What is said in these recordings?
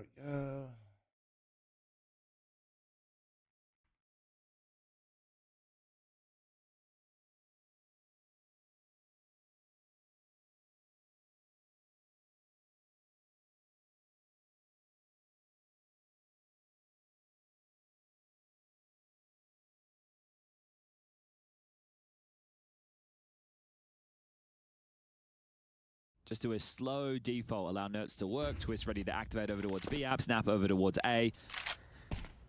we go. Just do a slow default, allow Nerds to work, Twist ready to activate over towards B app, snap over towards A,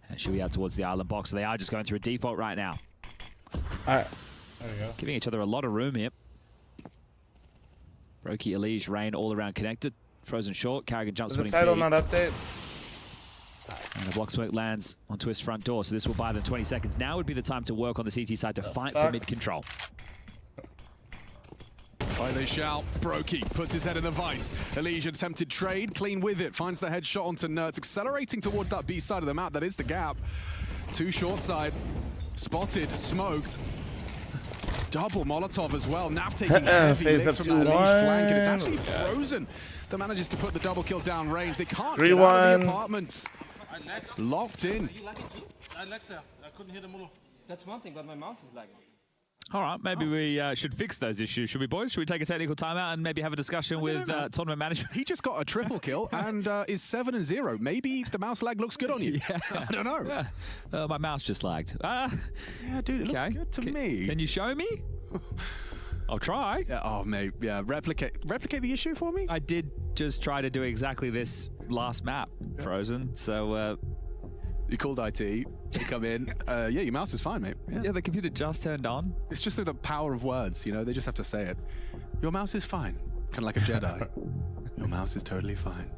and should be out towards the island box. So they are just going through a default right now. Alright, there we go. Giving each other a lot of room here. Roki, Elige, Rain all around connected. Frozen short, Carrigan jump Is the splitting title B. not update? And the block smoke lands on Twist front door, so this will buy them 20 seconds. Now would be the time to work on the CT side to fight for mid control. They shout. Brokey puts his head in the vice. Elige attempted trade, clean with it. Finds the headshot onto Nerds, accelerating towards that B side of the map. That is the gap. Two short side. Spotted, smoked. Double Molotov as well. Nav taking heavy Phase licks up from that 2-1. Elige flank, and it's actually Frozen that manages to put the double kill down range. They can't get out of the apartments. Locked in. I lagged there. I couldn't hit the Molo. That's one thing, but my mouse is lagging. All right, maybe we should fix those issues, should we, boys? Should we take a technical timeout and maybe have a discussion with tournament management? He just got a triple kill and is 7-0. Maybe the mouse lag looks good on you. Yeah. I don't know. Yeah. My mouse just lagged. Yeah, dude, it looks good to me. Can you show me? I'll try. Yeah, oh, mate. Yeah, replicate the issue for me? I did just try to do exactly this last map, Frozen, so... You called IT, you come in. Yeah, your mouse is fine, mate. Yeah, the computer just turned on. It's just through the power of words, you know? They just have to say it. Your mouse is fine. Kind of like a Jedi. Your mouse is totally fine.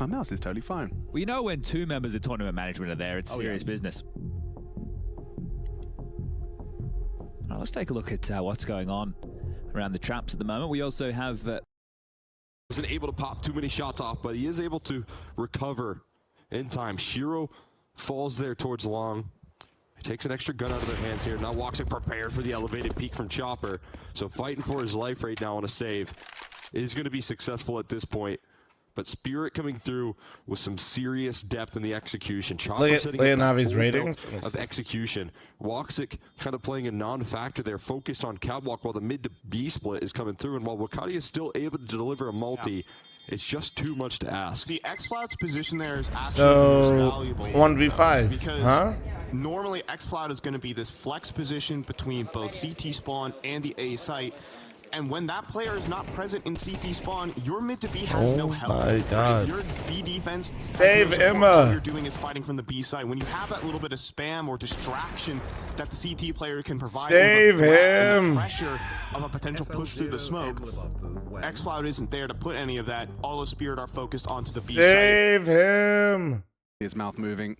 My mouse is totally fine. Well, you know when two members of tournament management are there, it's serious business. All right, let's take a look at what's going on around the traps at the moment. We also have... Wasn't able to pop too many shots off, but he is able to recover in time. Shiro falls there towards long. He takes an extra gun out of their hands here. Now Woxic prepared for the elevated peek from Chopper. So fighting for his life right now on a save is going to be successful at this point. But Spirit coming through with some serious depth in the execution. Chopper setting Navi's ratings of execution. Woxic kind of playing a non-factor there, focused on Catwalk while the mid to B split is coming through. And while Wakati is still able to deliver a multi, it's just too much to ask. The xfl0ut's position there is actually most valuable. 1v5, because normally xfl0ut is going to be this flex position between both CT spawn and the A site. And when that player is not present in CT spawn, your mid to B has no help. Oh my God. Your B defense, save Emma. All you're doing is fighting from the B side. When you have that little bit of spam or distraction that the CT player can provide, save him. The pressure of a potential push through the smoke, xfl0ut isn't there to put any of that. All of Spirit are focused onto the B side. Save him. His mouth moving.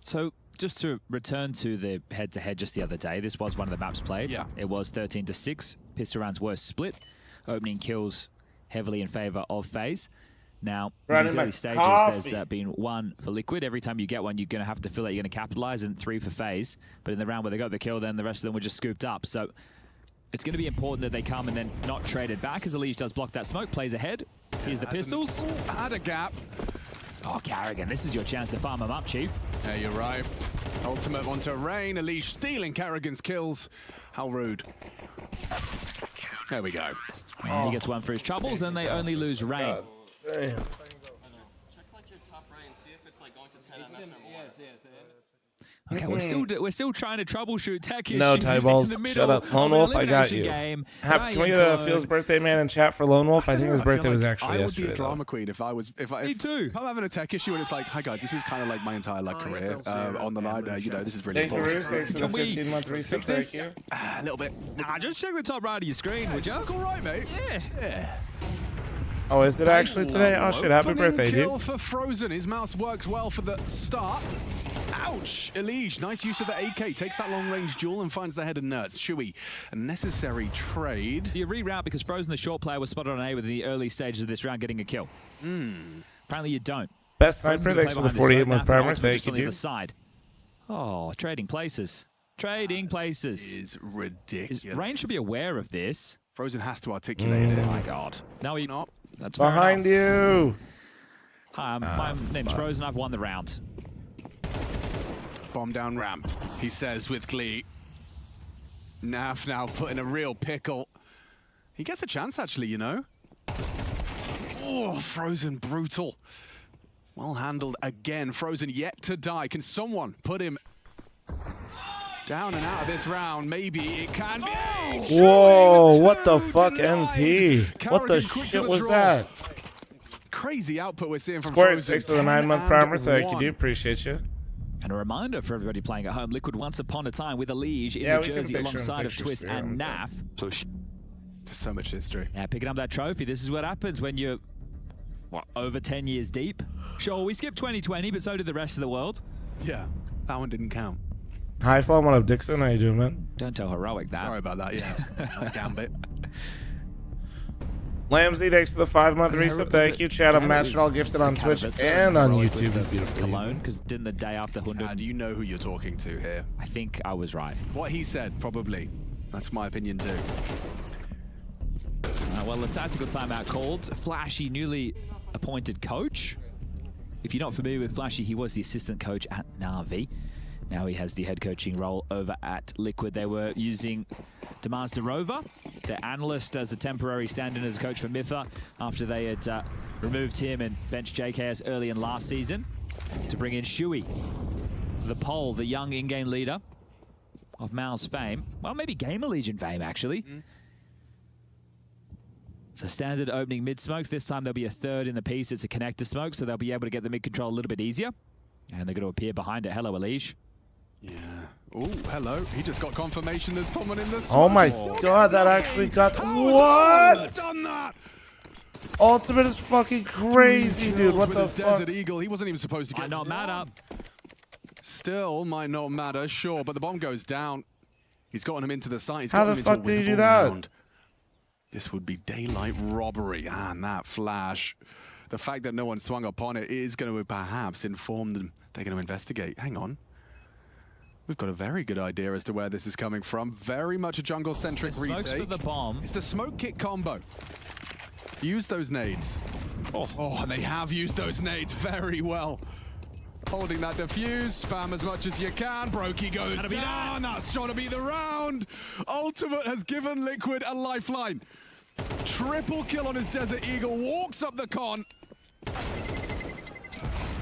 So just to return to the head-to-head just the other day, this was one of the maps played. Yeah. It was 13-6, pistol rounds were split, opening kills heavily in favor of Faze. Now, in these early stages, there's been one for Liquid. Every time you get one, you're going to have to feel like you're going to capitalize, and 3 for Faze. But in the round where they got the kill, then the rest of them were just scooped up. So it's going to be important that they come and then not trade it back, as Elige does block that smoke, plays ahead. Here's the pistols. Had a gap. Oh, Carrigan, this is your chance to farm him up, Chief. Yeah, you're right. Ultimate onto Rain. Elige stealing Carrigan's kills. How rude. There we go. And he gets one for his troubles, and they only lose Rain. Check like your top right and see if it's like going to 10 MS or more. Yes. Okay, we're still trying to troubleshoot tech issues. No, Tyballs, shut up. Lone Wolf, I got you. Game. Can we get a Feels birthday man in chat for Lone Wolf? I think his birthday was actually yesterday. I would be a drama queen if I was. Me too. If I'm having a tech issue and it's like, hi guys, this is kind of like my entire career on the line. You know, this is really important. Thanks for the 15-month reset. Fix this? A little bit. Just check the top right of your screen, would you? Look all right, mate. Yeah. Oh, is it actually today? Oh shit, happy birthday, dude. Kill for Frozen. His mouse works well for the start. Ouch! Elige, nice use of the AK. Takes that long-range duel and finds the head of Nerds. Shui, a necessary trade. You reroute because Frozen, the short player, was spotted on A with the early stages of this round getting a kill. Apparently you don't. Best sniper, thanks for the 48-month primer. Thank you, on the other dude. side. Oh, trading places. Trading places. Is ridiculous. Rain should be aware of this. Frozen has to articulate it. Oh my God. No, he not. That's fair Behind enough. you. Hi, my name's Frozen. I've won the round. Bomb down ramp, he says with glee. Naf now put in a real pickle. He gets a chance, actually, you know. Oh, Frozen brutal. Well handled again. Frozen yet to die. Can someone put him down and out of this round? Maybe it can be. Oh, whoa, what the fuck, NT? What the shit was that? Crazy output we're seeing from Square Frozen. thanks for the 9-month primer. Thank you, dude. Appreciate you. And a reminder for everybody playing at home, Liquid once upon a time with Elige in the jersey alongside of Twist and Naf. So much history. Now picking up that trophy, this is what happens when you're, what, over 10 years deep? Sure, we skipped 2020, but so did the rest of the world. Yeah, that one didn't count. Hi, fl0m, what up, Dixon? How you doing, man? Don't tell Heroic that. Sorry about that, yeah. Gambit. Lamsy, thanks for the 5-month resub. Thank you, Chad. I'm matched all gifted on Twitch and on YouTube. Beautiful. Cologne, because didn't the day after 100... Do you know who you're talking to here? I think I was right. What he said, probably. That's my opinion, too. Well, the tactical timeout called. Flashy, newly appointed coach. If you're not familiar with Flashy, he was the assistant coach at Na'Vi. Now he has the head coaching role over at Liquid. They were using Damas Rover, their analyst, as a temporary stand-in as a coach for Mytha after they had removed him and benched JKS early in last season to bring in Shui, the Pole, the young in-game leader of Mao's fame. Well, maybe Gamer Legion fame, actually. So standard opening mid-smokes. This time there'll be a third in the piece. It's a connector smoke, so they'll be able to get the mid-control a little bit easier. And they're going to appear behind it. Hello, Elige. Yeah. Oh, hello. He just got confirmation there's someone in the smoke. Oh my god, that actually got... What? Done that? Ultimate is fucking crazy, dude. What the fuck? Desert Eagle. He wasn't even supposed to get... Might not matter. Still might not matter, sure, but the bomb goes down. He's gotten him into the site. He's How gotten the him fuck into a did he do winnable that? round. This would be daylight robbery. And that flash. The fact that no one swung upon it is going to perhaps inform them they're going to investigate. Hang on. We've got a very good idea as to where this is coming from. Very much a jungle-centric retake. Smokes with the bomb. It's the smoke kick combo. Use those nades. Oh, and they have used those nades very well. Holding that defuse, spam as much as you can. Brokey goes down. That's trying to be the round. Ultimate has given Liquid a lifeline. Triple kill on his Desert Eagle. Walks up the con.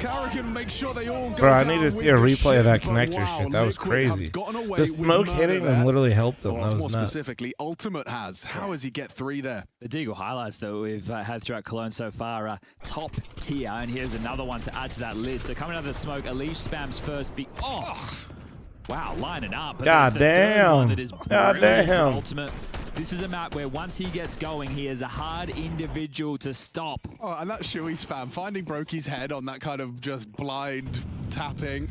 Karrigan makes sure they all go Bro, I down need to see with a the replay of that shit, connector wow, shit. That was Liquid crazy. have gotten away The with smoke murder hitting them there. literally helped them. Or That more was nuts. specifically, Ultimate has. How does he get 3 there? The Deagle highlights that we've had throughout Cologne so far are top tier, and here's another one to add to that list. So coming out of the smoke, Elige spams first. Wow, lining up. But God damn. That is God damn. Ultimate. This is a map where once he gets going, he is a hard individual to stop. Oh, and that Shui spam, finding Brokey's head on that kind of just blind tapping.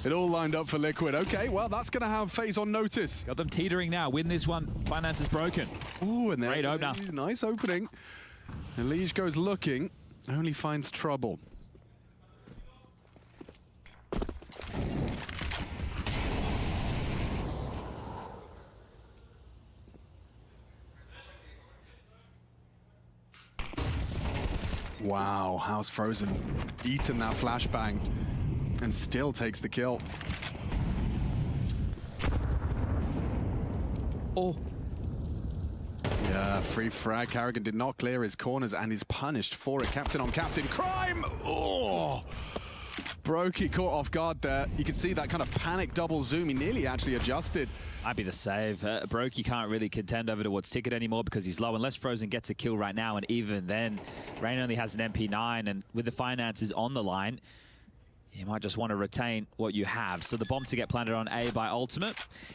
It all lined up for Liquid. Okay, well, that's going to have Faze on notice. Got them teetering now. Win this one. Finance is broken. Ooh, and great opener. Nice opening. Elige goes looking, only finds trouble. Wow, how's Frozen eaten that flashbang and still takes the kill? Oh. Yeah, free frag. Karrigan did not clear his corners and is punished for it. Captain on captain crime. Oh, Brokey caught off guard there. You can see that kind of panic double zoom. He nearly actually adjusted. Might be the save. Brokey can't really contend over towards Ticket anymore because he's low, unless Frozen gets a kill right now, and even then, Rain only has an MP9, and with the finances on the line, you might just want to retain what you have. So the bomb to get planted on A by Ultimate,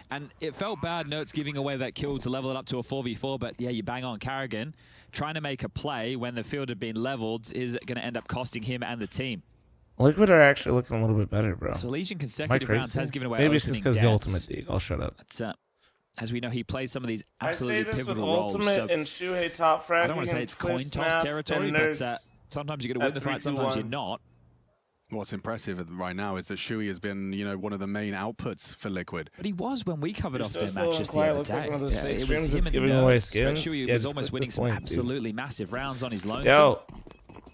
and it felt bad Nertz giving away that kill to level it up to a 4v4, but yeah, you bang on Karrigan. Trying to make a play when the field had been leveled is going to end up costing him and the team. Liquid are actually looking a little bit better, bro. So Legion consecutive rounds has given away. Maybe it's just because the deaths. Ultimate Dig. I'll shut up. But, as we know, he plays some of these absolutely I say this pivotal with roles. Ultimate So and Shuhei top frag. I don't want to say it's coin toss territory, but sometimes you're going to win the fight, sometimes you're not. What's impressive right now is that Shui has been, you know, one of the main outputs for Liquid. But he was when we covered off their so matches the quiet. other Looks like day. one of those fake It was streams him that's and giving away Nerds, but skins. Shui Yeah, was just almost click winning this some link, dude. absolutely massive rounds on his lonesome. Yo,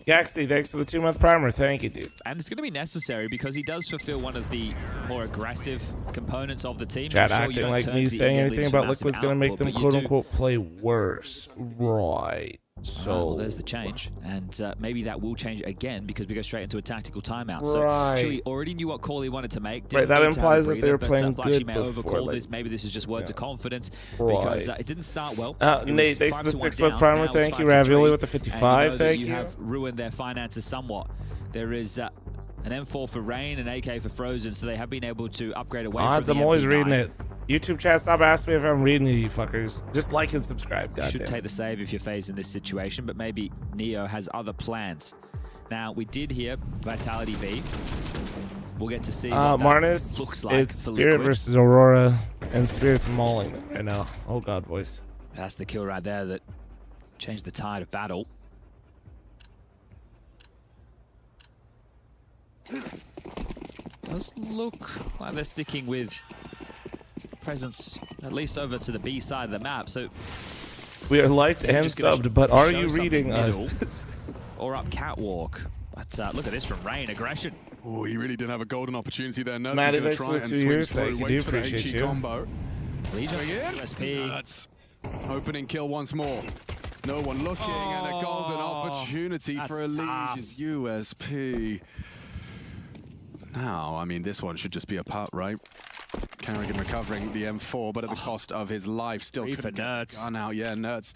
Gaxi, thanks for the 2-month primer. Thank you, dude. And it's going to be necessary because he does fulfill one of the more aggressive components of the team. Chat I'm sure you acting don't like turn me to the saying elite anything leagues about for massive Liquid's going to make output, them but you do- quote-unquote play worse. Right. So well, there's the change, and maybe that will change again because we go straight into a tactical timeout. So Right. Shui already knew what call he wanted to make. Right, Didn't that need to have a implies that breather, they were but, playing Flashy good may before, overcall like- this. Maybe this is just words of confidence Right. because it didn't start well. Nate, thanks for the 6-month primer. Thank you, Ravioli, with the 55. Thank you. You have ruined their finances somewhat. There is an M4 for Rain and AK for Frozen, so they have been able to upgrade away Odds, from the I'm always MP9. reading it. YouTube chat, stop asking me if I'm reading it, you fuckers. Just like and subscribe, You should goddamn. take the save if you're facing this situation, but maybe Neo has other plans. Now, we did hear Vitality B. We'll get to see what that Marnus, looks like it's for Spirit Liquid. versus Aurora, and Spirit's mauling them right now. Oh, God, voice. That's the kill right there that changed the tide of battle. Does look like they're sticking with presence at least over to the B side of the map. So We are liked they're and just gonna subbed, but are show you something reading middle us? or up catwalk. But look at this from Rain, aggression. Oh, he really did have a golden opportunity there. Nerds Matty, is going thanks to try for the and 2 swing years. through. Thank you, Waits do for the appreciate HE you. combo. Legion, Going in. USP. Nerds. Opening kill once more. No one looking, and a golden opportunity that's for tough. Elige's USP. Now, I mean, this one should just be a putt, right? Carrigan recovering the M4, but at the cost of his life. Still Free couldn't for get the Nerds. gun out. Yeah, Nerds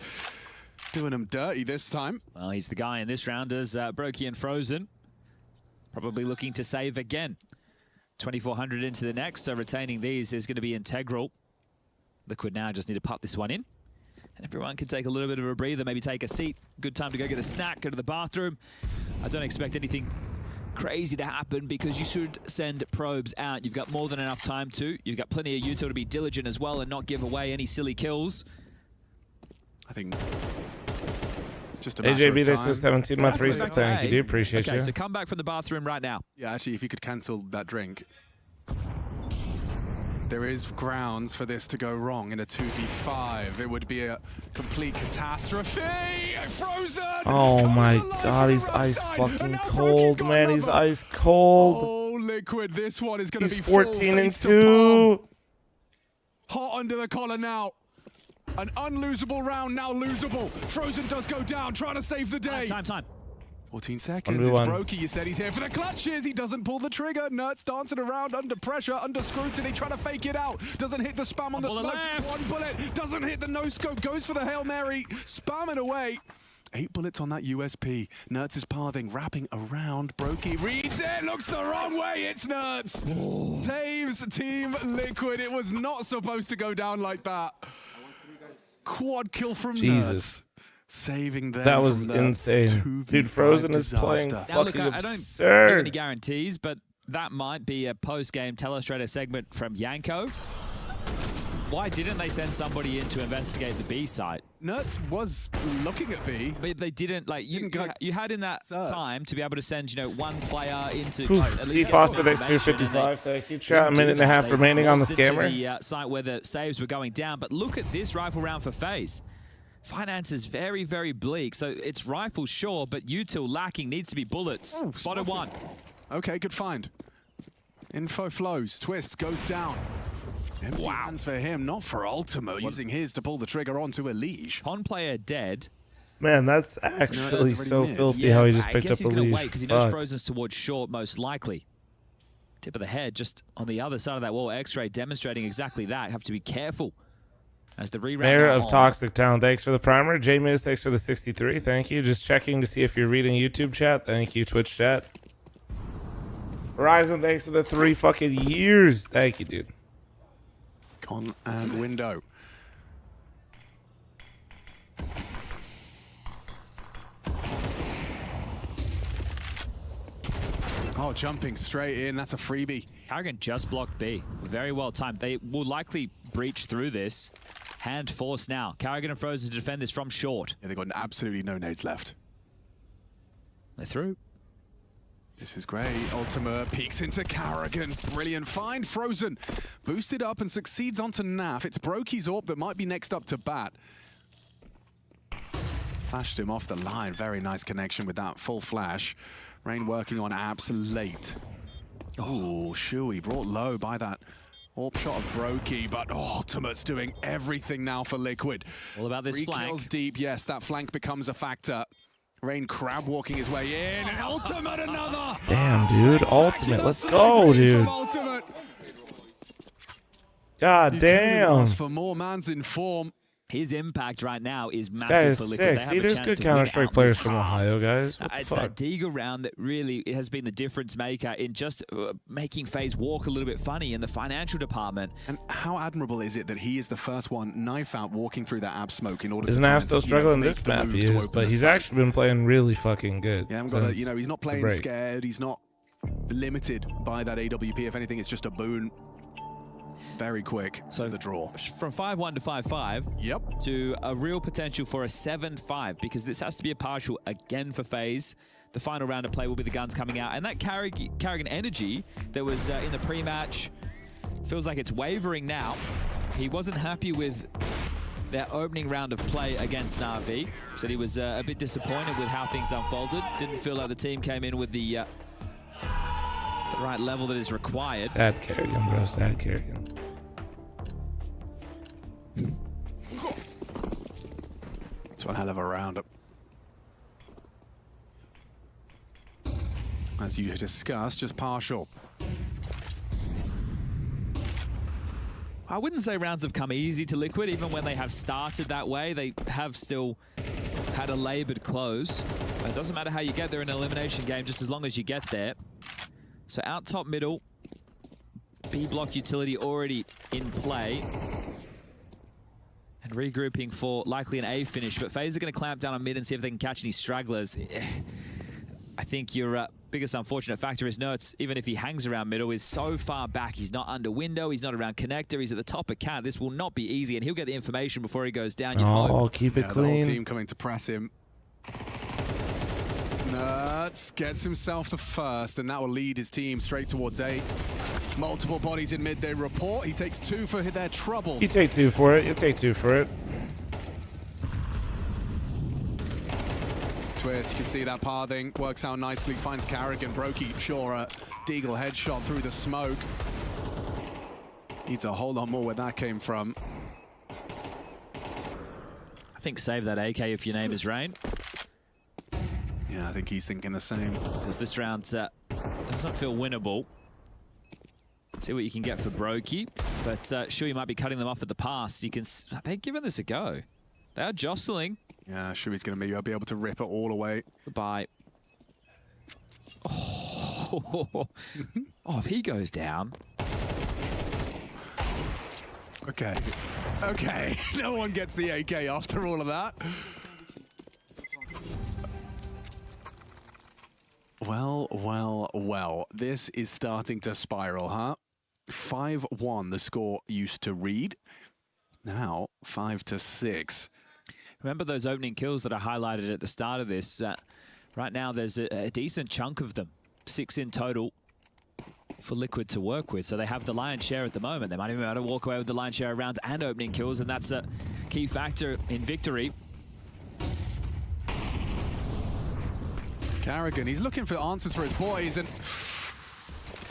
doing him dirty this time. Well, he's the guy in this round as Brokey and Frozen. Probably looking to save again. 2,400 into the next, so retaining these is going to be integral. Liquid now just need to putt this one in. And everyone can take a little bit of a breather, maybe take a seat. Good time to go get a snack, go to the bathroom. I don't expect anything crazy to happen because you should send probes out. You've got more than enough time to. You've got plenty of util to be diligent as well and not give away any silly kills. I think just a matter AJB, of thanks for time. the 17-month Back reset. to Thank you, A. do appreciate Okay, you. so come back from the bathroom right now. Yeah, actually, if you could cancel that drink. There is grounds for this to go wrong in a 2v5. It would be a complete catastrophe. Frozen! Oh Comes my alive God, from he's the right ice side, fucking and now Brokey's cold, got man. He's another. ice cold. Oh, Liquid, this one is going to be He's full 14 and face to palm. 2. Hot under the collar now. An unlosable round, now losable. Frozen does go down, trying to save the day. Time. 14 seconds, it's 1v1. Brokey. You said he's here for the clutches. He doesn't pull the trigger. Nerds dancing around under pressure, under scrutiny, trying to fake it out. Doesn't hit the spam on the bullet smoke. left. One bullet, doesn't hit the no-scope, goes for the Hail Mary, spamming away. 8 bullets on that USP. Nerds is pathing, wrapping around. Brokey reads it, looks the wrong way. It's Nerds. Saves Team Liquid. It was not supposed to go down like that. Quad kill from Jesus. Nerds. Saving them That was from the insane. 2v5 Dude, Frozen is playing disaster. Now, look, fucking I don't give absurd. any guarantees, but that might be a post-game telestrator segment from Yanko. Why didn't they send somebody in to investigate the B site? Nerds was looking at B. But they didn't, like, you had in that Search. time to be able to send, you know, one player into Oof, at least C get Foster, some thanks for information, and 55. Thank you. they Chat, a didn't minute do and a that. half They remaining on the lost it to scammer. the site where the saves were going down. But look at this rifle round for Faze. Finance is very, very bleak. So it's rifle sure, but util lacking, needs to be bullets. Oh, Spotted one. Okay, good find. Info flows. Twist goes down. Empty hands for him, not for Ultimo, using his to pull the trigger onto Elige. Pond player dead. Man, that's actually that's so already mid. filthy how he just I picked guess up he's a going to leash. wait because he knows Fuck. Frozen's towards short, most likely. Tip of the head, just on the other side of that wall. X-ray demonstrating exactly that. Have to be careful as the re-round. Mayor now of on. Toxic Town, thanks for the primer. J-Miz, thanks for the 63. Thank you. Just checking to see if you're reading YouTube chat. Thank you, Twitch chat. Horizon, thanks for the 3 fucking years. Thank you, dude. Con and window. Oh, jumping straight in. That's a freebie. Carrigan just blocked B. Very well timed. They will likely breach through this. Hand force now. Carrigan and Frozen to defend this from short. Yeah, they've got absolutely no nades left. They're through. This is great. Ultimate peeks into Carrigan. Brilliant find. Frozen boosted up and succeeds onto Naf. It's Brokey's AWP that might be next up to bat. Flashed him off the line. Very nice connection with that full flash. Rain working on apps late. Oh, Shui brought low by that AWP shot of Brokey, but Ultimate's doing everything now for Liquid. All about this flank. 3 kills deep. Yes, that flank becomes a factor. Rain crab walking his way in. Ultimate another. Damn, dude. Ultimate. Let's go, dude. Ultimate. God damn. For more man's in form. His impact right now is This guy massive is for Liquid. sick. They See, have a there's chance good to win Counter-Strike out players this from half. Ohio, guys. What the It's fuck? that Deagle round that really has been the difference maker in just making Faze walk a little bit funny in the financial department. And how admirable is it that he is the first one knife out walking through that app smoke in order Is to Nav try still and, struggling make this the map? move He to is, open but the he's site. actually been playing really fucking good. Yeah, got to, since he's not the playing break. scared. He's not limited by that AWP. If anything, it's just a boon. Very quick. So the draw. From 5-1 to 5-5 Yep. to a real potential for a 7-5, because this has to be a partial again for Faze. The final round of play will be the guns coming out. And that Carrigan energy that was in the pre-match feels like it's wavering now. He wasn't happy with their opening round of play against Na'Vi. Said he was a bit disappointed with how things unfolded. Didn't feel like the team came in with the right level that is required. Sad Kerrigan, bro. Sad Kerrigan. It's one hell of a roundup. As you discussed, just partial. I wouldn't say rounds have come easy to Liquid. Even when they have started that way, they have still had a labored close. But it doesn't matter how you get there in an elimination game, just as long as you get there. So out top middle, B block utility already in play. And regrouping for likely an A finish. But Faze are going to clamp down on mid and see if they can catch any stragglers. I think your biggest unfortunate factor is Nertz, even if he hangs around middle, is so far back. He's not under window, he's not around connector, he's at the top of cat. This will not be easy, and he'll get the information before he goes down. Oh, keep it The whole clean. team coming to press him. Nertz gets himself the first, and that will lead his team straight towards A. Multiple bodies in mid, they report. He takes 2 for their troubles. You take 2 for it. You take 2 for it. Twist, you can see that pathing works out nicely, finds Carrigan. Brokey, sure, a Deagle headshot through the smoke. Needs a whole lot more where that came from. I think save that AK if your name is Rain. Yeah, I think he's thinking the same. Because this round doesn't feel winnable. See what you can get for Brokey. But sure, you might be cutting them off at the pass. They're giving this a go. They are jostling. Yeah, Shui's going to be able to rip it all away. Goodbye. Oh, if he goes down. Okay. Okay. No one gets the AK after all of that. Well, well, well. This is starting to spiral, huh? 5-1, the score used to read. Now, 5-6. Remember those opening kills that I highlighted at the start of this? Right now, there's a decent chunk of them. 6 in total for Liquid to work with. So they have the lion's share at the moment. They might even be able to walk away with the lion's share of rounds and opening kills, and that's a key factor in victory. Carrigan, he's looking for answers for his boys, and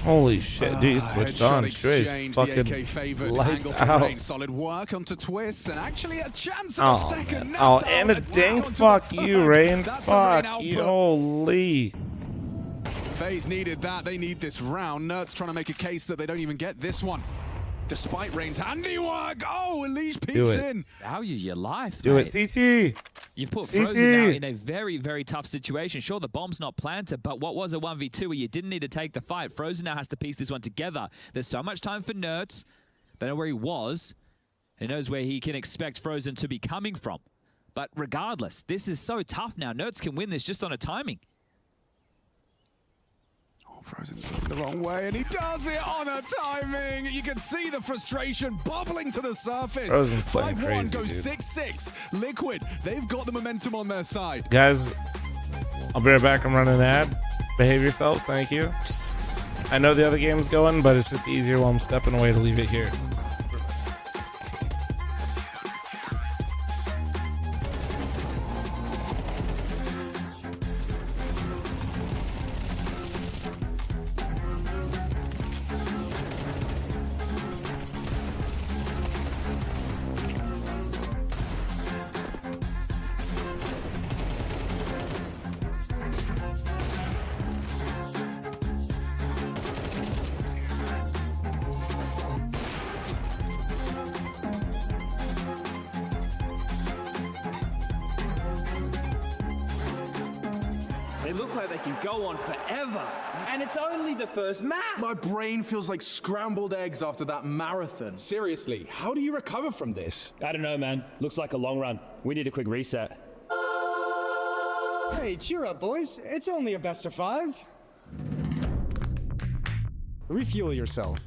Holy shit, dude, he switched on. Exchange, Fucking the AK favored lights angle for out. Rain. Solid work onto Twists, and actually a chance at a second. Man. Oh, and a dang fuck you, Rain. Fuck you. Holy. FaZe needed that. They need this round. Nertz trying to make a case that they don't even get this one. Despite Rain's handiwork. Oh, Elise peeks in. Value your life, Do mate. it, CT. You've put CT. Frozen now in a very, very tough situation. Sure, the bomb's not planted, but what was a 1v2 where you didn't need to take the fight? Frozen now has to piece this one together. There's so much time for Nertz. They know where he was. He knows where he can expect Frozen to be coming from. But regardless, this is so tough now. Nertz can win this just on a timing. Frozen's looking the wrong way, and he does it on a timing. You can see the frustration bubbling to the surface. Frozen's playing 5-1 crazy, goes dude. 6-6. Liquid, they've got the momentum on their side. Guys, I'll be right back. I'm running an ad. Behave yourselves. Thank you. I know the other game's going, but it's just easier while I'm stepping away to leave it here. They look like they can go on forever. And it's only the first map. My brain feels like scrambled eggs after that marathon. Seriously, how do you recover from this? I don't know, man. Looks like a long run. We need a quick reset. Hey, cheer up, boys. It's only a best of 5. Refuel yourself.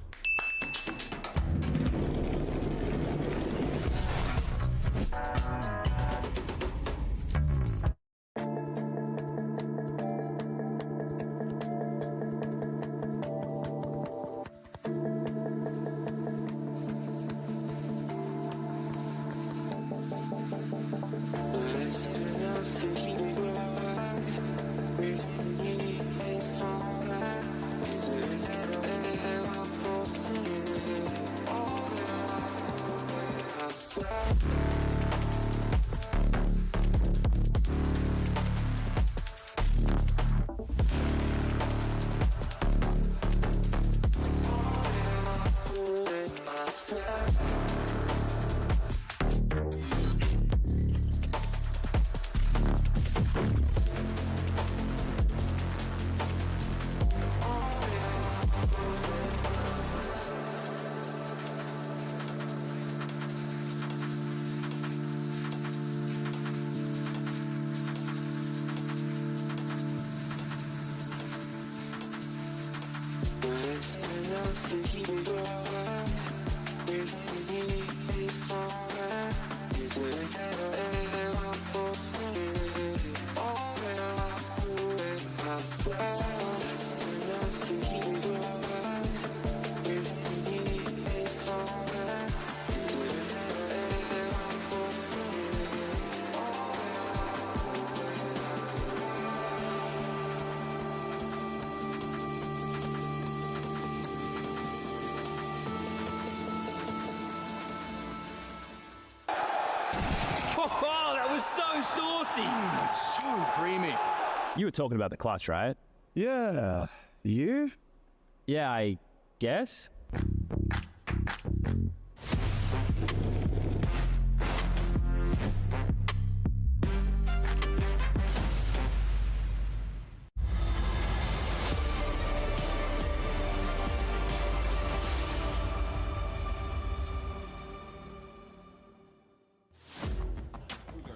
Oh, that was so saucy. So creamy. You were talking about the clutch, right? Yeah. You? Yeah, I guess.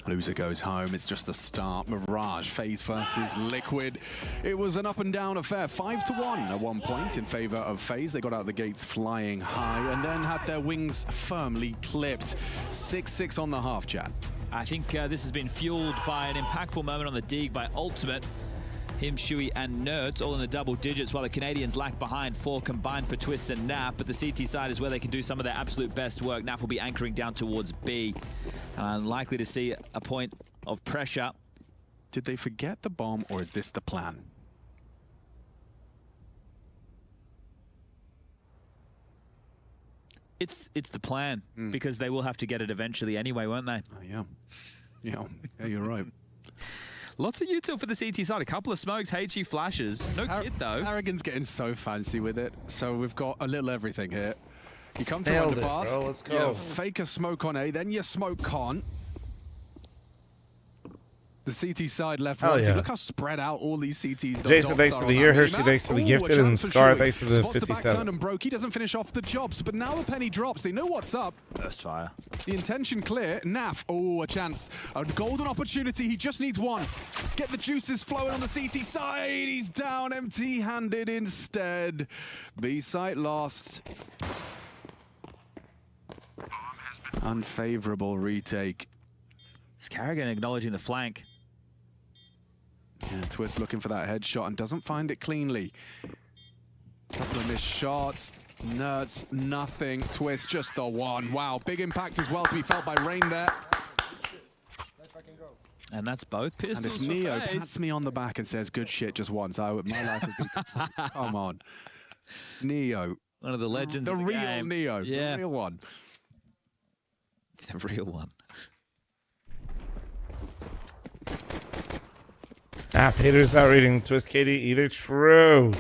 Loser goes home. It's just the start. Mirage, Faze versus Liquid. It was an up and down affair. 5-1 at one point in favor of Faze. They got out the gates flying high and then had their wings firmly clipped. 6-6 on the half, chat. I think this has been fueled by an impactful moment on the dig by Ultimate. Him, Shui, and Nerds all in the double digits, while the Canadians lag behind 4 combined for Twist and Nap. But the CT side is where they can do some of their absolute best work. Nap will be anchoring down towards B. Likely to see a point of pressure. Did they forget the bomb, or is this the plan? It's the plan, because they will have to get it eventually anyway, won't they? Oh, yeah. Yeah, you're right. Lots of util for the CT side. A couple of smokes, HE flashes. No kit, though. Harrigan's getting so fancy with it. So we've got a little everything here. You come to Nailed it, underpass. bro. Let's go. You fake a smoke on A, then you smoke con. The CT side left Hell one. yeah. Look how spread out all these CTs. Jason, thanks for the year. Hershey, thanks for the gifted. And Scar, thanks for the Spots the back 57. turn and broke. He doesn't finish off the jobs, but now the penny drops. They know what's up. Burst fire. The intention clear. Naf, oh, a chance. A golden opportunity. He just needs one. Get the juices flowing on the CT side. He's down empty-handed instead. B site lost. Unfavorable retake. Is Carrigan acknowledging the flank? Yeah, Twist looking for that headshot and doesn't find it cleanly. Couple of missed shots. Nerds, nothing. Twist, just the one. Wow, big impact as well to be felt by Rain there. And that's both pistols. And if Neo pats me on the back and says, good shit just once, my life would be... Come on. Neo. One of the legends the of the real game. Neo. Yeah. The real one. The real one. Half haters not reading Twist KD either. True.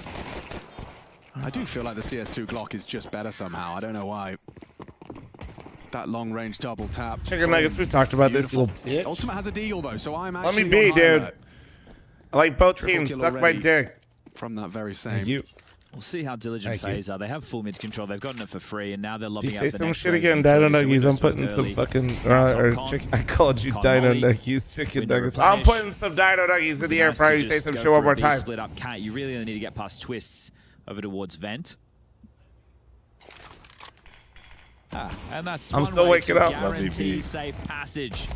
I do feel like the CS2 Glock is just better somehow. I don't know why. That long-range double tap. Chicken nuggets, we talked about this little bitch. Ultimate has a deagle though, so I'm Let actually me be, on high dude. alert. I like both Triple teams. kill Suck my already dick. From that very same. Thank you. We'll see how diligent Thank you. Faze are. They have full mid control. They've gotten it for free, and now they're If lobbing you out say the some next shit wave. again, Continue Dino to Nuggies, I'm Windows putting with some early. fucking... Falcon, chicken. I called you Connolly, Dino Nuggies, chicken window nuggets. I'm replenish. putting some Dino Nuggies in the air Nice for how to you say just some go shit for one a more B time. Split up. Can't you really only need to get past Twists over towards Vent. And that's I'm one still way waking to up. Love you, guarantee B. safe passage.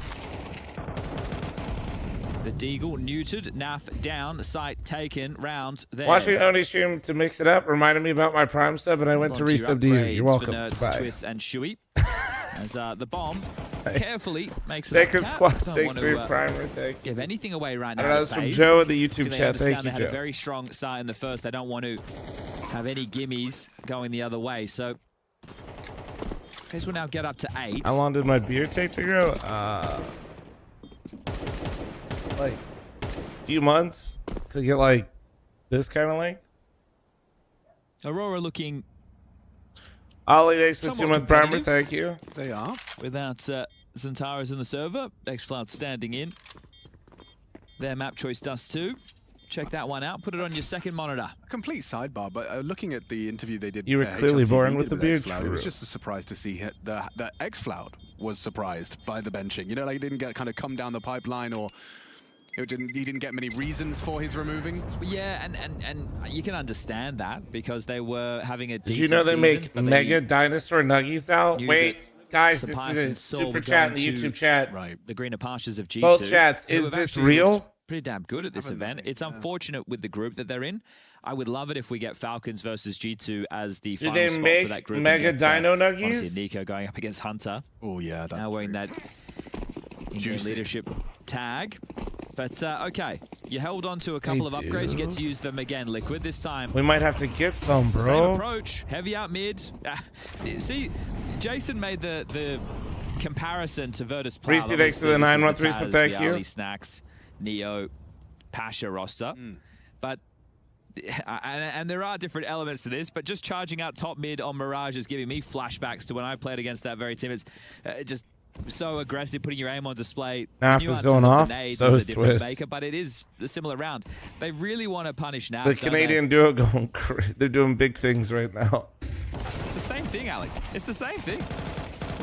The Deagle neutered, Naf down, site taken, round there. Watching Oni stream to mix it up reminded me about my Prime sub, and I went to resub to you. You're welcome. Bye. Twist and Shui. As the bomb carefully makes it Sacred up. Squad, Don't thanks want for your to, primer. Thank you. give anything away right I now. don't know, to that's from Faze. Joe in the Do YouTube they chat. understand Thank they you, had a Joe. very strong start in the first. They don't want to have any gimmies going the other way. So Faze will now get up to 8. How long did my beard take to grow? Like a few months to get like this kind of length. Aurora looking Ollie, thanks for the somewhat 2-month primer. competitive. Thank you. They are. without Zentaras in the server. xfl0m standing in. Their map choice does too. Check that one out. Put it on your second monitor. Complete sidebar, but looking at the interview they did, You were clearly HLTV born with did the beard. xfl0m, it was just a surprise to see the xfl0m was surprised by the benching. You know, like, he didn't get kind of come down the pipeline, or he didn't get many reasons for his removing. Yeah, and you can understand that because they were having a Did decent you know they season, make but Mega Dinosaur Nuggies out? knew Wait, that guys, this Surprise is a and Soul super were chat in the going to- YouTube chat. Right. the greener pastures of G2. Both chats. who Is have this actually real? looked pretty damn good at this event. It's unfortunate with the group that they're in. I would love it if we get Falcons versus G2 as the Did final they spot make for that group. and Mega get, Dino obviously Nuggies? Nico going up against Hunter. Oh yeah, that's Now wearing that in-game Juicy. leadership tag. But okay, you held on to a couple of upgrades. You get to use them again, Liquid. This time, We might have to get some, it's the same bro. approach. Heavy out mid. See, Jason made the comparison to Virtus Plow. Reese, thanks for the 913, so thank you. Ali Snacks, Neo, Pasha roster. But and there are different elements to this, but just charging out top mid on Mirage is giving me flashbacks to when I played against that very team. It's just so aggressive, putting your aim on display. Naf is Nuances going of off, the nades so is is a difference Twist. maker, but it is a similar round. They really want to punish Naf. The don't they? Canadian duo going they're doing big things right now. It's the same thing, Alex. It's the same thing.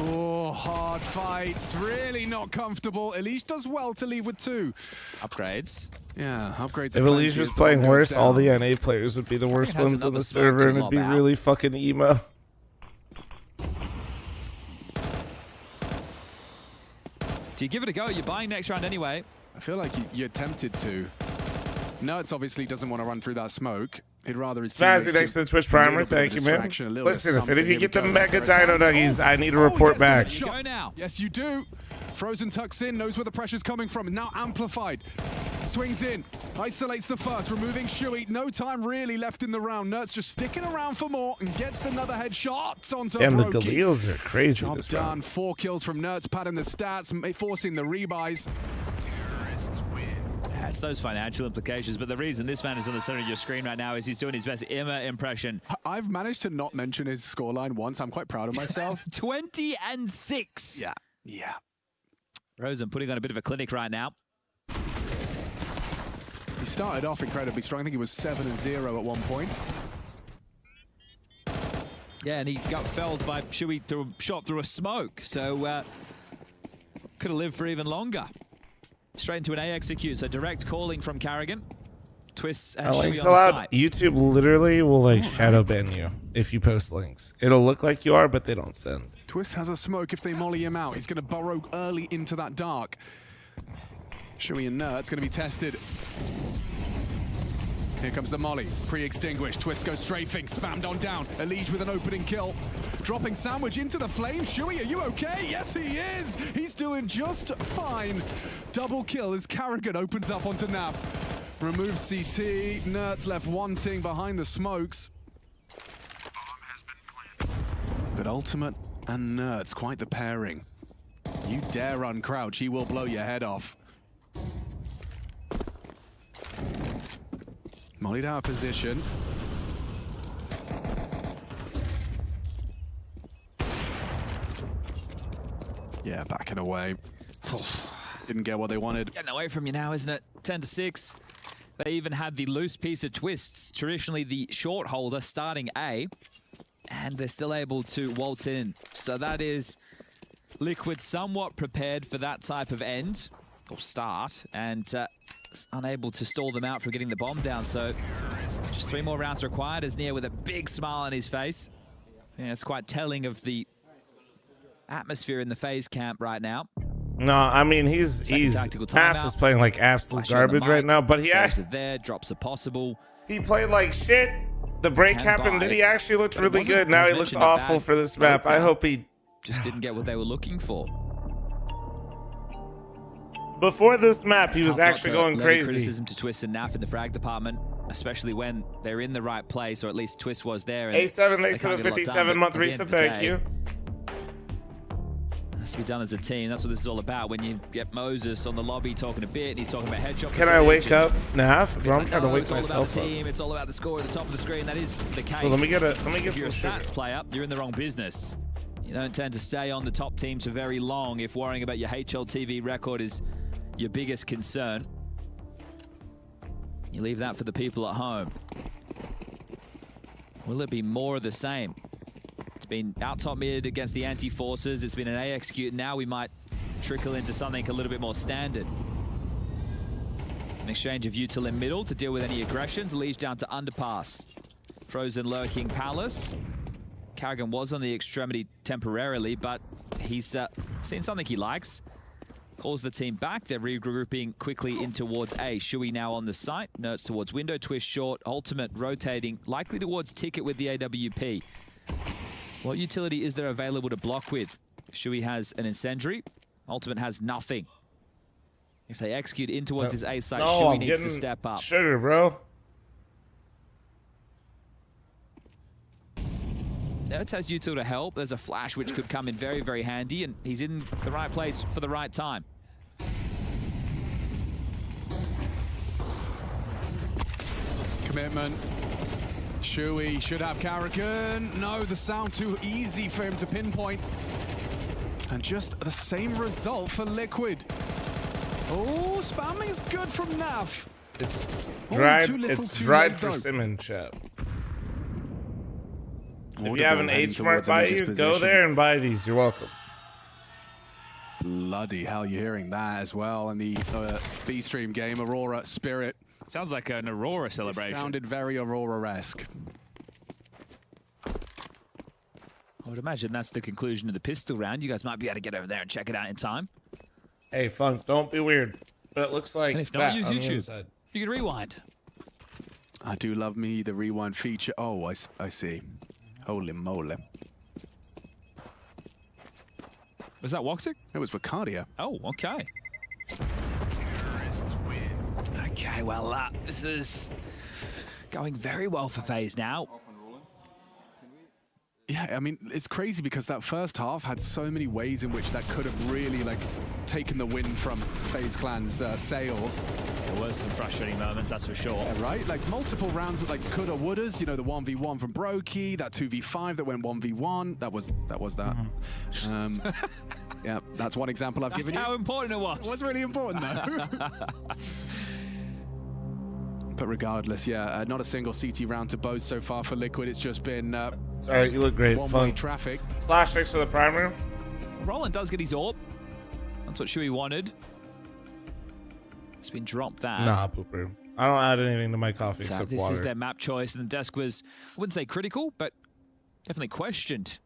Oh, hard fights. Really not comfortable. Elish does well to leave with 2. Upgrades. Yeah, upgrades. If Elise was playing worse, all the NA players would be the worst has ones on another the smoke server, to and it'd lob be out. really fucking emo. Do you give it a go? You're buying next round anyway. I feel like you're tempted to. Nuts obviously doesn't want to run through that smoke. He'd rather his teammates Jazzy, thanks give for the Twitch a primer. little bit of Thank you, man. distraction, a little bit of Listen, if something. you Here get we the go. Mega They're Dino attacked. Nuggies, I need a Oh, report yes, the back. headshot. Go now. Yes, you do. Frozen tucks in, knows where the pressure's coming from, now amplified. Swings in, isolates the first, removing Shui. No time really left in the round. Nert's just sticking around for more and gets another headshot onto Damn, the Brokey. Galeals are crazy Job this done. round. 4 kills from Nert's, padding the stats, forcing the rebuys. Yeah, it's those financial implications, but the reason this man is on the center of your screen right now is he's doing his best Imma impression. I've managed to not mention his scoreline once. I'm quite proud of myself. 20-6. Yeah. Yeah. Rosen putting on a bit of a clinic right now. He started off incredibly strong. I think he was 7-0 at one point. Yeah, and he got felled by Shui through a shot through a smoke, so could have lived for even longer. Straight into an A execute, so direct calling from Carrigan. Twists and Shui Links on the allowed. site. YouTube literally will like shadow ban you if you post links. It'll look like you are, but they don't send. Twist has a smoke if they molly him out. He's going to burrow early into that dark. Shui and Nert's going to be tested. Here comes the molly, pre-extinguished. Twist goes strafing, spammed on down. Elige with an opening kill. Dropping sandwich into the flame. Shui, are you okay? Yes, he is. He's doing just fine. Double kill as Carrigan opens up onto Nav. Removes CT. Nert's left wanting behind the smokes. But Ultimate and Nert's quite the pairing. You dare uncrouch, he will blow your head off. Mollied out of position. Yeah, backing away. Didn't get what they wanted. Getting away from you now, isn't it? 10-6. They even had the loose piece of Twists, traditionally the short holder, starting A, and they're still able to waltz in. So that is Liquid somewhat prepared for that type of end, or start, and unable to stall them out from getting the bomb down. So just 3 more rounds required, as Nia with a big smile on his face. Yeah, it's quite telling of the atmosphere in the Faze camp right now. No, I mean, he's half is playing like absolute garbage right now, but he actually there, drops are possible. He played like shit. The break happened, then he actually looked really good. Now he looks awful for this map. I hope he just didn't get what they were looking for. Before this map, he was actually going crazy. Criticism to Twist and Naf in the frag department, especially when they're in the right place, or at least Twist was there. And A7, thanks for the 57-month reset. Thank you. Has to be done as a team. That's what this is all about. When you get Moses on the lobby talking a bit, and he's talking about headshot. Can I wake up, Naf? Bro, I'm trying to wake myself up. It's all about the team. up. It's all about the score at the top of the screen. That is the case. Well, let me get if you're a some stats player, you're in the wrong business. You don't tend to stay on the top teams for very long if worrying about your HLTV record is your biggest concern. You leave that for the people at home. Will it be more of the same? It's been out top mid against the anti-forces. It's been an A execute. Now we might trickle into something a little bit more standard. An exchange of util in middle to deal with any aggressions. Leads down to underpass. Frozen lurking Palace. Carrigan was on the extremity temporarily, but he's seen something he likes. Calls the team back. They're regrouping quickly in towards A. Shui now on the site. Nert's towards window. Twist short. Ultimate rotating. Likely towards ticket with the AWP. What utility is there available to block with? Shui has an incendiary. Ultimate has nothing. If they execute in towards this A site, Shui needs to step up. Sugar, bro. Nertz has util to help. There's a flash which could come in very, very handy, and he's in the right place for the right time. Commitment. Shui should have Carrigan. No, the sound too easy for him to pinpoint. And just the same result for Liquid. Oh, spamming is good from Nav. It's dried persimmon, chat. If you have an H-Mart by you, go there and buy these. You're welcome. Bloody hell, you're hearing that as well. And the B-Stream game, Aurora Spirit. Sounds like an Aurora celebration. It sounded very Aurora-esque. I would imagine that's the conclusion of the pistol round. You guys might be able to get over there and check it out in time. Hey, Funk, don't be weird. But it looks like and if not, use YouTube. You can rewind. I do love me the rewind feature. Oh, I see. Holy moly. Was that Woxic? It was Vicardia. Oh, okay. Okay, well, this is going very well for Faze now. Yeah, I mean, it's crazy because that first half had so many ways in which that could have really, like, taken the win from FaZe Clan's sails. There were some frustrating moments, that's for sure. Yeah, right? Like, multiple rounds with, like, coulda, wouldas. You know, the 1v1 from Brokey, that 2v5 that went 1v1. That was that. Yeah, that's one example I've given you. That's how important it was. It was really important, though. But regardless, yeah, not a single CT round to boast so far for Liquid. It's just been sorry, you look great. One-way traffic. Slash fix for the primer. Roland does get his AWP. That's what Shui wanted. It's been dropped that. Nah, pooper. I don't add anything to my coffee except this water. Is their map choice, and the desk was, I wouldn't say critical, but definitely questioned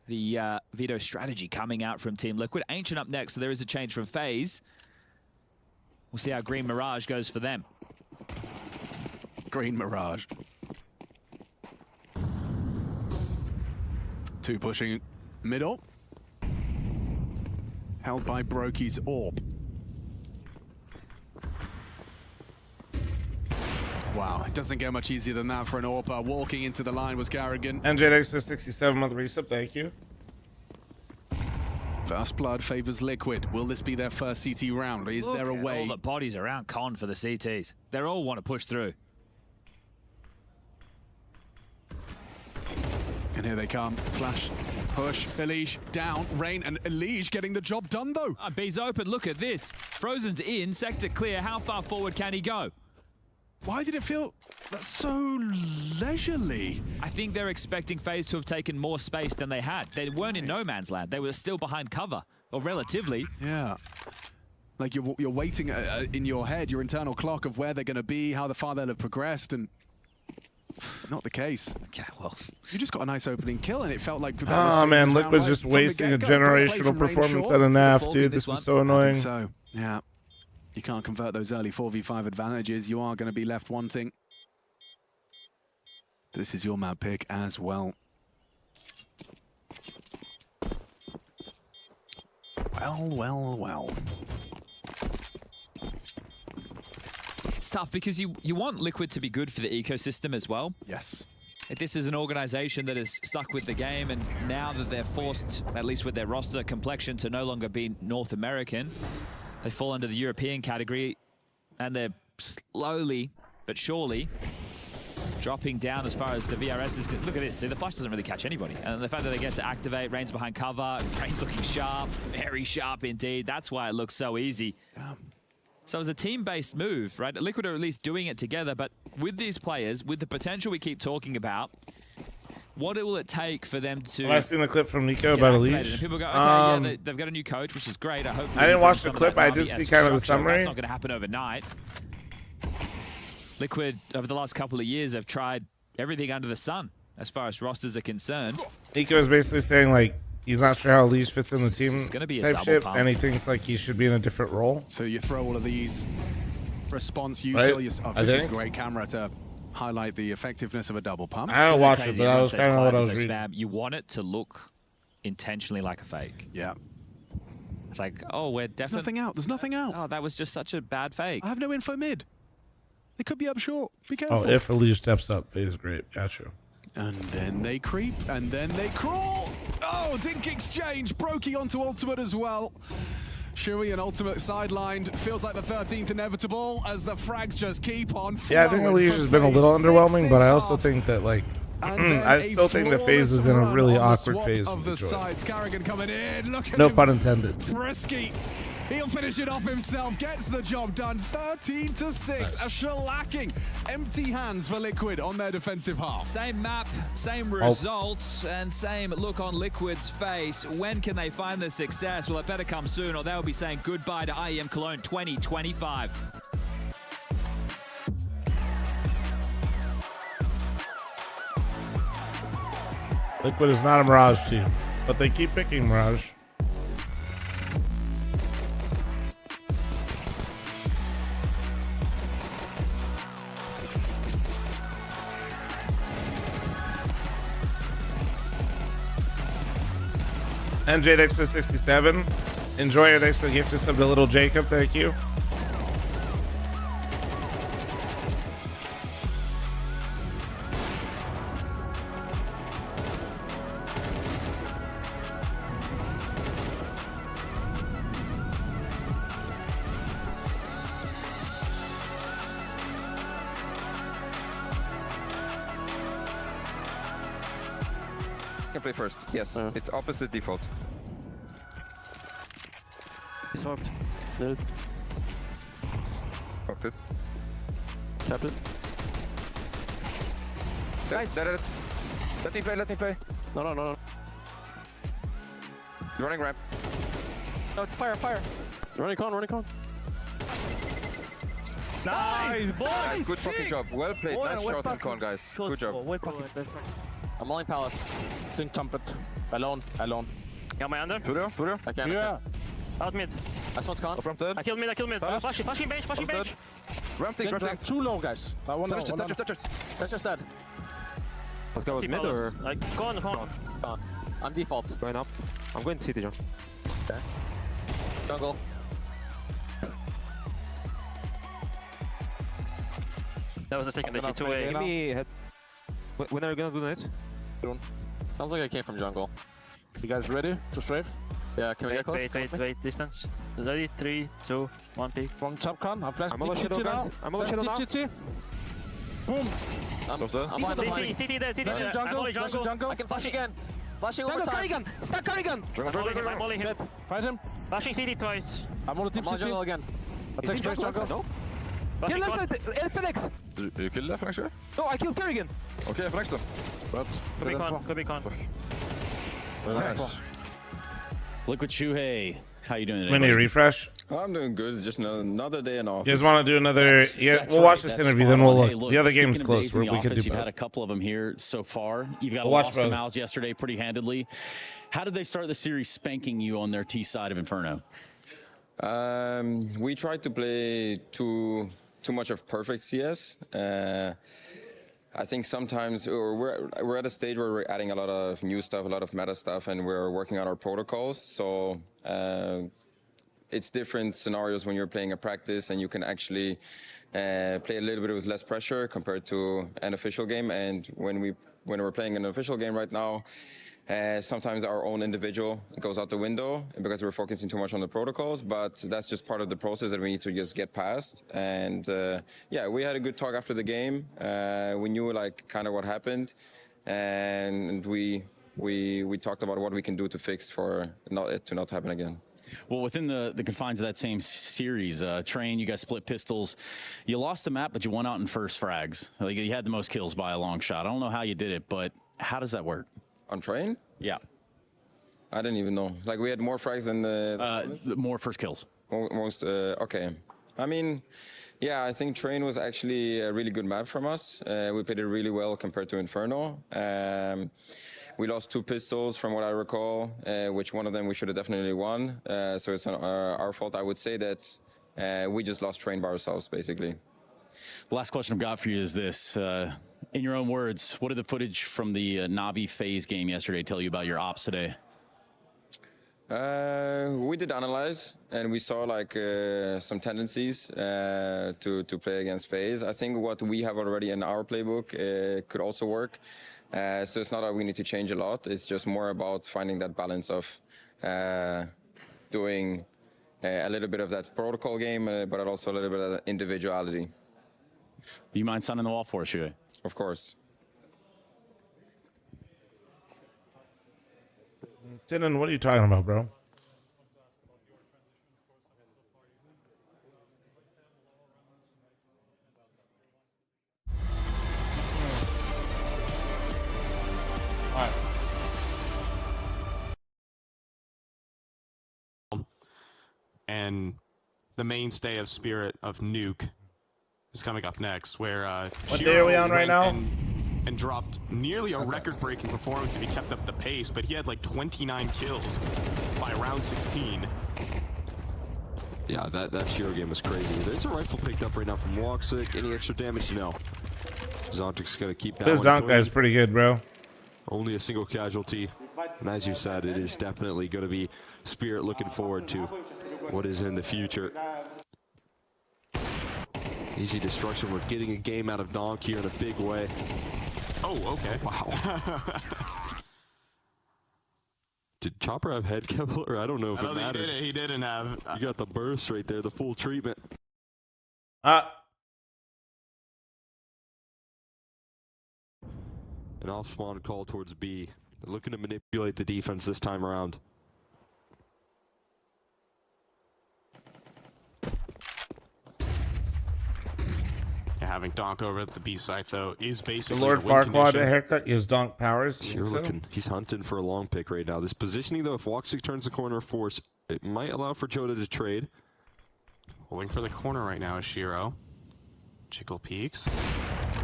the veto strategy coming out from Team Liquid. Ancient up next, so there is a change from Faze. We'll see how Green Mirage goes for them. Green Mirage. 2 pushing middle. Held by Brokey's Orb. Wow, it doesn't get much easier than that for an AWPer. Walking into the line was Garrigan. NJX to 67 month resub, thank you. First blood favors Liquid. Will this be their first CT round? Is there a way? All the bodies around Con for the CTs. They all want to push through. And here they come. Flash, push, Elige down. Rain and Elige getting the job done though. B's open, look at this. Frozen's in, sector clear. How far forward can he go? Why did it feel so leisurely? I think they're expecting Faze to have taken more space than they had. They weren't in no man's land. They were still behind cover, or relatively. Yeah. Like you're waiting in your head, your internal clock of where they're going to be, how far they'll have progressed, and not the case. Okay, well. You just got a nice opening kill, and it felt like that Oh man, Liquid's just wasting a generational performance at a NAF, dude. This is so annoying. So, yeah. You can't convert those early 4v5 advantages. You are going to be left wanting. This is your map pick as well. Well. It's tough because you want Liquid to be good for the ecosystem as well. Yes. This is an organization that is stuck with the game, and now that they're forced, at least with their roster complexion, to no longer be North American, they fall under the European category, and they're slowly but surely dropping down as far as the VRS is. Look at this. See, the flash doesn't really catch anybody. And the fact that they get to activate, Rain's behind cover, Rain's looking sharp, very sharp indeed. That's why it looks so easy. So it's a team-based move, right? Liquid are at least doing it together, but with these players, with the potential we keep talking about, what will it take for them to... I've seen the clip from Nico about Elige. And people go, okay, yeah, they've got a new coach, which is great. I didn't watch the clip. I did see kind of the summary. That's not going to happen overnight. Liquid, over the last couple of years, have tried everything under the sun as far as rosters are concerned. Nico is basically saying, like, he's not sure how Elige fits in the team It's gonna be a type double shit, pump. and he thinks like he should be in a different role. So you throw all of these response Right? util. Oh, this is a great camera to highlight the effectiveness of a double pump. I don't watch it, but that was kind of what I was reading. Spam. You want it to look intentionally like a fake. Yeah. It's like, oh, we're definitely... There's nothing out. There's nothing out. Oh, that was just such a bad fake. I have no info mid. They could be up short. Be careful. Oh, if Elige steps up, Faze great. Gotcha. And then they creep, and then they crawl. Oh, dink exchange. Brokey onto ultimate as well. Furia and ultimate sidelined. Feels like the 13th inevitable as the frags just keep on flowing. Yeah, I think Elige has been a little underwhelming, but I also think that, like, I still think the Faze is in a really awkward phase of the with the sides. Carrigan coming in. Look at No him. pun intended. Frisky. He'll finish it off himself. Gets the job done. 13-6. Nice. A shellacking. Empty hands for Liquid on their defensive half. Same map, same results, and same look on Liquid's face. When can they find the success? Well, it better come soon, or they'll be saying goodbye to IEM Cologne 2025. Liquid is not a Mirage team, but they keep picking Mirage. NJ, thanks for 67. Enjoy your thanks for the gift of sub to Little Jacob. Thank you. Can play first. Yes, it's opposite default. He swapped. Fucked it. Tap it. Nice. Let me play, let me play. No. You're running ramp. No, it's fire. Running con. Nice, boys! Nice, good fucking job. Well played. Boy, Nice what shots in fucking con, guys. Good job. I'm only palace. Doing trumpet. Alone. Got my under? Furia? I can. Out mid. Last one's gone. From dead. I killed mid. Flashing bench. Ramp tank. Too low, guys. That's just dead. Let's go with mid or? Go on. Gone. I'm default. Going up. I'm going to CT, John. Okay. Jungle. That was the second that you 2A. Give me head. When are you gonna do that? Sounds like I came from jungle. You guys ready to strafe? Yeah, can we get close? Wait, distance. Ready? 3, 2, 1, pick. From top con, I'm flashing. I'm over shadow, guys. I'm over shadow now. Boom! I'm behind the flank. CT there. I'm only jungle. I can flash again. Flashing over time. Stack Carrigan! I'm only him. Fight him. Flashing CT twice. I'm on the team I'm on jungle again. Attack space jungle. No? Kill left side, Felix! You killed left actually? No, I killed Carrigan! Okay, Felix then. But... Could be con. Nice. Liquid Shuhei, how you doing today? Mini refresh. I'm doing good. It's just another day in office. You guys want to do another? We'll watch this interview, then we'll look. Hey, look, the other game's close. We could do you've both. had a couple of them here so far. You've got We'll lost to Mouse yesterday pretty handedly. How did they start the series spanking you on their T side of Inferno? We tried to play too much of perfect CS. I think sometimes we're at a stage where we're adding a lot of new stuff, a lot of meta stuff, and we're working on our protocols. So it's different scenarios when you're playing a practice and you can actually play a little bit with less pressure compared to an official game. And when we're playing an official game right now, sometimes our own individual goes out the window because we're focusing too much on the protocols, but that's just part of the process that we need to just get past. And yeah, we had a good talk after the game. We knew like kind of what happened, and we talked about what we can do to fix for it to not happen again. Well, within the confines of that same series, Train, you guys split pistols. You lost the map, but you won out in first frags. Like, you had the most kills by a long shot. I don't know how you did it, but how does that work? On Train? Yeah. I didn't even know. Like, we had more frags than the more first kills. Most, okay. I mean, yeah, I think Train was actually a really good map from us. We played it really well compared to Inferno. We lost 2 pistols from what I recall, which one of them we should have definitely won. So it's our fault. I would say that we just lost Train by ourselves, basically. The last question I've got for you is this. In your own words, what did the footage from the Navi Faze game yesterday tell you about your ops today? We did analyze, and we saw like some tendencies to play against Faze. I think what we have already in our playbook could also work. So it's not that we need to change a lot. It's just more about finding that balance of doing a little bit of that protocol game, but also a little bit of that individuality. Do you mind signing the wall for us, Shuhei? Of course. Tinnen, what are you talking about, bro? And the mainstay of Spirit of Nuke is coming up next, where what day are we on right now? And dropped nearly a record-breaking performance if he kept up the pace, but he had like 29 kills by round 16. Yeah, that Shiro game was crazy. There's a rifle picked up right now from Woxic. Any extra damage? No. Zontic's gonna keep that. This Donk guy's pretty good, bro. Only a single casualty. And as you said, it is definitely gonna be Spirit looking forward to what is in the future. Easy destruction. We're getting a game out of Donk here in a big way. Oh, okay. Wow. Did Chopper have head Kevlar? I don't know if it mattered. He didn't have. You got the burst right there, the full treatment. An off spawn call towards B. They're looking to manipulate the defense this time around. Having Donk over at the B site, though, is basically the Lord Farquaad a haircut. His Donk powers. Sure looking. He's hunting for a long pick right now. This positioning, though, if Woxic turns the corner of force, it might allow for Joda to trade. Holding for the corner right now is Shiro. Chickle peeks.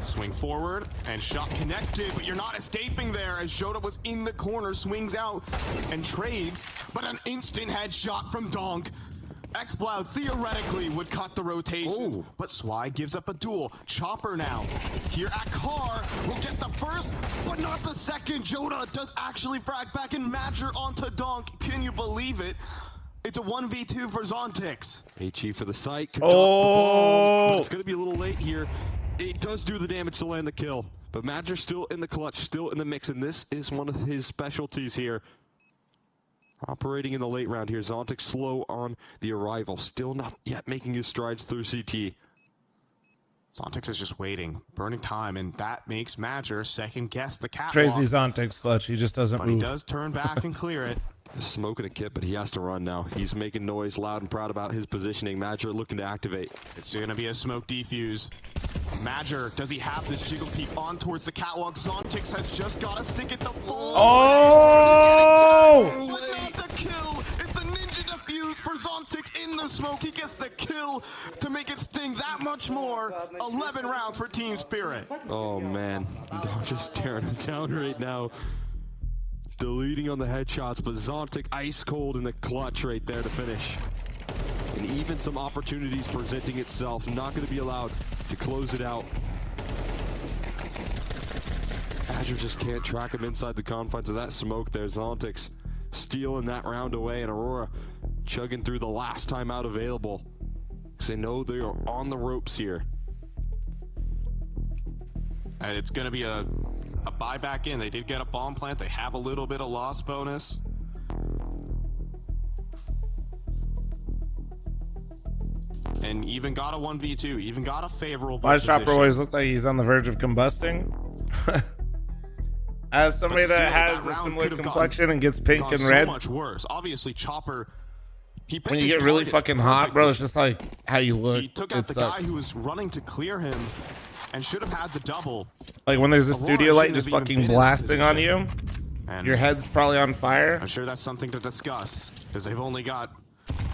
Swing forward, and shot connected, but you're not escaping there as Joda was in the corner, swings out and trades, but an instant headshot from Donk. xfl0m theoretically would cut the rotation, but Swai gives up a duel. Chopper now here at Car will get the first, but not the second. Jonah does actually frag back and Madger onto Donk. Can you believe it? It's a 1v2 for Zontix. HE for the site. Oh! It's going to be a little late here. It does do the damage to land the kill, but Madger's still in the clutch, still in the mix, and this is one of his specialties here. Operating in the late round here. Zontix slow on the arrival, still not yet making his strides through CT. Zontix is just waiting, burning time, and that makes Madger second guess the catwalk. Crazy Zontix clutch. He just doesn't But move. he does turn back and clear it. Smoking a kit, but he has to run now. He's making noise loud and proud about his positioning. Madger looking to activate. It's going to be a smoke defuse. Madger, does he have this jiggle peek on towards the catwalk? Zontix has just got to stick it the full. Oh! But not the kill. It's a ninja defuse for Zontix in the smoke. He gets the kill to make it sting that much more. 11 rounds for Team Spirit. Oh, man. I'm just staring him down right now. Deleting on the headshots, but Zontix ice cold in the clutch right there to finish. And even some opportunities presenting itself. Not going to be allowed to close it out. Azure just can't track him inside the confines of that smoke there. Zontix stealing that round away, and Aurora chugging through the last timeout available. They know they are on the ropes here. And it's going to be a buyback in. They did get a bomb plant. They have a little bit of loss bonus. And even got a 1v2, even got a favorable Why does position. Chopper always look like he's on the verge of combusting? As somebody But still, that has that a round similar could have complexion and gets pink gone and so red, much worse. Obviously, Chopper, he picked when you his get really targets fucking hot, bro, it's just like how you look. He took out It the sucks. guy who was running to clear him and should have had the double. Like when there's a Aurora studio light shouldn't just have even fucking been in that blasting on you, position. And your head's probably on fire. I'm sure that's something to discuss because they've only got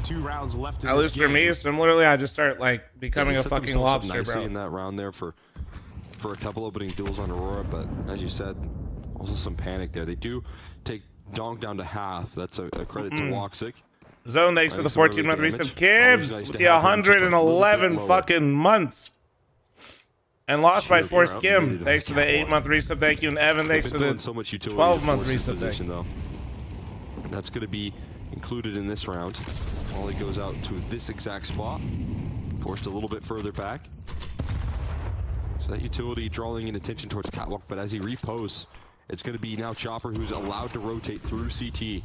2 rounds left in At this least for game. me, similarly, I just start like becoming a Set fucking themselves up lobster, nicely bro. in that round there for a couple opening duels on Aurora, but as you said, also some panic there. They do take Donk down to half. That's a credit to Woxic. Zone, thanks for the 14-month damage. resub. Kibbs Always nice with to the have him just a little bit 111 lower. fucking months. And lost by Shoot, 4 you're skim. outmanned Thanks for the catwalk. 8-month resub. Thank you. And Evan, thanks for They've been the doing so much utility 12-month to force his resub. position, though. And that's going to be included in this round. Ollie goes out to this exact spot. Forced a little bit further back. So that utility drawing in attention towards catwalk, but as he reposts, it's going to be now Chopper who's allowed to rotate through CT.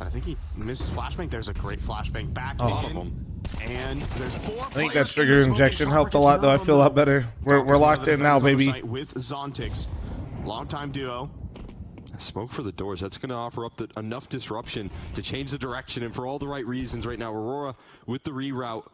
I think he misses flashbang. There's a great flashbang back in. And there's 4 I think that trigger injection helped a lot, though. I feel a lot better. We're locked in now, baby. With Zontix, longtime duo. Smoke for the doors. That's going to offer up enough disruption to change the direction, and for all the right reasons right now. Aurora with the reroute,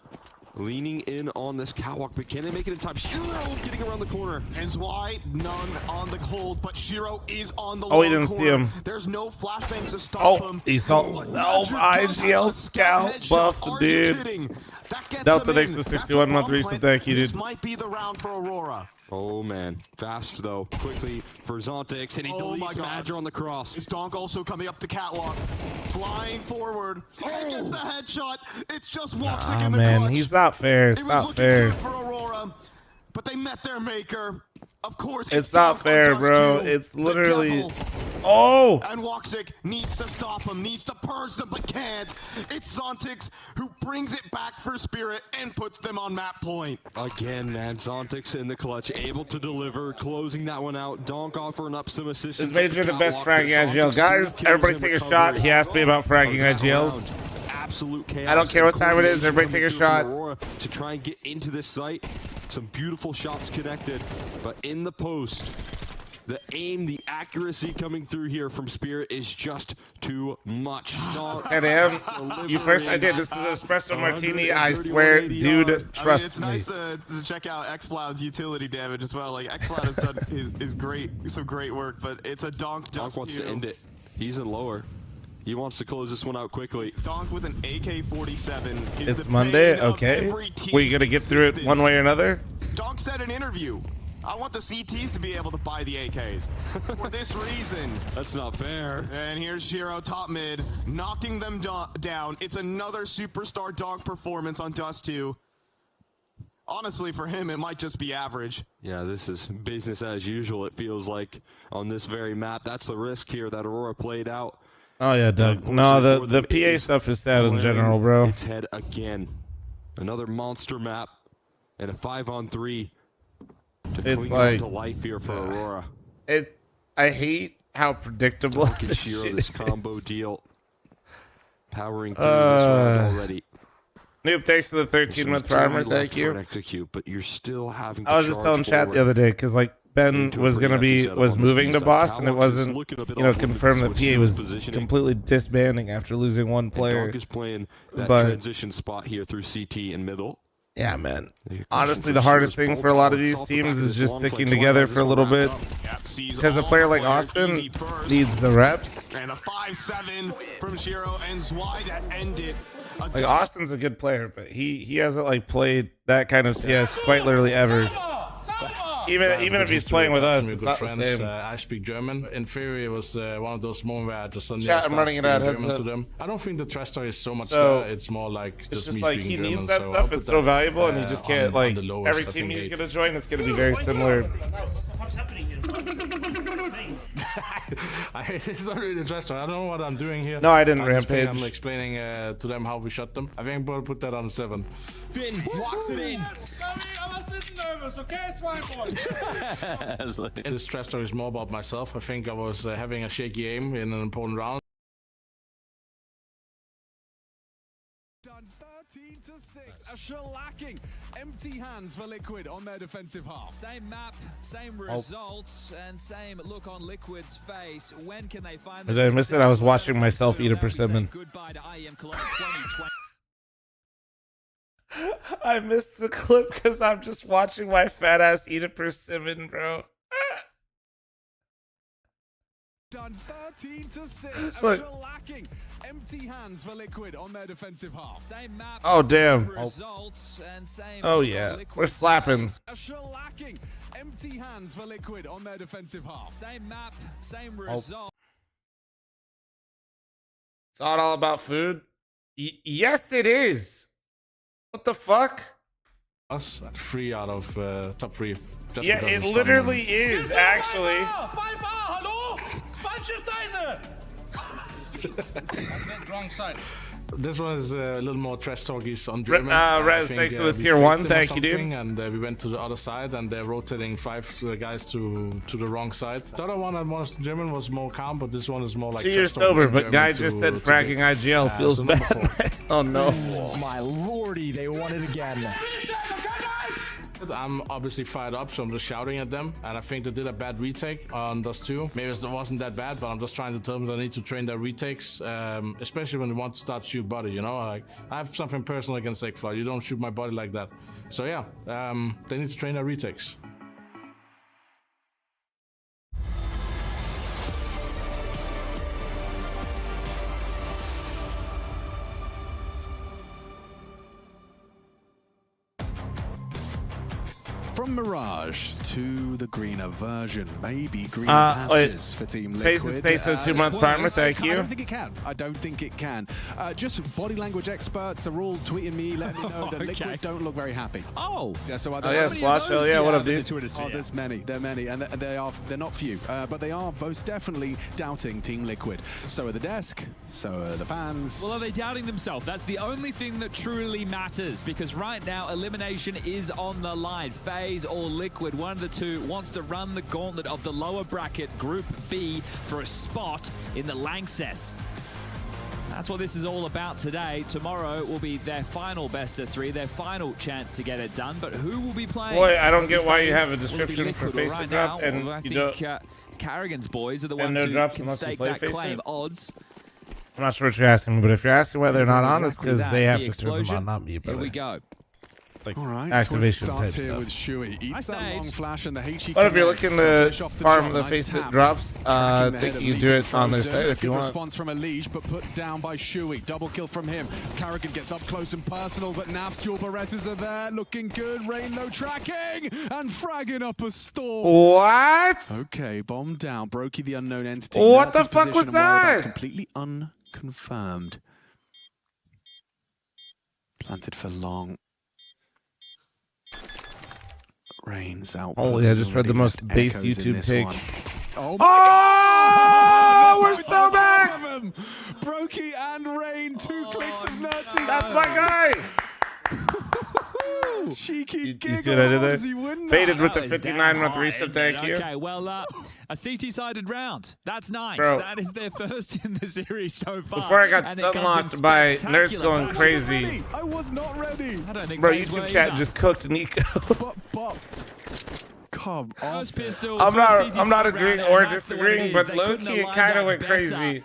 leaning in on this catwalk, but can they make it in time? Shiro getting around the corner. Hands wide, none on the hold, but Shiro is on the Oh, he long didn't see corner. him. There's no flashbangs to stop Oh, him. he saw. Oh, IGL scout buff, dude. Delta thanks the 61-month resub. Thank you, This dude. might be the round for Aurora. Oh man, fast though, quickly for Zontix, and he deletes Madger on the cross. Is Donk also coming up the catwalk, flying forward? And gets the headshot. It's just Woxic Oh in the man, clutch. he's not fair. It It's was not looking fair. good for Aurora, but they met their maker. Of course, It's not Donk fair, on bro. Dust 2, It's the literally. devil. Oh! And Woxic needs to stop him, needs to purge them, but can't. It's Zontix who brings it back for Spirit and puts them on map point. Again, man, Zontix in the clutch, able to deliver, closing that one out. Donk offering up some assistance. Is Major the best fragging IGL? Guys, everybody take a shot. He asked me about fragging IGLs. Absolute chaos. I don't care what time it is. Everybody take a shot. Aurora to try and get into this site. Some beautiful shots connected, but in the post, the aim, the accuracy coming through here from Spirit is just too much. Said him. You first. I did. This is espresso martini. I swear, dude. Trust I mean, me. it's nice to check out xf0m's utility damage as well. Like xf0m has done some great work, but it's a Donk. Donk wants to end it. He's in lower. He wants to close this one out quickly. Donk with an AK-47. It's Monday. Okay. We gonna get through it one way or another. Donk said in an interview, I want the CTs to be able to buy the AKs. For this reason. That's not fair. And here's Shiro top mid, knocking them down. It's another superstar dog performance on Dust 2. Honestly, for him, it might just be average. Yeah, this is business as usual, it feels like, on this very map. That's the risk here that Aurora played out. Oh, yeah, Doug. No, the PA stuff is sad in general, bro. Its head again. Another monster map and a 5-on-3 to cling on to life here for Aurora. I hate how predictable this combo deal. Powering through this round already. Noob, thanks for the 13-month primer. Thank you. Execute, but you're still having to I was just telling chat the other day because like Ben was moving to boss, and it wasn't confirmed that PA was completely disbanding after losing one player. Dog is playing that transition spot here through CT in middle. Yeah, man. Honestly, the hardest thing for a lot of these teams is just sticking together for a little bit. Because a player like Austin needs the reps. And a 5-7 from Shiro ends wide to end it. Like Austin's a good player, but he hasn't like played that kind of CS quite literally ever. Even if he's playing with us, it's not the same. I speak German. In Furia, it was one of those moments where I just suddenly I'm running it out German to them. I don't think the trash talk is so much it's more like just me speaking German. He needs that stuff. It's so valuable, and he just can't like every team he's gonna join. It's gonna be very similar. What's happening here? It's not really the trash talk. I don't know what I'm doing here. No, I didn't rampage. I'm explaining to them how we shot them. I think we'll put that on 7. Finn locks it in. I was a little nervous, okay? It's fine, boys. This trash talk is more about myself. I think I was having a shaky aim in an important round. Done 13-6. A shellacking. Empty hands for Liquid on their defensive half. Same map, same results, and same look on Liquid's face. When can they find Did I miss it? I was watching myself eat a persimmon. Goodbye to IEM Cologne 2020. I missed the clip because I'm just watching my fat ass eat a persimmon, bro. Done 13-6. Look. Lacking. Empty hands for Liquid on their defensive half. Same map, oh damn. Results, and same oh yeah. We're slapping. Lacking. Empty hands for Liquid on their defensive half. Same map, same result. It's not all about food. Yes, it is. What the fuck? Us 3 out of top 3. Just yeah, it literally is actually. Wrong side. This one is a little more trash talkies on German. Rez, thanks for the tier 1. Thank you, dude. And we went to the other side, and they're rotating 5 guys to the wrong side. The other one, German, was more calm, but this one is more like. You're sober, but guy just said fragging IGL feels bad. Oh no! Oh, my lordy, they won it again. I'm obviously fired up, so I'm just shouting at them. And I think they did a bad retake on Dust 2. Maybe it wasn't that bad, but I'm just trying to tell them they need to train their retakes, especially when they want to start shoot body, you know? Like, I have something personal against fl0m. You don't shoot my body like that. So yeah, they need to train their retakes. From Mirage to the greener version, maybe greener pastures for Team Liquid. Faze say so 2-month primer, thank you. I don't think it can. I don't think it can. Just body language experts are all tweeting me, letting me know that Liquid don't look very happy. Oh, yeah. So yeah, Splash. Oh yeah, what up, dude? Oh, there's many. They're many, and they're not few, but they are most definitely doubting Team Liquid. So are the desk. So are the fans. Well, are they doubting themselves? That's the only thing that truly matters, because right now elimination is on the line. Faze or Liquid, one of the two wants to run the gauntlet of the lower bracket Group B for a spot in the Lanxess. That's what this is all about today. Tomorrow will be their final best of 3, their final chance to get it done. But who will be playing? Boy, I don't get why you have a description for Faze to drop, and I you don't. Carrigan's boys are the ones who can stake that claim odds. I'm not sure what you're asking me, but if you're asking why they're not on, it's because they have to turn them on, not me. Here we go. It's like All right, activation type starts here stuff. with Shui. Eats that long flash and the HE. But if you're looking to Finish off the farm job. the Nice face that tap. drops, Tracking I the think head you of can do it Legion. on their Frozen. side if you Good want. response from Elige, but put down by Shui. Double kill from him. Carrigan gets up close and personal, but Nav's dual Berettas are there. Looking good. Rain, no tracking. And fragging up a storm. What? Okay, bomb down. Brokey, the unknown entity. What the Nurse's fuck was position and whereabouts that? Completely unconfirmed. Planted for long. Rain's out. Holy, I just read the most base Echoes in YouTube this take. one. Oh, my Oh, we're so back! Brokey and Rain, 2 clicks of Nerdsy. That's my guy! Cheeky You see what I did there? there? Faded with the 59 month reset, thank you. Okay, well, a CT-sided round. That's nice. Bro. That is their first in the series so far. Before I got And it comes in stun-locked by spectacular nerds going fashion. crazy. I was not ready. I don't think Bro, Faze were YouTube chat either. just cooked Nico. But come on. First pistol I'm for not CT-sided agreeing round, or and that's the way it disagreeing, is. but They low couldn't key have it lined kind of up went better. crazy.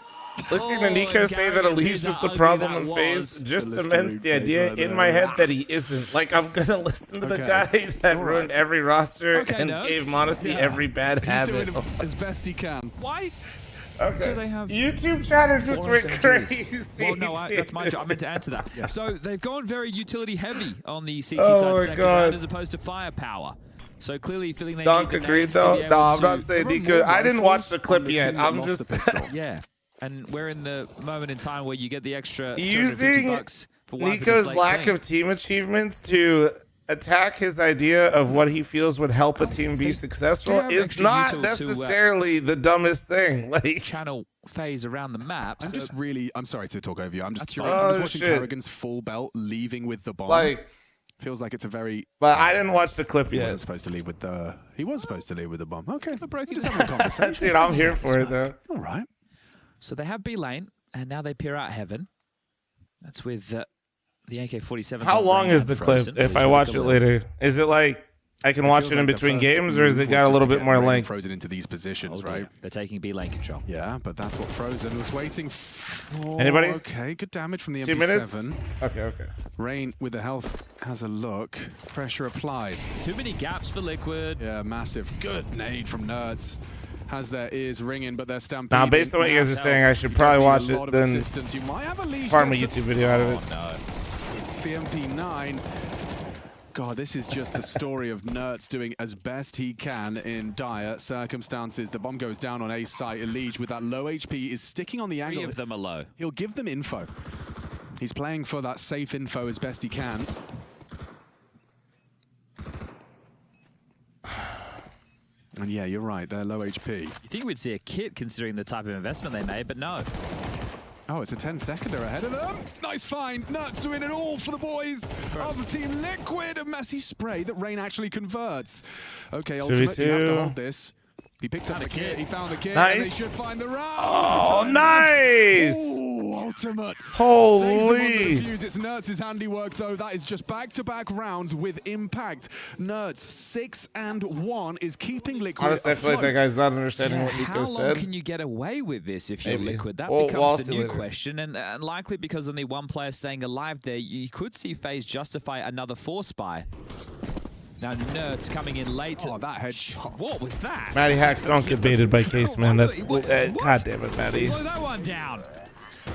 Listening to Oh, Nico and say that Carrigan Elige said was the how problem ugly in that Faze was. just The cements the Listerine idea right in there. my head that he isn't. Like, I'm gonna listen to the Okay. guy that All ruined right. every roster Okay, and nerds. gave Modesty Yeah. every bad He's habit. doing as best he can. Why? Okay. Do they have YouTube chatter just four went SMGs? crazy. Well, no, that's my job. I meant to answer that. So they've gone very utility heavy on the CT Oh side my second God. round as opposed to firepower. So clearly feeling they Donk need the agreed nades to though. be able No, I'm to- not saying Nico. I didn't watch the clip yet. I'm just Yeah. And we're in the moment in time where you get the extra using $250 for wiping the Nico's slate lack clean. of team achievements to attack his idea of what he feels would help a team be successful have is extra not util to, necessarily the dumbest thing. Like, channel Faze around the map. I'm sorry to talk over you. I'm just right. watching shit. Carrigan's full belt leaving with the bomb. like, Feels like it's a very. but I didn't watch the clip He yet. wasn't supposed to leave with the. He was supposed to leave with the bomb. Okay, just having a conversation. Dude, I'm here for it though. All right. So they have B lane, and now they peer out heaven. That's with the AK-47. How long is the clip if I watch it later? Is it like I can watch it in between games, or is it got a little bit more length? Frozen into these positions, right? They're taking B lane control. Yeah, but that's what Frozen was waiting for. Anybody? Okay, good damage from the 2 MP7. minutes? Okay. Rain with the health has a look. Pressure applied. Too many gaps for Liquid. Yeah, massive. Good nade from Nerds. Has their ears ringing, but they're stampeding. Now, based on what you guys are saying, I should probably watch it, then You might have a lead. farm a YouTube video out of it. The MP9. God, this is just the story of Nerds doing as best he can in dire circumstances. The bomb goes down on A site. Elige with that low HP is sticking on the angle. 3 of them are low. He'll give them info. He's playing for that safe info as best he can. And yeah, you're right, they're low HP. You think we'd see a kit considering the type of investment they made, but no. Oh, it's a 10-seconder ahead of them. Nice find. Nuts doing it all for the boys of Team Liquid. A messy spray that Rain actually converts. Okay, Ultimate, you have to hold this. He picked up the kit. He found the kit. Nice. And they should find the round. Oh, nice. Ooh, Ultimate. Holy. Saves him under the fuse. It's Nerds' handiwork, though. That is just back-to-back rounds with impact. Nerds 6-1 is keeping Liquid Honestly, I feel like that afloat. guy's not understanding what Nico How long said. can you get away with this if you're Maybe. Liquid? That Well, becomes the see new later. question, and likely because only one player staying alive there, you could see FaZe justify another 4 spy. Now Nerds coming in late. Oh, that headshot. What was that? Matty Hacks don't get baited by Case, man. That's God damn it, Matty. Slow that one down.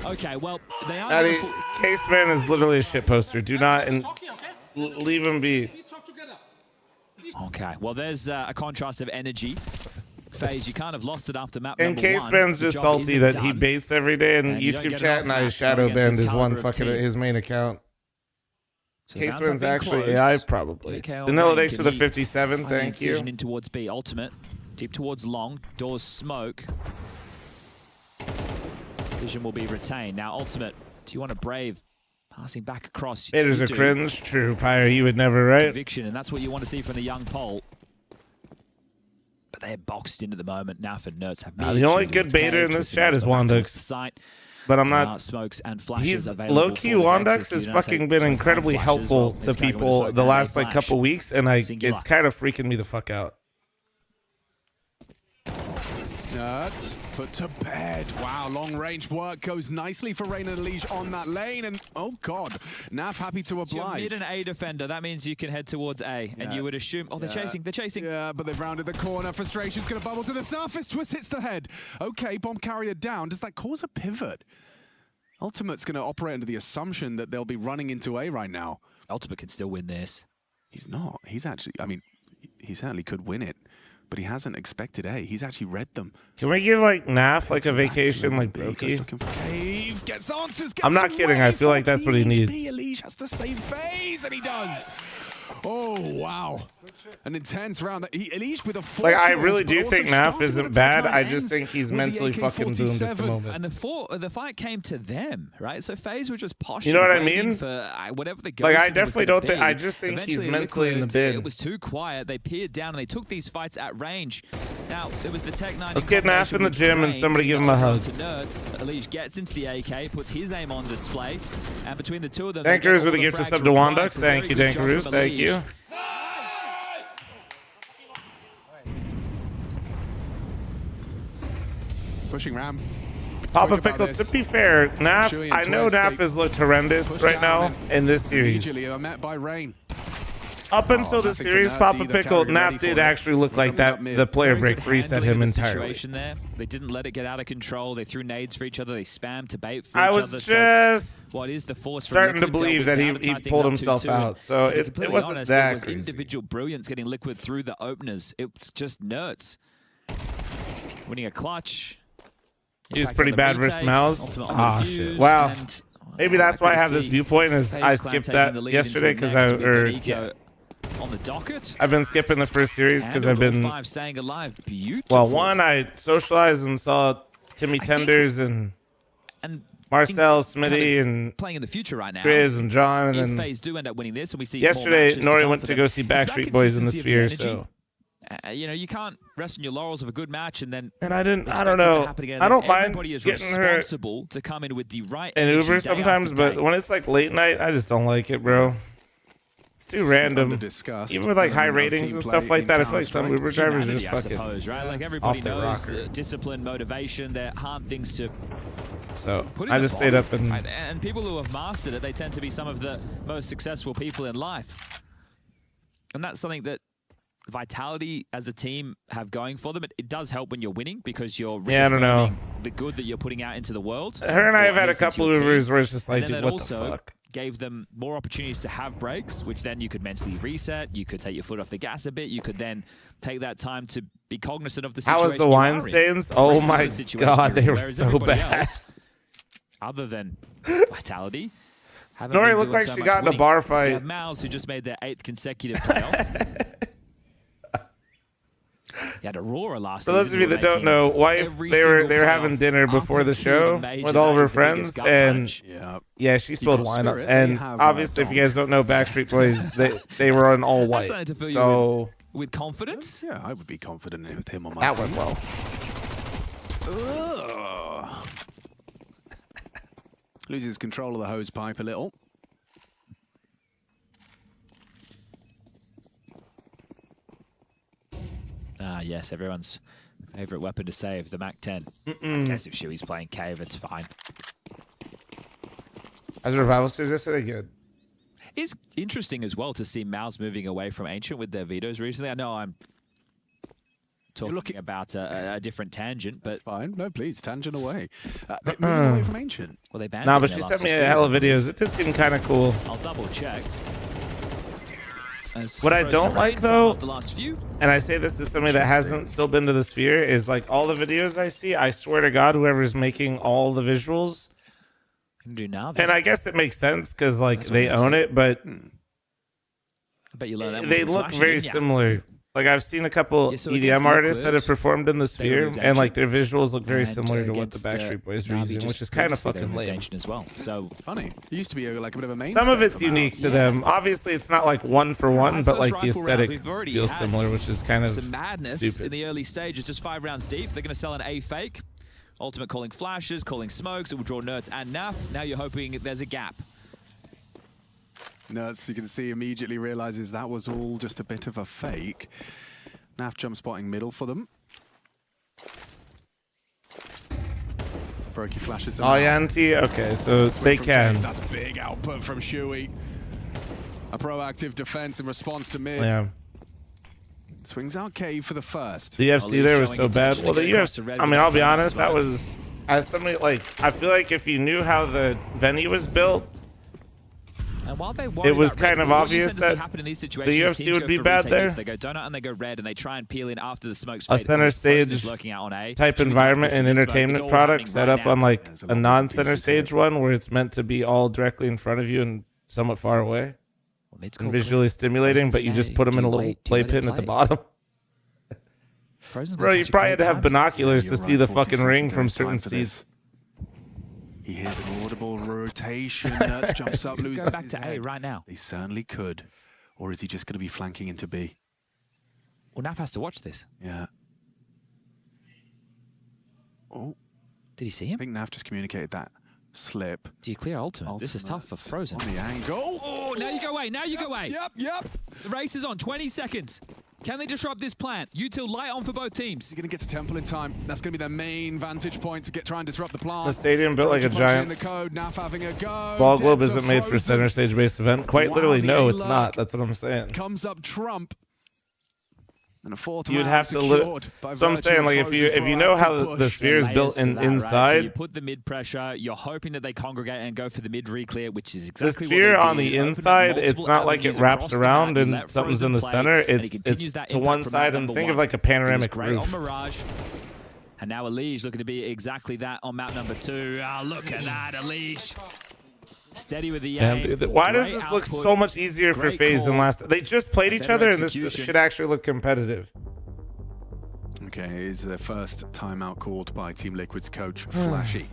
Okay, well, they are. Matty, Case man is literally a shit poster. Do not leave him be. Okay, well, there's a contrast of energy. Faze, you kind of lost it after map And number Case 1. man's The just job salty isn't that he done. baits every day in And you don't YouTube get chat, it and off I map shadow against banned this his one caliber of fucking team. his main account. So Case rounds have man's been actually close. AI probably. KO Vanilla Rain, thanks for can the he 57. find the Thank incision you. in towards B. Ultimate. Deep towards long. Doors smoke. Vision will be retained. Now Ultimate, do you want to brave? Passing back across. Baiters You are do. cringe. True, Pyre, you would never, right? Conviction, and that's what you want to see from the young Pole. But they're boxed into the moment now for Nerds. The only good baiter in this chat is Wandux. But I'm not. Smokes and flashes He's available low-key. for his Wandux execute, has and I say fucking been 25 incredibly flashes. helpful Well, to this guy people with a the smoke last and a like flash. couple weeks, and Singular. it's kind of freaking me the fuck out. Nerds put to bed. Wow, long range work goes nicely for Rain and Elige on that lane. And oh god, Naf happy to oblige. You're mid an A defender. That means you can head towards A. And you would assume, oh, they're chasing. Yeah, but they've rounded the corner. Frustration's going to bubble to the surface. Twist hits the head. Okay, bomb carrier down. Does that cause a pivot? Ultimate's going to operate under the assumption that they'll be running into A right now. Ultimate can still win this. He's not. He's actually, I mean, he certainly could win it. But he hasn't expected A. He's actually read them. Can we give like Naf like a vacation like Brokey? Cave gets answers. I'm not kidding. I feel like that's what he needs. Elige has to save Faze, and he does. Oh wow, an intense round. Elige with a like I really do think Naf isn't bad. I just think he's mentally fucking doomed at the moment. And the fight came to them, right? So Faze were just posh. You know what I mean? For whatever the like I definitely don't think. I just think he's mentally in the bin. It was too quiet. They peered down and they took these fights at range. Now there was the Tech 9. Let's get Naf in the gym and somebody give him a hug. Elige gets into the AK, puts his aim on display, and between the two of them, Dankers with a gift of sub to Wandux. Thank you, Dankaroos. Thank you. Pushing Ram. Papa Pickle, to be fair, Naf, I know Naf has looked horrendous right now in this series. Met by Rain. Up until the series, Papa Pickle, Naf did actually look like that. The player break reset him entirely. There. They didn't let it get out of control. They threw nades for each other. They spammed to bait for I each was other. just what is the force starting to believe that he pulled himself out. So it wasn't honest, that it was crazy. individual brilliance getting Liquid through the openers. It's just nerds. Winning a clutch. He was pretty bad versus Mouse. Ah, shit. Wow. Maybe that's why I have this viewpoint is I skipped that yesterday because on the docket. I've been skipping the first series because I've been staying alive. Well, one, I socialized and saw Timmy Tenders and Marcel, Smitty, and playing in the future right now. Grizz and John, and then Faze do end up winning this, and we see yesterday Nori went to go see Backstreet Boys in the Sphere, so you know, you can't rest on your laurels of a good match and then. And I don't know. I don't mind Everybody is getting her responsible to come in with the right an Uber sometimes, but when it's like late night, I just don't like it, bro. It's too random. Even with like high ratings and stuff like that, I feel like some Uber drivers are just fucking right? Like everybody off their knows rocker. Discipline, motivation, they're hard things to. So I just stayed up and people who have mastered it, they tend to be some of the most successful people in life, and that's something that Vitality as a team have going for them. It does help when you're winning because you're reaffirming the good that you're putting out into the world. Her and I have had a couple of Ubers where it's just like, dude, what the fuck? Gave them more opportunities to have breaks, which then you could mentally reset. You could take your foot off the gas a bit. You could then take that time to be cognizant of the situation. How was the wine stains? Oh my god, they were so bad. Other than Vitality, Nori looked like she got in a bar fight. You have Mouse, who just made their 8th consecutive playoff. You had Aurora last season. For those of you that don't know, wife, they were having dinner before the show with all of her friends, and yeah, she spilled wine up. And obviously, if you guys don't know Backstreet Boys, they were on all white. So with confidence, yeah, I would be confident with him on my that team. went well. Loses control of the hose pipe a little. Yes, everyone's favorite weapon to save, the MAC-10. I guess if Shui's playing Cave, it's fine. As a revival series yesterday, good. It's interesting as well to see Mouse moving away from Ancient with their vetoes recently. I know I'm talking about a different tangent, but that's fine. No, please, tangent away. They're moving away from Ancient. Well, they banned. No, but she sent me a hell of videos. It did seem kind of cool. I'll double check. What I don't like though, and I say this is somebody that hasn't still been to the Sphere, is like all the videos I see, I swear to God, whoever's making all the visuals, do now. And I guess it makes sense because like they own it, but I bet you learn that they look very similar. Like I've seen a couple EDM artists that have performed in the Sphere, and like their visuals look very similar to what the Backstreet Boys were using, which is kind of fucking lame. As well. So funny. It used to be like a bit of a main. Some of it's unique to them. Obviously, it's not like one for one, but like the aesthetic feels similar, which is kind of some madness stupid. In the early stages. Just 5 rounds deep. They're going to sell an A fake. Ultimate calling flashes, calling smokes. It will draw Nerds and Naf. Now you're hoping there's a gap. Nerds, you can see, immediately realizes that was all just a bit of a fake. Naf jump spotting middle for them. Brokey flashes them Oh, out. yeah, NT. Okay, so they can. That's big output from Shuey. A proactive defense in response to mid. Yeah. Swings out Cave for the first. The UFC there was so bad. Well, the UFC, I mean, I'll be honest, that was, as somebody, like, I feel like if you knew how the venue was built, and while they it was kind of obvious that in these the situations, UFC would be bad there. They go donut and they go red, and they try and peel in after the smoke's A center stage type environment and entertainment product set up on like a non-center stage one where it's meant to be all directly in front of you and somewhat far away and visually stimulating, but you just put them in a little play pin at the bottom. Bro, you probably had to have binoculars to see the fucking ring from certain seats. He hears an audible rotation. Nertz jumps up, loses back to A right now. They certainly could. Or is he just going to be flanking into B? Well, Naf has to watch this. Yeah. Oh. Did he see him? I think Naf just communicated that. Slip. Do you clear ultimate? This is tough for Frozen. On the angle. Oh, now you go away. Now you go away. Yep. The race is on. 20 seconds. Can they disrupt this plant? Util light on for both teams. He's going to get to Temple in time. That's going to be their main vantage point to try and disrupt the plant. The stadium built like a giant the code. Naf having a go. Ball globe isn't made for center stage based event. Quite literally, no, it's not. That's what I'm saying. Comes up Trump. And a fourth You'd have to so I'm saying, like, if you know how the sphere is built inside, right? So you put the mid pressure, you're hoping that they congregate and go for the mid re-clear, which is exactly the sphere what on the inside. It's not like it wraps around and something's in the center. It's to one side, and think of like a panoramic roof. Mirage. And now Elige looking to be exactly that on map number 2. Oh, look at that, Elige. Steady with the aim. Why does this look so much easier for FaZe than last? They just played each other, and this should actually look competitive. Okay, is their first timeout called by Team Liquid's coach, Flashy.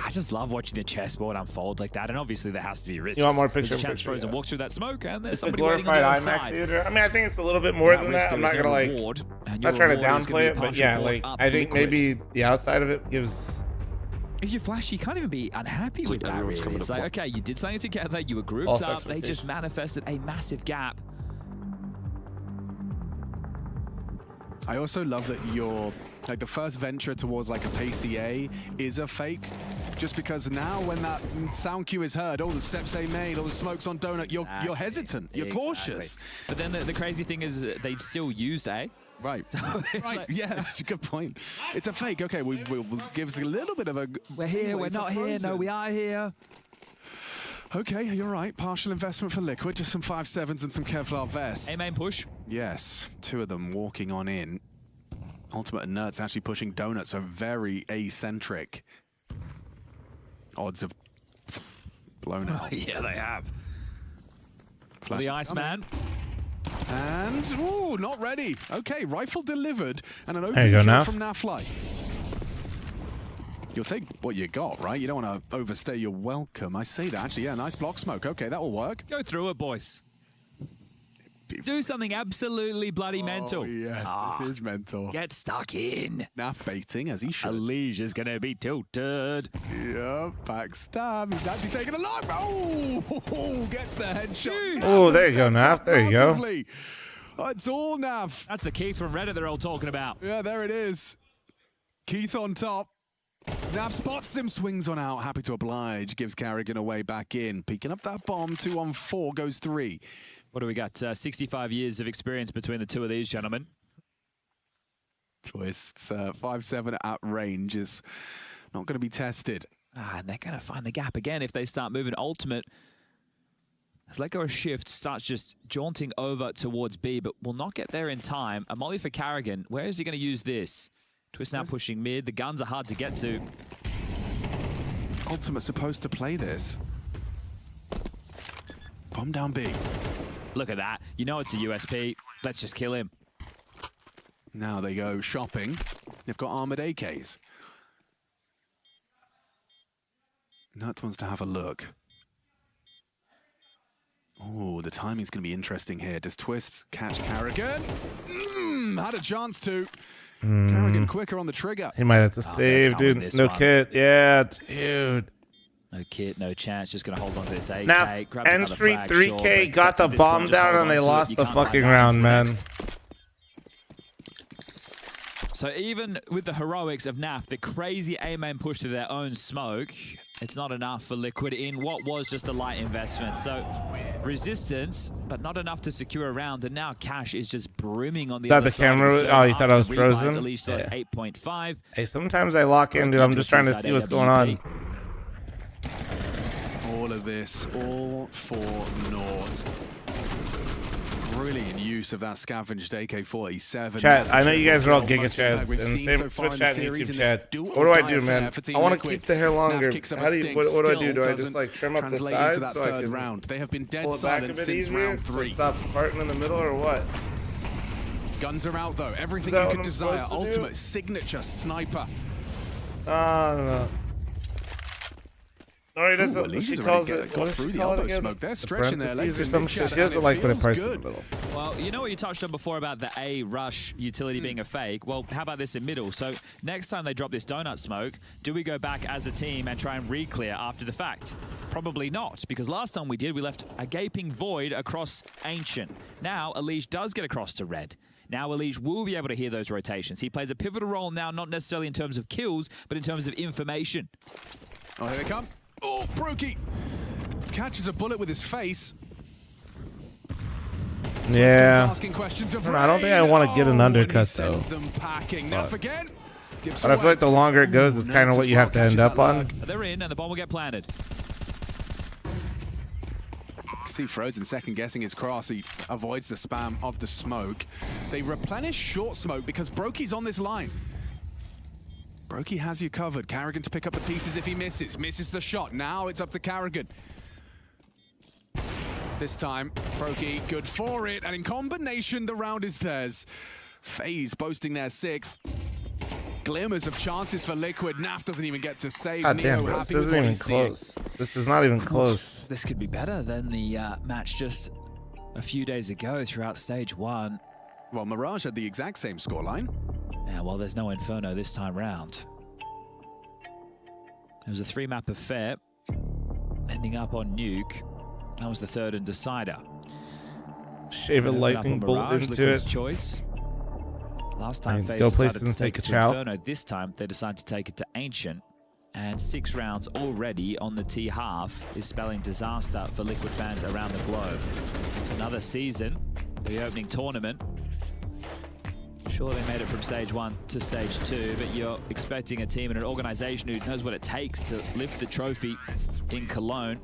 I just love watching the chessboard unfold like that, and obviously there has to be risks. You want more picture? Frozen walks through that smoke, and there's it's a somebody glorified waiting on the IMAX theater. I mean, I think it's a little bit more than that. I'm not gonna like, not trying to downplay it, but yeah, like I think maybe the outside of it gives. If you're Flash, you can't even be unhappy with that, really. It's like, okay, you did something together, you were grouped up, they just manifested a massive gap. I also love that you're, like, the first venture towards, like, a pacey A is a fake, just because now when that sound cue is heard, all the steps A made, all the smokes on Donut, you're hesitant, you're cautious. But then the crazy thing is they still use A. Right. So right. Yeah, that's a good point. It's a fake. Okay, we'll give us a little bit of a... We're here, we're not here. No, we are here. Okay, you're right. Partial investment for Liquid. Just some 5.7s and some Kevlar vests. A-main push. Yes. 2 of them walking on in. Ultimate and Nertz actually pushing Donuts, so very A-centric. Odds have blown out. Yeah, they have. Flash the Iceman. And, ooh, not ready. Okay, rifle delivered and an open kill from Naflight. You'll take what you got, right? You don't want to overstay your welcome. I see that. Actually, yeah, nice block smoke. Okay, that will work. Go through it, boys. Do something absolutely bloody mental. Yes, this is mental. Get stuck in. Naf baiting as he should. Elige is going to be tilted. Yeah, backstab. He's actually taking a lock. Oh, gets the headshot. Oh, there you go, Naf. There you go. It's all Naf. That's the Keith from Reddit they're all talking about. Yeah, there it is. Keith on top. Naf spots him, swings on out. Happy to oblige. Gives Carrigan away back in. Peeking up that bomb. 2 on 4 goes 3. What do we got? 65 years of experience between the two of these gentlemen. Twists 5-7 at range is not going to be tested. And they're going to find the gap again if they start moving ultimate. As Let Go a shift starts just jaunting over towards B, but will not get there in time. A molly for Carrigan. Where is he going to use this? Twist now pushing mid. The guns are hard to get to. Ultimate's supposed to play this. Bomb down B. Look at that. You know it's a USP. Let's just kill him. Now they go shopping. They've got armored AKs. Nuts wants to have a look. Oh, the timing's going to be interesting here. Does Twist catch Carrigan? Had a chance to. Carrigan quicker on the trigger. He might have to save, dude. No kit. Yeah, dude. No kit, no chance. Just going to hold on to this AK. Now, entry 3K got the bomb down and they lost the fucking round, man. So even with the heroics of NAF, the crazy A-main push to their own smoke, it's not enough for Liquid in what was just a light investment. So resistance, but not enough to secure a round. And now Cash is just brimming on the other side. Camera? Oh, you thought I was frozen? Unleashed still has 8.5. Hey, sometimes I lock in, dude. I'm just trying to see what's going on. All of this, all for naught. Brilliant use of that scavenged AK-47. Chat, I know you guys are all Giga Chads, and same Twitch chat and YouTube chat. What do I do, man? I want to keep the hair longer. What do I do? Do I just like trim up the sides so I can round. They have been dead pull it back a bit easier so it stops parting in the middle, or what? Guns are out though. Everything you could desire. Ultimate signature sniper. No. No, he doesn't. She calls it. What does she call it again? They're stretching their legs or some shit. She doesn't like when it parts in the middle. Well, you know what you touched on before about the A rush utility being a fake? Well, how about this in middle? So next time they drop this donut smoke, do we go back as a team and try and re-clear after the fact? Probably not, because last time we did, we left a gaping void across Ancient. Now, Elige does get across to Red. Now Elige will be able to hear those rotations. He plays a pivotal role now, not necessarily in terms of kills, but in terms of information. Oh, here they come. Oh, Brokey catches a bullet with his face. Yeah. Asking questions of I don't think I want to get an undercut though. Now again, but I feel like the longer it goes, it's kind of what you have to end up on. They're in, and the bomb will get planted. See Frozen second guessing his cross. He avoids the spam of the smoke. They replenish short smoke because Brokey's on this line. Brokey has you covered. Carrigan to pick up the pieces if he misses. Misses the shot. Now it's up to Carrigan. This time, Brokey good for it. And in combination, the round is theirs. Faze boasting their 6th. Glimmers of chances for Liquid. NAF doesn't even get to save. God damn, bro. This isn't even close. This is not even close. This could be better than the match just a few days ago throughout stage 1. Well, Mirage had the exact same scoreline. Yeah, well, there's no Inferno this time round. It was a 3-map affair, ending up on Nuke. That was the 3rd and decider. Shave a lightning bolt into it. Choice. Last time Faze go decided places and to take take it a to chow. Inferno. This time they decided to take it to Ancient. And 6 rounds already on the T half is spelling disaster for Liquid fans around the globe. Another season, the opening tournament. Sure, they made it from stage 1 to stage 2, but you're expecting a team and an organization who knows what it takes to lift the trophy in Cologne.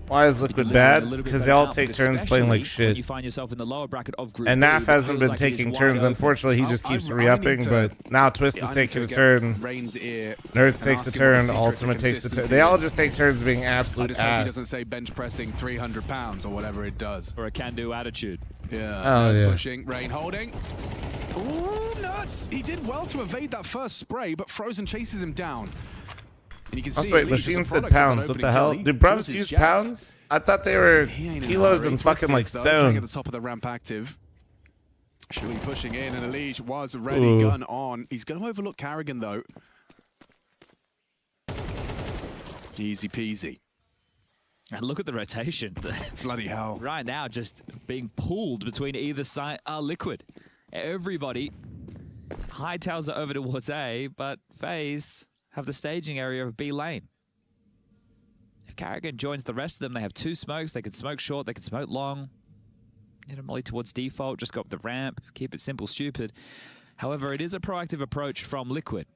Why is Liquid bad? Because they all take turns playing like shit. You find yourself in the lower bracket of Group And B, NAF hasn't been taking turns. Unfortunately, he just keeps re-upping. But now Twist is taking a turn. Nerds takes a turn. Ultimate takes a turn. They all just take turns being absolute ass. He doesn't say bench pressing 300 pounds or whatever it does. Or a can-do attitude. Yeah. Oh, yeah. Pushing. Rain holding. Ooh, nuts! He did well to evade that first spray, but Frozen chases him down. And you can see wait, Machine said pounds. What the hell? Do bruvs use pounds? I thought they were kilos and fucking like stones. At the top of the ramp active. Shui pushing in, and Elige was ready, gun on. He's going to overlook Carrigan, though. Easy peasy. And look at the rotation. Bloody hell. Right now, just being pulled between either side are Liquid. Everybody hightails it over towards A, but Faze have the staging area of B lane. If Carrigan joins the rest of them, they have 2 smokes. They can smoke short, they can smoke long. Hit a molly towards default, just go up the ramp, keep it simple, stupid. However, it is a proactive approach from Liquid.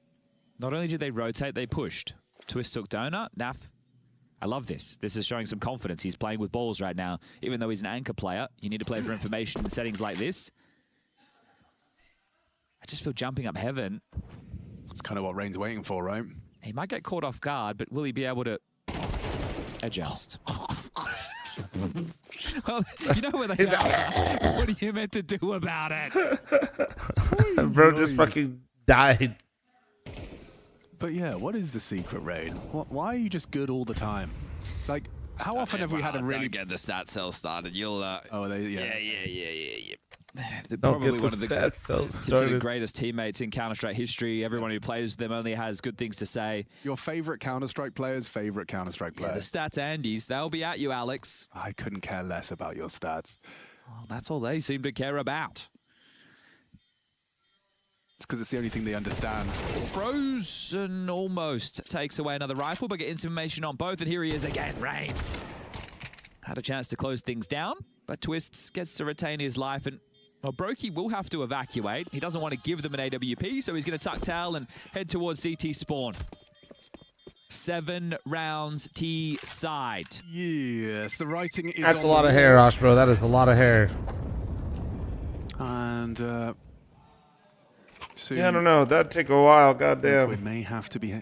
Not only did they rotate, they pushed. Twist took Donut, NAF. I love this. This is showing some confidence. He's playing with balls right now. Even though he's an anchor player, you need to play for information in settings like this. I just feel jumping up heaven. That's kind of what Rain's waiting for, right? He might get caught off guard, but will he be able to adjust? Well, you know where they are. What are you meant to do about it? Bro just fucking died. But yeah, what is the secret, Rain? Why are you just good all the time? Like, how often have we had a really... Don't get the stat cell started. You'll... Oh, they... Yeah. Probably one of the considered greatest teammates in Counter-Strike history. Everyone who plays them only has good things to say. Your favorite Counter-Strike player's favorite Counter-Strike player. Yeah, the stats Andes, they'll be at you, Alex. I couldn't care less about your stats. Well, that's all they seem to care about. because it's the only thing they understand. Frozen almost takes away another rifle, but gets information on both, and here he is again, Rain. Had a chance to close things down, but Twists gets to retain his life, and well, Brokey will have to evacuate. He doesn't want to give them an AWP, so he's going to tuck tail and head towards CT spawn. 7 rounds T side. Yes, the writing is That's a lot of hair, Oshbro. That is a lot of hair. And soon yeah, I don't know. That'd take a while. Goddamn. Liquid may have to be.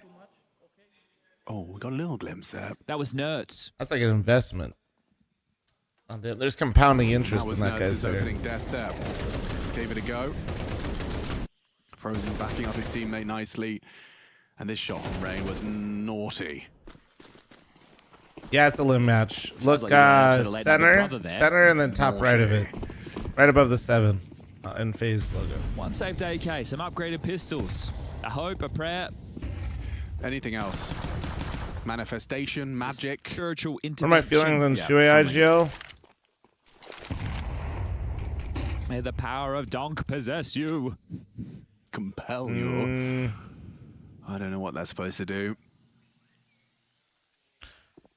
Oh, we got a little glimpse there. That was Nerds. That's like an investment. Oh, damn. There's compounding interest in that guy's opening death there. Gave it a go. Frozen backing up his teammate nicely. And this shot from Rain was naughty. Yeah, it's a limb match. Look, like center, and then top right of it. Right above the 7 in Faze logo. One saved AK, some upgraded pistols. A hope, a prayer. Anything else? Manifestation, magic. Spiritual intervention. What am I feeling on Shui IGL? May the power of Donk possess you. Compel you. I don't know what that's supposed to do.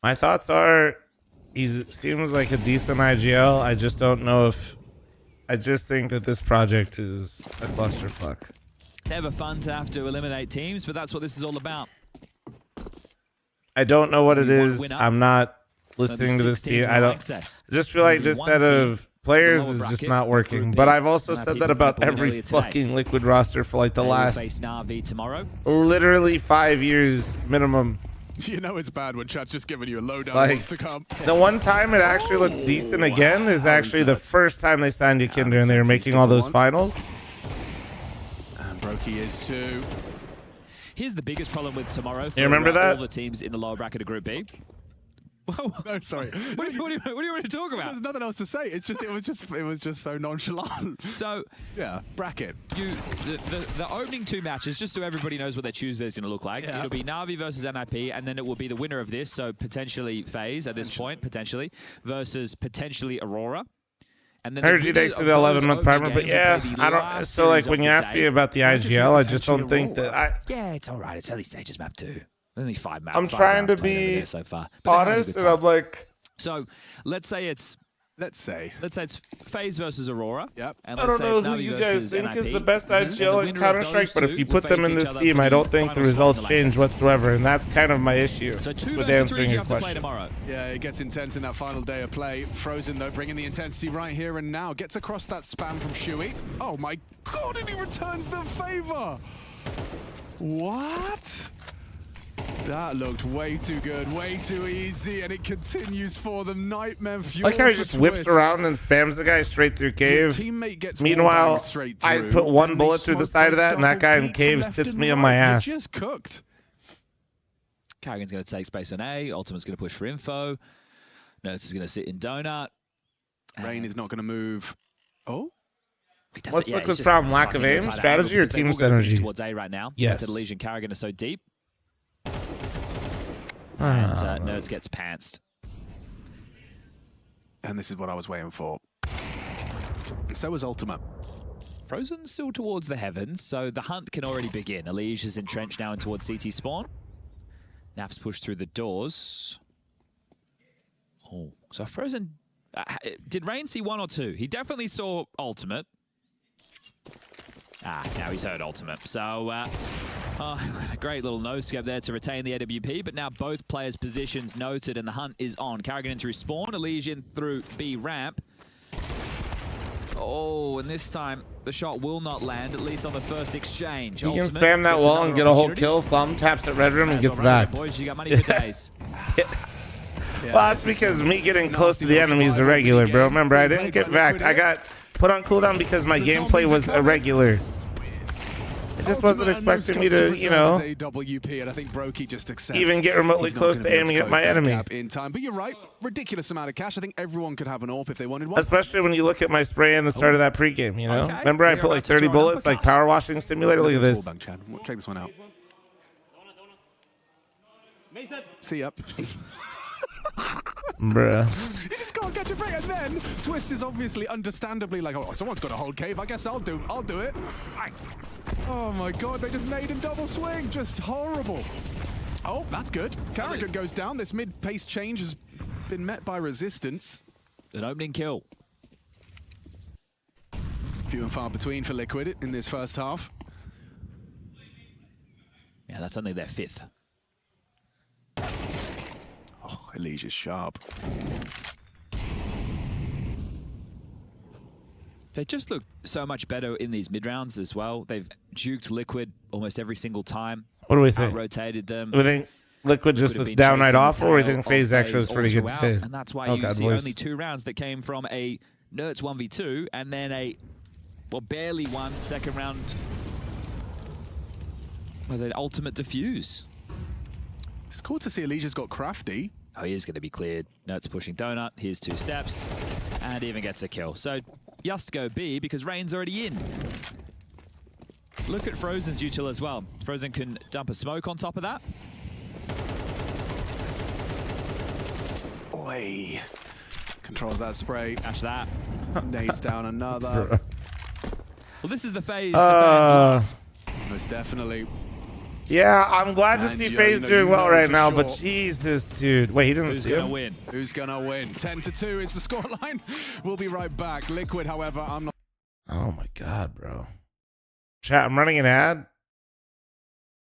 My thoughts are, he seems like a decent IGL. I just don't know if... I just think that this project is a clusterfuck. Never fun to have to eliminate teams, but that's what this is all about. I don't know what it is. I'm not listening to this team. I just feel like this set of players is just not working. But I've also said that about every fucking Liquid roster for like the last literally 5 years minimum. You know it's bad when chat's just giving you a lowdown wants to come. The one time it actually looked decent again is actually the first time they signed Yakinder and they were making all those finals. And Brokey is too. Here's the biggest problem with tomorrow for you remember that? all the teams in the lower bracket of Group B. Whoa. No, sorry. What do you want to talk about? There's nothing else to say. It's just it was just so nonchalant. So yeah, bracket. The opening 2 matches, just so everybody knows what their Tuesday is going to look like. Yeah. It'll be Na'Vi versus NIP, and then it will be the winner of this. So potentially Faze at this point, potentially versus potentially Aurora. And then I heard you next to the 11-month primer, but yeah, I don't. So like when you ask me about the IGL, I just don't think that Yeah, it's all right. It's early stages map 2. Only 5 maps. I'm trying to be so far. honest, and I'm like. So let's say it's Faze versus Aurora. Yep. And I don't know who you guys think is the best IGL in Counter-Strike, but if you put them in this team, I don't think the results change whatsoever, and that's kind of my issue with answering your question. Yeah, it gets intense in that final day of play. Frozen, though, bringing the intensity right here and now. Gets across that spam from Shui. Oh my god, and he returns the favor! What? That looked way too good, way too easy, and it continues for them. Nightmare fuel. Like how he just whips around and spams the guy straight through cave. Teammate gets Meanwhile, straight I through, put one bullet through the side of that, and that guy in cave sits me on my ass. Just cooked. Carrigan's going to take space on A. Ultimate's going to push for info. Nerds is going to sit in donut. Rain is not going to move. Oh. What's Liquid's problem? Lack of aim, strategy, or team synergy? Towards A right now. Yes. The Legion Carrigan is so deep. And Nerds gets pantsed. And this is what I was waiting for. So was Ultimate. Frozen still towards the heavens, so the hunt can already begin. Elige is entrenched now in towards CT spawn. Naf's pushed through the doors. Oh, so Frozen... did Rain see 1 or 2? He definitely saw Ultimate. Now he's heard Ultimate. So, a great little no-scope there to retain the AWP, but now both players' positions noted and the hunt is on. Carrigan in through spawn, Elige in through B ramp. Oh, and this time the shot will not land, at least on the first exchange. You can spam that wall and get a whole kill. fl0m taps at red room and gets back. Boys, you got money for days. Well, that's because me getting close to the enemy is irregular, bro. Remember, I didn't get back. I got put on cooldown because my gameplay was irregular. It just wasn't expecting me to, you know, even get remotely close to aiming at my enemy. In time. But you're right, ridiculous amount of cash. I think everyone could have an AWP if they wanted one. Especially when you look at my spray in the start of that pregame, you know? Okay. Remember I put like 30 bullets, like power washing simulator? Look at this. Check this one out. See ya. Bruh. You just can't catch a break, and then Twist is obviously understandably like, oh, someone's got to hold cave. I guess I'll do it. Oh my god, they just made him double swing. Just horrible. Oh, that's good. Carrigan goes down. This mid-pace change has been met by resistance. An opening kill. Few and far between for Liquid in this first half. Yeah, that's only their 5th. Oh, Elysia's sharp. They just look so much better in these mid-rounds as well. They've juked Liquid almost every single time. What do we think? Rotated them. Do we think Liquid just looks downright awful, or do we think Faze actually was pretty good? And that's why you see only 2 rounds that came from a Nerds 1v2 and then a, well, barely one second round with an ultimate defuse. It's cool to see Elysia's got crafty. Oh, he is going to be cleared. Nerds pushing Donut. Here's 2 steps and even gets a kill. So just go B because Rain's already in. Look at Frozen's util as well. Frozen can dump a smoke on top of that. Oi. Controls that spray. Dash that. Nades down another. Well, this is the Faze the fans love. Most definitely. Yeah, I'm glad to see Faze doing well right now, sure. but Jesus, dude. Wait, he didn't see him? Win? Who's gonna win? 10-2 is the scoreline. We'll be right back. Liquid, however, I'm not. Oh my God, bro. Chat, I'm running an ad.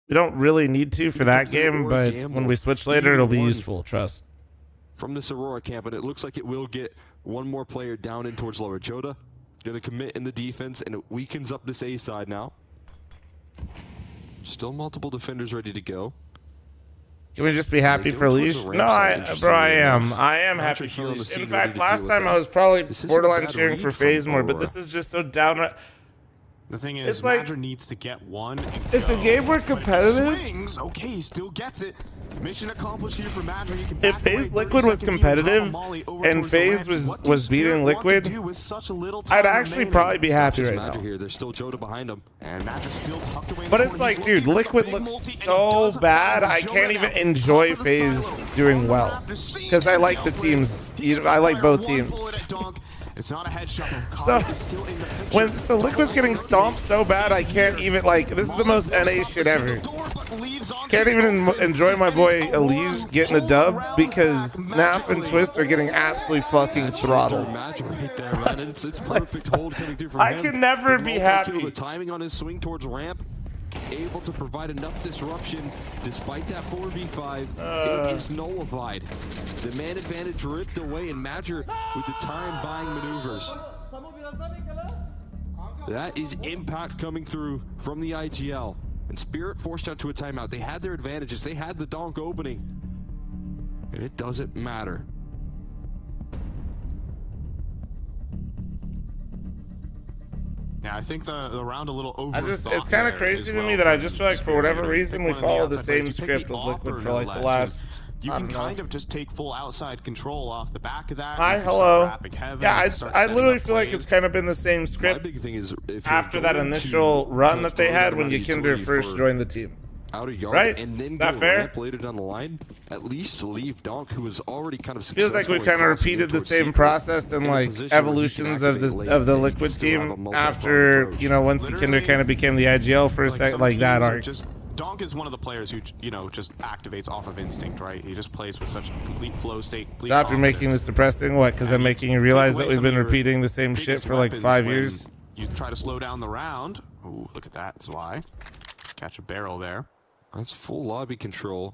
We don't really need to for that game, but when we switch later, it'll be useful. Trust. From this Aurora camp, and it looks like it will get one more player down in towards lower. Joda gonna commit in the defense, and it weakens up this A side now. Still multiple defenders ready to go. Can we just be happy for Leash? No, I am happy for Leash. In fact, last time I was probably borderline cheering for Faze more, but this is just so downright. The thing is, it's like, Madra needs to get one. If the game were competitive, swings, okay, he still gets it. Mission accomplished here for Madra. If Faze Liquid was competitive and Faze was beating Liquid, I'd actually probably be happy right now. Here. There's still Joda behind him. And Madra still tucked away. But it's like, dude, Liquid looks so bad. I can't even enjoy Faze doing well because I like the teams. I like both teams. It's not a headshot. So Liquid's getting stomped so bad, I can't even, like, this is the most NA shit ever. Can't even enjoy my boy Elise getting a dub because Naf and Twist are getting absolutely fucking throttled. I can never be happy. The timing on his swing towards ramp, able to provide enough disruption despite that 4v5. It is nullified. The man advantage ripped away, and Madger with the time buying maneuvers. That is impact coming through from the IGL. And Spirit forced out to a timeout. They had their advantages. They had the donk opening. And it doesn't matter. Yeah, I think the round a little over. It's kind of crazy to me that I just feel like for whatever reason we follow the same script with Liquid for like the last. You can kind of just take full outside control off the back of that. Hi, hello. Yeah, I literally feel like it's kind of been the same script. My big thing is after that initial run that they had when Yakinder first joined the team. Out of yard, right? And then that fair? Later down the line, at least leave Donk, who was already kind of feels like we kind of repeated the same process and like evolutions of the Liquid team after, you know, once Yakinder kind of became the IGL for a second, like that arc. Donk is one of the players who, you know, just activates off of instinct, right? He just plays with such complete flow state. Stop, you're making this depressing. What? Because I'm making you realize that we've been repeating the same shit for like 5 years. You try to slow down the round. Ooh, look at that. That's why. Catch a barrel there. That's full lobby control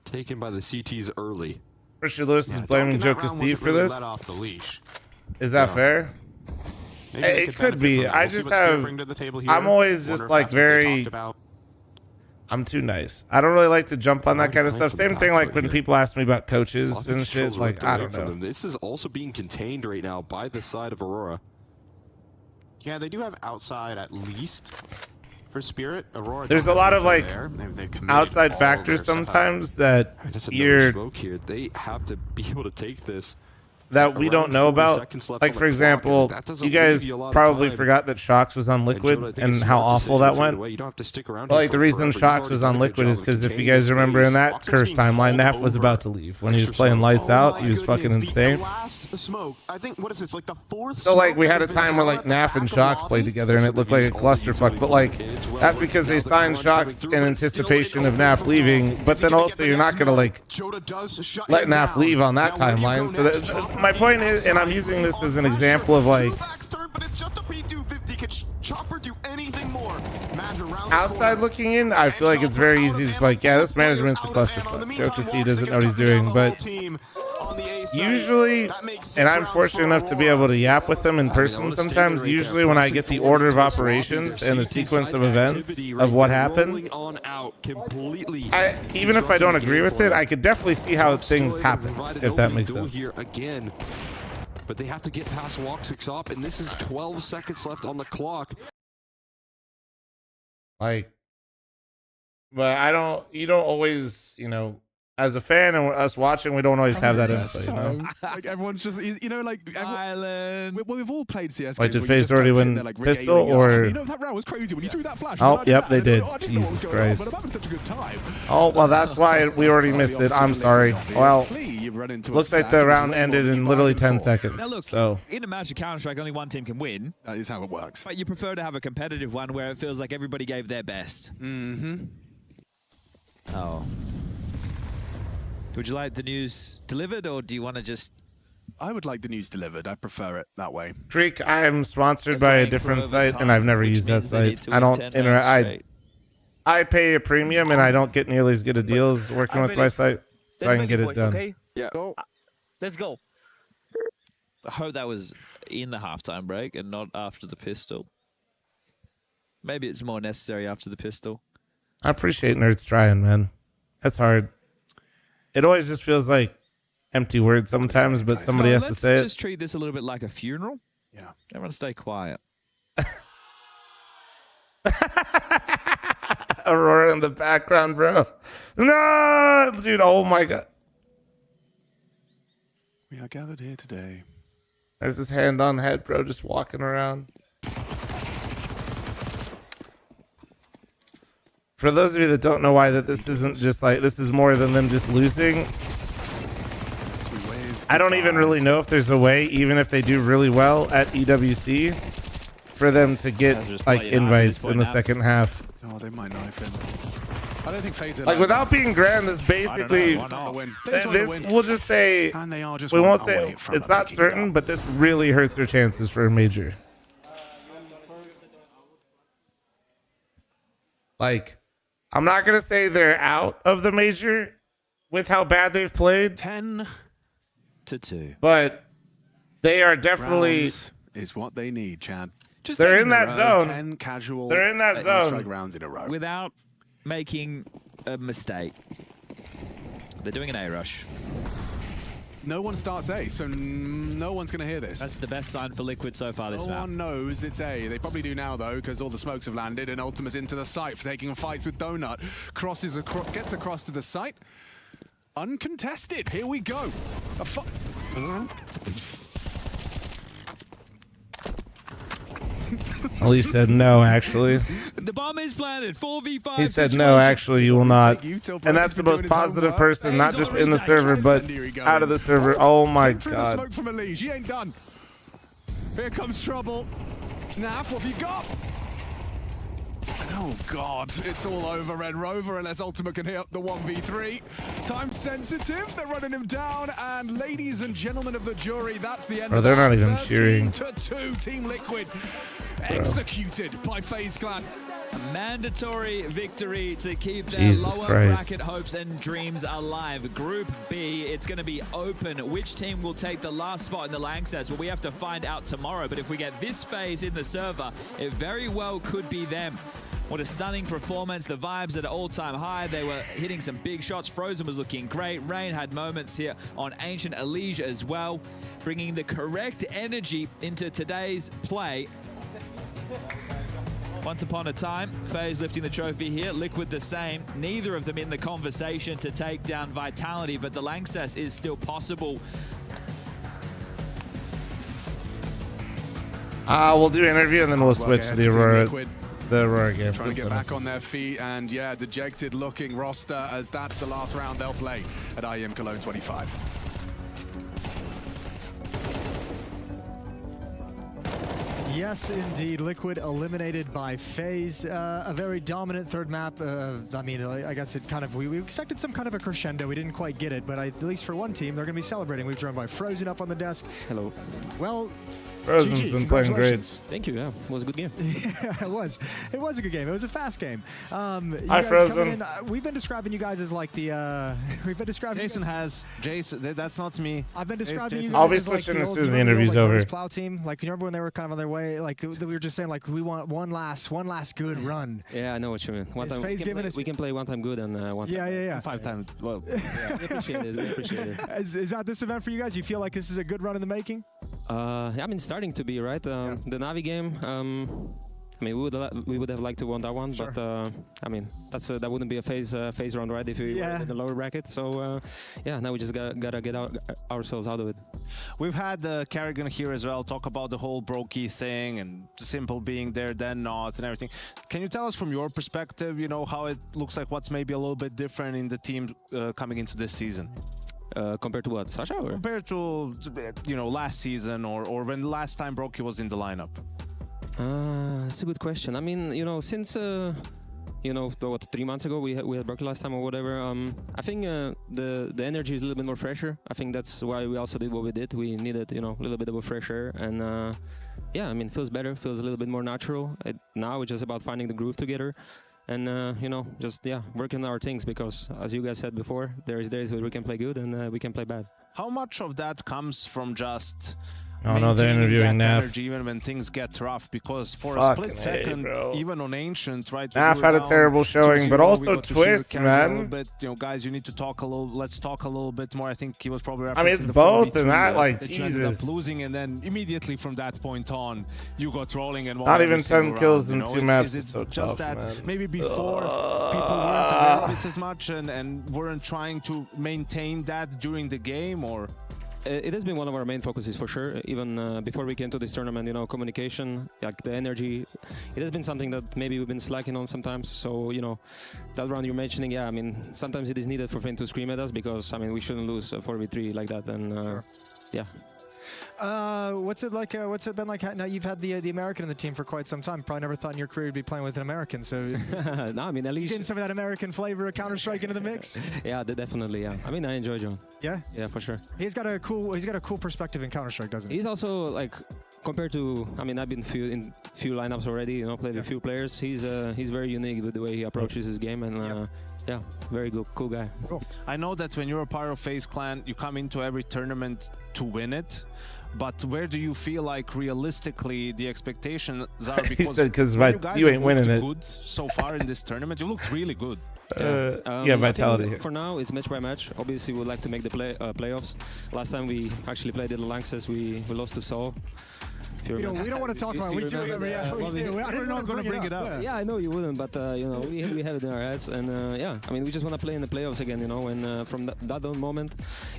taken by the CTs early. Christian Lewis is blaming Joker Steve for this. Is that fair? It could be. I just have. I'm always just like very. I'm too nice. I don't really like to jump on that kind of stuff. Same thing like when people ask me about coaches and shit. Like, I don't know. This is also being contained right now by the side of Aurora. Yeah, they do have outside at least. For Spirit, Aurora. There's a lot of like outside factors sometimes that That's you're. Smoke here. They have to be able to take this. that we don't know about. Like, for example, you guys probably forgot that Shox was on Liquid and how awful that went. But, like, the reason Shox was on Liquid is because if you guys remember in that cursed timeline, Naf was about to leave. When he was playing Lights Out, he was fucking insane. So, like, we had a time where, like, Naf and Shox played together and it looked like a clusterfuck. But, like, that's because they signed Shox in anticipation of Naf leaving. But then also, you're not going to, like, let Naf leave on that timeline. So that, my point is, and I'm using this as an example of, like, outside looking in, I feel like it's very easy to be like, yeah, this management's a clusterfuck. Joke to see he doesn't know what he's doing, but usually, and I'm fortunate enough to be able to yap with them in person sometimes, usually when I get the order of operations and the sequence of events of what happened, even if I don't agree with it, I could definitely see how things happen, if that makes sense. But they have to get past Walk 6 up, and this is 12 seconds left on the clock. Like, but you don't always, you know, as a fan and us watching, we don't always have that insight, you know? Like, everyone's just, you know, like, Island. Well, we've all played CS. Like, did Faze already win pistol, or? You know, that round was crazy when you threw that flash. Oh, yep, they did. Jesus Christ. But I'm having such a good time. Oh, well, that's why we already missed it. I'm sorry. Well, looks like the round ended in literally 10 seconds. Now look, so in a match of Counter-Strike, only one team can win. That is how it works. But you prefer to have a competitive one where it feels like everybody gave their best. Mm-hmm. Oh. Would you like the news delivered, or do you want to just... I would like the news delivered. I prefer it that way. Creek, I am sponsored by a different site, and I've never used that site. I don't interact. I pay a premium, and I don't get nearly as good a deals working with my site, so I can get it done. Okay? Yeah. Go. Let's go. I hope that was in the halftime break and not after the pistol. Maybe it's more necessary after the pistol. I appreciate nerds trying, man. That's hard. It always just feels like empty words sometimes, but somebody has to say it. Let's just treat this a little bit like a funeral. Yeah. Everyone stay quiet. Aurora in the background, bro. No, dude. Oh my God. We are gathered here today. There's this hand on head, bro, just walking around. For those of you that don't know why that this isn't just like, this is more than them just losing. I don't even really know if there's a way, even if they do really well at EWC, for them to get like invites in the second half. Oh, they might knife him. I don't think Faze like without being grand, this basically this we'll just say we won't say it's not certain, but this really hurts their chances for a major. Like, I'm not gonna say they're out of the major with how bad they've played. 10-2, but they are definitely rounds is what they need, Chad. Just they're in that zone. 10 casual. They're in that zone. Strike rounds in a row without making a mistake. They're doing an A rush. No one starts A, so no one's going to hear this. That's the best sign for Liquid so far this map. No map. one knows it's A. They probably do now, though, because all the smokes have landed, and Ultima's into the site for taking fights with Donut. Crosses gets across to the site. Uncontested. Here we go. Well, he said no, actually. The bomb is planted. 4v5. He said no, actually, you will not. And that's the most positive person, not just in the server, but out of the server. Oh my God. Smoke from Elise. She ain't done. Here comes trouble. Naf, what have you got? Oh God, it's all over Red Rover unless Ultima can hit up the 1v3. Time sensitive, they're running him down, and ladies and gentlemen of the jury, that's the end of they're not even cheering. 13-2, Team Liquid executed by FaZe Clan. A mandatory victory to keep their lower bracket hopes and dreams alive. Group B, it's going to be open. Which team will take the last spot in the Lanxess? Well, we have to find out tomorrow, but if we get this phase in the server, it very well could be them. What a stunning performance. The vibes at an all-time high. They were hitting some big shots. Fl0m was looking great. Rain had moments here on Ancient Elige as well, bringing the correct energy into today's play. Once upon a time, Faze lifting the trophy here, Liquid the same. Neither of them in the conversation to take down Vitality, but the Lanxess is still possible. We'll do interview and then we'll switch to the Aurora game. Trying to get back on their feet, and yeah, dejected looking roster as that's the last round they'll play at IEM Cologne 25. Yes, indeed. Liquid eliminated by Faze. A very dominant third map. I mean, I guess it kind of, we expected some kind of a crescendo. We didn't quite get it, but at least for one team, they're going to be celebrating. We've joined by fl0m up on the desk. Hello. Well, fl0m's been playing great. Thank you, yeah. It was a good game. Yeah, it was. It was a good game. It was a fast game. Hi, fl0m. We've been describing you guys as like the, we've been describing Jason has. Jason, that's not me. I've been describing you guys I'll be as switching like as soon as the interview's over. Plow team. Like, you remember when they were kind of on their way? Like, we were just saying, like, we want one last good run. Yeah, I know what you mean. One time we can play one time good and one time. Yeah. 5 times. Well, yeah, we appreciate it. We appreciate it. Is that this event for you guys? You feel like this is a good run in the making? I mean, starting to be, right? The Navi game, I mean, we would have liked to won that one, sure. but I mean, that wouldn't be a phase round, right? If we were in the lower bracket. So yeah, now we just gotta get ourselves out of it. We've had Kerrigan here as well talk about the whole Brokey thing and simple being there, then not, and everything. Can you tell us from your perspective, you know, how it looks like, what's maybe a little bit different in the team coming into this season? Compared to what, Sasha? Or? Compared to, you know, last season or when last time Brokey was in the lineup? That's a good question. I mean, you know, since you know, what, 3 months ago we had Brokey last time or whatever. I think the energy is a little bit more fresher. I think that's why we also did what we did. We needed, you know, a little bit of a fresh air, and yeah, I mean, feels better, feels a little bit more natural. Now it's just about finding the groove together. And, you know, just, working on our things, because, as you guys said before, there is days where we can play good and we can play bad. How much of that comes from just Oh no, they're interviewing Naf. Even when things get rough, because for a split second, even on Ancient, right? Naf had a terrible showing, but also Twist, man. But you know, guys, you need to talk a little. Let's talk a little bit more. I think he was probably referencing. I mean, it's both, and that, like, that Jesus. you ended up losing, and then immediately from that point on, you got rolling and not even 10 kills in 2 maps. Is it so just tough, that man. maybe before people weren't aware of it as much and weren't trying to maintain that during the game, or? It has been one of our main focuses for sure. Even before we came to this tournament, you know, communication, like the energy, it has been something that maybe we've been slacking on sometimes. So, you know, that round you're mentioning, yeah, I mean, sometimes it is needed for fl0m to scream at us, because, I mean, we shouldn't lose 4v3 like that. And yeah. What's it like? What's it been like? Now you've had the American in the team for quite some time. Probably never thought in your career you'd be playing with an American. So no, I mean, at least getting some of that American flavor of Counter-Strike into the mix. Yeah, definitely. Yeah, I mean, I enjoy John. Yeah, yeah, for sure. He's got a cool perspective in Counter-Strike, doesn't he? He's also like, compared to, I mean, I've been in few lineups already. You know, played with a few players. He's very unique with the way he approaches his game, and yeah, very good, cool guy. Cool. I know that when you're a part of FaZe Clan, you come into every tournament to win it. But where do you feel like realistically the expectations are? Because he said, because you ain't winning it. Good so far in this tournament, you looked really good. Yeah, vitality. For now, it's match by match. Obviously, we would like to make the playoffs. Last time we actually played in the Lanxess, we lost to Seoul. We don't want to talk about it. We do. I didn't know I was going to bring it up. Yeah, I know you wouldn't, but you know, we have it in our heads, and yeah, I mean, we just want to play in the playoffs again, you know, and from that moment,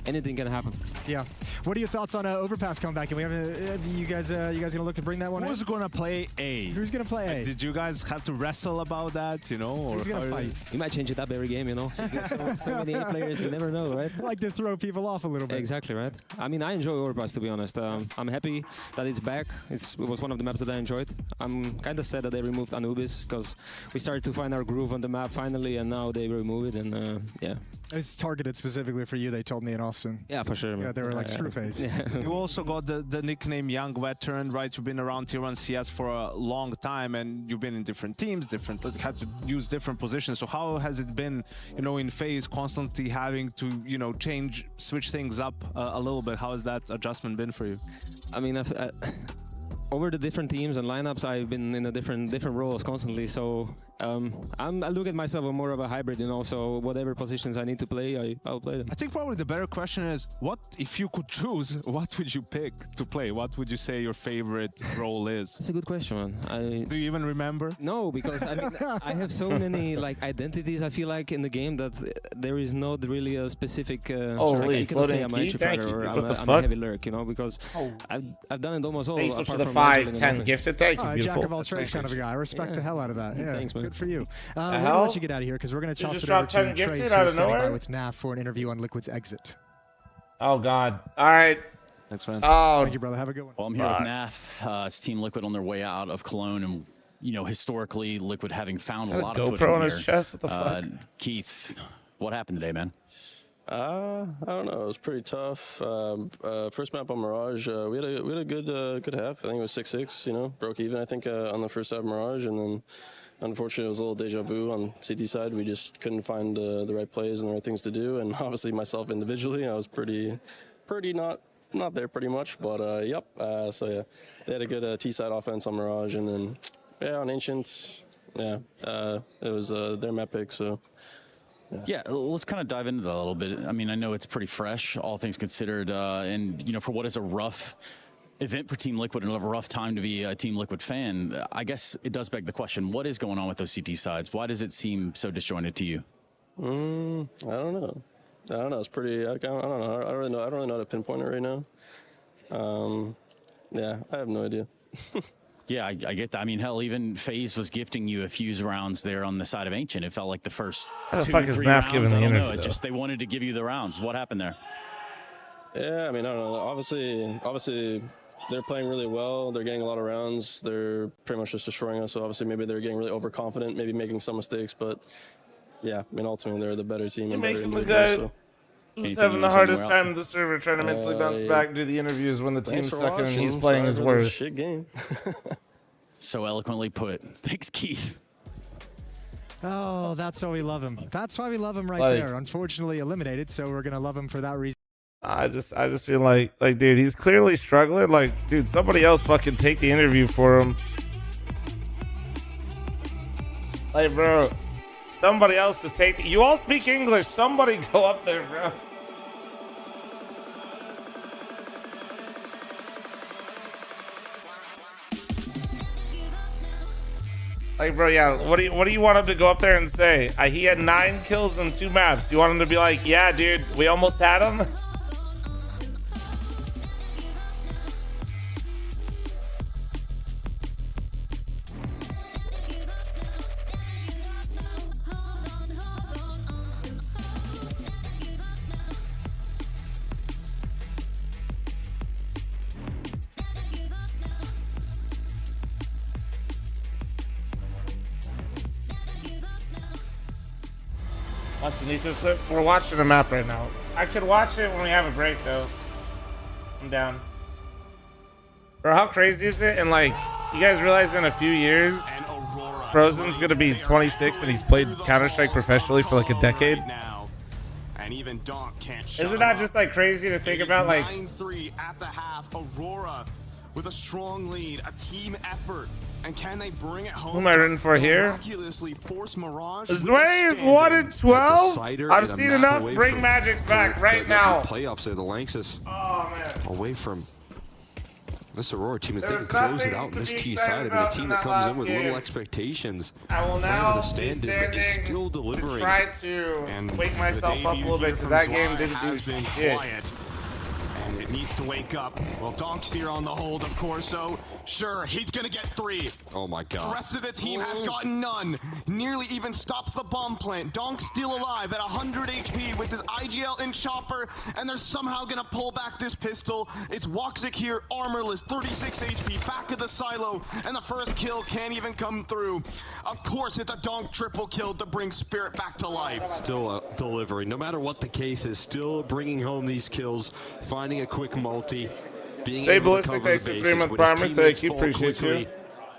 anything can happen. Yeah. What are your thoughts on Overpass coming back? And we have you guys gonna look to bring that one? Who's gonna play A? Who's gonna play A? Did you guys have to wrestle about that? You know, or who's gonna fight? You might change it up every game, you know. So many A players, you never know, right? I like to throw people off a little bit. Exactly, right. I mean, I enjoy Overpass, to be honest. I'm happy that it's back. It was one of the maps that I enjoyed. I'm kind of sad that they removed Anubis, because we started to find our groove on the map finally, and now they remove it, and yeah. It's targeted specifically for you, they told me in Austin. Yeah, for sure. Yeah, they were like, screw Faze. Yeah. You also got the nickname Young Veteran, right? You've been around Tier 1 CS for a long time, and you've been in different teams, had to use different positions. So how has it been, you know, in FaZe, constantly having to, you know, switch things up a little bit? How has that adjustment been for you? I mean, over the different teams and lineups, I've been in a different roles constantly. So I look at myself as more of a hybrid, you know. So whatever positions I need to play, I'll play them. I think probably the better question is, what if you could choose? What would you pick to play? What would you say your favorite role is? That's a good question, man. Do you even remember? No, because I mean, I have so many like identities. I feel like in the game that there is not really a specific. Holy, you cannot say I'm a key? or I'm a heavy lurk, you know, because I've done it almost all. Hey, switch to the 5-10 gifted. Thank you, beautiful. Jack of all trades kind of a guy. I respect the hell out of that. Yeah, thanks, man. Good for you. We're hell? gonna let you get out of here because we're gonna toss it over to Trace, who's standing by with NAF for an interview on Liquid's exit. Oh God! All right. Thanks, man. Oh, Thank you, brother. Have a good one. Well, I'm here with NAF. It's Team Liquid on their way out of Cologne, and you know, historically, Liquid having found a lot of GoPro on footing his chest. What the fuck? Keith, what happened today, man? I don't know. It was pretty tough. First map on Mirage, we had a good half. I think it was 6-6. You know, broke even. I think on the first half of Mirage, and then unfortunately it was a little deja vu on CT side. We just couldn't find the right plays and the right things to do. And obviously myself individually, I was pretty not there pretty much. But yep. So yeah, they had a good T side offense on Mirage, and then yeah on Ancient, yeah, it was their map pick. So. Yeah, let's kind of dive into that a little bit. I mean, I know it's pretty fresh, all things considered, and you know, for what is a rough event for Team Liquid and a rough time to be a Team Liquid fan, I guess it does beg the question: what is going on with those CT sides? Why does it seem so disjointed to you? I don't know. It's pretty. I don't know. I don't really know how to pinpoint it right now. Yeah, I have no idea. Yeah, I get that. I mean, hell, even Faze was gifting you a few rounds there on the side of Ancient. It felt like the first How the 2 fuck or is 3 NAF rounds. giving the I don't interview, know. Just they wanted to give you the rounds. What happened there? Yeah, I mean, I don't know. Obviously, they're playing really well. They're getting a lot of rounds. They're pretty much just destroying us. So obviously, maybe they're getting really overconfident, maybe making some mistakes. But yeah, I mean, ultimately, they're the better team. You're and better making the individuals, guy so. who's having the hardest time in the server trying to mentally bounce back and do the interviews when the team's second and he's playing his worst. Shit game. So eloquently put. Thanks, Keith. Oh, that's why we love him. That's why we love him right there. Unfortunately eliminated, so we're gonna love him for that reason. I just feel like, dude, he's clearly struggling. Like, dude, somebody else fucking take the interview for him. Like, bro, somebody else just take. You all speak English. Somebody go up there, bro. Like, bro, yeah, what do you want him to go up there and say? He had 9 kills in 2 maps. You want him to be like, yeah, dude, we almost had him? Watch the Nico clip. We're watching the map right now. I could watch it when we have a break, though. I'm down. Bro, how crazy is it? And like, you guys realize in a few years, Frozen's gonna be 26 and he's played Counter-Strike professionally for like a decade. And even Donk can't. Isn't that just like crazy to think about? Like 9-3 at the half. Aurora with a strong lead, a team effort. And can they bring it home? Who am I rooting for here? Miraculously force Mirage. Zway is 1-12. I've seen enough. Bring Magics back right now. Playoffs there, the Lanxess. Oh man. Away from this Aurora team that they can close it out in this T side. I mean, a team that comes in with little expectations. I will now be standing still delivering. Try to wake myself up a little bit because that game didn't do shit. Quiet. And it needs to wake up. Well, Donk's here on the hold, of course, so sure, he's gonna get 3. Oh my god. The rest of the team has gotten none. Nearly even stops the bomb plant. Donk's still alive at 100 HP with his IGL and chopper, and they're somehow gonna pull back this pistol. It's Woxic here, armorless, 36 HP, back of the silo, and the first kill can't even come through. Of course, it's a Donk triple kill to bring Spirit back to life. Still delivering, no matter what the case is, still bringing home these kills, finding a quick multi, being Stay able to ballistic, cover thanks the to bases. 3-month When his bomber. teammates Thank you, fall appreciate quickly you.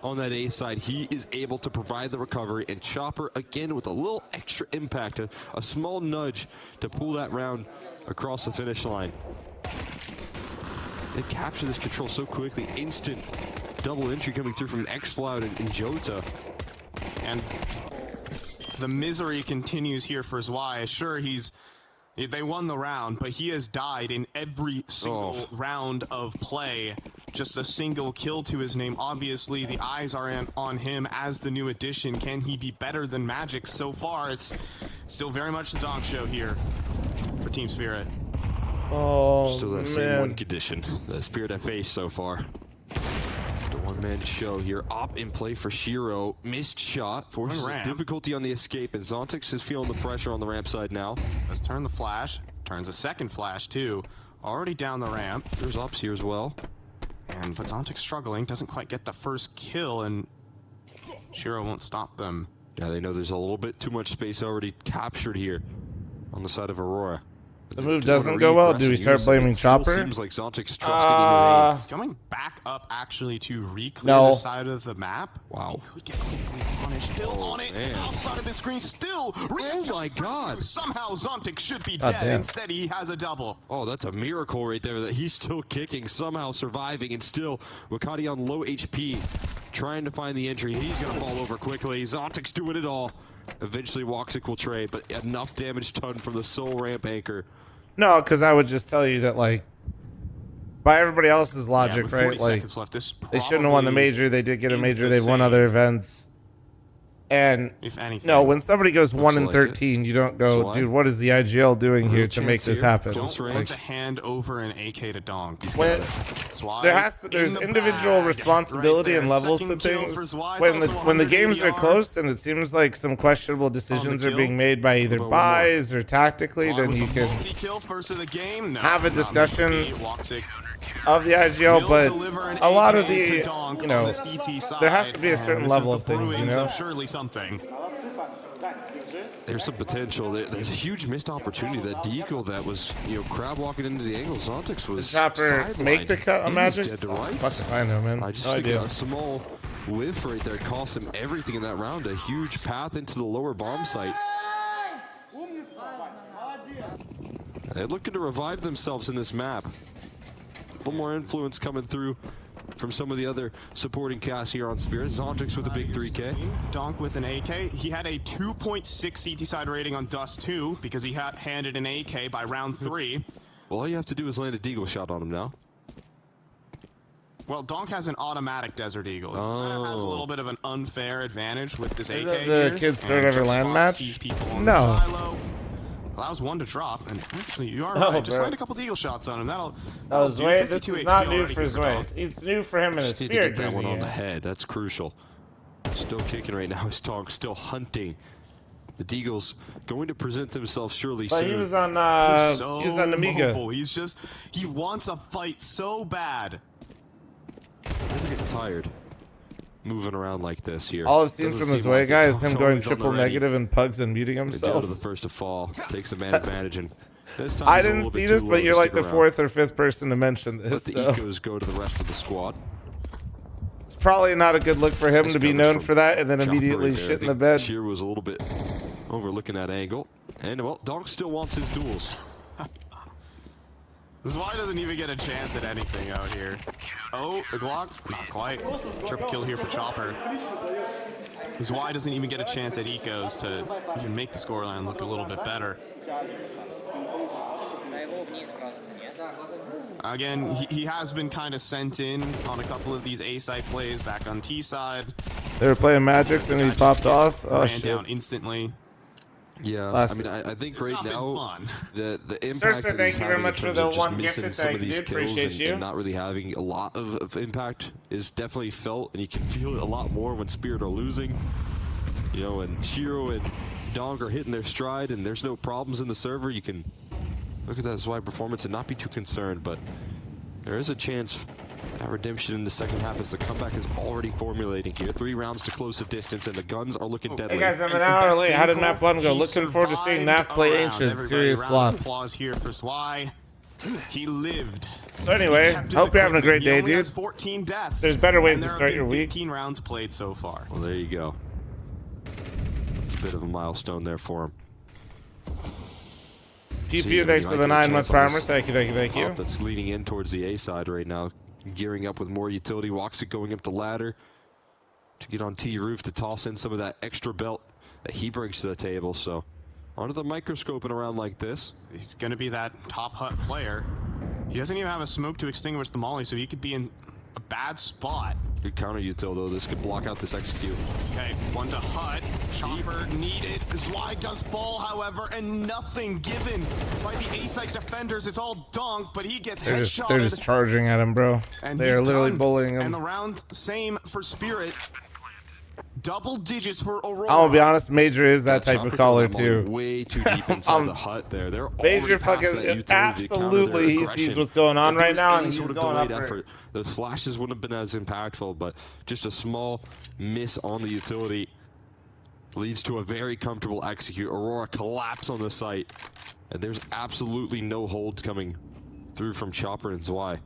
on that A side, he is able to provide the recovery, and Chopper again with a little extra impact, a small nudge to pull that round across the finish line. They capture this control so quickly, instant double entry coming through from xfl0m and Jota. And the misery continues here for Zwei. Sure, they won the round, but he has died in every single round of play. Just a single kill to his name. Obviously, the eyes are on him as the new addition. Can he be better than Magic? So far, it's still very much the Donk show here for Team Spirit. Oh, still that same win condition that Spirit have faced so far. one-man show here. Op in play for Shiro. Missed shot. Forces difficulty on the escape, and Zontix is feeling the pressure on the ramp side now. Let's turn the flash. Turns a second flash, too. Already down the ramp. There's Ops here as well. But Zontix struggling. Doesn't quite get the first kill, and Shiro won't stop them. Yeah, they know there's a little bit too much space already captured here on the side of Aurora. The move doesn't go well. Do we start blaming Chopper? Seems like Zontix trusting in his aim. He's coming back up actually to re-clear the side of the map. Wow. He could get quickly punished. Hill on it. Man. Outside of his screen still. Oh my God. Somehow Zontix should be dead. Instead he has a double. Oh, that's a miracle right there that he's still kicking, somehow surviving, and still Wakati on low HP, trying to find the entry. He's going to fall over quickly. Zontix doing it all. Eventually Woxic will trade, but enough damage done from the sole ramp anchor. No, because I would just tell you that, like, by everybody else's logic, right? Like, left, they shouldn't have won the major. They did get a major. They've won other events. And if anything, no, when somebody goes 1 and like 13, you don't go, dude, what is the IGL doing here to make this happen? Don't want to hand over an AK to Donk. There's individual responsibility and levels to things. When the games are close and it seems like some questionable decisions are being made by either buys or tactically, then you can have a discussion of the IGL, but a lot of the, you know, there has to be a certain level of things, you know? Something. There's some potential. There's a huge missed opportunity. That deagle that was, you know, crab walking into the angle. Zontix was Chopper make the cut on Magic? Dead to rights. Fuck if I know, man. I just think a small whiff right there cost him everything in that round. A huge path into the lower bomb site. They're looking to revive themselves in this map. A little more influence coming through from some of the other supporting cast here on Spirit. Zontix with a big 3K. Donk with an AK. He had a 2.6 CT side rating on Dust 2 because he had handed an AK by round 3. Well, all you have to do is land a deagle shot on him now. Well, Donk has an automatic Desert Eagle. He kind of has a little bit of an unfair advantage with this AK. The kids third ever land match? No. Allows one to drop, and actually, you are right. Just land a couple deagle shots on him. That'll Zway, this is not new for Zway. It's new for him in his Spirit. Need to get that one on the head. That's crucial. Still kicking right now. His Donk still hunting. The Deagles going to present themselves surely soon. But he was on Amiga. Mobile. He wants a fight so bad. Never get tired moving around like this here. All I've seen from his way, guy, is him going triple negative and pugs and muting himself. To the first to fall, takes the man advantage, and this time I didn't see this, but you're like the fourth or fifth person to mention this. Let the ecos go to the rest of the squad. It's probably not a good look for him to be known for that and then immediately shit in the bed. Cheer was a little bit overlooking that angle, and well, Donk still wants his duels. Zwei doesn't even get a chance at anything out here. Oh, the Glock? Not quite. Triple kill here for Chopper. Zwei doesn't even get a chance at ecos to even make the scoreline look a little bit better. Again, he has been kind of sent in on a couple of these A-side plays back on T-side. They were playing Magics and he popped off. Oh, ran down instantly. Yeah, I mean, I think right now the impact Sir, thank you very much for the one gifted some of tag, these dude. kills Appreciate you. and not really having a lot of impact is definitely felt, and you can feel it a lot more when Spirit are losing. You know, and Shiro and Donk are hitting their stride, and there's no problems in the server. You can look at that Zwei performance and not be too concerned, but there is a chance at redemption in the second half as the comeback is already formulating here. 3 rounds to close the distance, and the guns are looking deadly. Hey guys, I'm an hour late. How did map 1 go? Looking forward to seeing Naf play Ancient. Serious sloth. Applause here for Zwei. He lived. So anyway, hope you're having a great day, dude. 14 deaths. There's better ways to start your week. 15 rounds played so far. Well, there you go. It's a bit of a milestone there for him. Pew Pew, thanks for the 9-month primer. Thank you. That's leading in towards the A side right now. Gearing up with more utility. Woxic going up the ladder to get on T-roof to toss in some of that extra belt that he brings to the table. So onto the microscope and around like this. He's going to be that top hut player. He doesn't even have a smoke to extinguish the molly, so he could be in a bad spot. Good counter util though. This could block out this execute. Okay, one to Hut. Chopper needed. Zwei does fall, however, and nothing given by the A-site defenders. It's all Donk, but he gets headshotted. They're just charging at him, bro. And they're literally bullying him. And the round, same for Spirit. Double digits for Aurora. I'll be honest, Major is that type of caller too. Way too deep inside the hut there. They're Major fucking absolutely. He sees what's going on right now, and he's going up for it. Those flashes wouldn't have been as impactful, but just a small miss on the utility leads to a very comfortable execute. Aurora collapse on the site, and there's absolutely no holds coming through from Chopper and Zwei.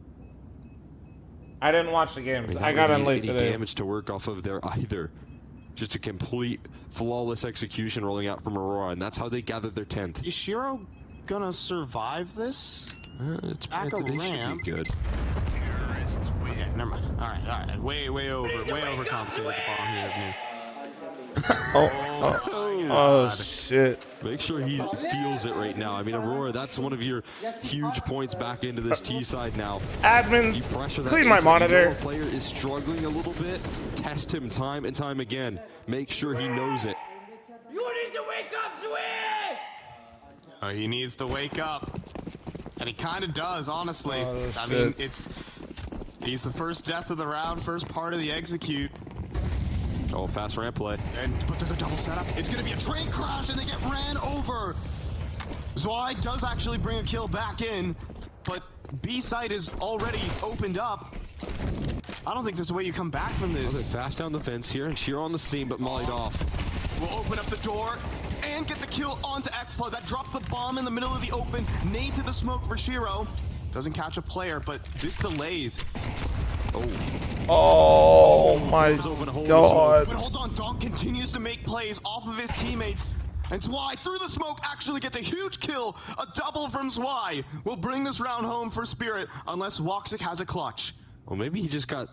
I didn't watch the games. I got in late today. Damage to work off of there either. Just a complete flawless execution rolling out from Aurora, and that's how they gathered their 10th. Is Shiro gonna survive this? It's back a ramp. Good. Okay, never mind. All right. Way overcompensated the bomb here of me. Oh shit. Make sure he feels it right now. I mean, Aurora, that's one of your huge points back into this T side now. Admins, clean my monitor. The player is struggling a little bit. Test him time and time again. Make sure he knows it. You need to wake up, Zwei! Oh, he needs to wake up. And he kind of does, honestly. I mean, he's the first death of the round, first part of the execute. Oh, fast ramp play. But there's a double setup. It's going to be a train crash, and they get ran over. Zwei does actually bring a kill back in, but B site is already opened up. I don't think there's a way you come back from this. Fast down the fence here, and Shiro on the scene, but mollied off. We'll open up the door and get the kill onto X-Plug. That drops the bomb in the middle of the open. Nade to the smoke for Shiro. Doesn't catch a player, but this delays. Oh my god. But hold on, Donk continues to make plays off of his teammates. And Zwei, through the smoke, actually gets a huge kill. A double from Zwei will bring this round home for Spirit, unless Woxic has a clutch. Well, maybe he just got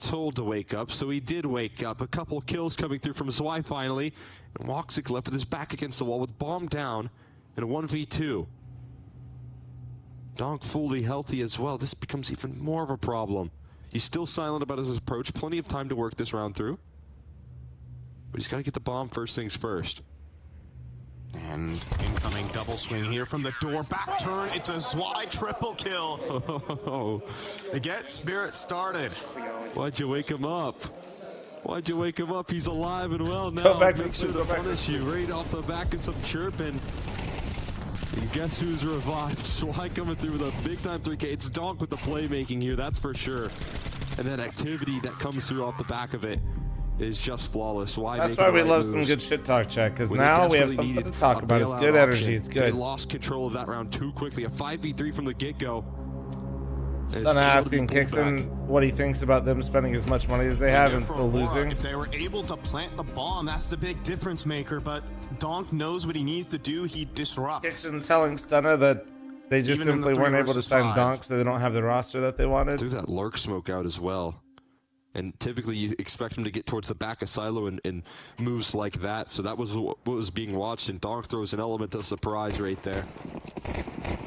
told to wake up, so he did wake up. A couple kills coming through from Zwei finally. And Woxic left with his back against the wall with bomb down in a 1v2. Donk fully healthy as well. This becomes even more of a problem. He's still silent about his approach. Plenty of time to work this round through. But he's got to get the bomb first things first. And incoming double swing here from the door. Back turn. It's a Zwei triple kill. They get Spirit started. Why'd you wake him up? Why'd you wake him up? He's alive and well now. Go back Make sure to punish you right off the back of some chirping. And guess who's revived? Zwei coming through with a big-time 3K. It's Donk with the playmaking here, that's for sure. And that activity that comes through off the back of it is just flawless. That's why we love some good shit talk, chat, because now we have something to talk about. It's good energy. It's good. They lost control of that round too quickly. A 5v3 from the get-go. Son asking Kixon what he thinks about them spending as much money as they have and still losing. If they were able to plant the bomb, that's the big difference maker. But Donk knows what he needs to do. He disrupts. Kixon telling Stunna that they just simply weren't able to sign Donk, so they don't have the roster that they wanted. Threw that lurk smoke out as well. And typically you expect him to get towards the back of Silo and moves like that. So that was what was being watched, and Donk throws an element of surprise right there.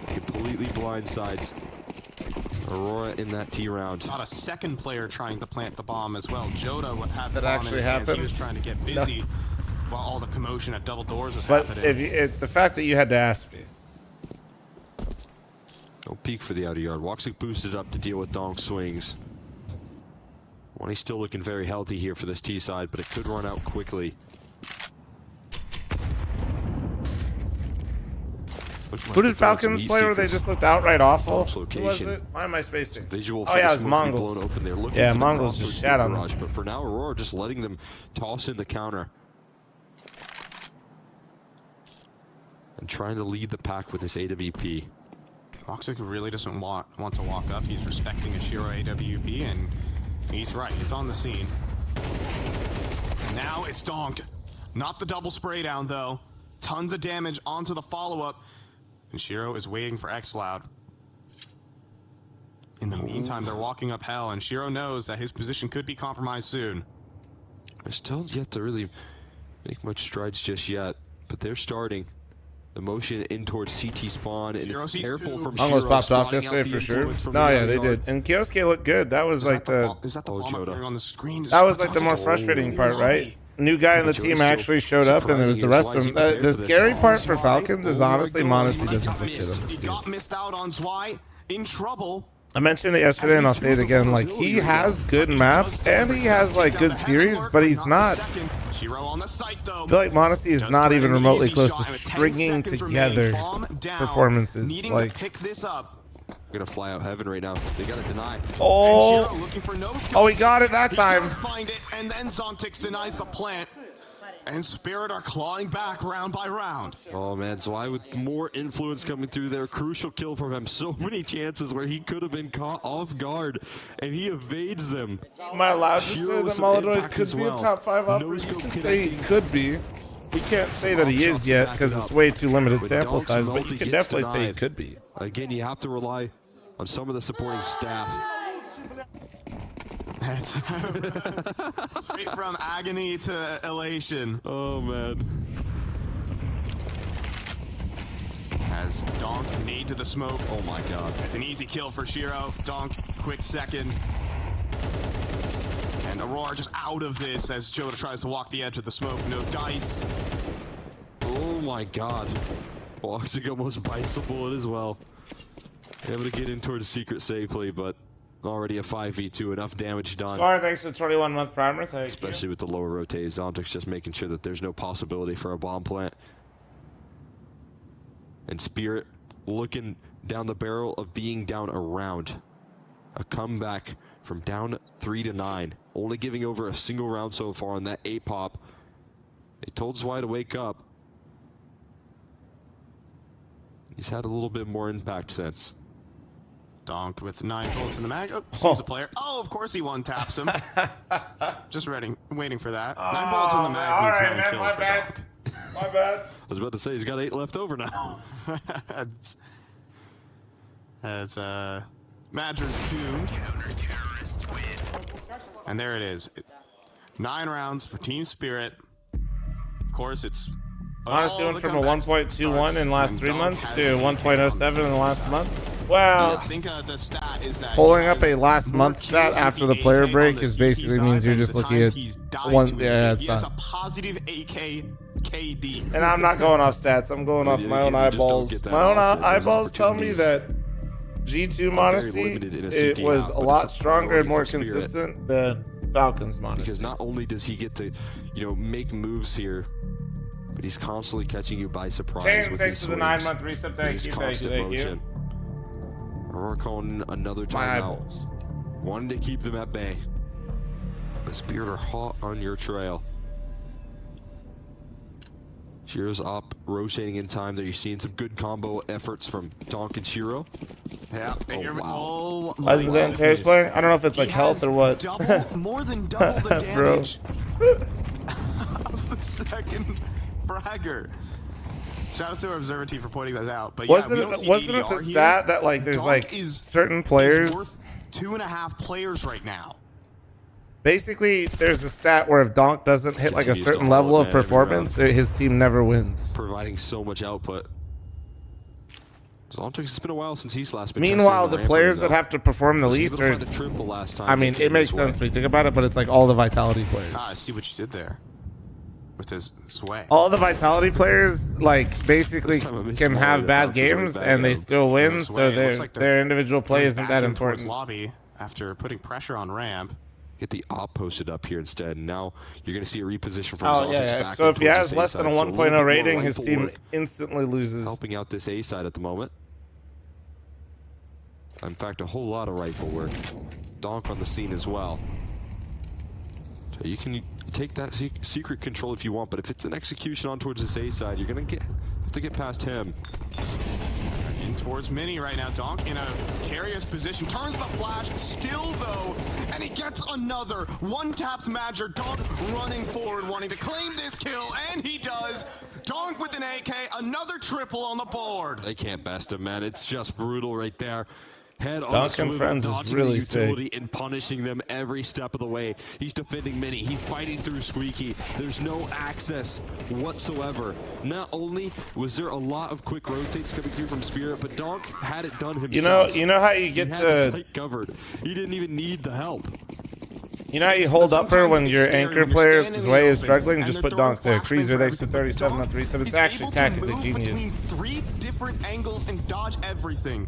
Completely blindsides Aurora in that T round. Not a second player trying to plant the bomb as well. Joda had the that bomb actually in his hands. happened. He was trying to get busy while all the commotion at double doors was But happening. the fact that you had to ask me. No peek for the outer yard. Woxic boosted up to deal with Donk swings. One, he's still looking very healthy here for this T side, but it could run out quickly. Who did Falcons play where they just looked outright awful? Who was it? Why am I spacing? Visual oh yeah, it was Mongols. Open. They're looking yeah, for Mongols just shat on them. But for now, Aurora just letting them toss in the counter. And trying to lead the pack with this AWP. Woxic really doesn't want to walk up. He's respecting a Shiro AWP, and he's right. It's on the scene. Now it's Donk. Not the double spray down, though. Tons of damage onto the follow-up. And Shiro is waiting for xfl0m. In the meantime, they're walking up hell, and Shiro knows that his position could be compromised soon. They're still yet to really make much strides just yet, but they're starting. the motion in towards CT spawn, and it's careful from almost Shiro popped off spotting out yesterday the for sure. influence from No, the yeah, they yard. did. And Kiosuke looked good. That was like the Joda. on the screen? that was like the more frustrating part, right? New guy in the team actually showed up, and it was the rest of them. The scary part for Falcons is honestly Modesty doesn't look good on this He team. got missed out on Zwei. In trouble. I mentioned it yesterday, and I'll say it again. Like, he has good maps, and he has like good series, but he's not. I feel like Modesty is not even remotely close to stringing together performances. Like, pick this up. Gonna fly out heaven right now. They gotta deny. Oh, he got it that time. Find it, and then Zontix denies the plant. And Spirit are clawing back round by round. Oh man, Zwei with more influence coming through there. Crucial kill from him. So many chances where he could have been caught off guard, and he evades them. Am I allowed to say that Molodroid could be a top 5 operator? You can say he could be. We can't say that he is yet because it's way too limited sample size, but you can definitely say he could be. Again, you have to rely on some of the supporting staff. That's straight from agony to elation. Oh man. As Donk nade to the smoke. Oh my god. It's an easy kill for Shiro. Donk, quick second. And Aurora just out of this as Joda tries to walk the edge of the smoke. No dice. Oh my god. Woxic almost bites the bullet as well. Able to get in towards Secret safely, but already a 5v2, enough damage done. Scar, thanks for the 21-month primer. Especially with the lower rotate. Zontix just making sure that there's no possibility for a bomb plant. And Spirit looking down the barrel of being down a round. A comeback from down 3 to 9. Only giving over a single round so far on that A-pop. They told Zwei to wake up. He's had a little bit more impact since. Donked with 9 bullets in the mag. Oh, sees a player. Oh, of course he one taps him. Just waiting for that. 9 bullets in the mag means 9 kills for Donk. My bad. I was about to say he's got 8 left over now. That's Madron's doomed. And there it is. 9 rounds for Team Spirit. Of course, it's honestly went from a 1.21 in the last 3 months to 1.07 in the last month. Well, I think the stat is that pulling up a last month stat after the player break is basically means you're just looking at one. Yeah, it's not. a positive AK KD. And I'm not going off stats. I'm going off my own eyeballs. My own eyeballs tell me that G2 Modesty it was a lot stronger and more consistent than Falcons Modesty. Because not only does he get to, make moves here, but he's constantly catching you by surprise. Chain, with thanks his for the swings, 9-month reset. Thank you. Thank you. Aurora calling another timeout. Wanting to keep them at bay. But Spirit are hot on your trail. Shiro's up, rotating in time there. You're seeing some good combo efforts from Donk and Shiro. Yeah. Oh, wow. I think Xanter's playing. I don't know if it's like health or what. More than double the damage of the second fragger. Shout out to our observer team for pointing that out. But wasn't it the stat that like there's like certain players? 2.5 players right now. Basically, there's a stat where if Donk doesn't hit like a certain level of performance, his team never wins. Providing so much output. It's been a while since he's last been. Meanwhile, the players that have to perform the least are. I mean, it makes sense when you think about it, but it's like all the Vitality players. I see what you did there. With his sway. All the Vitality players, like, basically can have bad games and they still win, so their individual play isn't that important. Lobby after putting pressure on ramp. Get the op posted up here instead. And now you're going to see a reposition from Zontix back. So if he has less than a 1.0 rating, his team instantly loses. Helping out this A side at the moment. In fact, a whole lot of rifle work. Donk on the scene as well. So you can take that secret control if you want, but if it's an execution on towards this A side, you're going to have to get past him. In towards Mini right now. Donk in a carrier's position. Turns the flash. Still, though. And he gets another. One taps Madger. Donk running forward, wanting to claim this kill. And he does. Donk with an AK. Another triple on the board. They can't best him, man. It's just brutal right there. Head on Dunk and Friends is really sick. And punishing them every step of the way. He's defending Mini. He's fighting through Squeaky. There's no access whatsoever. Not only was there a lot of quick rotates coming through from Spirit, but Donk had it done himself. You know how you get he had to the site covered. He didn't even need the help. You know how you hold upper when your anchor player's way is struggling? Just put Donk there. Creaser thanks to 37 on 37. It's actually tactically genius. Between 3 different angles and dodge everything.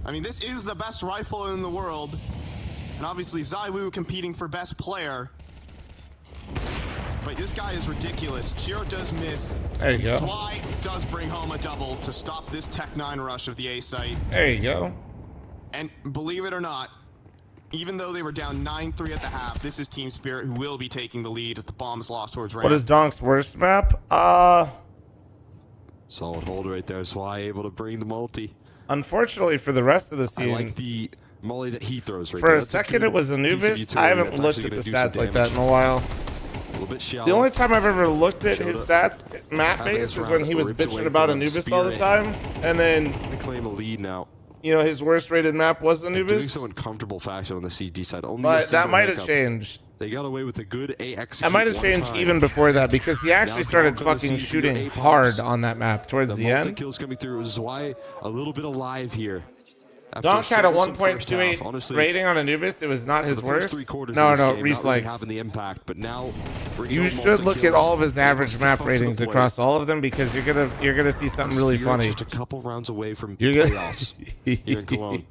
I mean, this is the best rifle in the world. And obviously, Zaiwu competing for best player. But this guy is ridiculous. Shiro does miss. There you go. Sly does bring home a double to stop this Tech 9 rush of the A site. There you go. And believe it or not, even though they were down 9-3 at the half, this is Team Spirit who will be taking the lead as the bomb's lost towards ramp. What is Donk's worst map? Solid hold right there. Sly able to bring the multi. Unfortunately for the rest of the scene, I like the molly that he throws right for there. a second it was Anubis. I haven't looked at the stats like that in a while. A little bit shallow. The only time I've ever looked at his stats map base is when he was bitching about Anubis all the time, and then they claim a lead now. You know, his worst rated map was Anubis. Doing so in comfortable fashion on the CD side. Only but that might have changed. They got away with a good A execute. That might have changed even before that, because he actually started fucking shooting hard on that map towards the end. Kills coming through is why a little bit alive here. Donk had a 1.28 rating on Anubis. It was not his worst. No, reflex. Having the impact, but now you should look at all of his average map ratings across all of them, because you're gonna see something really funny. Just a couple rounds away from playoffs here in Cologne.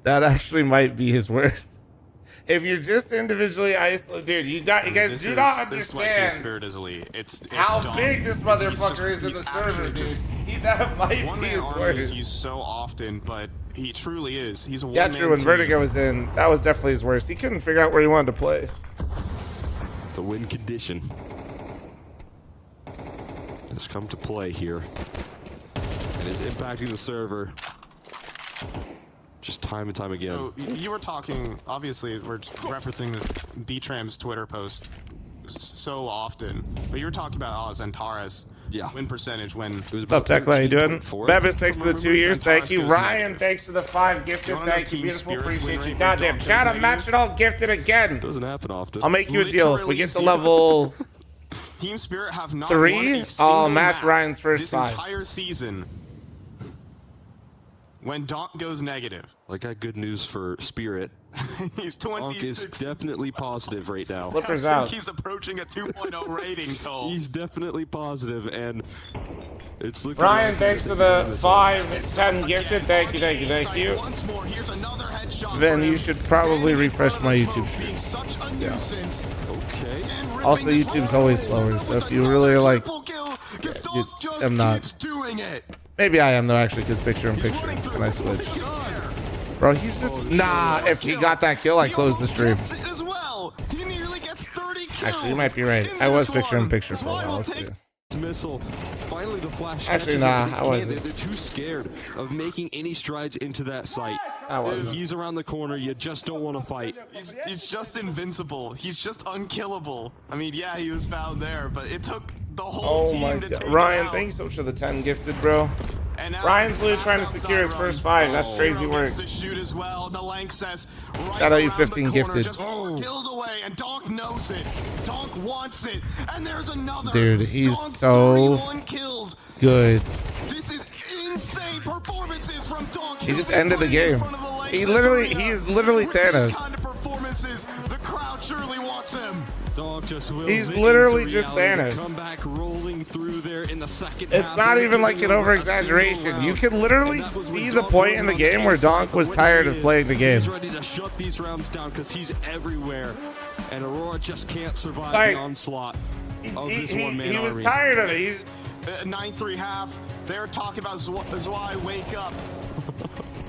That actually might be his worst. If you're just individually isolated, dude, you guys do not understand Spirit is elite. It's how Donk. big this motherfucker is in the server, dude. That might be his worst. He's so often, but he truly is. He's a yeah, true. When Vertigo was in, that was definitely his worst. He couldn't figure out where he wanted to play. The win condition has come to play here. It is impacting the server. Just time and time again. So you were talking, obviously, we're referencing this B-Tram's Twitter post so often, but you were talking about Zentaris win percentage when... What's up, Tech? How you doing? Bevis, thanks for the 2 years. Thank you. Ryan, thanks for the 5 gifted. Thank you. Beautiful. Appreciate you. Goddamn. Shout out, match it all gifted again. Doesn't happen often. I'll make you a deal. If we get to level... Team Spirit have not 3, I'll match Ryan's first this 5. Entire season when Donk goes negative. I got good news for Spirit. He's 26. Donk is definitely positive right now. Slippers out. He's approaching a 2.0 rating, Cole. He's definitely positive, and it's looking Ryan, thanks for the 5, 10 gifted. Thank you, thank you, thank you. Once more, here's another headshot. Then you should probably refresh my YouTube stream. Okay. Also, YouTube's always slower, so if you really are like... I'm not. Maybe I am, though, actually, because picture-in-picture. Can I switch? Bro, he's just... Nah, if he got that kill, I closed the stream. Actually, you might be right. I was picture-in-picture for a while. Let's see. Missile. Finally, the flash. Actually, nah, I wasn't. They're too scared of making any strides into that site. He's around the corner. You just don't want to fight. He's just invincible. He's just unkillable. I mean, yeah, he was found there, but it took the whole team to take him Ryan, out. thank you so much for the 10 gifted, bro. Ryan's literally trying to secure his first 5. That's crazy work. Shout out you 15 gifted. Kills away, and Donk knows it. Donk wants it, and there's another. Dude, he's so good. This is insane performances from Donk. He just ended the game. He is literally Thanos. Kind of performances, the crowd surely wants him. He's literally just Thanos. Come back rolling through there in the second It's half. not even like an over-exaggeration. You can literally see the point in the game where Donk was tired of playing the game. He's ready to shut these rounds down because he's everywhere, and Aurora just can't survive the onslaught of this one-man He was army. tired of it. He's 9-3 half. They're talking about Zwei, wake up.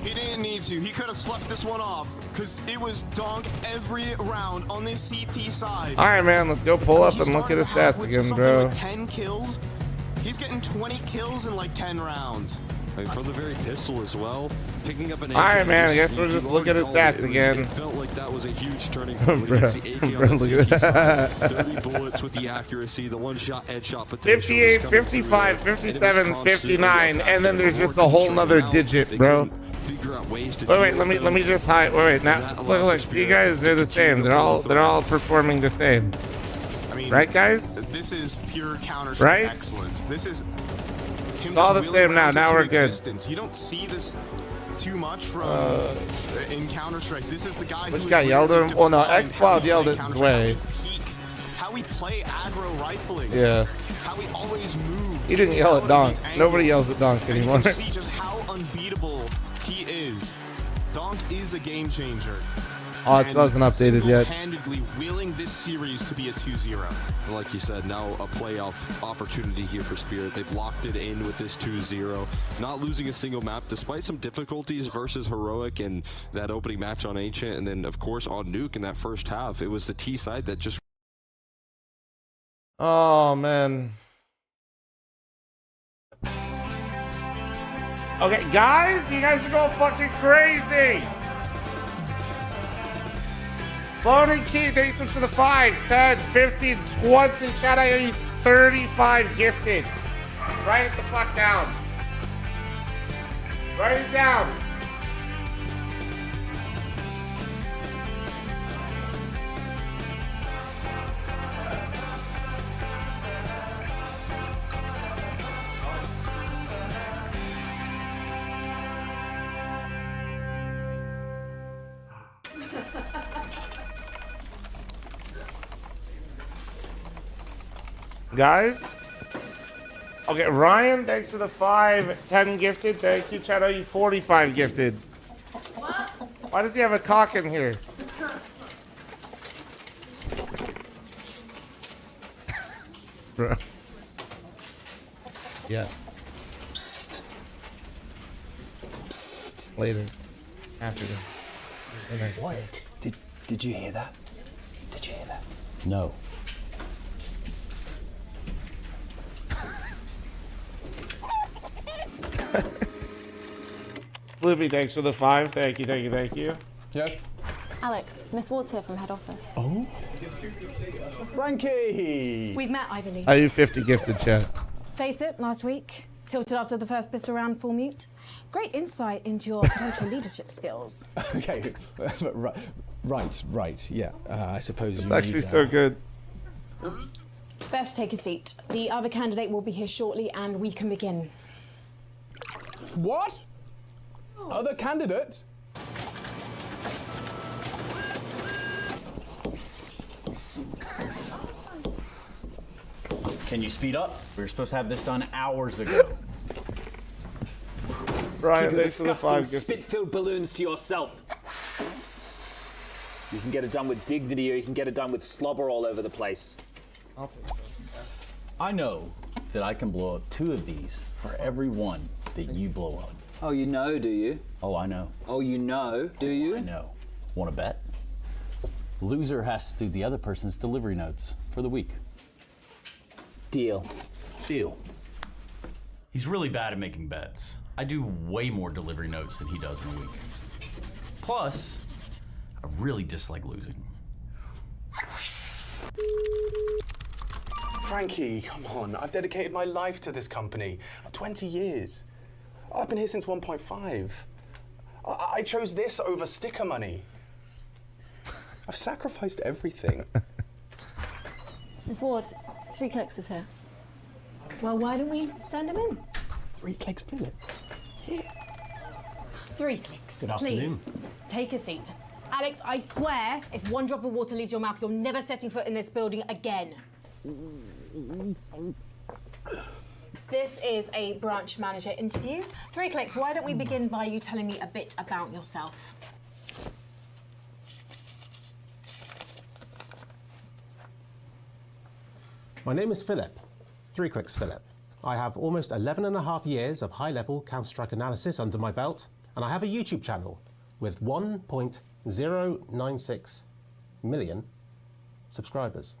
He didn't need to. He could have slept this one off because it was Donk every round on the CT side. all right, man. Let's go pull up and look at his stats again, bro. Like 10 kills. He's getting 20 kills in like 10 rounds. I mean, from the very pistol as well, picking up an. All right, man. I guess we'll just look at his stats again. It felt like that was a huge turning point. Bro, Against the AK on look the at CT side. that. 30 bullets with the accuracy, the one-shot headshot potential. 58, 55, 57, 59, and then there's just a whole nother digit, bro. figure out ways to. Wait, let me just hide. Wait, now look. See, guys, they're the same. They're all performing the same. I mean, right, guys? This is pure Counter-Strike excellence. This is it's all the same now. Now we're good. You don't see this too much from in Counter-Strike. This is the guy Which who guy yelled at him? Oh no, X-Cloud yelled at his way. How we play aggro rifling. Yeah. How we always move. He didn't yell at Donk. Nobody yells at Donk anymore. You can see just how unbeatable he is. Donk is a game changer. Oh, it wasn't updated yet. Handedly willing this series to be a 2-0. Like you said, now a playoff opportunity here for Spirit. They've locked it in with this 2-0. Not losing a single map, despite some difficulties versus Heroic and that opening match on Ancient, and then, of course, on Nuke in that first half. It was the T side that just... Oh, man. Okay, guys, you guys are going fucking crazy. Floating key, thanks so much for the 5, 10, 15, 20, chat, I owe you 35 gifted. Write it the fuck down. Write it down. Guys? Okay, Ryan, thanks for the 5, 10 gifted. Thank you, Chad. You 45 gifted. What? Why does he have a cock in here? Bro. Yeah. Psst. Psst. Later. After this. What? Did you hear that? Did you hear that? No. Flippy, thanks for the 5. Thank you, thank you, thank you. Yes? Alex, Miss Ward's here from head office. Oh? Frankie! We've met, I believe. I you 50 gifted, Chad. Face it, last week. Tilted after the first pistol round full mute. Great insight into your potential leadership skills. Okay, right, yeah. I suppose it's actually so good. Best take a seat. The other candidate will be here shortly and we can begin. What? Other candidate? Can you speed up? We were supposed to have this done hours ago. Brian, Keep your thanks for the 5 gifted. spit-filled balloons to yourself. You can get it done with dignity, or you can get it done with slobber all over the place. I know that I can blow up 2 of these for every one that you blow up. Oh, you know, do you? Oh, I know. Oh, you know, do you? I know. Want to bet? Loser has to do the other person's delivery notes for the week. Deal. Deal. He's really bad at making bets. I do way more delivery notes than he does in a week. Plus, I really dislike losing. Frankie, come on. I've dedicated my life to this company. 20 years. I've been here since 1.5. I chose this over sticker money. I've sacrificed everything. Miss Ward, 3 clicks is here. Well, why don't we send him in? 3 clicks, Philip. Here. 3 clicks. Good afternoon. Please, take a seat. Alex, I swear, if one drop of water leaves your mouth, you're never setting foot in this building again. This is a branch manager interview. 3 clicks, why don't we begin by you telling me a bit about yourself? My name is Philip. 3 clicks Philip. I have almost 11.5 years of high-level Counter-Strike analysis under my belt, and I have a YouTube channel with 1.096 million subscribers.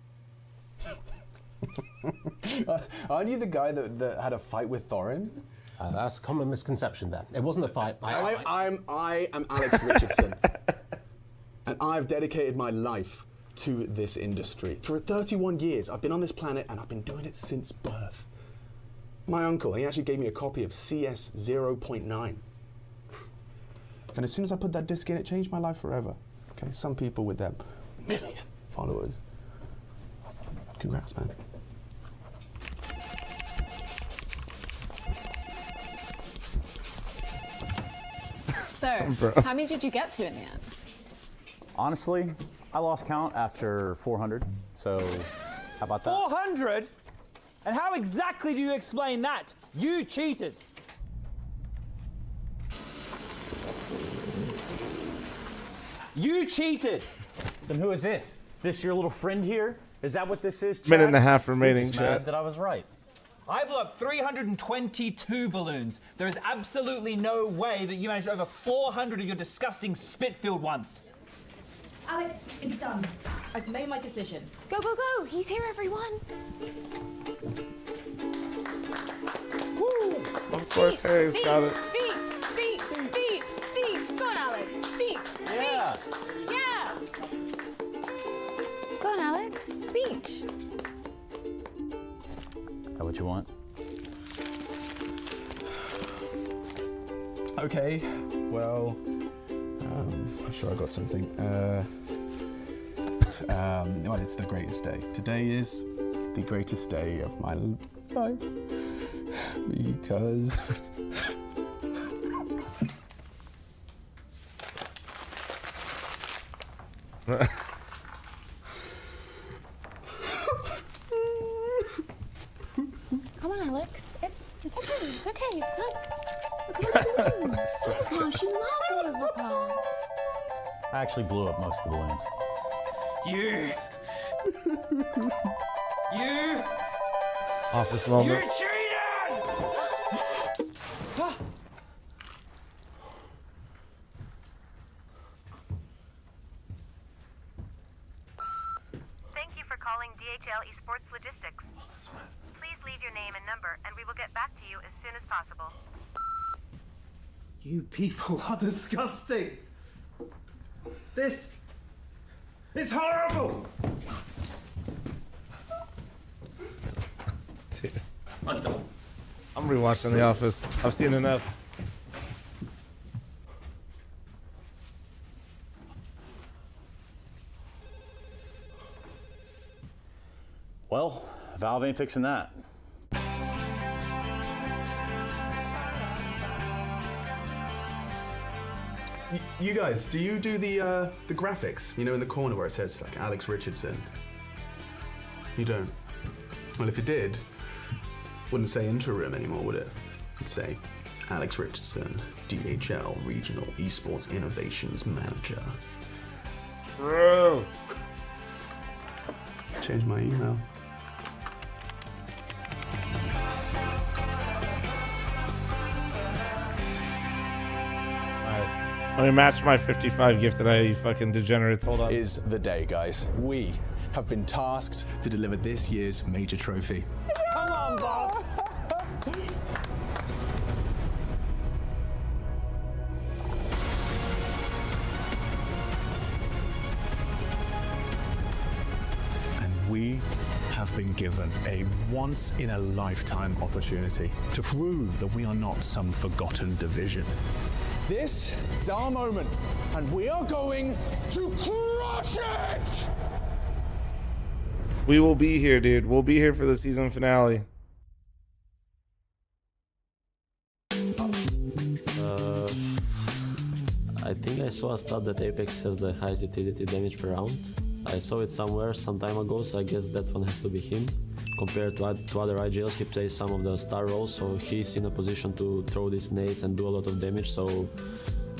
Aren't you the guy that had a fight with Thorin? That's a common misconception there. It wasn't a fight. I am Alex Richardson, and I've dedicated my life to this industry. For 31 years, I've been on this planet, and I've been doing it since birth. My uncle, he actually gave me a copy of CS 0.9. And as soon as I put that disc in, it changed my life forever. Okay, some people with their million followers. Congrats, man. So, how many did you get to in the end? Honestly, I lost count after 400, so how about that? 400? And how exactly do you explain that? You cheated. You cheated. Then who is this? This your little friend here? Is that what this is, Chad? Minute and a half remaining, Just Chad. mad that I was right. I blew up 322 balloons. There is absolutely no way that you managed over 400 of your disgusting spit-filled ones. Alex, it's done. I've made my decision. Go, go, go! He's here, everyone! Woo! Of course, Harry's got it. Speech! Go on, Alex. Speech! Yeah! Yeah! Go on, Alex. Speech. Is that what you want? Okay, well, I'm sure I got something. Well, it's the greatest day. Today is the greatest day of my life because Come on, Alex. It's okay. It's okay. Look at all the balloons. Gosh, you love overpass. I actually blew up most of the balloons. You! Office moment. You cheated! Thank you for calling DHL Esports Logistics. Please leave your name and number, and we will get back to you as soon as possible. You people are disgusting. This is horrible. Dude. I'm rewatching The Office. I've seen enough. Well, Valve ain't fixing that. you guys, do you do the graphics? You know, in the corner where it says like Alex Richardson. You don't. Well, if you did, wouldn't say interim anymore, would it? It'd say Alex Richardson, DHL Regional Esports Innovations Manager. Bro. Change my email. Let me match my 55 gift today, you fucking degenerates. Hold on. Is the day, guys. We have been tasked to deliver this year's major trophy. Come on, boss! And we have been given a once-in-a-lifetime opportunity to prove that we are not some forgotten division. This is our moment, and we are going to crush it! We will be here, dude. We'll be here for the season finale. I think I saw a stat that Apex has the highest utility damage per round. I saw it somewhere some time ago, so I guess that one has to be him. Compared to other IGLs, he plays some of the star roles, so he's in a position to throw these nades and do a lot of damage, so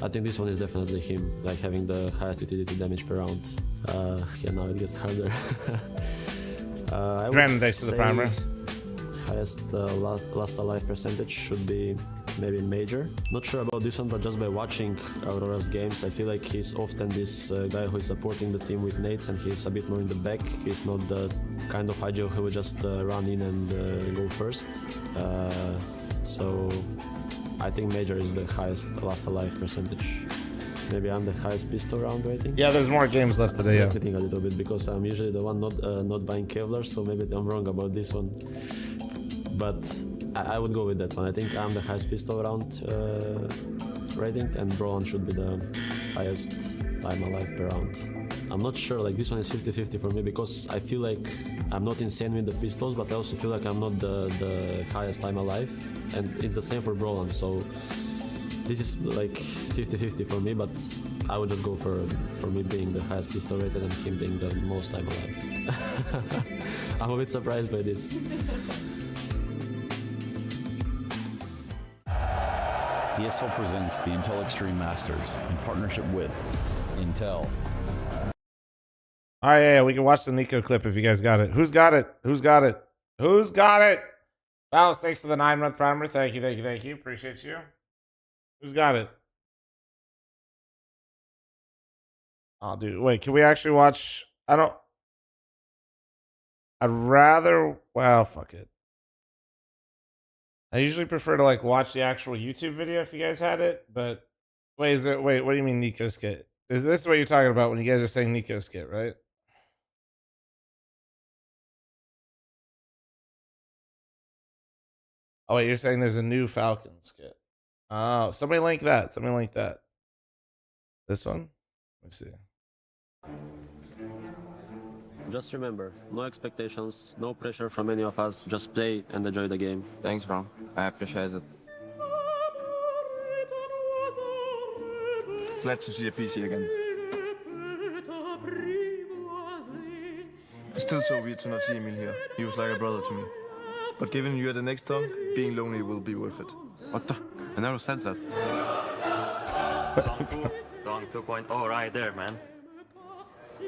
I think this one is definitely him, like having the highest utility damage per round. Yeah, now it gets harder. I Random dice to the primer. Highest last alive percentage should be maybe Major. Not sure about this one, but just by watching Aurora's games, I feel like he's often this guy who is supporting the team with nades, and he's a bit more in the back. He's not the kind of IGL who would just run in and go first. So I think Major is the highest last alive percentage. Maybe I'm the highest pistol round rating. Yeah, there's more games left today. I'm a little bit because I'm usually the one not buying Kevlar, so maybe I'm wrong about this one. But I would go with that one. I think I'm the highest pistol round rating, and Brawlhalla should be the highest time alive per round. I'm not sure, like this one is 50-50 for me because I feel like I'm not insane with the pistols, but I also feel like I'm not the highest time alive, and it's the same for Brawlhalla, so this is like 50-50 for me, but I would just go for me being the highest pistol rated and him being the most time alive. I'm a bit surprised by this. ESL presents the Intel Extreme Masters in partnership with Intel. All right, yeah, we can watch the Nico clip if you guys got it. Who's got it? Who's got it? Who's got it? Wow, thanks for the 9-month primer. Thank you, thank you, thank you. Appreciate you. Who's got it? Oh, dude, wait, can we actually watch? I'd rather, well, fuck it. I usually prefer to like watch the actual YouTube video if you guys had it, but wait, what do you mean Nico skit? Is this what you're talking about when you guys are saying Nico skit, right? Oh wait, you're saying there's a new Falcons skit. Oh, somebody link that. Somebody link that. This one? Let's see. Just remember, no expectations, no pressure from any of us, just play and enjoy the game. Thanks, bro. I appreciate it. Glad to see a PC again. It's still so weird to not see Emil here. He was like a brother to me. But given you are the next dunk, being lonely will be worth it. What the? I never said that. Dunk 2.0 right there, man.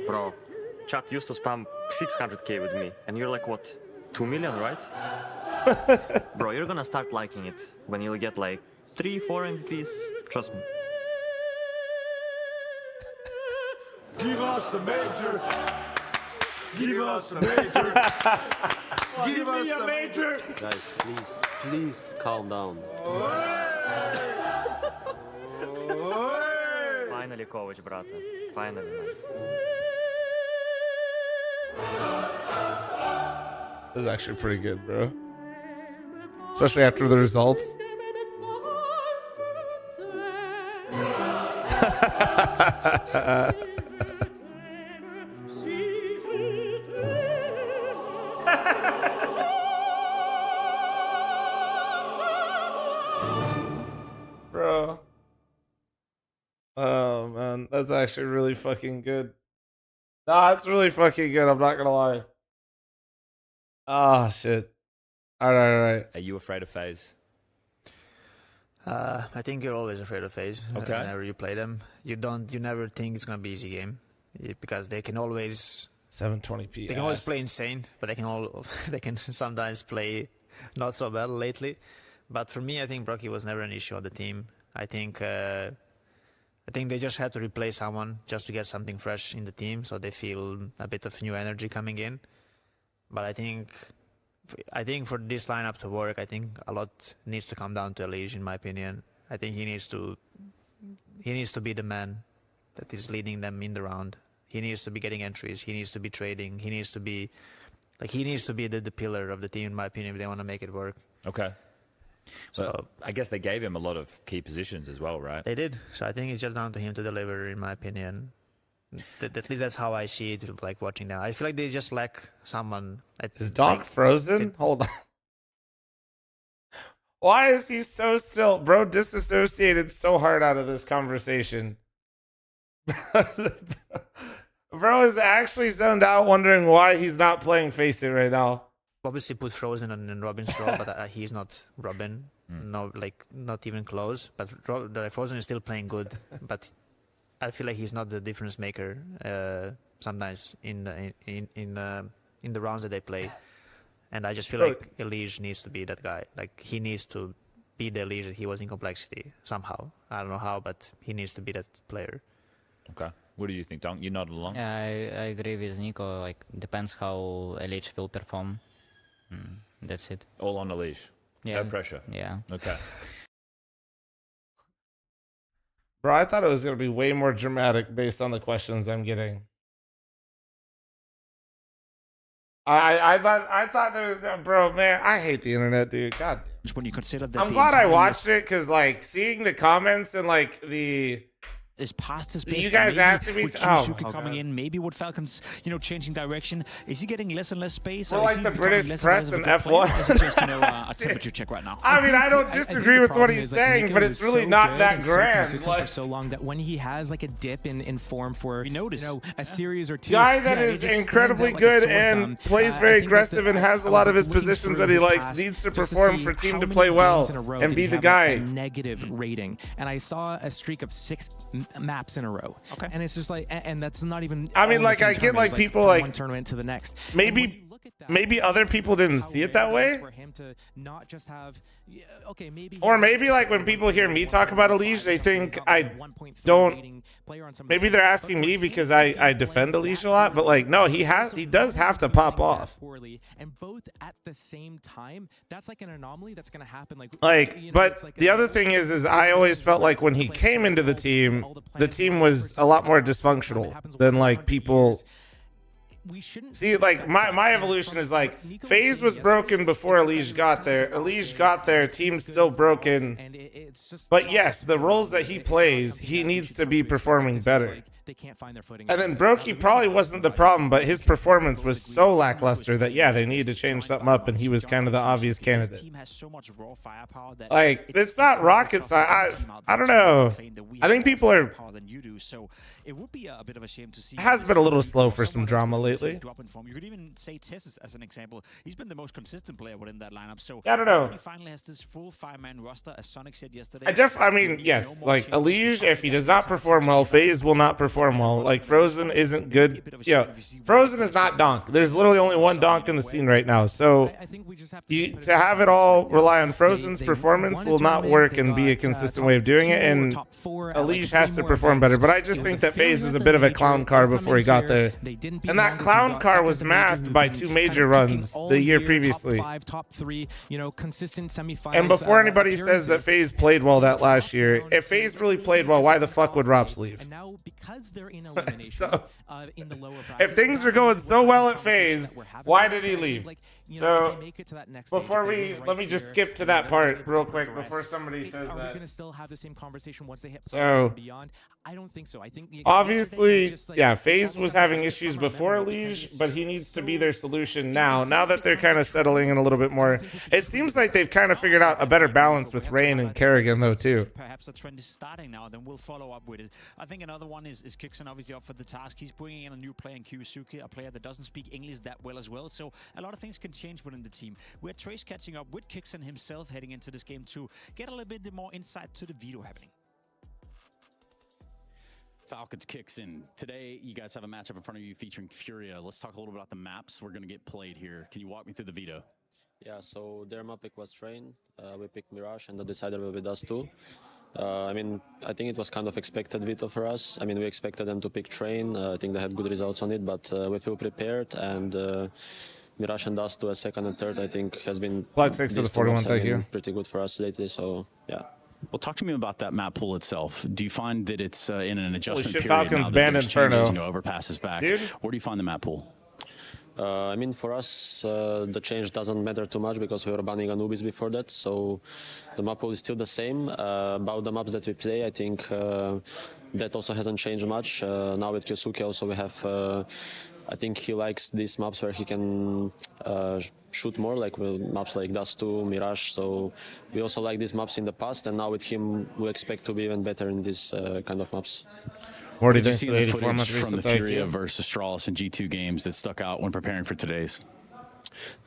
Bro, chat used to spam 600k with me, and you're like, what, 2 million, right? Bro, you're gonna start liking it when you'll get like 3-4 MVPs, trust me. Give us a major! Give us a major! Give us a major! Guys, please calm down. Finally, coach, brata. Finally, man. This is actually pretty good, bro. Especially after the results. Bro. Oh, man. That's actually really fucking good. Nah, it's really fucking good. I'm not gonna lie. Oh, shit. All right. Are you afraid of Faze? I think you're always afraid of Faze. Okay. Whenever you play them, you never think it's gonna be easy game, because they can always 720p. They can always play insane, but they can sometimes play not so well lately. But for me, I think Brocky was never an issue on the team. I think they just had to replace someone just to get something fresh in the team, so they feel a bit of new energy coming in. But I think for this lineup to work, I think a lot needs to come down to Elige, in my opinion. I think he needs to be the man that is leading them in the round. He needs to be getting entries. He needs to be trading. He needs to be the pillar of the team, in my opinion, if they want to make it work. Okay. So I guess they gave him a lot of key positions as well, right? They did. So I think it's just down to him to deliver, in my opinion. At least that's how I see it, like watching now. I feel like they just lack someone. Is Doc frozen? Hold on. Why is he so still? Bro disassociated so hard out of this conversation. Bro is actually zoned out, wondering why he's not playing Face It right now. Obviously put Frozen in Robin's role, but he's not Robin. No, like not even close. But Frozen is still playing good. But I feel like he's not the difference maker sometimes in the rounds that they play. And I just feel like Elige needs to be that guy. Like he needs to be the Elige that he was in Complexity somehow. I don't know how, but he needs to be that player. Okay. What do you think, Dunk? You nodded along. Yeah, I agree with Nico. Like depends how Elige will perform. That's it. All on Elige. Yeah. No pressure. Yeah. Okay. Bro, I thought it was going to be way more dramatic based on the questions I'm getting. I thought there was, bro, man, I hate the internet, dude. God damn. when you consider that. I'm glad I watched it because, like, seeing the comments and like the. Is past his best. You guys asking me? With Kyusuke coming in, maybe with Falcons, changing direction, is he getting less and less space? Well, or is like he the British less press and and less of a good player, F1. or is it just a temperature check right now? I mean, I don't disagree with what he's saying, but it's really not that grand. For so long that when he has like a dip in form for a series or two, guy that is incredibly good and plays very aggressive and has a lot of his positions that he likes, needs to perform for team to play well and be the guy. Negative rating, and I saw a streak of 6 maps in a row. Okay, and it's just like, and that's not even. I mean, like I get like people from like one tournament to the next. Maybe other people didn't see it that way. For him to not just have, Or maybe like when people hear me talk about Elige, they think I don't. Maybe they're asking me because I defend Elige a lot, but like no, he does have to pop off. And both at the same time, that's like an anomaly that's going to happen. But the other thing is I always felt like when he came into the team was a lot more dysfunctional than like people. See, like my evolution is like Faze was broken before Elige got there. Elige got there, team's still broken. But yes, the roles that he plays, he needs to be performing better. They can't find their footing. And then Brokey probably wasn't the problem, but his performance was so lackluster that yeah, they needed to change something up, and he was kind of the obvious candidate. Like it's not rocket science. I don't know. I think people are. It would be a bit of a shame to see. It has been a little slow for some drama lately. You could even say Tessis as an example. He's been the most consistent player within that lineup. So I don't know. He finally has this full 5-man roster, as Sonic said yesterday. I mean, yes, like Elige, if he does not perform well, Faze will not perform well. Like Frozen isn't good. Yeah, Frozen is not Donk. There's literally only one Donk in the scene right now. So to have it all rely on Frozen's performance will not work and be a consistent way of doing it. And Elige has to perform better. But I just think that Faze was a bit of a clown car before he got there. And that clown car was masked by 2 major runs the year previously. Top 3, consistent semifinals. And before anybody says that Faze played well that last year, if Faze really played well, why the fuck would Rops leave? And now because they're in elimination, so, in the lower if things were going so well at Faze, why did he leave? So before let me just skip to that part real quick before somebody says that. Are we going to still have the same conversation once they hit so beyond? I don't think so. I think obviously, yeah, Faze was having issues before Elige, but he needs to be their solution now. Now that they're kind of settling in a little bit more, it seems like they've kind of figured out a better balance with Rain and Kerrigan though too. Perhaps the trend is starting now, then we'll follow up with it. I think another one is Kixon obviously up for the task. He's bringing in a new player in Kyusuke, a player that doesn't speak English that well as well. So a lot of things can change within the team. We're Trace catching up with Kixon himself heading into this game to get a little bit more insight to the veto happening. Falcons kicks in. Today, you guys have a matchup in front of you featuring Furia. Let's talk a little bit about the maps we're going to get played here. Can you walk me through the veto? Yeah, so their map pick was Train. We picked Mirage, and the decider will be Dust 2. I mean, I think it was kind of expected veto for us. I mean, we expected them to pick Train. I think they had good results on it, but we feel prepared. And Mirage and Dust 2 as second and third, I think, has been Plug 6 to the 41. Thank you. Pretty good for us lately. So yeah. Well, talk to me about that map pool itself. Do you find that it's in an adjustment period Falcons now banned that Inferno. overpasses back? Dude. Where do you find the map pool? I mean, for us, the change doesn't matter too much because we were banning Anubis before that. So the map pool is still the same. About the maps that we play, I think that also hasn't changed much. Now with Kyosuke also we have... I think he likes these maps where he can shoot more, like maps like Dust 2, Mirage. So we also like these maps in the past, and now with him, we expect to be even better in these kind of maps. What did you see the footage from the Furia versus Astralis and G2 games that stuck out when preparing for today's?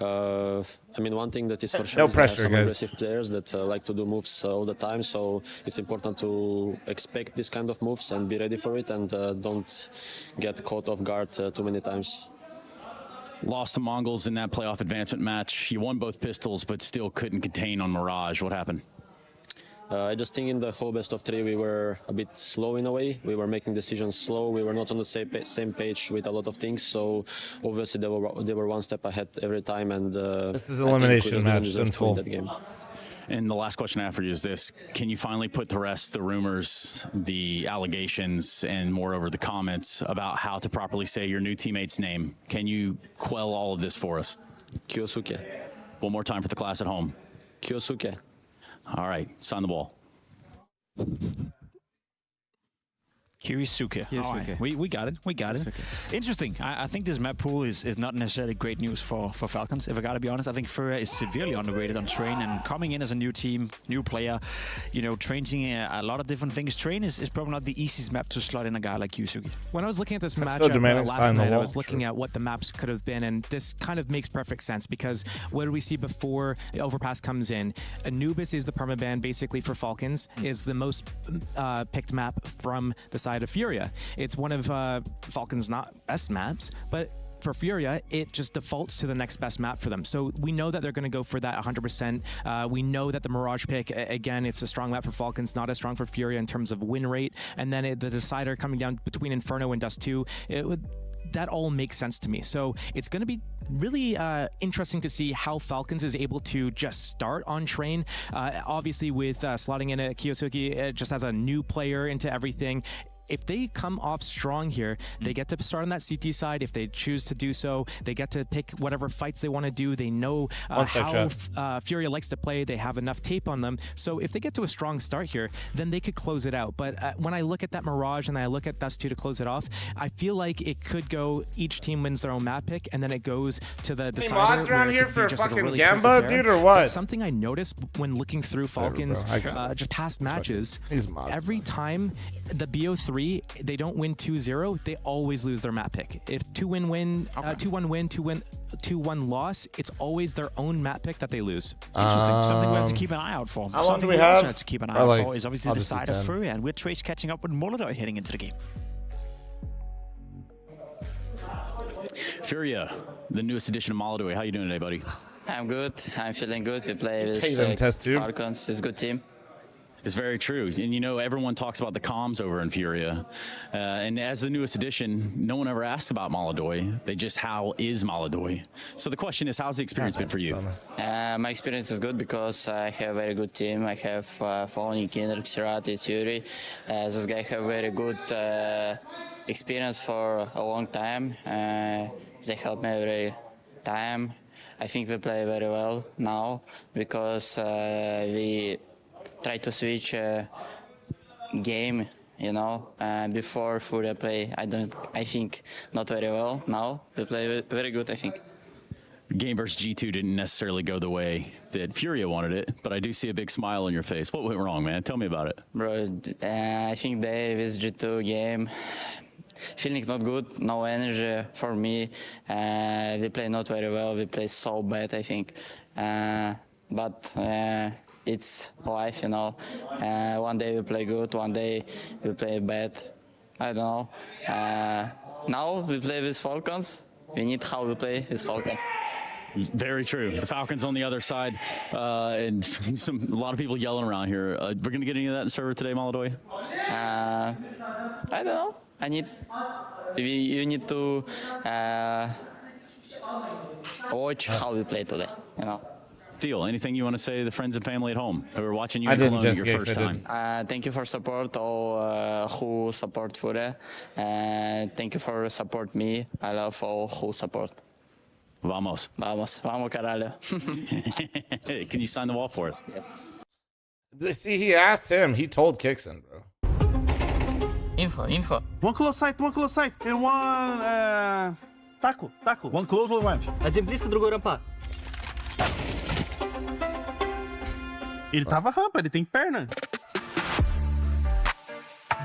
I mean, one thing that is for sure no is pressure, some guys. aggressive players that like to do moves all the time, so it's important to expect this kind of moves and be ready for it, and don't get caught off guard too many times. Lost to Mongols in that playoff advancement match. You won both pistols, but still couldn't contain on Mirage. What happened? I just think in the whole best of 3 we were a bit slow in a way. We were making decisions slow. We were not on the same page with a lot of things. So obviously they were one step ahead every time. And this is an elimination match in full. That game. And the last question I have for you is this. Can you finally put to rest the rumors, the allegations, and moreover the comments about how to properly say your new teammate's name? Can you quell all of this for us? Kyosuke. One more time for the class at home. Kyosuke. All right, sign the ball. Kirisuke. All right. We got it. We got it. Interesting. I think this map pool is not necessarily great news for Falcons, if I gotta be honest. I think Furia is severely underrated on Train, and coming in as a new team, new player, you know, training a lot of different things. Train is probably not the easiest map to slot in a guy like Yusuke. When I was looking at this matchup last night, I was looking at what the maps could have been, and this kind of makes perfect sense because what did we see before the Overpass comes in? Anubis is the permaban basically for Falcons, is the most picked map from the side of Furia. It's one of Falcons' not best maps, but for Furia, it just defaults to the next best map for them. So we know that they're going to go for that 100%. We know that the Mirage pick, again, it's a strong map for Falcons, not as strong for Furia in terms of win rate. And then the decider coming down between Inferno and Dust 2, that all makes sense to me. So it's going to be really interesting to see how Falcons is able to just start on Train. Obviously, with slotting in a Kyosuke just as a new player into everything. If they come off strong here, they get to start on that CT side. If they choose to do so, they get to pick whatever fights they want to do. They know how Furia likes to play. They have enough tape on them. So if they get to a strong start here, then they could close it out. But when I look at that Mirage and I look at Dust 2 to close it off, I feel like it could go, each team wins their own map pick, and then it goes to the decider. Mods around here for fucking really Gamba, dude, or what? But something I noticed when looking through Falcons just past matches, every time the BO3 they don't win 2-0, they always lose their map pick. If 2-1 win, 2-1 loss, it's always their own map pick that they lose. Interesting. Something we have to keep an eye out for. How long Something do we also have? have to keep an eye out for is obviously the side of Furia, and we're Trace catching up with Molotov heading into the game. Furia, the newest edition of Molotov. How you doing today, buddy? I'm good. I'm feeling good. We play with Falcons. It's a good team. It's very true. And, you know, everyone talks about the comms over in Furia. And as the newest edition, no one ever asks about Molotov. They just, how is Molotov? So the question is, how's the experience been for you? My experience is good because I have a very good team. I have Fl0m, Kinder, Xerati, Fury. This guy have very good experience for a long time. They help me every time. I think we play very well now because we try to switch game, you know. Before Furia play, I think not very well. Now we play very good, I think. Game versus G2 didn't necessarily go the way that Furia wanted it, but I do see a big smile on your face. What went wrong, man? Tell me about it. Bro, I think they with G2 game feeling not good, no energy for me. We play not very well. We play so bad, I think. But it's life, you know. One day we play good, one day we play bad. I don't know. Now we play with Falcons. We need how we play with Falcons. Very true. The Falcons on the other side, and a lot of people yelling around here. We're going to get any of that in server today, Molotov? I don't know. You need to watch how we play today, you know. Deal. Anything you want to say to the friends and family at home who are watching you in Cologne your first time? Thank you for support, all who support Furia. Thank you for support me. I love all who support. Vamos. Vamos. Vamos, caralho. Can you sign the wall for us? Yes. See, he asked him. He told Kixon, bro. Info. One close sight, and one taco. One close, one ramp. Один близко, другой рампа. Ele tava rampa, ele tem perna.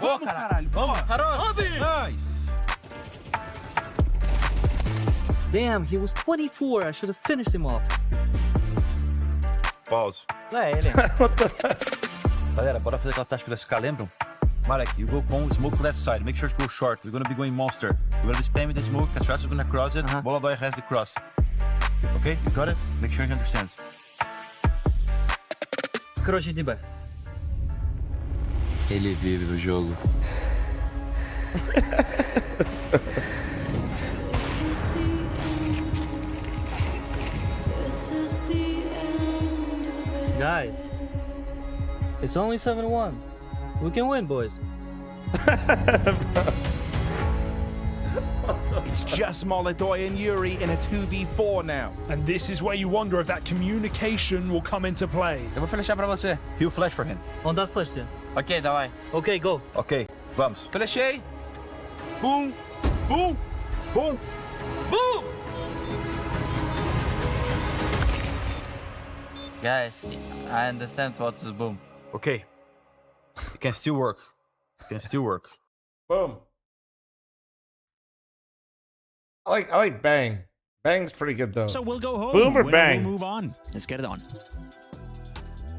Boa, caralho. Vamos. Nice. Damn, he was 24. I should have finished him off. Pause. Ele. Galera, bora fazer aquela tática da SK, lembram? Malek, you go con smoke left side. Make sure to go short. We're gonna be going monster. We're gonna be spamming the smoke. Castratus is gonna cross it. Molotov has the cross. Okay, you got it? Make sure he understands. Короче, de B. Ele vive o jogo. Guys, it's only 7-1. We can win, boys. It's just Molodoi and Yuri in a 2v4 now. And this is where you wonder if that communication will come into play. Eu vou flashar pra você. He'll flash for him. On dá flash, sim. Ok, давай. Ok, go. Ok, vamos. Flashei. Boom. Boom. Boom. Boom. Guys, I understand what's the boom. Okay. It can still work. It can still work. Boom. I like bang. Bang's pretty good though. So we'll go home. Boom or bang? We'll move on. Let's get it on.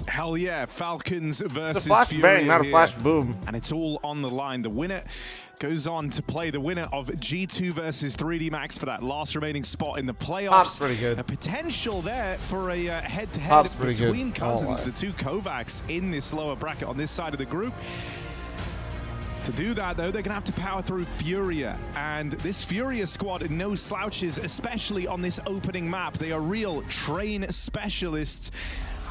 Hell yeah, Falcons versus It's a flash Furia bang, not a here. flash boom. And it's all on the line. The winner goes on to play the winner of G2 versus 3D Max for that last remaining spot in the playoffs. Pop's pretty good. A potential there for a head-to-head Pop's pretty between good. cousins, Oh, the two Kovacs in this lower bracket on this side of the group. To do that, though, they're going to have to power through Furia. And this Furia squad, no slouches, especially on this opening map. They are real train specialists.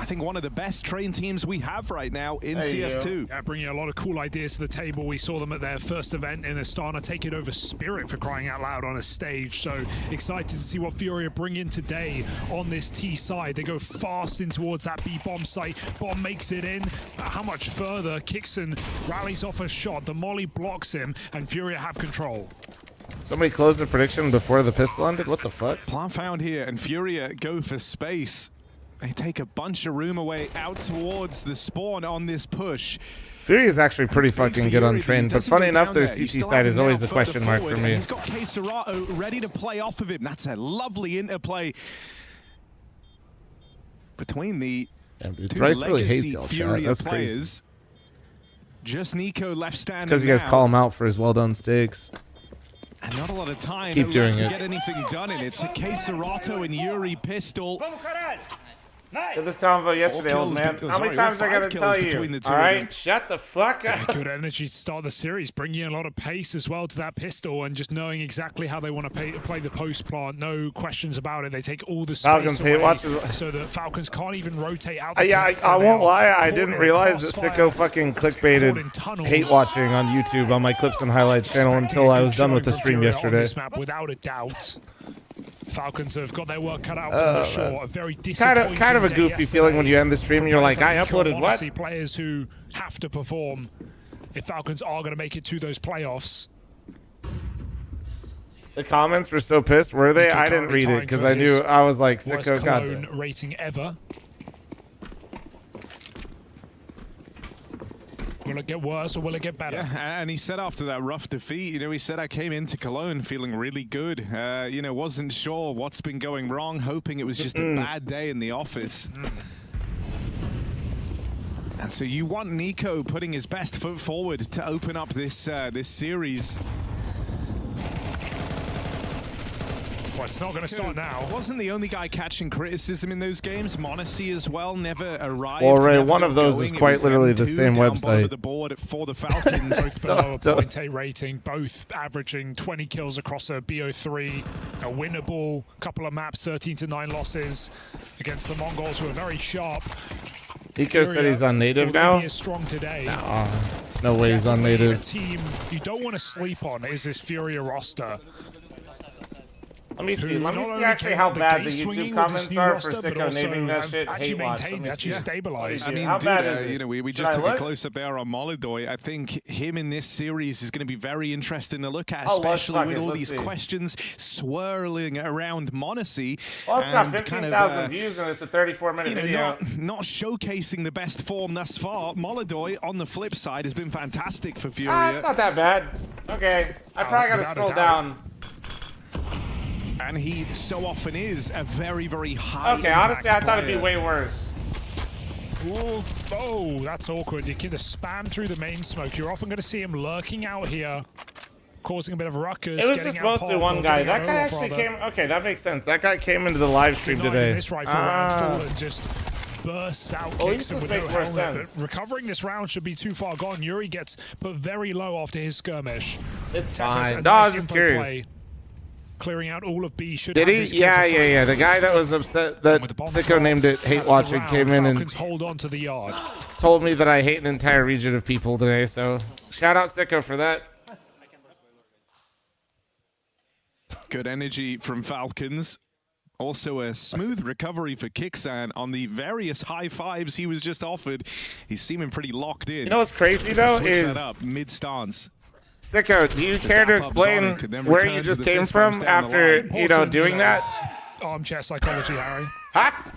I think one of the best train teams we have right now in CS2. Yeah, bringing a lot of cool ideas to the table. We saw them at their first event in Astana, taking over Spirit for crying out loud on a stage. So excited to see what Furia bring in today on this T side. They go fast in towards that B bomb site. Bomb makes it in. How much further? Kixon rallies off a shot. The molly blocks him, and Furia have control. Somebody closed the prediction before the pistol ended? What the fuck? Plan found here, and Furia go for space. They take a bunch of room away out towards the spawn on this push. Fury is actually pretty fucking good on train, but funny enough, their CT side is always the question mark for me. He's got Serato ready to play off of him. That's a lovely interplay between the two really hates legacy y'all, chat. Furia That's players. crazy. Just Nico left standing Because you guys now. call him out for his well-done steaks. And not a lot of time Keep doing left to it. get anything done in it. It's a Serato and Yuri pistol. Did this convo yesterday, old man. How many times I gotta tell you? All right, shut the fuck up. Good energy to start the series, bringing a lot of pace as well to that pistol, and just knowing exactly how they want to play the post plant. No questions about it. They take all the space Falcons away hate watches. so that Falcons can't even rotate out. The Yeah, plant, I so they won't are lie. I caught didn't in realize that crossfire. Sicko fucking clickbaited hate watching on YouTube on my clips and highlights channel until I was done with the stream yesterday. On this map, without a doubt. Falcons have got their work cut out for sure. A very disappointing kind of a day goofy yesterday feeling when you end the stream and you're like, I uploaded what? See players who have to perform if Falcons are going to make it to those playoffs. The comments were so pissed, were they? I didn't read it because I knew I was like, Worst Sicko, Cologne goddamn. rating ever. Will it get worse or will it get better? Yeah, and he said after that rough defeat, he said, I came into Cologne feeling really good. Wasn't sure what's been going wrong, hoping it was just a bad day in the office. And so you want Nico putting his best foot forward to open up this this series. Well, it's not going to start now. Wasn't the only guy catching criticism in those games. Monacy as well never arrived. Well, Ray, never one got of those going. is It quite was literally them the two same down bottom website. of the board for the Falcons. Both below a point 8 rating, both averaging 20 kills across a BO3, a winnable couple of maps, 13-9 losses against the Mongols, who are very sharp. Nico said he's on native now. Be as strong today. No way he's on Definitely native. A team you don't want to sleep on is this Furia roster. Let me see. Let me not see only actually came how out the bad gate the swinging YouTube with comments this new are for roster, but Sicko also naming that have shit actually hate watch. maintained, actually stabilized. I mean, how bad is it? we Should just I took a look? close up there on Molodoi. I think him in this series is going to be very interesting to look at, Oh, let's especially fuck with it, all let's these see. questions swirling around Monacy. Well, it's got and 15,000 views and it's a 34-minute video. Not showcasing the best form thus far. Molodoi, on the flip side, has been fantastic for Furia. It's not that bad. Okay, I probably got to without a scroll doubt. down. And he so often is a very, very high. Okay, honestly, I impact thought it'd be player. way worse. Ooh, oh, that's awkward. You can just spam through the main smoke. You're often going to see him lurking out here, causing a bit of ruckus. It was just mostly one guy. That guy actually came. Okay, that makes sense. That guy came into the live stream today. This rifle round full and just bursts out, Well, kicks him this with no makes more helmet. sense. But recovering this round should be too far gone. Yuri gets put very low after his skirmish. It's That's fine. a No, I nice was just info curious. play. Clearing out all of B should Did have he? this kill Yeah, for yeah, free. yeah. The guy that was upset that Sicko named it hate That's the watching round. came in and Falcons hold on to the yard. told me that I hate an entire region of people today. So shout out Sicko for that. Good energy from Falcons. Also a smooth recovery for Kixan on the various high fives he was just offered. He's seeming pretty locked in. You know what's crazy though is up mid-stance. Sicko, do you care to explain where you just came from after, doing that? Armchair psychology, Harry.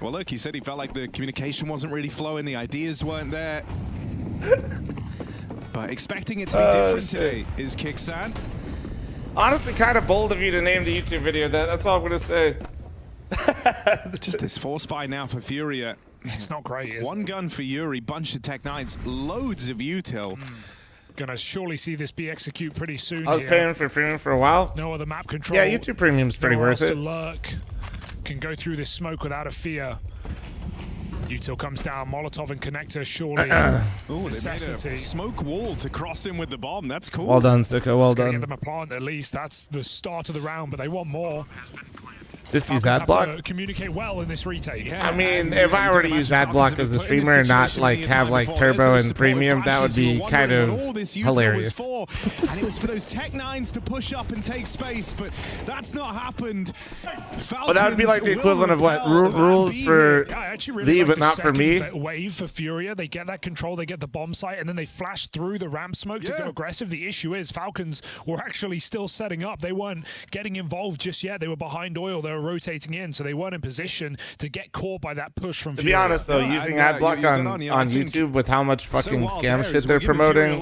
Well, look, he said he felt like the communication wasn't really flowing, the ideas weren't there. But expecting it to be different today is Kixan. Honestly, kind of bold of you to name the YouTube video that. That's all I'm going to say. Just this 4-spy now for Furia. It's not great, is One gun for Yuri, bunch of Tech 9s, loads of util. Gonna surely see this be execute pretty soon. I was paying for premium for a while. No other map control. Yeah, YouTube premium's pretty worth it. To lurk. Can go through this smoke without a fear. Util comes down, Molotov and connector surely. Ooh, they made a smoke wall to cross in with the bomb. That's cool. Well done, Sicko. Well done. Get them a plant at least. That's the start of the round, but they want more. Just use ad block. To communicate well in this retake. Yeah, I mean, if I were to use ad block as a streamer and not like have like turbo and premium, that would be kind of hilarious. And it was for those Tech 9s to push up and take space, but that's not happened. Well, that would be like the equivalent of what rules for thee, but not for me. Wave for Furia, they get that control, they get the bomb site, and then they flash through the ramp smoke to go aggressive. The issue is Falcons were actually still setting up. They weren't getting involved just yet. They were behind oil. They were rotating in, so they weren't in position to get caught by that push from Furia. To be honest, though, using ad block on YouTube with how much fucking scam shit they're promoting,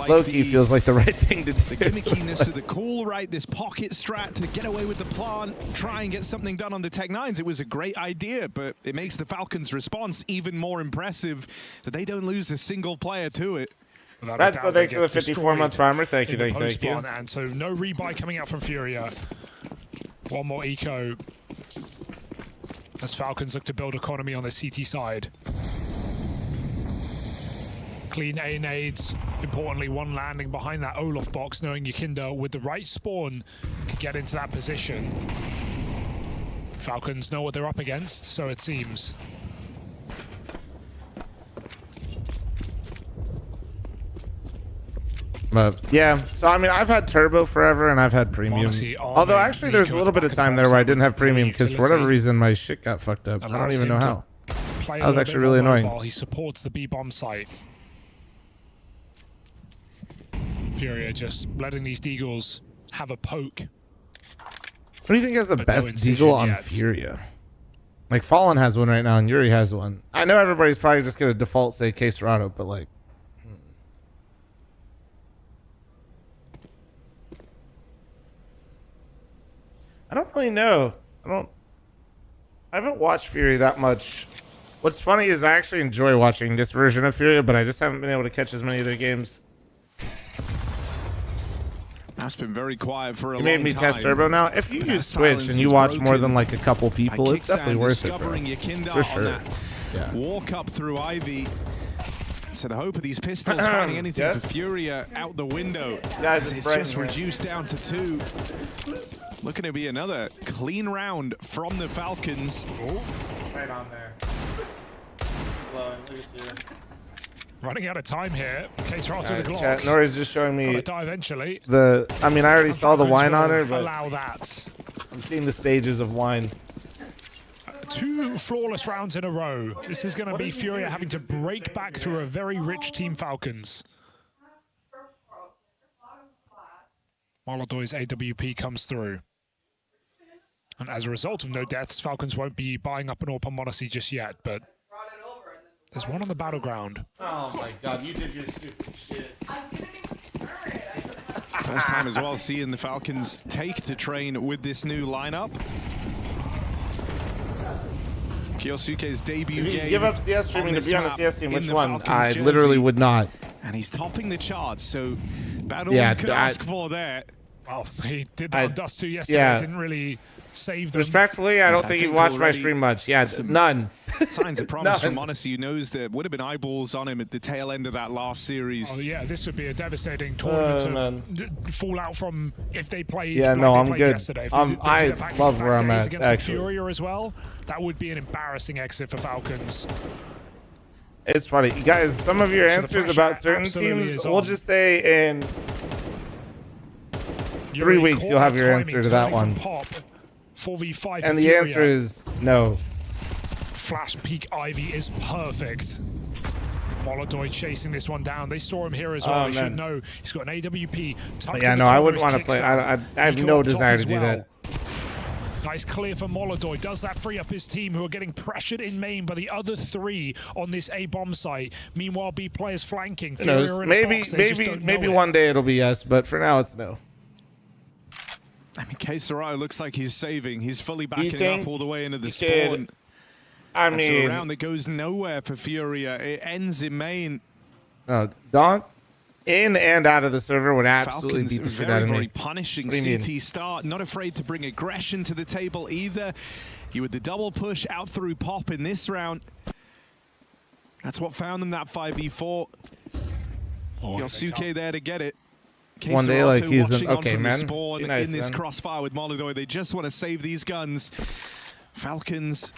low-key feels like the right thing to do. The gimmickiness of the call, right? This pocket strat to get away with the plant, try and get something done on the Tech 9s. It was a great idea, but it makes the Falcons' response even more impressive that they don't lose a single player to it. That's so thanks for the 54-month primer. Thank you. And so no rebuy coming out from Furia. One more eco as Falcons look to build economy on the CT side. Clean A nades. Importantly, one landing behind that Olaf box, knowing Yakinda with the right spawn can get into that position. Falcons know what they're up against, so it seems. But yeah, so I mean, I've had turbo forever and I've had premium. Although actually, there's a little bit of time there where I didn't have premium because for whatever reason my shit got fucked up. I don't even know how. That was actually really annoying. He supports the B bomb site. Furia just letting these deagles have a poke. What do you think has the best deagle on Furia? Like Fallen has one right now and Yuri has one. I know everybody's probably just gonna default say K-Serrato, but like. I don't really know. I haven't watched Fury that much. What's funny is I actually enjoy watching this version of Fury, but I just haven't been able to catch as many of their games. That's been very quiet for a long time. You made me test turbo now. If you use Twitch and you watch more than like a couple people, it's definitely worth it. For sure. Yeah. Walk up through Ivy. So the hope of these pistols finding anything for Furia out the window. Guys, it's just reduced down to 2. Looking to be another clean round from the Falcons. Ooh. Right on there. Running out of time here. K-Serrato the Glock. Nori's just showing me. Gotta die eventually. I mean, I already saw the wine on her, but allow that. I'm seeing the stages of wine. 2 flawless rounds in a row. This is going to be Furia having to break back through a very rich team Falcons. Molodoy's AWP comes through. And as a result of no deaths, Falcons won't be buying up an AWP on Monacy just yet, but there's one on the battleground. Oh my god, you did your stupid shit. First time as well seeing the Falcons take to train with this new lineup. Kyosuke's debut game. Give up CS streaming to be on the CS team. Which one? I literally would not. And he's topping the charts, so about all you could ask for there. Well, he did that on Dust 2 yesterday. Didn't really save them. Respectfully, I don't think he watched my stream much. Yeah, none. Signs of promise from Monacy, who knows there would have been eyeballs on him at the tail end of that last series. Oh yeah, this would be a devastating tournament to fall out from if they played. Yeah, no, I'm good. Yesterday. I love where I'm at. Actually, Furia as well. That would be an embarrassing exit for Falcons. It's funny, you guys. Some of your answers about certain teams, we'll just say in 3 weeks, you'll have your answer to that one. 4v5 and the answer is no. Flash peak Ivy is perfect. Molodoy chasing this one down. They saw him here as well. They should know. He's got an AWP. Yeah, no, I wouldn't want to play. I have no desire to do that. Nice clear for Molodoy. Does that free up his team, who are getting pressured in main by the other 3 on this A bomb site? Meanwhile, B players flanking. Maybe one day it'll be yes, but for now it's no. I mean, Keserato looks like he's saving. He's fully backing up all the way into the spawn. That's a round that goes nowhere for Furia. It ends in main. Donk in and out of the server would absolutely Falcons beat the shit out of me. very punishing CT start. Not afraid to bring aggression to the table either. You with the double push out through Pop in this round. That's what found them that 5v4. Yosuke there to get it. One day, like he's an okay, man. Spawn nice, in this man. crossfire with Molodoy. They just want to save these guns. Falcons,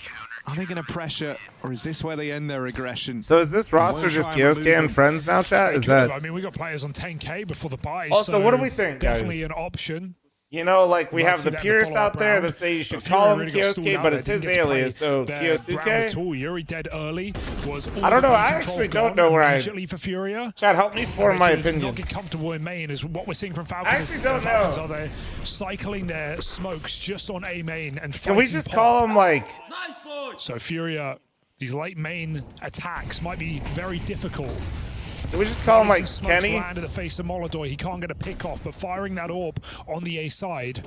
are they going to pressure, or is this where they end their aggression? So is this roster just Kiosuke and friends now, chat? Is that? I mean, we got players on 10K before the buy. Also, what do we think, guys? Definitely an option. You know, like we have the purists out there that say you should call him Kiosuke, but it's his alias, so Kiosuke. Yuri dead early was. I don't know. I actually don't know where I. For Furia. Chad, help me form my opinion. Not get comfortable in main is what we're seeing from Falcons. I actually don't know. Are they cycling their smokes just on A main and can we just call him like? So Furia, these late main attacks might be very difficult. Can we just call him like Kenny? Land in the face of Molodoy. He can't get a pick off, but firing that orb on the A side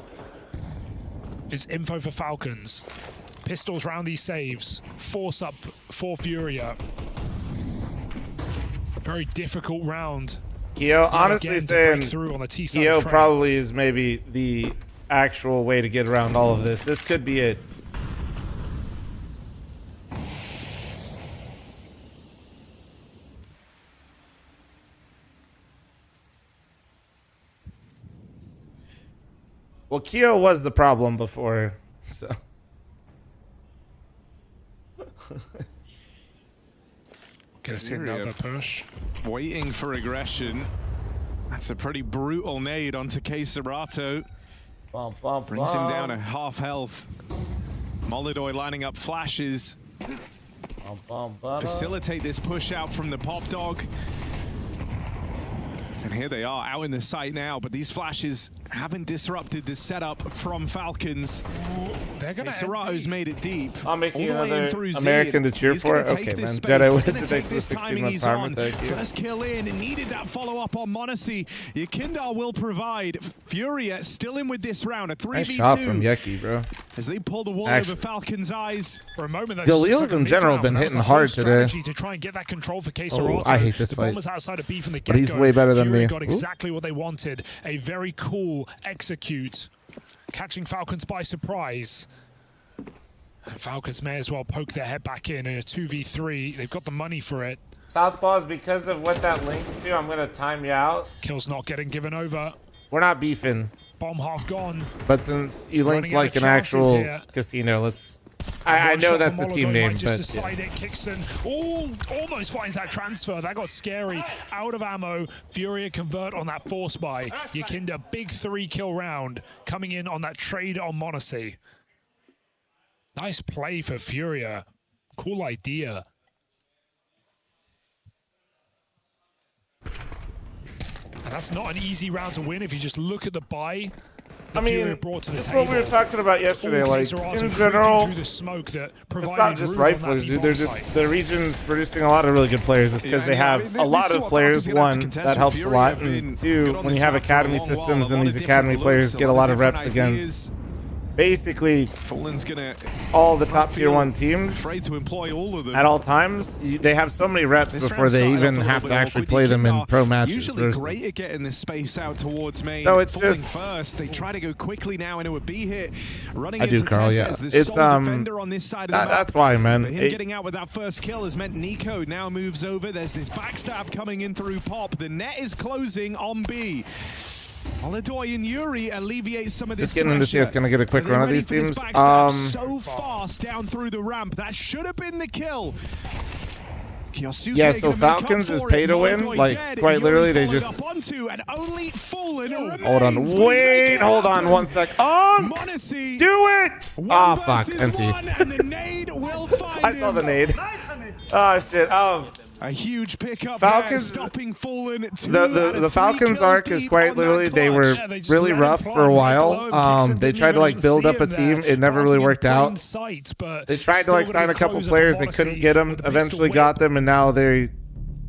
is info for Falcons. Pistols round these saves. Force up for Furia. Very difficult round. Kyo, honestly saying, Kyo probably is maybe the actual way to get around all of this. This could be it. Well, Kyo was the problem before, so. Get us another push. Waiting for aggression. That's a pretty brutal nade onto Keserato. Brings him down to half health. Molodoy lining up flashes. Facilitate this push out from the Pop Dog. And here they are out in the site now, but these flashes haven't disrupted the setup from Falcons. Serato's made it deep. I'm making another American to cheer for. Okay, man. Jedi Wizard takes the 16-month armor. Thank you. First kill in, needed that follow-up on Monacy. Yakindar will provide. Furia still in with this round, a 3v2. Nice shot from Yeki, bro. As they pull the wall over Falcons' eyes. For a moment, Galil's in general have been hitting hard today. To try and get that control for Keserato. I hate this the fight. Bombers outside of B from the but he's way better than me. Got exactly what they wanted. A very cool execute. Catching Falcons by surprise. And Falcons may as well poke their head back in a 2v3. They've got the money for it. Southpaws, because of what that links to, I'm going to time you out. Kill's not getting given over. We're not beefing. Bomb half gone. But since you linked like an actual casino, let's... I know that's the team name, just but decide it. Kickson, almost finds that transfer. That got scary. Out of ammo. Furia convert on that force buy. Yakinda, big 3-kill round coming in on that trade on Monacy. Nice play for Furia. Cool idea. And that's not an easy round to win if you just look at the buy. I mean, it's what we were talking about yesterday. Like, in general, it's not just riflers, dude. They're just, the region's producing a lot of really good players. It's because they have a lot of players, one, that helps a lot, and two, when you have academy systems and these academy players get a lot of reps against basically all the top tier 1 teams at all times. They have so many reps before they even have to actually play them in pro matches. Usually great at getting this space out towards main. So it's just first. They try to go quickly now into a B hit. Running I do, Carl. Yeah, it's defender on this side of the map. That's why, man. But him getting out with that first kill has meant Nico now moves over. There's this backstab coming in through Pop. The net is closing on B. Molodoy and Yuri alleviate some of this just getting into CS. Can I get a quick run of these teams? So fast down through the ramp. That should have been the kill. Yeah, so Falcons is pay to win. Like, quite literally, they just... Hold on. Wait, hold on 1 sec. Do it! Ah, fuck. Empty. I saw the nade. Oh, shit. A huge pickup. Falcons. Stopping fl0m. The Falcons arc is quite literally, they were really rough for a while. They tried to like build up a team. It never really worked out. They tried to like sign a couple players. They couldn't get them. Eventually got them, and now they...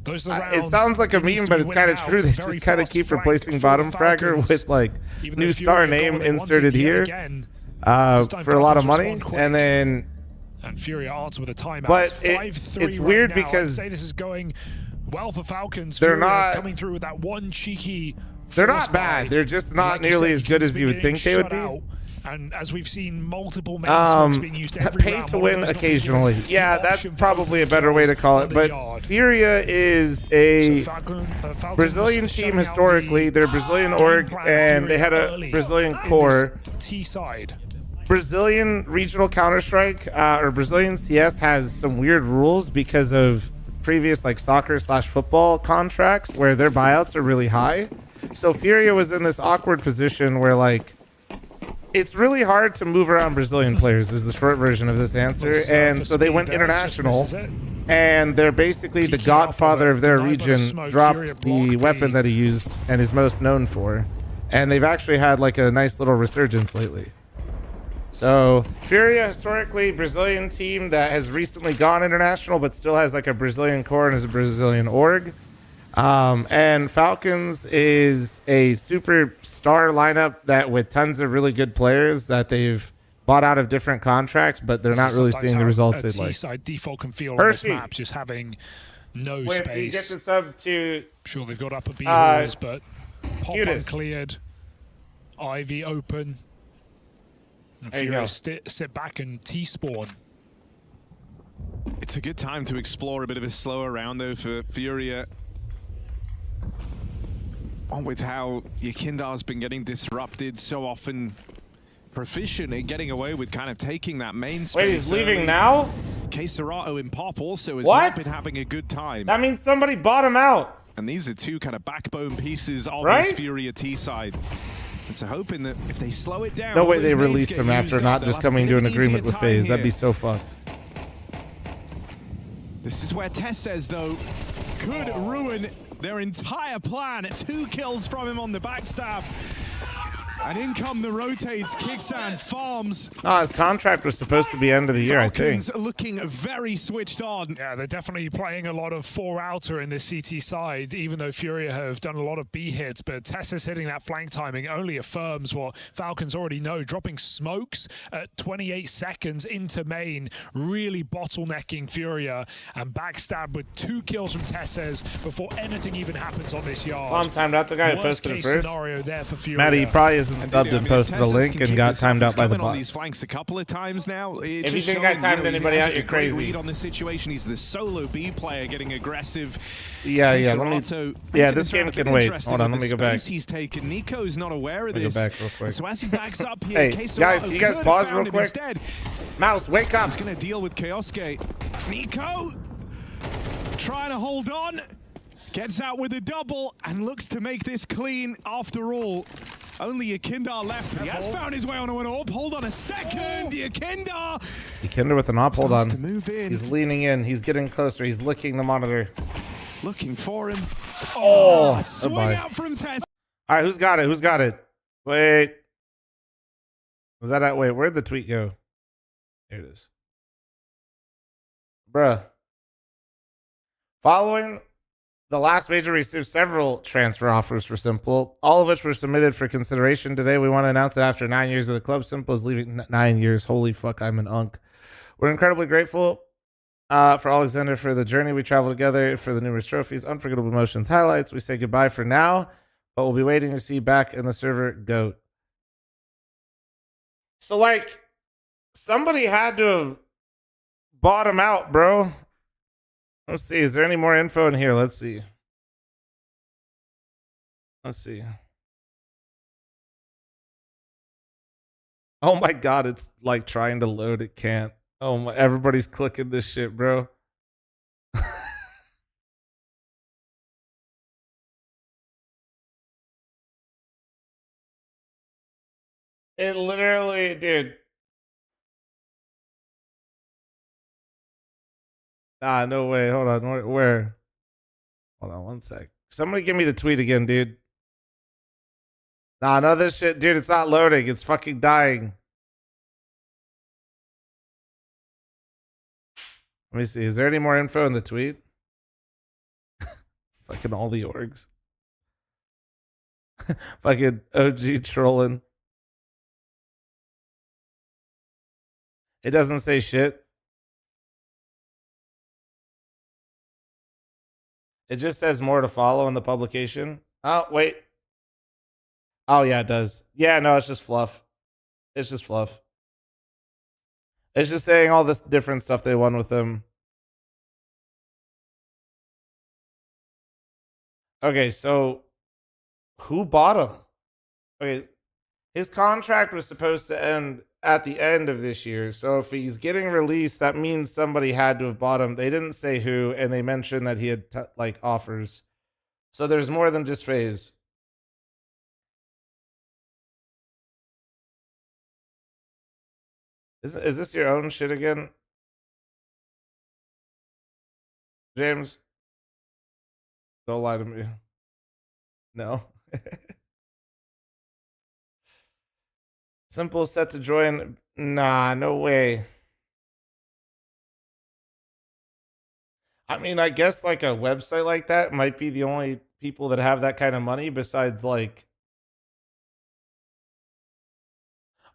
It sounds like a meme, but it's kind of true. They just kind of keep replacing bottom fragger with like new star name inserted here for a lot of money, and then... And Furia answer with a timeout. But it's weird now. because I'd say this is going well for Falcons. They're Furia not coming through with that one cheeky. They're not bad. They're just not nearly as good as you would think they would be. And as we've seen, multiple main being used every pay round, to win occasionally. Yeah, that's probably a better way to call it. But Furia is a Brazilian team historically. They're a Brazilian org, and they had a Brazilian core. T-side. Brazilian regional Counter-Strike or Brazilian CS has some weird rules because of previous like soccer/football contracts where their buyouts are really high. So Furia was in this awkward position where like it's really hard to move around Brazilian players is the short version of this answer. And so they went international, and they're basically the godfather of their region, dropped the weapon that he used and is most known for. And they've actually had like a nice little resurgence lately. So Furia, historically Brazilian team that has recently gone international, but still has like a Brazilian core and is a Brazilian org. And Falcons is a super star lineup that with tons of really good players that they've bought out of different contracts, but they're not really seeing the results they'd like. T-side default can feel on this map, just having no space. You get the sub to... Sure, they've got upper B halls, but pop uncleared. Ivy open. And Furia sit back and T-spawn. It's a good time to explore a bit of a slower round, though, for Furia. On with how Yakindar's been getting disrupted so often. Proficient in getting away with kind of taking that main space. Wait, he's leaving now? Keserato in Pop also has not been having a good time. That means somebody bought him out. And these are two kind of backbone pieces of this Furia T side. And so hoping that if they slow it down... No way they release him after not just coming to an agreement with Faze. That'd be so fucked. This is where Tess says, though, could ruin their entire plan. 2 kills from him on the backstab. And in come the rotates, kicks and farms. No, his contract was supposed to be end of the year, Falcons I think. Looking very switched on. Yeah, they're definitely playing a lot of 4-outer in this CT side, even though Furia have done a lot of B hits. But Tessa's hitting that flank timing only affirms what Falcons already know. Dropping smokes at 28 seconds into main, really bottlenecking Furia, and backstab with 2 kills from Tessa's before anything even happens on this yard. Well, I'm timed out. The guy who posted it first. Scenario there for Furia. Matty probably isn't subbed and posted a link and got timed out by the bot. On these flanks a couple of times now. If you think I timed anybody out, you're crazy. Read on this situation. He's the solo B player getting aggressive. Yeah. This game can wait. Hold on, let me go back. He's taken. Nico's not aware of this. Go back real quick. So as he backs up here, hey guys, can you guys pause real quick? Instead. Mouse, wake up. He's gonna deal with Chaosuke. Nico trying to hold on. Gets out with a double and looks to make this clean after all. Only Yakindar left, but he has found his way onto an AWP. Hold on a second, Yakindar! Yakindar with an AWP, hold on. To move in. He's leaning in, he's getting closer, he's licking the monitor. Looking for him. Oh, swing out from Tess. All right, who's got it? Wait. Was that at, wait, where'd the tweet go? There it is. Bruh. Following the last major received several transfer offers for Simple, all of which were submitted for consideration. Today, we want to announce that after 9 years with the club, Simple is leaving 9 years. Holy fuck, I'm an unk. We're incredibly grateful for Alexander for the journey we traveled together, for the numerous trophies, unforgettable emotions, highlights. We say goodbye for now, but we'll be waiting to see you back in the server, GOAT. So, like, somebody had to have bought him out, bro. Let's see. Is there any more info in here? Let's see. Oh my god, it's like trying to load. It can't. Oh my, everybody's clicking this shit, bro. It literally, dude. Nah, no way. Hold on. Where? Hold on one sec. Somebody give me the tweet again, dude. Nah, no, this shit, dude, it's not loading. It's fucking dying. Let me see. Is there any more info in the tweet? Fucking all the orgs. Fucking OG trolling. It doesn't say shit. It just says more to follow in the publication. Oh, wait. Oh, yeah, it does. Yeah, no, it's just fluff. It's just fluff. It's just saying all this different stuff they won with him. Okay, so who bought him? Okay, his contract was supposed to end at the end of this year. So if he's getting released, that means somebody had to have bought him. They didn't say who, and they mentioned that he had like offers. So there's more than just Faze. Is this your own shit again? James? Don't lie to me. No. Simple set to join. Nah, no way. I mean, I guess like a website like that might be the only people that have that kind of money besides like...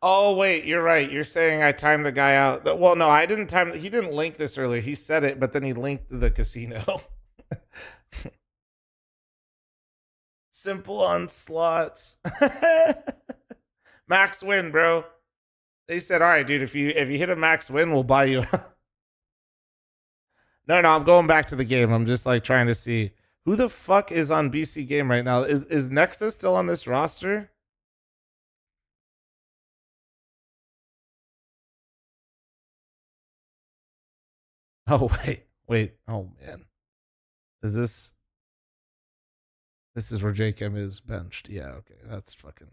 Oh, wait, you're right. You're saying I timed the guy out. Well, no, I didn't time. He didn't link this earlier. He said it, but then he linked the casino. Simple on slots. Max win, bro. They said, all right, dude, if you hit a max win, we'll buy you. No, I'm going back to the game. I'm just like trying to see who the fuck is on BC Game right now. Is Nexus still on this roster? Oh, wait. Oh, man. Is this is where JChem is benched. Yeah, okay. That's fucking...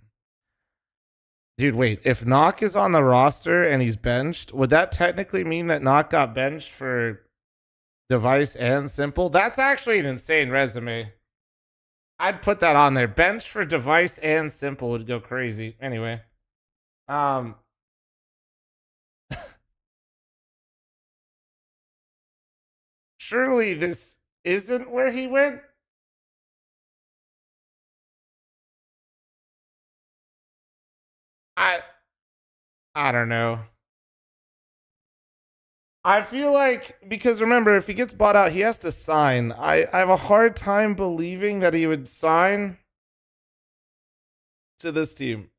Dude, wait. If Knock is on the roster and he's benched, would that technically mean that Knock got benched for Device and Simple? That's actually an insane resume. I'd put that on there. Benched for Device and Simple would go crazy. Anyway. Surely this isn't where he went? I don't know. I feel like, because remember, if he gets bought out, he has to sign. I have a hard time believing that he would sign to this team.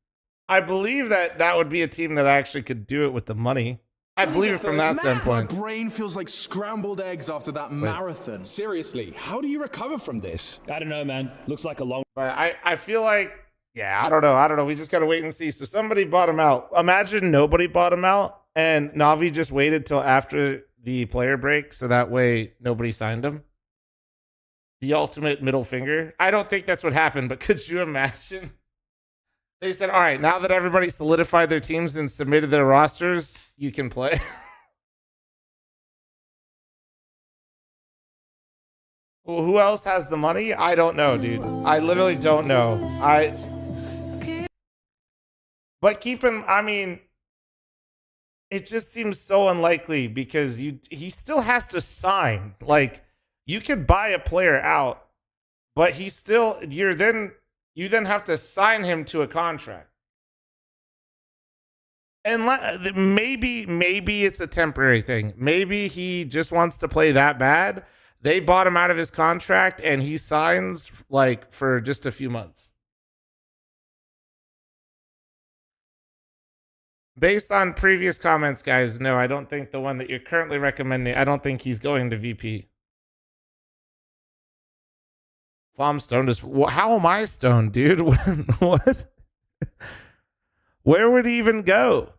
I believe that would be a team that actually could do it with the money. I believe it from that standpoint. My brain feels like scrambled eggs after that marathon. Seriously, how do you recover from this? I don't know, man. Looks like a long... I feel like, yeah, I don't know. We just got to wait and see. So somebody bought him out. Imagine nobody bought him out and Navi just waited till after the player break so that way nobody signed him. The ultimate middle finger. I don't think that's what happened, but could you imagine? They said, all right, now that everybody solidified their teams and submitted their rosters, you can play. Well, who else has the money? I don't know, dude. I literally don't know. But I mean, it just seems so unlikely because he still has to sign. Like, you could buy a player out, but you then have to sign him to a contract. And maybe it's a temporary thing. Maybe he just wants to play that bad. They bought him out of his contract and he signs like for just a few months. Based on previous comments, guys, no, I don't think the one that you're currently recommending, I don't think he's going to VP. I'm stoned as... How am I stoned, dude? What? Where would he even go?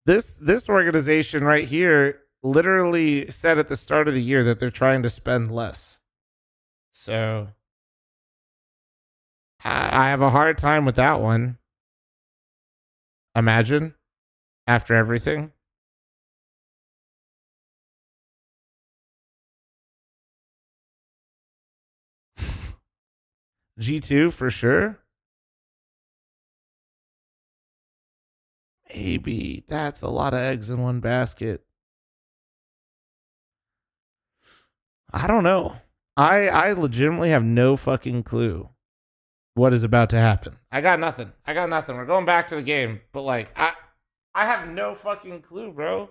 This organization right here literally said at the start of the year that they're trying to spend less. So I have a hard time with that one. Imagine after everything. G2 for sure. Maybe that's a lot of eggs in one basket. I don't know. I legitimately have no fucking clue what is about to happen. I got nothing. We're going back to the game, but like I have no fucking clue, bro.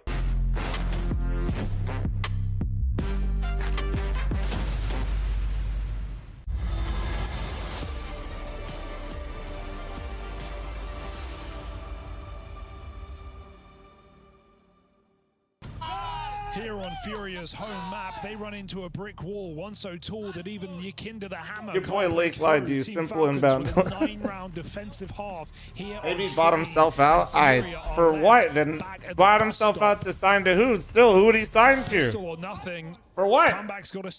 Here on Furia's home map, they run into a brick wall, one so tall that even Yakinda the Hammer. Your boy Lake lied to you, simple inbound. 9-round defensive half. Maybe he bought himself out. For what? Then bought himself out to sign to who? Still, who would he sign to? Still or nothing. For what?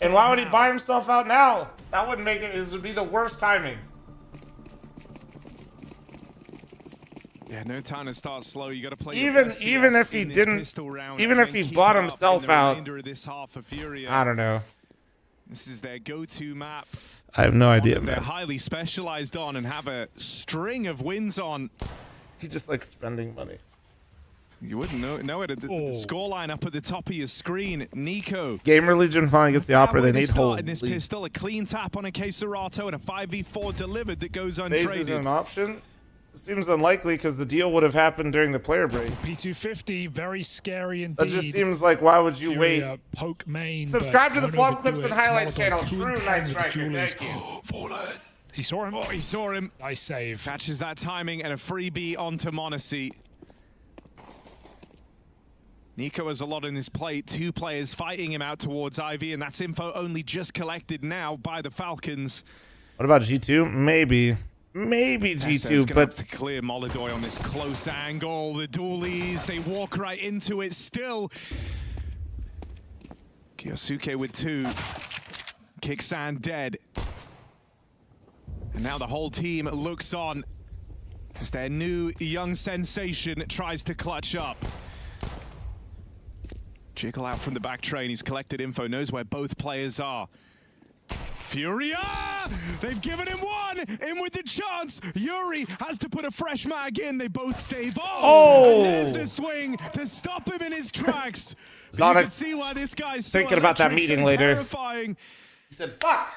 And why would he buy himself out now? That wouldn't make it. This would be the worst timing. Yeah, no time to start slow. You got to play. Even if he didn't, even if he bought himself out, I don't know. This is their go-to map. I have no idea, They're man. highly specialized on and have a string of wins on. He just likes spending money. You wouldn't know it. The scoreline up at the top of your screen. Nico. Gamer Legion finally gets the opera they need. Hold in this pistol, a clean tap on a K-Serato and a 5v4 delivered that goes untraded. Faze isn't an option. It seems unlikely because the deal would have happened during the player break. P250, very scary indeed. That just seems like, why would you wait? Poke main. Subscribe to the fl0m Clips and Highlights channel. True Night Striker. Thank you. He saw him. Oh, he saw him. Nice save. Catches that timing and a freebie onto Monacy. Nico has a lot in his plate. 2 players fighting him out towards Ivy, and that's info only just collected now by the Falcons. What about G2? Maybe G2, but to clear Molodoy on this close angle. The dualies, they walk right into it still. Kyosuke with 2. Kixan dead. And now the whole team looks on as their new young sensation tries to clutch up. Jiggle out from the back train. He's collected info, knows where both players are. Furia! They've given him one! In with the chance! Yuri has to put a fresh mag in. They both stave off. Oh! And there's the swing to stop him in his tracks. You can see why this guy's so thinking about that meeting later. Terrifying. He said, fuck!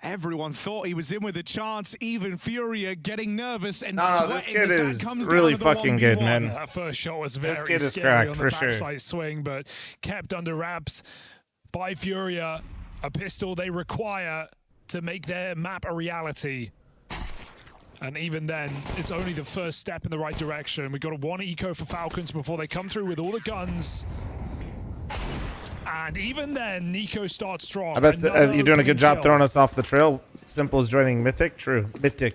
Everyone thought he was in with a chance. Even Furia getting nervous and sweating. This kid is really fucking good, man. That first shot was very this kid is scary cracked, on for the sure. backside swing, but kept under wraps by Furia. A pistol they require to make their map a reality. And even then, it's only the first step in the right direction. We've got a 1 eco for Falcons before they come through with all the guns. And even then, Nico starts strong. I bet you're doing a good job throwing us off the trail. Simple as joining Mythic. True. Mythic.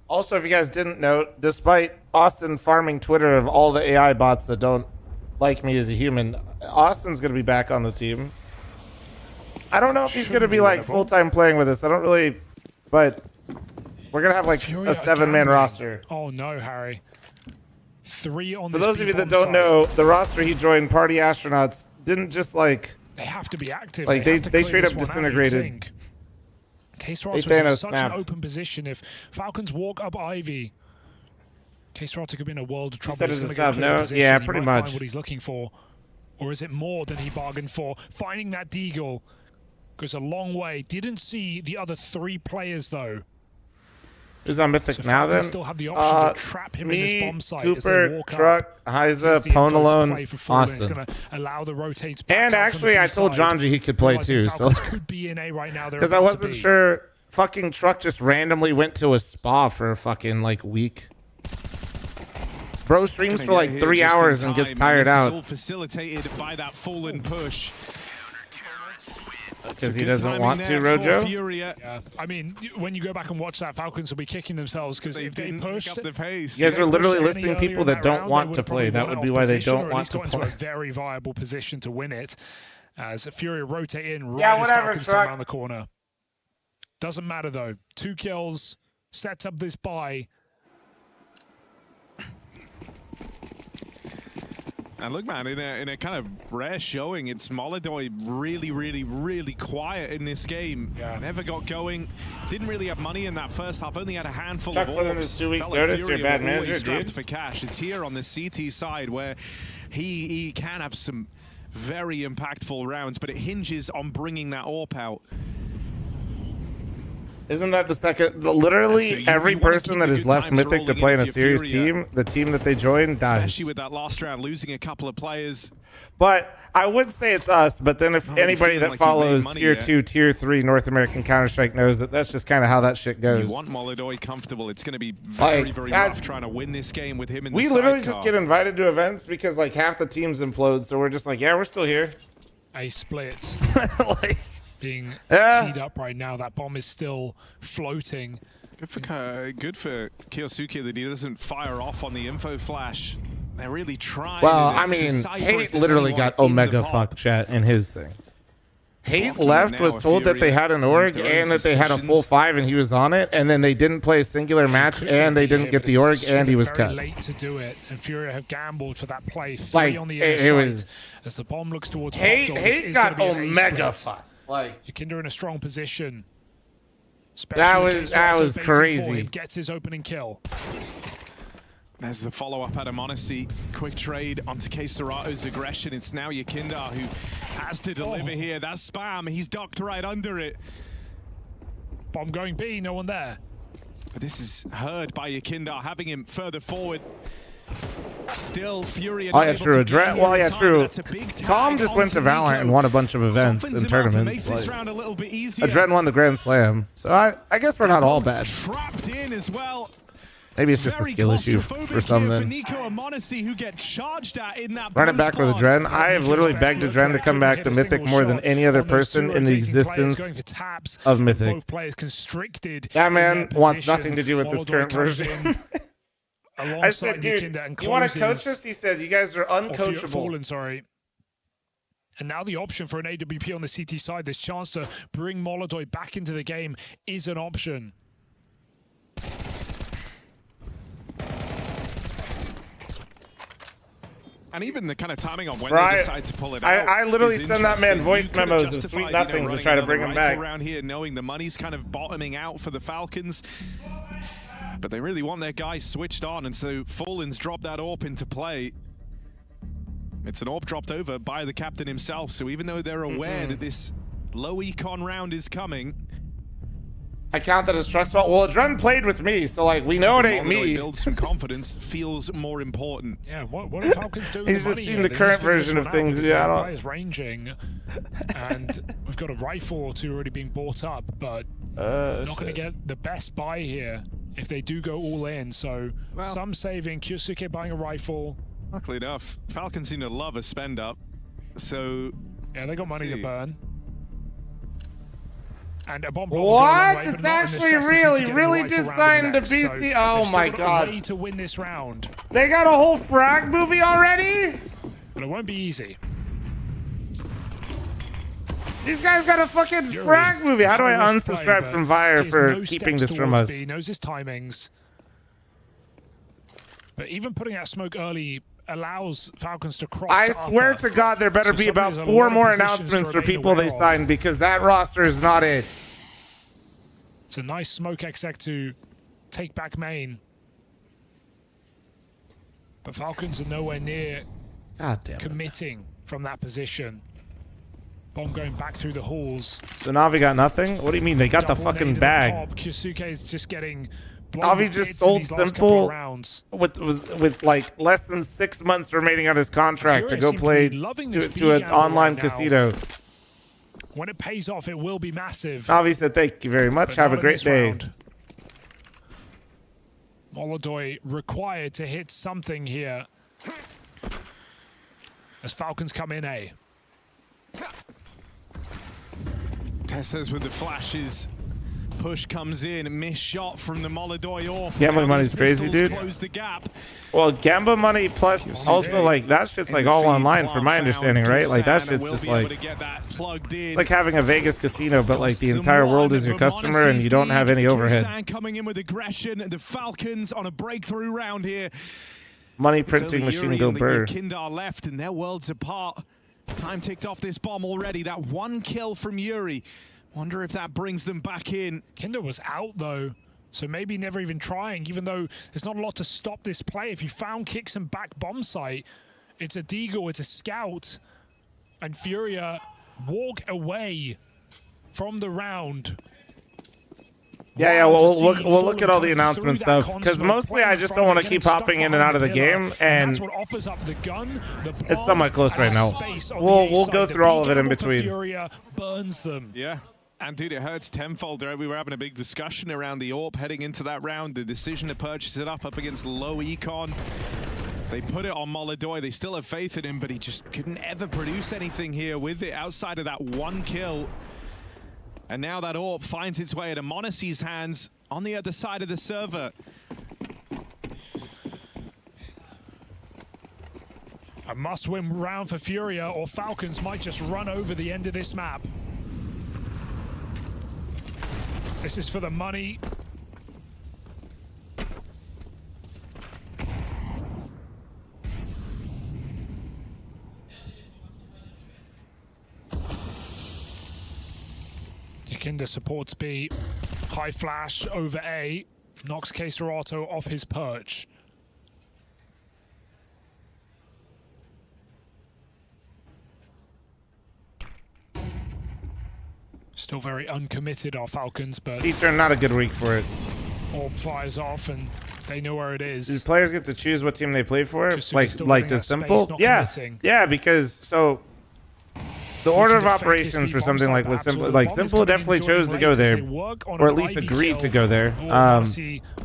Also, if you guys didn't know, despite Austin farming Twitter of all the AI bots that don't like me as a human, Austin's going to be back on the team. I don't know if he's going to be like full-time playing with us. I don't really, but we're going to have like a 7-man roster. Oh no, Harry. 3 on For those of you that don't know, the roster he joined, Party Astronauts, didn't just like... They have to be active. Like they straight up disintegrated. K-Serato was in such an open position. If Falcons walk up Ivy, K-Serato could be in a world of trouble. He's gonna go no? Yeah, pretty much. Find what he's looking for. Or is it more than he bargained for? Finding that deagle goes a long way. Didn't see the other 3 players though. Who's on Mythic now then? Still have the option to trap him in this bomb site. Cooper, Truck, Heiza, Ponalone, Austin. It's going to allow the rotates back. And actually, I told Janji he could play too. So could be in A right now. Because I wasn't sure. Fucking Truck just randomly went to a spa for a fucking like week. Bro streams for like 3 hours and gets tired out. All facilitated by that fallen push. Because he doesn't want to, Rojo? Yeah. I mean, when you go back and watch that, Falcons will be kicking themselves because if they pushed up the pace. You guys are literally listing people that don't want to play. That would be why they don't want to play. Into a very viable position to win it as Furia rotate in right yeah, whatever, as Falcons come around the corner. Doesn't matter, though. 2 kills, sets up this buy. And look, man, in a kind of rare showing, it's Molodoi really quiet in this game. Yeah. Never got going. Didn't really have money in that first half. Only had a handful of orbs. 2 weeks notice, you're a bad manager, dude. For cash. It's here on the CT side where he can have some very impactful rounds, but it hinges on bringing that AWP out. Isn't that the second? Literally, every person that is left Mythic to play in a serious team, the team that they join dies. Especially with that last round, losing a couple of players. But I would say it's us. But then if anybody that follows Tier 2, Tier 3 North American Counter-Strike knows that that's just kind of how that shit goes. You want Molodoi comfortable. It's going to be very rough trying to win this game with him in the sidecar. We literally just get invited to events because like half the teams implode. So we're just like, yeah, we're still here. A split. Being teed up right now. That bomb is still floating. Good for Kyosuke that he doesn't fire off on the info flash. They're really trying. Well, I mean, Hate literally got Omega fuck chat in his thing. Hate left, was told that they had an org and that they had a full 5 and he was on it, and then they didn't play a singular match and they didn't get the org and he was cut. Late to do it, and Furia have gambled for that play. 3 on the air was as the bomb looks towards Hate got Omega fucked. Like Yakinda in a strong position. That was crazy. Gets his opening kill. There's the follow-up at Amonisi. Quick trade onto K-Serato's aggression. It's now Yakinda who has to deliver here. That's spam. He's ducked right under it. Bomb going B, no one there. But this is heard by Yakinda, having him further forward. Still, Furia. Oh yeah, true. Well, yeah, true. Calm just went to Valorant and won a bunch of events and tournaments. Like, Adren won the Grand Slam, so I guess we're not all bad. Trapped in as well. Maybe it's just a skill issue for some then. Run it back with Adren. I have literally begged Adren to come back to Mythic more than any other person in the existence of Mythic. That man wants nothing to do with this current version. I said, dude, you want to coach us? He said, you guys are uncoachable. Fallen, sorry. And now the option for an AWP on the CT side, this chance to bring Molodoi back into the game is an option. And even the kind of timing on when they decide to pull it out. I literally send that man voice memos of sweet nothings to try to bring him back. Around here, knowing the money's kind of bottoming out for the Falcons. But they really want their guys switched on, and so Fallen's dropped that AWP into play. It's an AWP dropped over by the captain himself, so even though they're aware that this low econ round is coming, I count that as trust fall. Well, Adren played with me, so like we know it ain't me. Build some confidence feels more important. Yeah, what are Falcons doing? He's just seen the current version of things. Yeah, I don't. Is ranging, and we've got a rifle or two already being bought up, but not going to get the best buy here if they do go all in. So some saving. Kyosuke buying a rifle. Luckily enough, Falcons seem to love a spend up. So yeah, they got money to burn. And a bomb what? It's actually really did sign the BC. Oh my god! To win this round, they got a whole frag movie already. But it won't be easy. These guys got a fucking frag movie. How do I unsubscribe from Vire for keeping this from us? He knows his timings. But even putting out smoke early allows Falcons to cross. I swear to God, there better be about 4 more announcements for people they signed, because that roster is not it. It's a nice smoke exec to take back main. But Falcons are nowhere near committing from that position. Bomb going back through the halls. So Navi got nothing? What do you mean? They got the fucking bag. Kyosuke is just getting... Navi just sold Simple with like less than 6 months remaining on his contract to go play to an online casino. When it pays off, it will be massive. Navi said, thank you very much. Have a great day. Molodoi required to hit something here as Falcons come in A. Tessa's with the flashes, push comes in. Missed shot from the Molodoi AWP. Gambling money's crazy, dude. Close the gap. Well, Gamba money plus also like that shit's like all online from my understanding, right? Like that shit's just like it's like having a Vegas casino, but like the entire world is your customer and you don't have any overhead. Coming in with aggression, the Falcons on a breakthrough round here. Money printing machine go burr. Kindar left and their worlds apart. Time ticked off this bomb already. That one kill from Yuri. Wonder if that brings them back in. Kindar was out though, so maybe never even trying, even though there's not a lot to stop this play. If you found kicks and back bomb site, it's a deagle, it's a scout, and Furia walk away from the round. Yeah, we'll look at all the announcement stuff because mostly I just don't want to keep hopping in and out of the game, and it's somewhat close right now. We'll go through all of it in between. Furia burns them. Yeah. And dude, it hurts tenfold. We were having a big discussion around the AWP heading into that round. The decision to purchase it up against low econ. They put it on Molodoi. They still have faith in him, but he just couldn't ever produce anything here with it outside of that one kill. And now that AWP finds its way into Monacy's hands on the other side of the server. A must-win round for Furia, or Falcons might just run over the end of this map. This is for the money. Yakinda supports B. High flash over A. Knocks Castorato off his perch. Still very uncommitted, our Falcons, but C-turn, not a good week for it. Orb fires off and they know where it is. Do players get to choose what team they play for? Like the simple? Yeah, yeah, because so the order of operations for something like with simple, simple definitely chose to go there, or at least agreed to go there.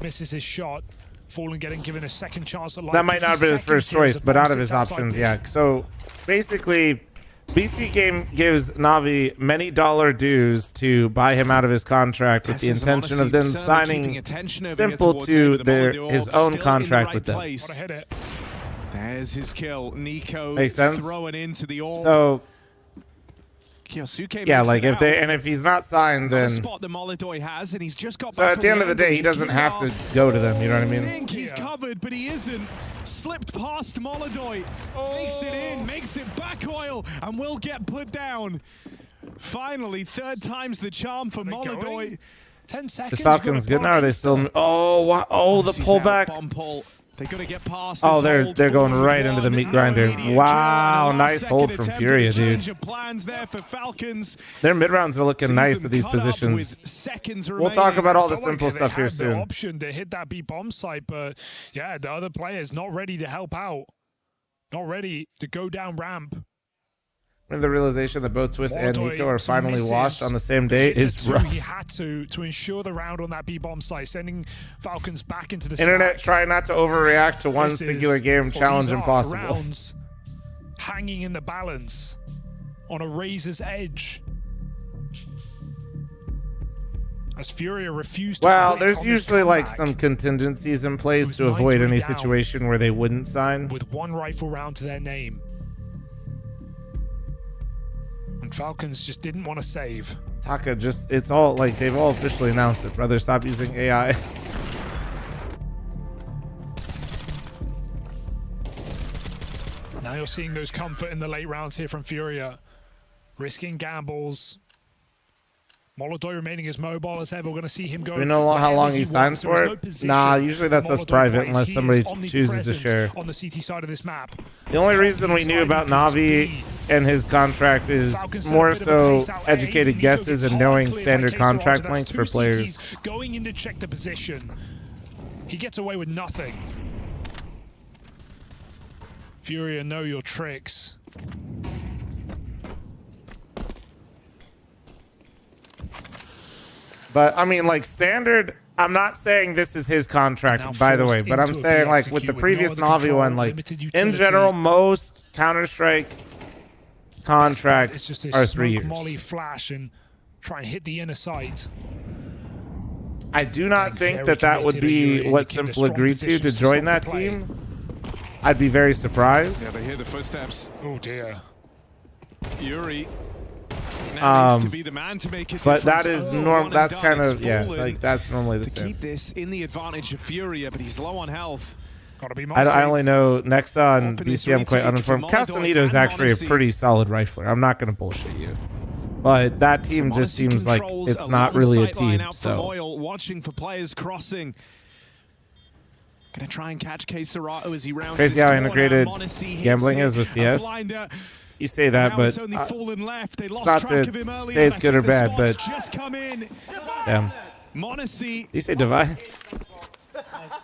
Misses his shot. Fallen getting given a second chance at life. That might not have been his first choice, but out of his options, yeah. So basically, BC Game gives Navi many dollar dues to buy him out of his contract with the intention of then signing Simple to his own contract with them. There's his kill. Nico makes sense. Throwing into the orb. So Kyosuke yeah, like if he's not signed, then spot the Molodoi has, and he's just got so at the end of the day, he doesn't have to go to them. You know what I mean? I think he's covered, but he isn't. Slipped past Molodoi, makes it in, makes it back oil, and will get put down. Finally, third time's the charm for Molodoi. 10 seconds. The Falcons good now? Are they still? Oh, wow. Oh, the pullback. They gotta get past. Oh, they're going right into the meat grinder. Wow, nice hold from Furia, dude. Their mid rounds are looking nice at these positions. We'll talk about all the simple stuff here soon. Option to hit that B bomb site, but yeah, the other players not ready to help out, not ready to go down ramp. And the realization that both Twist and Nico are finally washed on the same day is rough. He had to ensure the round on that B-bomb site, sending Falcons back into the Internet, stack. try not to overreact to one singular game. Challenge impossible. Rounds hanging in the balance on a razor's edge. As Furia refused to well, there's usually like some contingencies in place to avoid any situation where they wouldn't sign. With one rifle round to their name. And Falcons just didn't want to save. Taka it's all like they've all officially announced it, brother. Stop using AI. Now you're seeing those comfort in the late rounds here from Furia. Risking gambles. Molodoi remaining as mobile as ever. We're going to see him go. Do we know how long he signs for it? Nah, usually that's us private unless somebody chooses to share. On the CT side of this map. The only reason we knew about Navi and his contract is more so educated guesses and knowing standard contract lengths for players. Going in to check the position. He gets away with nothing. Furia, know your tricks. But I mean, like standard, I'm not saying this is his contract, by the way, but I'm saying like with the previous Navi one, like in general, most Counter-Strike contracts are 3 years. Molly flash and try and hit the inner sight. I do not think that would be what Simple agreed to join that team. I'd be very surprised. Yeah, they hear the footsteps. Oh dear. Yuri now needs to be the man to make it. But that is normal. That's kind of like that's normally the same. Keep this in the advantage of Furia, but he's low on health. Gotta be I only know next on BC I'm quite uninformed. Castanito is actually a pretty solid rifler. I'm not gonna bullshit you. But that team just seems like it's not really a team. So watching for players crossing. Gonna try and catch Serato as he rounds crazy how integrated gambling is with CS. You say that, but it's not to say it's good or bad, but damn. You say divide?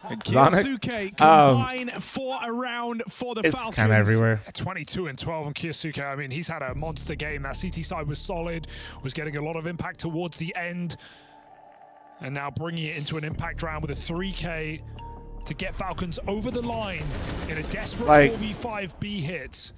Kyosuke combine for a round for the Falcons. It's kind of everywhere. 22 and 12 on Kyosuke. I mean, he's had a monster game. That CT side was solid, was getting a lot of impact towards the end, and now bringing it into an impact round with a 3K to get Falcons over the line in a desperate 4v5 B hit.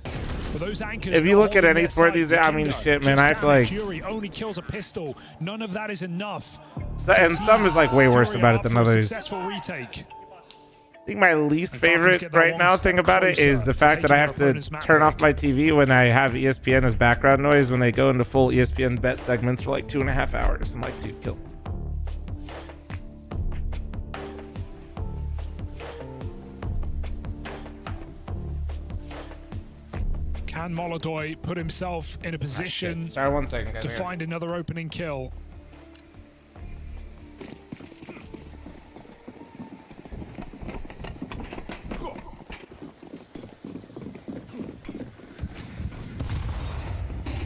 But those anchors, if you look at any sport these days, I mean, shit, man, I have to like. Fury only kills a pistol. None of that is enough. So, and some is like way worse about it than others. Successful retake. I think my least favorite right now thing about it is the fact that I have to turn off my TV when I have ESPN as background noise when they go into full ESPN bet segments for like 2.5 hours. I'm like, dude, kill me. Can Molodoi put himself in a position to find another opening kill?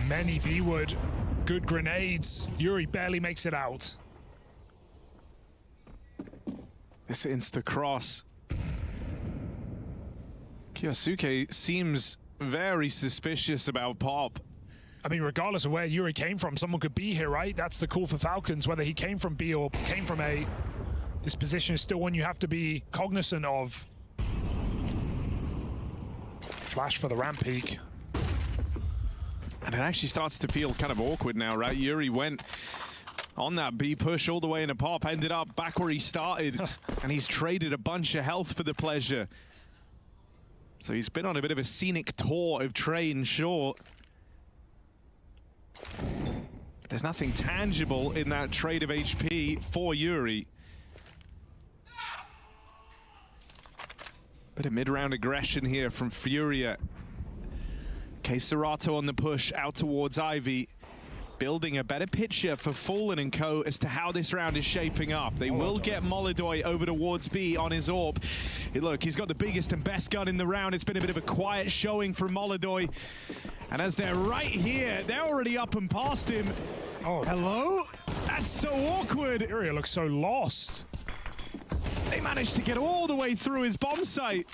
Many V-Wood, good grenades. Yuri barely makes it out. This insta cross. Kyosuke seems very suspicious about Pop. I mean, regardless of where Yuri came from, someone could be here, right? That's the call for Falcons, whether he came from B or came from A. This position is still one you have to be cognizant of. Flash for the ramp peak. And it actually starts to feel kind of awkward now, right? Yuri went on that B push all the way into Pop, ended up back where he started, and he's traded a bunch of health for the pleasure. So he's been on a bit of a scenic tour of train short. There's nothing tangible in that trade of HP for Yuri. Bit of mid-round aggression here from Furia. Serato on the push out towards Ivy. Building a better picture for fl0m and co as to how this round is shaping up. They will get Molodoi over towards B on his AWP. Look, he's got the biggest and best gun in the round. It's been a bit of a quiet showing from Molodoi. And as they're right here, they're already up and past him. Oh, hello? That's so awkward. Furia looks so lost. They managed to get all the way through his bomb site.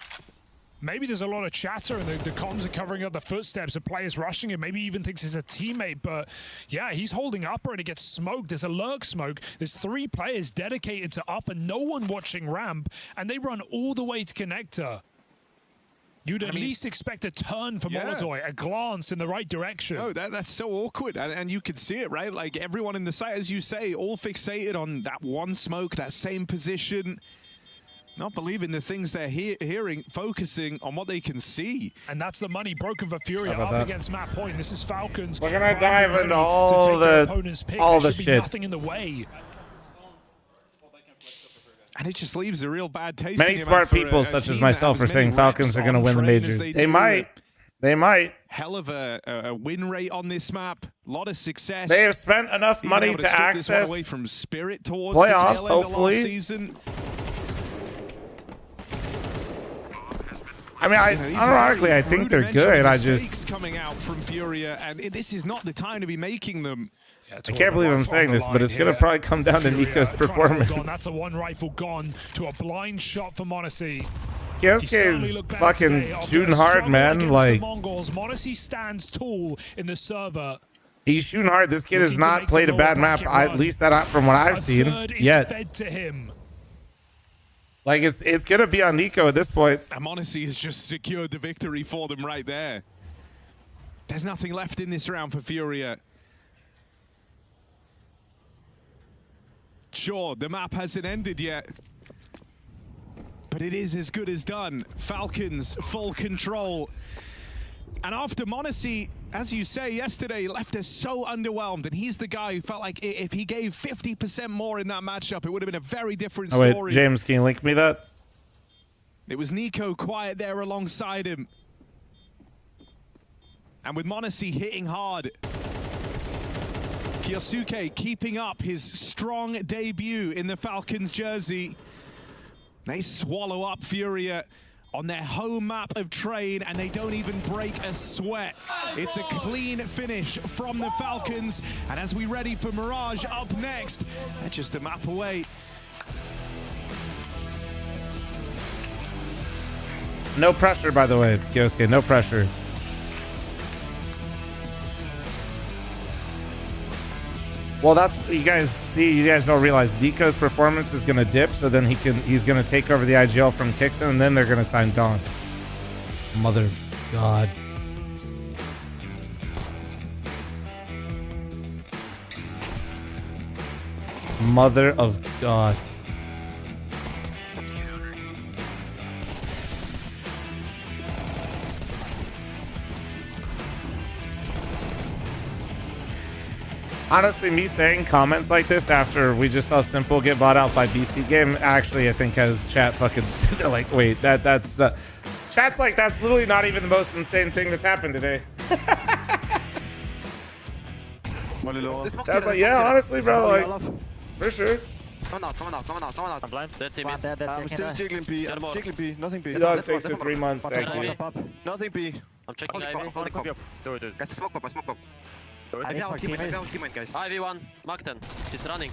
Maybe there's a lot of chatter and the comms are covering up the footsteps of players rushing him. Maybe he even thinks he's a teammate, but yeah, he's holding upper and it gets smoked. There's a lurk smoke. There's 3 players dedicated to up and no one watching ramp, and they run all the way to connector. You'd at least expect a turn from Molodoi, a glance in the right direction. No, that's so awkward, and you could see it, right? Like everyone in the site, as you say, all fixated on that one smoke, that same position. Not believing the things they're hearing, focusing on what they can see. And that's the money broken for Furia up against Map Point. This is Falcons. We're going to dive into all the shit. Nothing in the way. And it just leaves a real bad taste. Many smart people, such as myself, are saying Falcons are going to win the major. They might. They might. Hell of a win rate on this map. A lot of success. They have spent enough money to access away from Spirit towards playoffs, the tail end hopefully. Of last season. I mean, ironically, I think they're good. I just coming out from Furia, and this is not the time to be making them. I can't believe I'm saying this, but it's going to probably come down to Nico's performance. That's a one rifle gone to a blind shot for m0NESY. Kyosuke is fucking shooting hard, man. Like, m0NESY stands tall in the server. He's shooting hard. This kid has not played a bad map, at least that from what I've seen yet. Fed to him. Like, it's going to be on Nico at this point. m0NESY has just secured the victory for them right there. There's nothing left in this round for Furia. Sure, the map hasn't ended yet, but it is as good as done. Falcons, full control. And after Monacy, as you say, yesterday left us so underwhelmed, and he's the guy who felt like if he gave 50% more in that matchup, it would have been a very different story. Wait, James, can you link me that? It was Nico quiet there alongside him. And with Monacy hitting hard, Kyosuke keeping up his strong debut in the Falcons jersey. They swallow up Furia on their home map of Train, and they don't even break a sweat. It's a clean finish from the Falcons, and as we ready for Mirage up next, they're just a map away. No pressure, by the way, Kyosuke, no pressure. Well, that's, you guys don't realize Nico's performance is gonna dip, so then he's gonna take over the IGL from Kixon, and then they're gonna sign Dawn. Mother of God. Mother of God. Honestly, me saying comments like this after we just saw Simple get bought out by BC Game, actually, I think has chat fucking, they're like, wait, that's not, chat's like, that's literally not even the most insane thing that's happened today. Chat's like, yeah, honestly, bro, like, for sure. Come on out. I'm blind. I'm still jiggling B. I'm jiggling B. Nothing B. The dog takes for 3 months, thank you. Nothing B. I'm checking Hold the do. Guys, smoke pop. I found teammate, guys. IV1, Markton, he's running.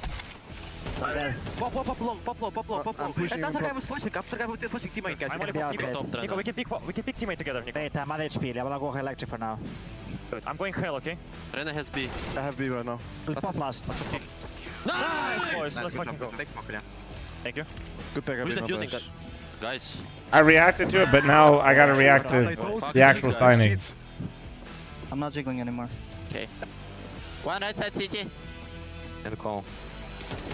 Pop low. That's the guy was flashing. After the guy was flashing teammate, guys. Nico, we can pick teammate together, Nico. Wait, I'm at HP. I'm gonna go electric for now. Good. I'm going hell, okay? Rena has B. I have B right now. Pop last. Nice! Good job. Thanks, Mark. Thank you. Good pick. Who's defusing that? Guys. I reacted to it, but now I gotta react to the actual signing. I'm not jiggling anymore. Okay. One right side CT. And call.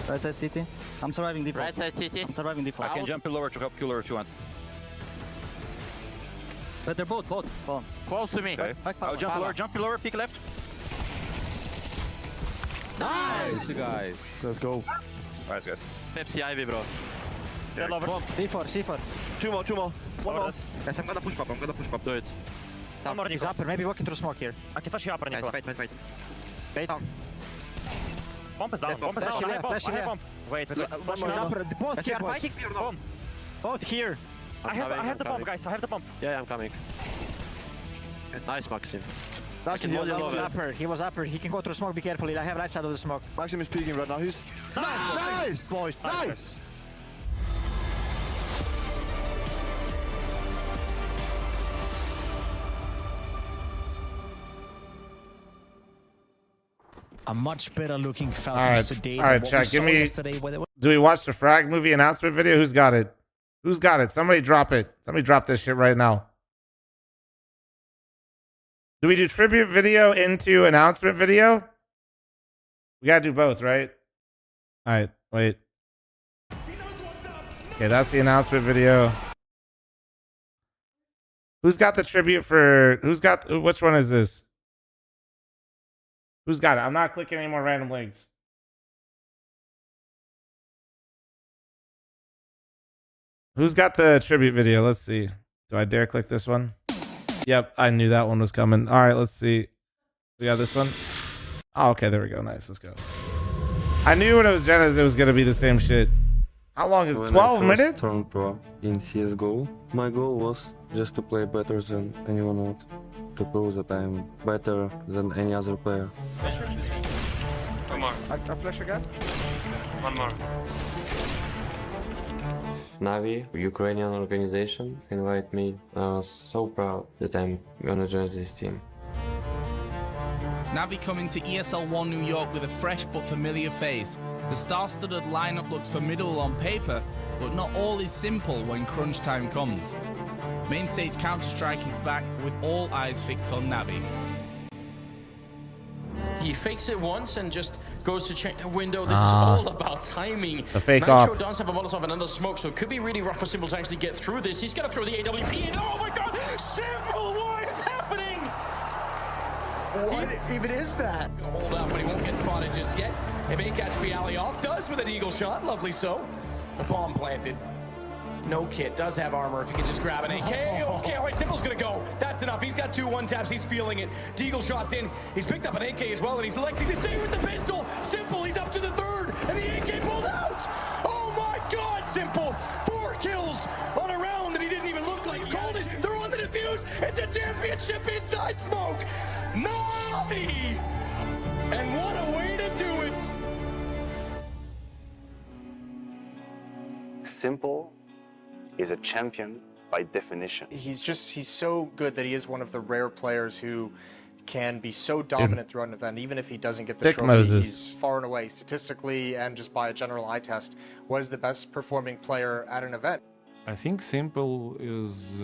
Right side CT. I'm surviving default. Right side CT. I'm surviving default. I can jump lower to help Killer if you want. But they're both. Fall. Close to me. Okay. I'll jump lower, peek left. Nice! Guys. Let's go. Nice, guys. Pepsi Ivy, bro. Dead lover. C4. Two more. One more. Guys, I'm gonna push pop. Do it. One more, He's Nico. upper. Maybe walking through smoke here. I can flash you upper, Nico. Guys, fight. Wait. Bomb is down. I have bomb. Wait. One more. Upper. Both here, boys. Bomb. Both here. I have the bomb, guys. I have the bomb. Yeah, I'm coming. Nice, Maxim. He was upper. He can go through smoke. Be careful. I have right side of the smoke. Maxim is peeking right now. He's nice, boys. Nice. A much better looking Falcons today. All right, chat. Give me. Do we watch the Frag movie announcement video? Who's got it? Somebody drop it. Somebody drop this shit right now. Do we do tribute video into announcement video? We gotta do both, right? All right, wait. Okay, that's the announcement video. Who's got the tribute for? Which one is this? Who's got it? I'm not clicking any more random links. Who's got the tribute video? Let's see. Do I dare click this one? Yep, I knew that one was coming. All right, let's see. We got this one. Oh, okay, there we go. Nice, let's go. I knew when it was Jenna's, it was going to be the same shit. How long is it? 12 minutes? When I first turned pro in CSGO, my goal was just to play better than anyone else. To prove that I'm better than any other player. Two more. I flash again. One more. Navi, Ukrainian organization, invite me. I was so proud that I'm gonna join this team. Navi coming to ESL 1 New York with a fresh but familiar face. The star-studded lineup looks formidable on paper, but not all is simple when crunch time comes. Main stage Counter-Strike is back with all eyes fixed on Navi. He fakes it once and just goes to check the window. This is all about timing. The fake Mancho off. does have a Molotov and another smoke, so it could be really rough for Simple to actually get through this. He's going to throw the AWP in. Oh my god! Simple, what is happening? What even is that? Hold up, but he won't get spotted just yet. It may catch Fiali off. Does with an eagle shot. Lovely so. The bomb planted. No kit. Does have armor if he can just grab an AK. Okay, all right, Simple's gonna go. That's enough. He's got 2 1-taps. He's feeling it. Deagle shots in. He's picked up an AK as well, and he's electing to stay with the pistol. Simple, he's up to the 3rd, and the AK pulled out. Oh my god, Simple. 4 kills on a round that he didn't even look like he called it. They're on the defuse. It's a championship inside smoke. Navi! And what a way to do it. Simple is a champion by definition. He's so good that he is one of the rare players who can be so dominant throughout an event, even if he doesn't get the trophy. Moses. He's far and away, statistically and just by a general eye test, was the best performing player at an event. I think Simple is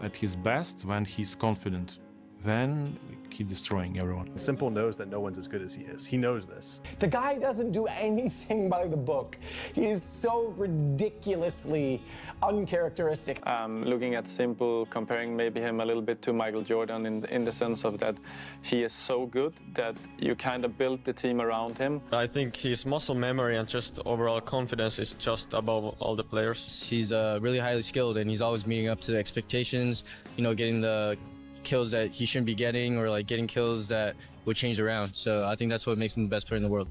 at his best when he's confident. Then keep destroying everyone. Simple knows that no one's as good as he is. He knows this. The guy doesn't do anything by the book. He is so ridiculously uncharacteristic. Looking at Simple, comparing maybe him a little bit to Michael Jordan in the sense of that he is so good that you kind of build the team around him. I think his muscle memory and just overall confidence is just above all the players. He's really highly skilled and he's always meeting up to the expectations, you know, getting the kills that he shouldn't be getting or like getting kills that would change around. So I think that's what makes him the best player in the world.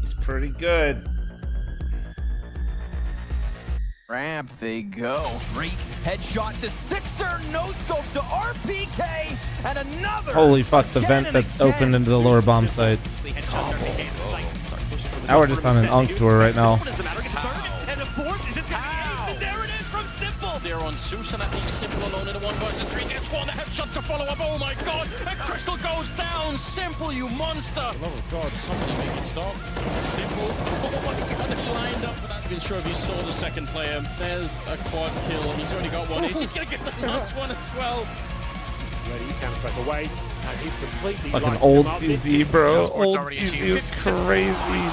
He's pretty good. Ramp they go. Great headshot to Sixer, no scope to RPK, and another. Holy fuck, the vent that opened into the lower bomb site. Now we're just on an Unk tour right now. They're on Zeus, and that leaves Simple alone in a 1 versus 3. Gets one, the headshots to follow up. Oh my god! And Crystal goes down. Simple, you monster! Oh god, somebody make it stop. Simple. Oh my god, he lined up for that. I'm not sure if he saw the second player. There's a quad kill, and he's only got one ace. He's gonna get the last one as well. Ready, counter-strike away, and he's completely Fucking old CZ, bro. Old CZ is crazy.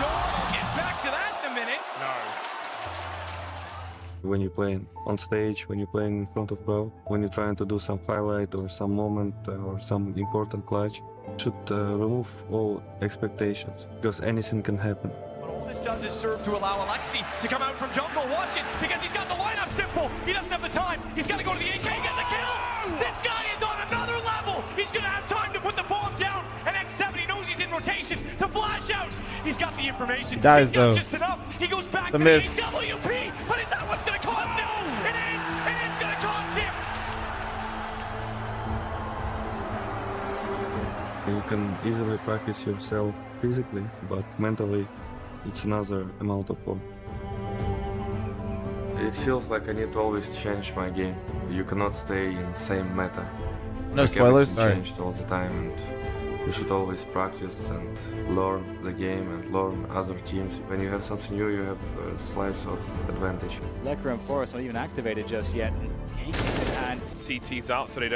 When you're playing on stage, when you're playing in front of crowd, when you're trying to do some highlight or some moment or some important clutch, you should remove all expectations, because anything can happen. But all this does is serve to allow Alexi to come out from jungle. Watch it, because he's got the lineup. Simple. He doesn't have the time. He's got to go to the AK and get the kill. This guy is on another level. He's going to have time to put the bomb down. And X7, he knows he's in rotation to flash out. He's got the information. He dies, he's got though. just enough. He goes back The to miss. the AWP. But is that what's going to cost him? It is. It is going to cost him. You can easily practice yourself physically, but mentally it's another amount of work. It feels like I need to always change my game. You cannot stay in the same meta. No Like spoilers, everything sorry. changed all the time, and you should always practice and learn the game and learn other teams. When you have something new, you have a slice of advantage. Lekra and Forest not even activated just yet. And CT's out, so they're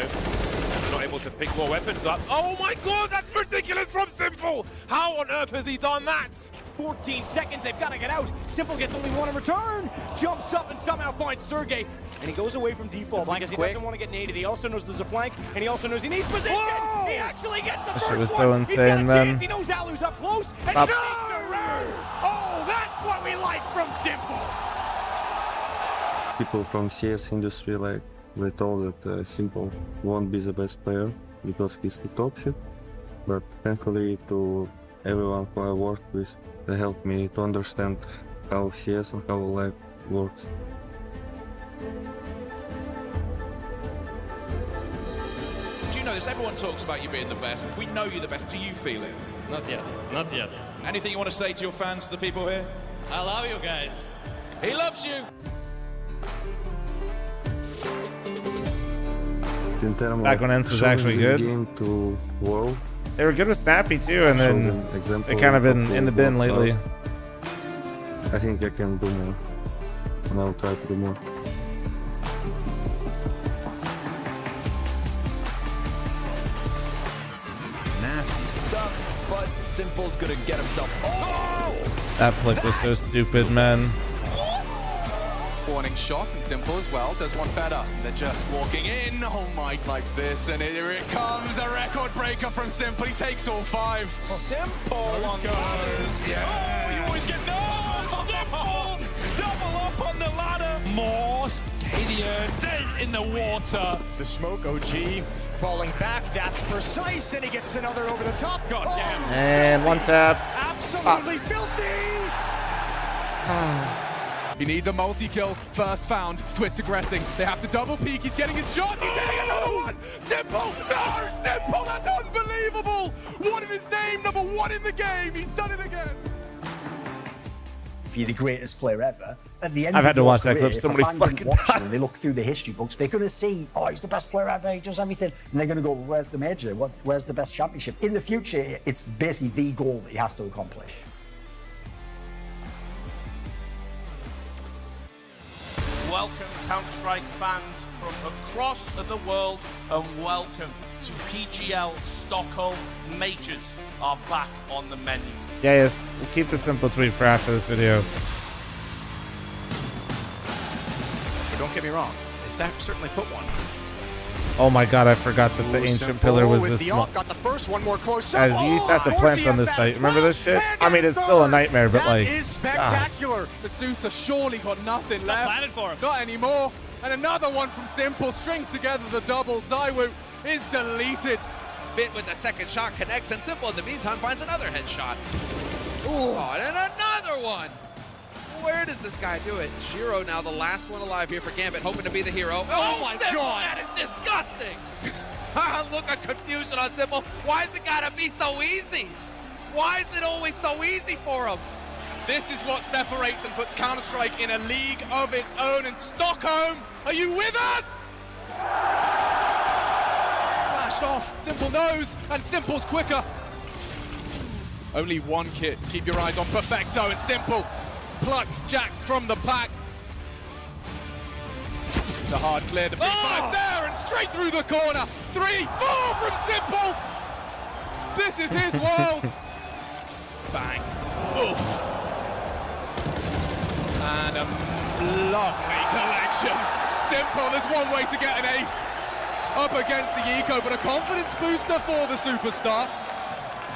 not able to pick more weapons up. Oh my god, that's ridiculous from Simple! How on earth has he done that? 14 seconds, they've got to get out. Simple gets only one in return. Jumps up and somehow finds Sergey. And he goes away from default because he doesn't want to get naded. He also knows there's a flank, and he also knows he needs position. Whoa! He actually gets the That first shit was one. so He's insane, got a man. chance. He knows Alu's up close, and Stop. he takes a run. Oh, that's what we like from Simple. People from CS industry, like, they told that Simple won't be the best player because he's too toxic, but thankfully to everyone who I worked with, they helped me to understand how CS and how life works. Do you know this? Everyone talks about you being the best. We know you're the best. Do you feel it? Not yet. Not yet. Anything you want to say to your fans, the people here? I love you guys. He loves you. In terms Back of when Ents was showing actually this good. game to world, They were good with Snappy too, and show then them example they kind of been how in the to bin work lately. out. I think I can do more, and I'll try to do more. but Simple's gonna get himself. Oh! That flick was so stupid, man. Warning shot, and Simple as well does one better. They're just walking in. Oh my, like this, and here it comes, a record breaker from Simple. He takes all 5. Simple on goes. Yeah. Oh, you always get Simple. Double up on the ladder. More Stadia dead in the water. The smoke, OG falling back. That's precise, and he gets another over the top. God damn. And one tap. Absolutely filthy. He needs a multi-kill. First found. Twist aggressing. They have to double peek. He's getting his shot. He's hitting another one. Simple. No, Simple. That's unbelievable. What in his name? Number 1 in the game. He's done it again. If you're the greatest player ever, at the end I've of had to your watch that career, clip so if a many fan didn't fucking watch you times. and they look through the history books, they're going to see, oh, he's the best player ever, he does everything. And they're going to go, where's the major? Where's the best championship? In the future, it's basically the goal that he has to accomplish. Welcome, Counter-Strike fans from across the world, and welcome to PGL Stockholm. Majors are back on the menu. Yeah, yes. We'll keep the simple tweet for after this video. But don't get me wrong, they certainly put one. Oh my god, I forgot that the ancient pillar was this small. Got the first one more close. As you used to have to plant on this site. Remember this shit? I mean, it's still a nightmare, but like... That is spectacular. The Suitor surely got nothing left. Planted for him. Not anymore. And another one from Simple. Strings together the double. Zywoo is deleted. Bit with the second shot connects, and Simple in the meantime finds another headshot. Ooh, oh, and another one. Where does this guy do it? Shiro now the last one alive here for Gambit, hoping to be the hero. Oh my Simple, god! that is disgusting. Look at confusion on Simple. Why is it gotta be so easy? Why is it always so easy for him? This is what separates and puts Counter-Strike in a league of its own. In Stockholm, are you with us? Flashed off, Simple knows, and Simple's quicker. Only one kit. Keep your eyes on Perfecto, and Simple plucks Jax from the pack. The hard clear, the big five there, and straight through the corner. 3, 4 from Simple. This is his world. Bang. Oof. And a lovely collection. Simple, there's one way to get an ace. Up against the eco, but a confidence booster for the superstar.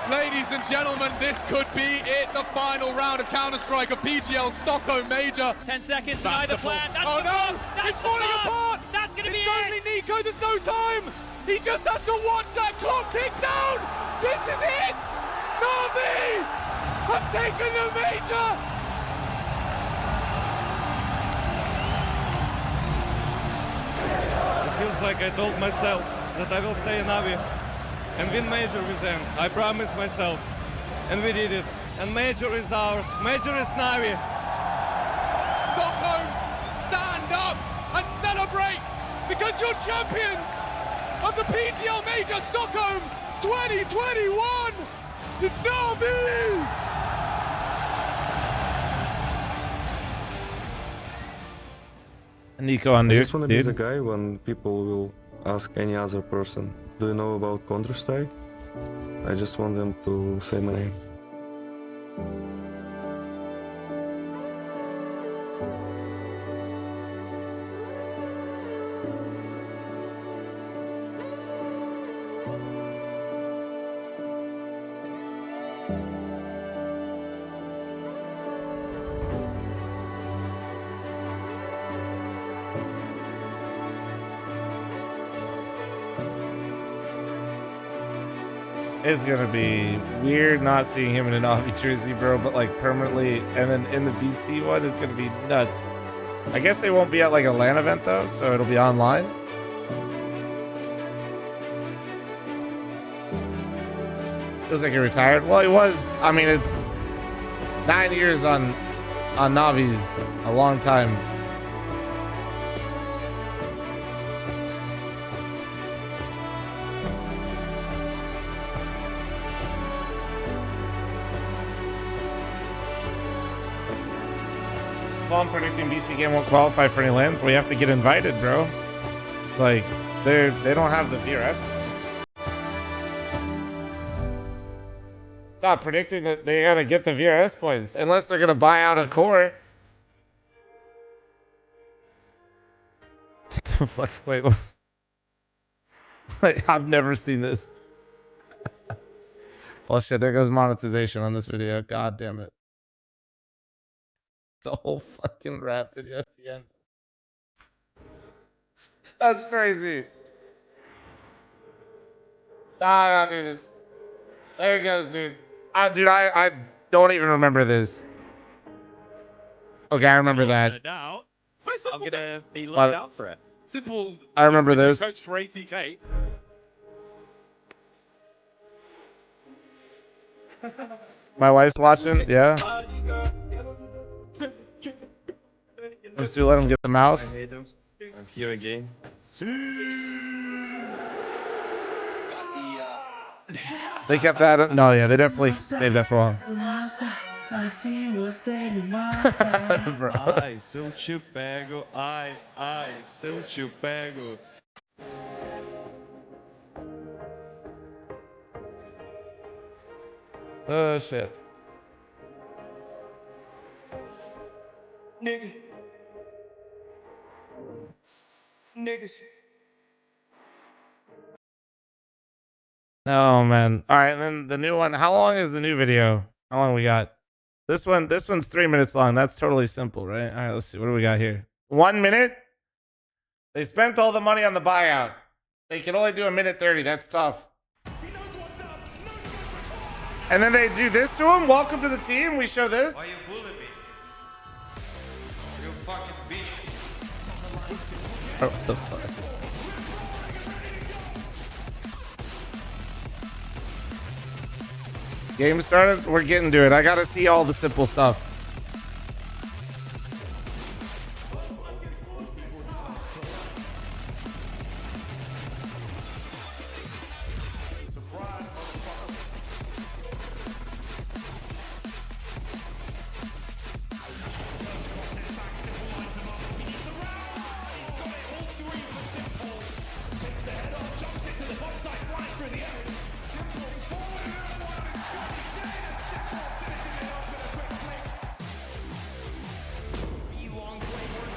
Ladies and gentlemen, this could be it, the final round of Counter-Strike, a PGL Stockholm Major. 10 seconds to either plan. Oh no, it's falling apart! That's gonna be it's only it! Nico, there's no time! He just has to watch that clock tick down! This is it! Navi! I've taken the Major! It feels like I told myself that I will stay in Navi and win Major with them. I promised myself, and we did it. And Major is ours. Major is Navi. Stockholm, stand up and celebrate because you're champions of the PGL Major Stockholm 2021. It's Navi! Nico on I just want to be the guy when people will ask any other person, do you know about Counter-Strike? I just want them to say my name. It's gonna be weird not seeing him in an Navi jersey, bro, but like permanently, and then in the BC one is gonna be nuts. I guess they won't be at like a LAN event though, so it'll be online. Feels like he retired. Well, he was. I mean, it's 9 years on Navi's a long time. If I'm predicting BC game won't qualify for any lands, we have to get invited, bro. Like, they don't have the VRS points. stop predicting that they gotta get the VRS points unless they're gonna buy out a core. Wait, wait, I've never seen this. Well, shit, there goes monetization on this video. God damn it. It's a whole fucking rap video at the end. That's crazy. Nah, dude, it's... There it goes, dude. I don't even remember this. Okay, I remember that. I'm gonna be What? looked out for it. Simple. I remember this. Coach for ATK. My wife's watching, yeah. Let's do let him get the mouse. I'm here again. They kept that. No, yeah, they definitely saved that for long. Bro. Ai, se eu te pego, ai, se eu te pego. Oh shit. Niggas. Oh man. All right, and then the new one. How long is the new video? How long we got? This one's 3 minutes long. That's totally simple, right? All right, let's see. What do we got here? 1 minute? They spent all the money on the buyout. They can only do 1:30. That's tough. And then they do this to him. Welcome to the team. We show this. Why you bully me? You fucking bitch. Oh, what the fuck? Game started. We're getting to it. I gotta see all the simple stuff.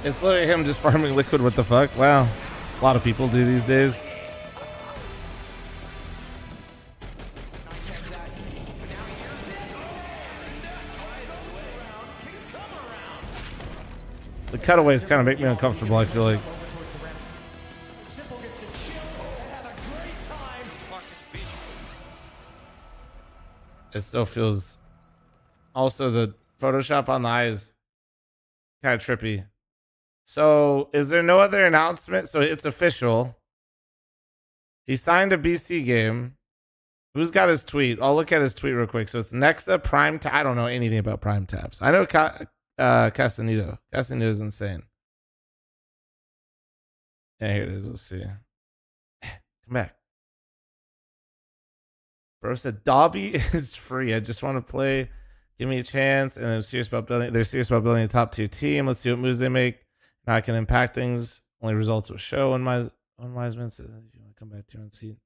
It's literally him just farming liquid. What the fuck? Wow. A lot of people do these days. The cutaways kind of make me uncomfortable, I feel like. It still feels... Also, the Photoshop on the eyes kind of trippy. So, is there no other announcement? So, it's official. He signed a BC game. Who's got his tweet? I'll look at his tweet real quick. So, it's Nexa Prime Tab. I don't know anything about Prime Tabs. I know Castanito. Castanito is insane. Yeah, here it is. Let's see. Come back. Bro said, Dobby is free. I just want to play. Give me a chance. And they're serious about building a top 2 team. Let's see what moves they make. Now I can impact things. Only results will show when Wiseman says, if you want to come back to your own seat,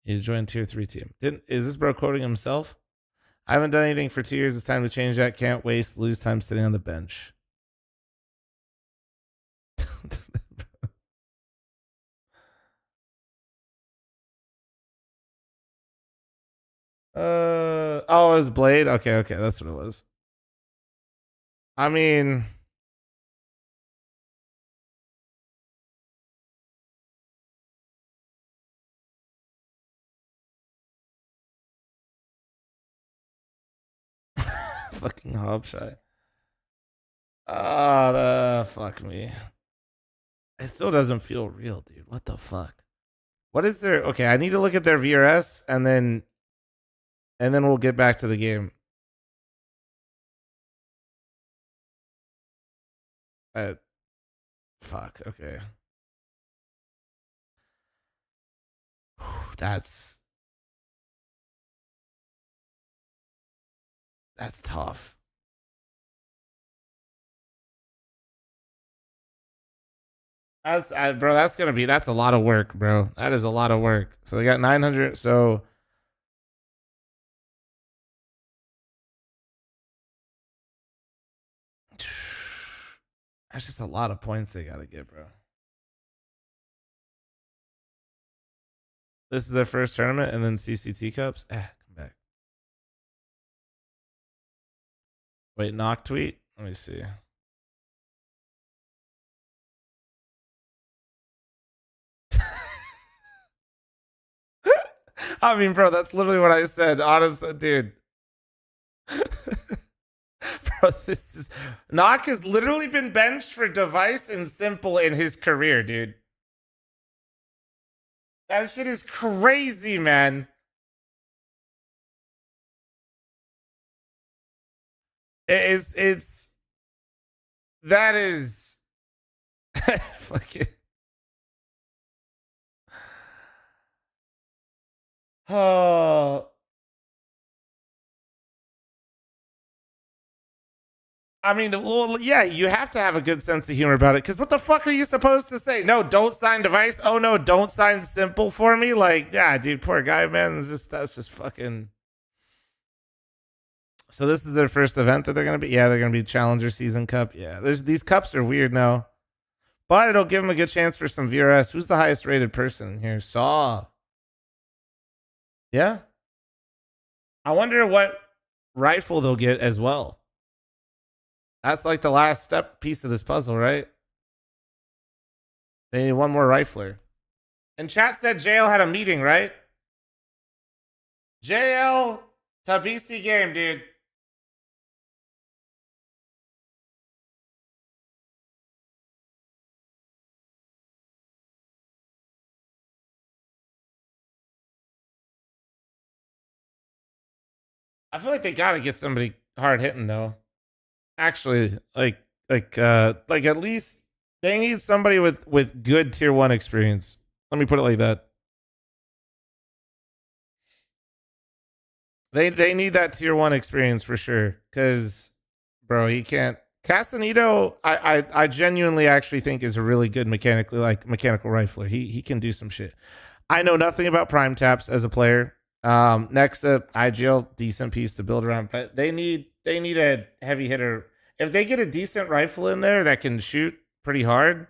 you join tier 3 team. Is this bro quoting himself? I haven't done anything for 2 years. It's time to change that. Can't lose time sitting on the bench. Oh, it was Blade? Okay, that's what it was. I mean... Fucking Hobshy. Fuck me. It still doesn't feel real, dude. What the fuck? What is their... Okay, I need to look at their VRS and then we'll get back to the game. Fuck, okay. That's tough. Bro, that's a lot of work, bro. That is a lot of work. So they got 900. So That's just a lot of points they gotta get, bro. This is their first tournament, and then CCT Cups. Come back. Wait, knock tweet? Let me see. I mean, bro, that's literally what I said. Honestly, dude. Bro, this is... Knock has literally been benched for Device and Simple in his career, dude. That shit is crazy, man. It's... That is... Fuck it. Oh... I mean, well, yeah, you have to have a good sense of humor about it. Because what the fuck are you supposed to say? No, don't sign Device. Oh, no, don't sign Simple for me. Like, yeah, dude, poor guy, man. That's just fucking... So this is their first event that they're going to be... Yeah, they're going to be Challenger Season Cup. Yeah, these cups are weird now. But it'll give them a good chance for some VRS. Who's the highest rated person here? Saw. Yeah? I wonder what rifle they'll get as well. That's like the last step piece of this puzzle, right? They need one more rifler. And chat said JL had a meeting, right? JL to BC game, dude. I feel like they gotta get somebody hard hitting though. Actually, like at least they need somebody with good tier 1 experience. Let me put it like that. They need that tier 1 experience for sure. Cause bro, he can't. Casanito, I genuinely actually think is a really good mechanical rifler. He can do some shit. I know nothing about prime taps as a player. Next up, IGL, decent piece to build around, but they need a heavy hitter. If they get a decent rifle in there that can shoot pretty hard,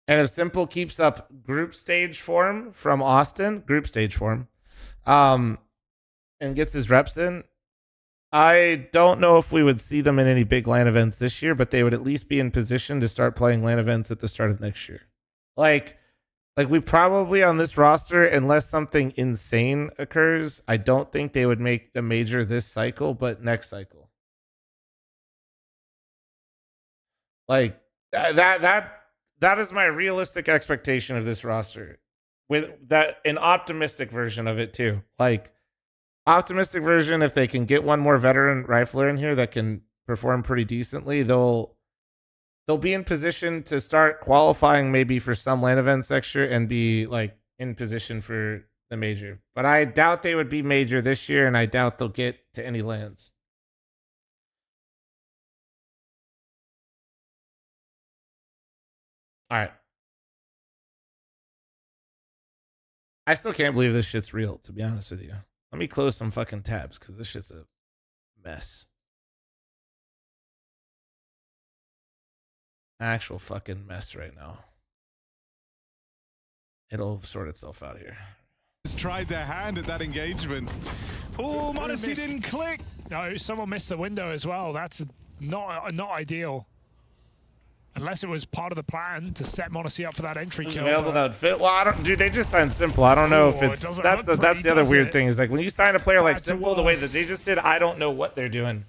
and if Simple keeps up group stage form from Austin, and gets his reps in, I don't know if we would see them in any big LAN events this year, but they would at least be in position to start playing LAN events at the start of next year. Like we probably on this roster, unless something insane occurs, I don't think they would make the major this cycle, but next cycle. Like that is my realistic expectation of this roster. With that, an optimistic version of it too. Like optimistic version, if they can get one more veteran rifler in here that can perform pretty decently, they'll be in position to start qualifying maybe for some LAN events next year and be like in position for the major. But I doubt they would be major this year, and I doubt they'll get to any LANs. All right. I still can't believe this shit's real, to be honest with you. Let me close some fucking tabs because this shit's a mess. Actual fucking mess right now. It'll sort itself out here. Just tried their hand at that engagement. Oh, m0NESY didn't click. No, someone missed the window as well. That's not ideal. Unless it was part of the plan to set m0NESY up for that entry kill. Available that would fit. Well, I don't, dude. They just signed Simple. I don't know if it's that's the other weird thing is like when you sign a player like Simple the way that they just did. I don't know what they're doing.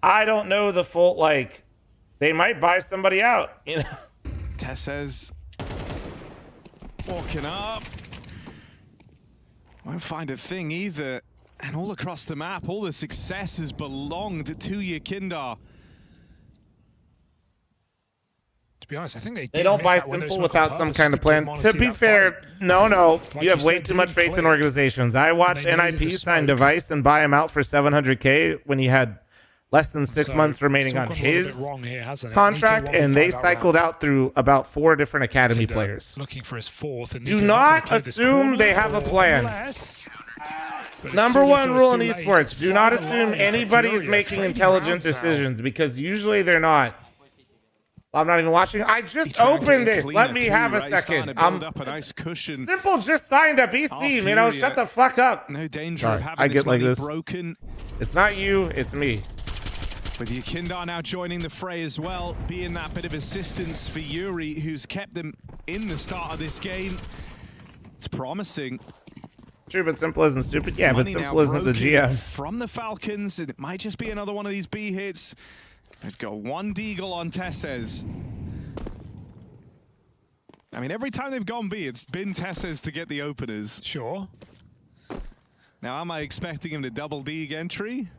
I don't know the full like. They might buy somebody out. You know. Tessez walking up. Won't find a thing either. And all across the map, all the success has belonged to Yakindar. To be honest, I think they don't buy Simple without some kind of plan. To be fair, no. You have way too much faith in organizations. I watched NIP sign Device and buy him out for 700K when he had less than 6 months remaining on his contract, and they cycled out through about 4 different academy players. Looking for his 4th. Do not assume they have a plan. Number one rule in esports: do not assume anybody is making intelligent decisions, because usually they're not. I'm not even watching. I just opened this. Let me have a second. I'm up a nice cushion. Simple just signed up EC, you know, shut the fuck up. No danger of having I get like this. Broken. It's not you, it's me. With Yakindar now joining the fray as well, being that bit of assistance for Yuri, who's kept them in the start of this game. It's promising. True, but Simple isn't stupid. Yeah, but Simple isn't the GM. From the Falcons, and it might just be another one of these B hits. They've got one deagle on Tesses. I mean, every time they've gone B, it's been Tesses to get the openers. Sure. Now, am I expecting him to double D entry?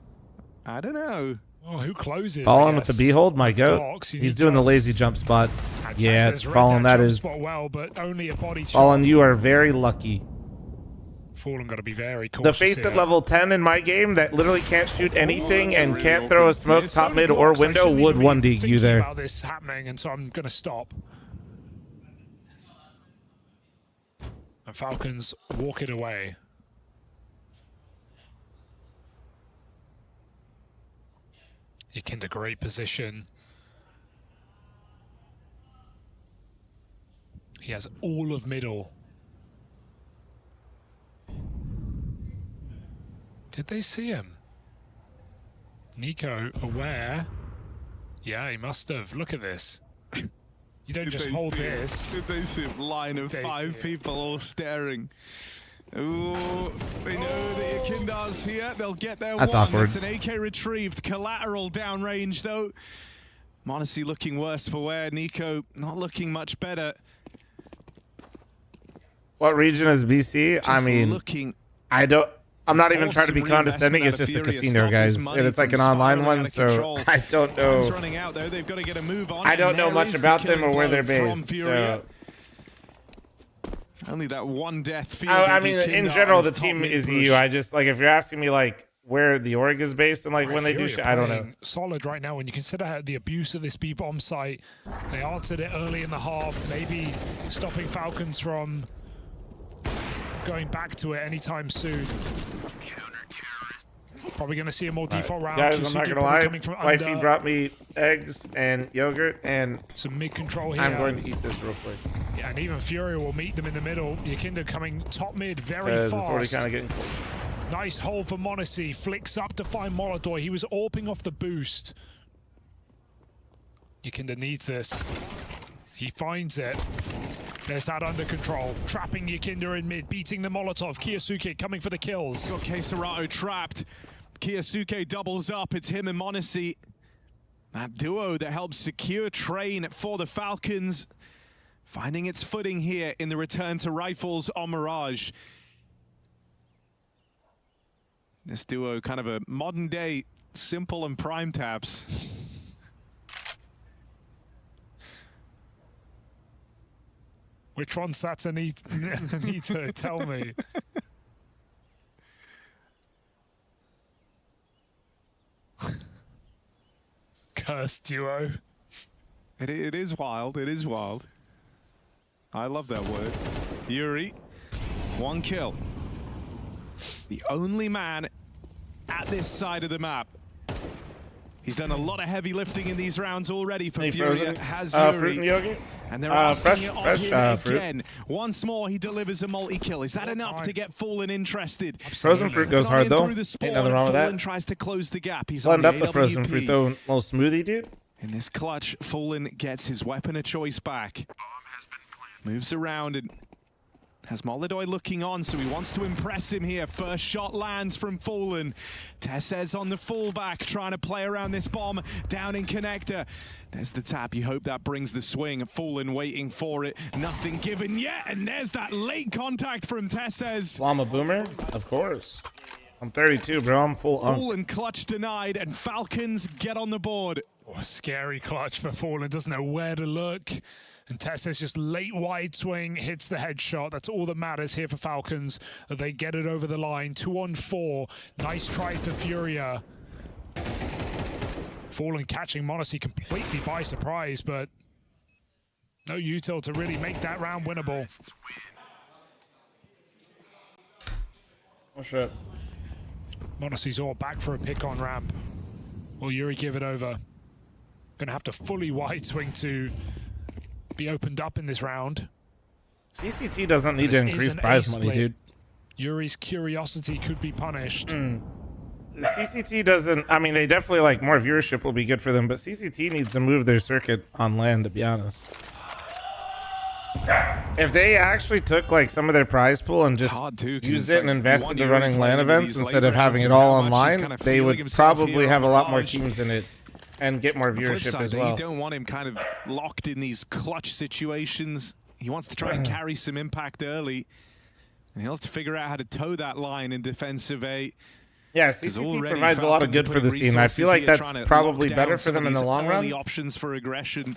I don't know. Oh, who closes? Fallen with the B-hold, my goat. He's doing the lazy jump spot. Yeah, Fallen, that is... well, but only a body Fallen, you are very lucky. Fallen got to be very cautious. The face at level 10 in my game that literally can't shoot anything and can't throw a smoke top mid or window would 1D you there. About this happening, and so I'm going to stop. And Falcons walk it away. Yakinda, great position. He has all of middle. Did they see him? Nico aware. Yeah, he must have. Look at this. You don't just hold this. Did they see a line of 5 people all staring? Ooh, they know that Yakindar's here. They'll get their That's one. awkward. It's an AK retrieved. Collateral downrange, though. Monacy looking worse for wear. Nico not looking much better. What region is BC? Just I mean, I'm not even trying to be condescending. It's just a casino, guys. And it's like an online one, so I don't know. Running out, though. They've got to get a move on. I don't know much about them or where they're based. So. Only that one death field. I mean, in general, the team is EU. I just, like, if you're asking me, like, where the org is based and, like, when they do shit, I don't know. Solid right now when you consider the abuse of this B-bomb site. They answered it early in the half, maybe stopping Falcons from going back to it anytime soon. Probably going to see a more default round. Guys, I'm not going to lie. Wifey brought me eggs and yogurt and some mid-control here. I'm going to eat this real quick. Yeah, and even Furia will meet them in the middle. Yakinda coming top mid very fast. It's already kind of getting cold. Nice hold for Monacy. Flicks up to find Molotov. He was AWPing off the boost. Yakinda needs this. He finds it. There's that under control. Trapping Yakinda in mid. Beating the Molotov. Kiyosuke coming for the kills. Got Keserato trapped. Kiyosuke doubles up. It's him and Monacy. That duo that helps secure train for the Falcons. Finding its footing here in the return to rifles on Mirage. This duo kind of a modern day Simple and Prime Taps. Which one Saturn need to tell me? Cursed duo. It is wild. It is wild. I love that word. Yuri, 1 kill. The only man at this side of the map. He's done a lot of heavy lifting in these rounds already for Furia. Has Yuri. Fruit and yogurt? And they're asking it of him fruit. again. Once more, he delivers a multi-kill. Is that enough to get Fallen interested? Frozen fruit goes hard, though. Ain't nothing wrong with that. Fallen tries to close the gap. He's blend on up the frozen fruit, though. Little smoothie, dude. In this clutch, Fallen gets his weapon of choice back. Moves around and has Molodoi looking on, so he wants to impress him here. First shot lands from Fallen. Tesses on the fullback, trying to play around this bomb. Down in connector. There's the tap. You hope that brings the swing. Fallen waiting for it. Nothing given yet, and there's that late contact from Tesses. Llama Boomer? Of course. I'm 32, bro. I'm full on. Fallen clutch denied, and Falcons get on the board. Oh, a scary clutch for Fallen. Doesn't know where to look. And Tesses just late wide swing, hits the headshot. That's all that matters here for Falcons. They get it over the line. 2-on-4. Nice try for Furia. Fallen catching Monacy completely by surprise, but no util to really make that round winnable. Oh, shit. Monacy's all back for a pick on ramp. Will Yuri give it over? Gonna have to fully wide swing to be opened up in this round. CCT doesn't need to increase prize money, dude. Yuri's curiosity could be punished. CCT doesn't. I mean, they definitely like more viewership will be good for them, but CCT needs to move their circuit on land, to be honest. If they actually took like some of their prize pool and just used it and invested into running LAN events instead of having it all online, they would probably have a lot more teams in it and get more viewership as well. You don't want him kind of locked in these clutch situations. He wants to try and carry some impact early, and he'll have to figure out how to toe that line in defensive A. Yeah, CCT provides a lot of good for the scene. I feel like that's probably better for them in the long run. Options for aggression.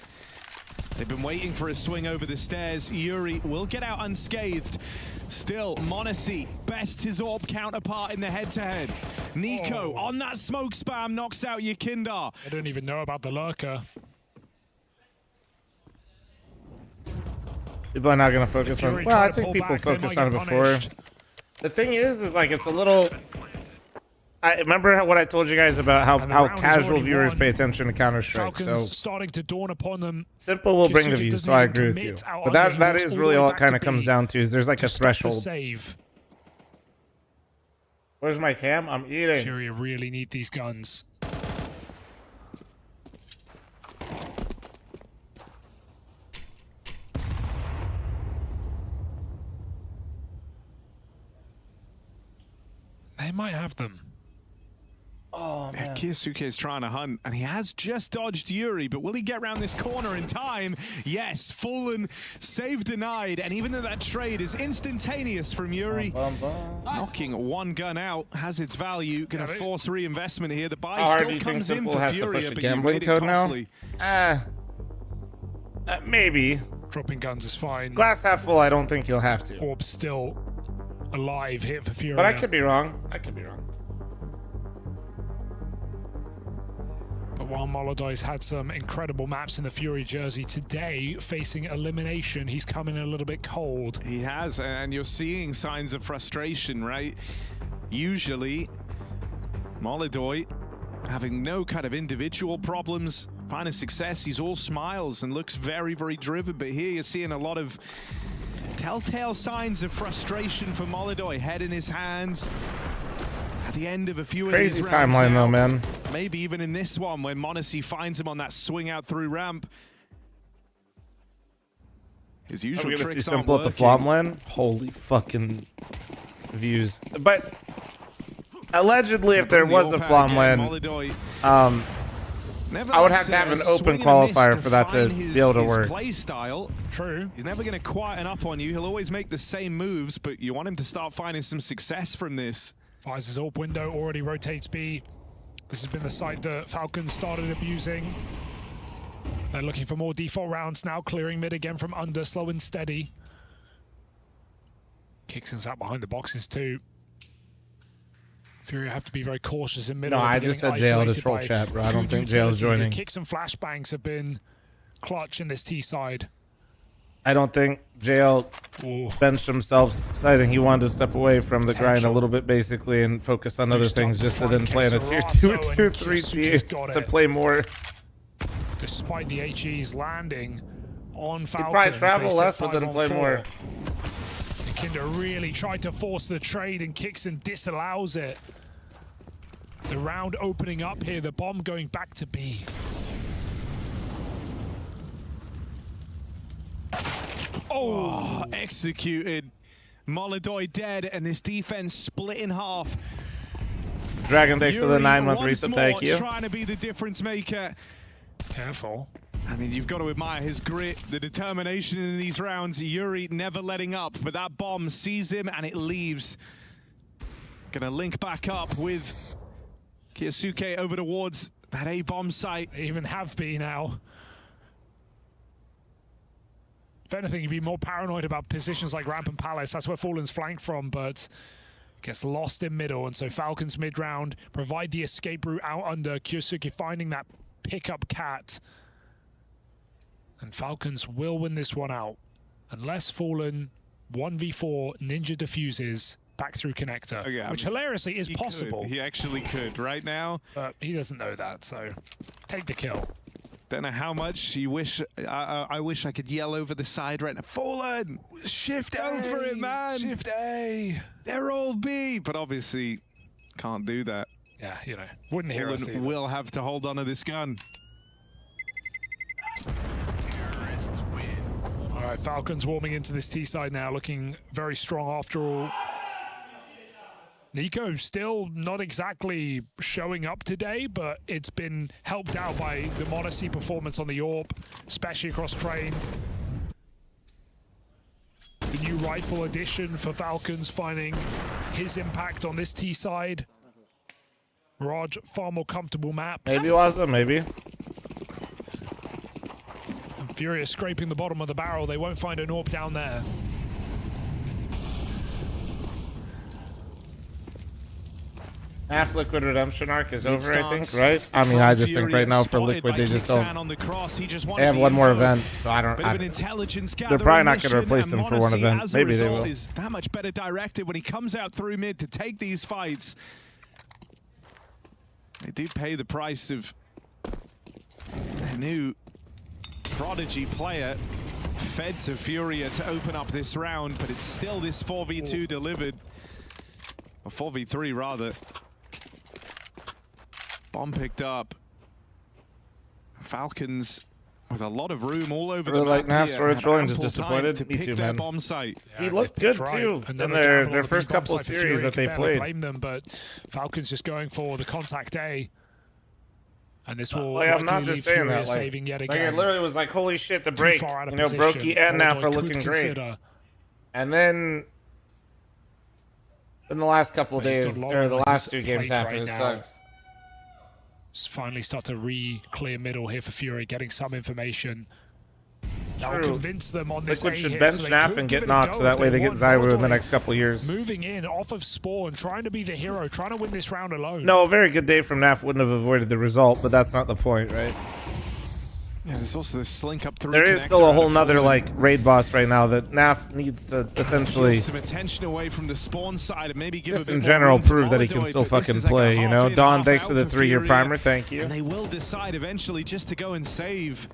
They've been waiting for a swing over the stairs. Yuri will get out unscathed. Still, m0NESY bests his AWP counterpart in the head-to-head. Nico on that smoke spam knocks out Yakindar. I don't even know about the lurker. People are not going to focus on. Well, I think people focused on it before. The thing is like it's a little. I remember what I told you guys about how casual viewers pay attention to Counter-Strike. So starting to dawn upon them. Simple will bring the views, so I agree with you. But that is really all it kind of comes down to. Is there's like a threshold. Where's my cam? I'm eating. Furia really need these guns. They might have them. Oh, man. Kyosuke is trying to hunt, and he has just dodged Yuri, but will he get around this corner in time? Yes, Fallen, save denied, and even though that trade is instantaneous from Yuri, knocking one gun out has its value, going to force reinvestment here. The buy still comes in for Furia, but you made it costly. Maybe. Dropping guns is fine. Glass half full, I don't think he'll have to. Orb's still alive here for Furia. But I could be wrong. I could be wrong. But while m0NESY's had some incredible maps in the Fury jersey today, facing elimination, he's coming a little bit cold. He has, and you're seeing signs of frustration, right? Usually, m0NESY having no kind of individual problems, finding success, he's all smiles and looks very, very driven. But here you're seeing a lot of telltale signs of frustration for m0NESY, head in his hands. At the end of a few crazy of these rounds timeline now, though, man. Maybe even in this one when m0NESY finds him on that swing out through ramp. His usual tricks aren't Simple working. at the fl0m lane. Holy fucking views. But allegedly, if there was a fl0m lane, I would have to have an open qualifier for that to be able to work. Play style. True. He's never going to quieten up on you. He'll always make the same moves, but you want him to start finding some success from this. Faze's AWP window already rotates B. This has been the site that Falcons started abusing. They're looking for more default rounds now, clearing mid again from under, slow and steady. Kixon's out behind the boxes too. Furia have to be very cautious in mid. No, I just said JL to troll chat, bro. I don't think JL's joining. Kicks and flashbangs have been clutch in this T side. I don't think JL benched himself, deciding he wanted to step away from the grind a little bit, basically, and focus on other things, just to then play in a tier 2 or tier 3 team to play more. Despite the HEs landing on Falcons, he'd probably travel less, but then play more. Kinder really tried to force the trade, and Kixon disallows it. The round opening up here, the bomb going back to B. Oh, executed. m0NESY dead, and this defense split in half. Dragon thanks for the 9-month reset, thank you. Trying to be the difference maker. Careful. I mean, you've got to admire his grit, the determination in these rounds. Yuri never letting up, but that bomb sees him and it leaves. Gonna link back up with Kyosuke over towards that A-bomb site. They even have B now. If anything, you'd be more paranoid about positions like Ramp and Palace. That's where Fallen's flanked from, but gets lost in middle. And so Falcons mid-round provide the escape route out under. Kyosuke finding that pickup cat. And Falcons will win this one out. Unless Fallen 1v4 ninja diffuses back through connector, which hilariously is possible. He actually could right now. But he doesn't know that, so take the kill. Don't know how much you wish. I wish I could yell over the side right now. Fallen, shift over it, man. Shift A. They're all B, but obviously can't do that. Yeah, you know, wouldn't hear us either. Will have to hold on to this gun. All right, Falcons warming into this T side now, looking very strong after all. Nico still not exactly showing up today, but it's been helped out by the Monacy performance on the AWP, especially across train. The new rifle addition for Falcons finding his impact on this T side. Raj, far more comfortable map. Maybe Waza, maybe. Furia scraping the bottom of the barrel. They won't find an AWP down there. Half Liquid Redemption arc is over, I think, right? I mean, I just think right now for Liquid, they just don't. They have one more event, so I don't. They're probably not going to replace them for one event. Maybe they will. Is that much better directed when he comes out through mid to take these fights. They do pay the price of a new prodigy player fed to Furia to open up this round, but it's still this 4v2 delivered, or 4v3 rather. Bomb picked up. Falcons with a lot of room all over the map. Like Storage Rolling just disappointed. Me too, man. Bomb site. Yeah, he looked good too in their first couple of series that they played. Blame them, but Falcons just going for the contact A. And this will I'm not just saying that. Like, yet it again. literally was like, holy shit, the break. Brokey and Naf are looking great. And then in the last couple of days, or the last two games after, it sucks. Just finally start to re-clear middle here for Fury, getting some information. That will convince them on this Liquid should bench Naf and get knocked, so that way they get Zyru in the next couple of years. Moving in off of Spawn, trying to be the hero, trying to win this round alone. No, a very good day from Naf wouldn't have avoided the result, but that's not the point, right? Yeah, there's also this slink up through. There is still a whole nother like raid boss right now that Naf needs to essentially some attention away from the Spawn side and maybe give just a bit in general more room prove that he can still fucking play, you know. Dawn, thanks for the 3-year primer, thank you. And they will decide eventually just to go and save.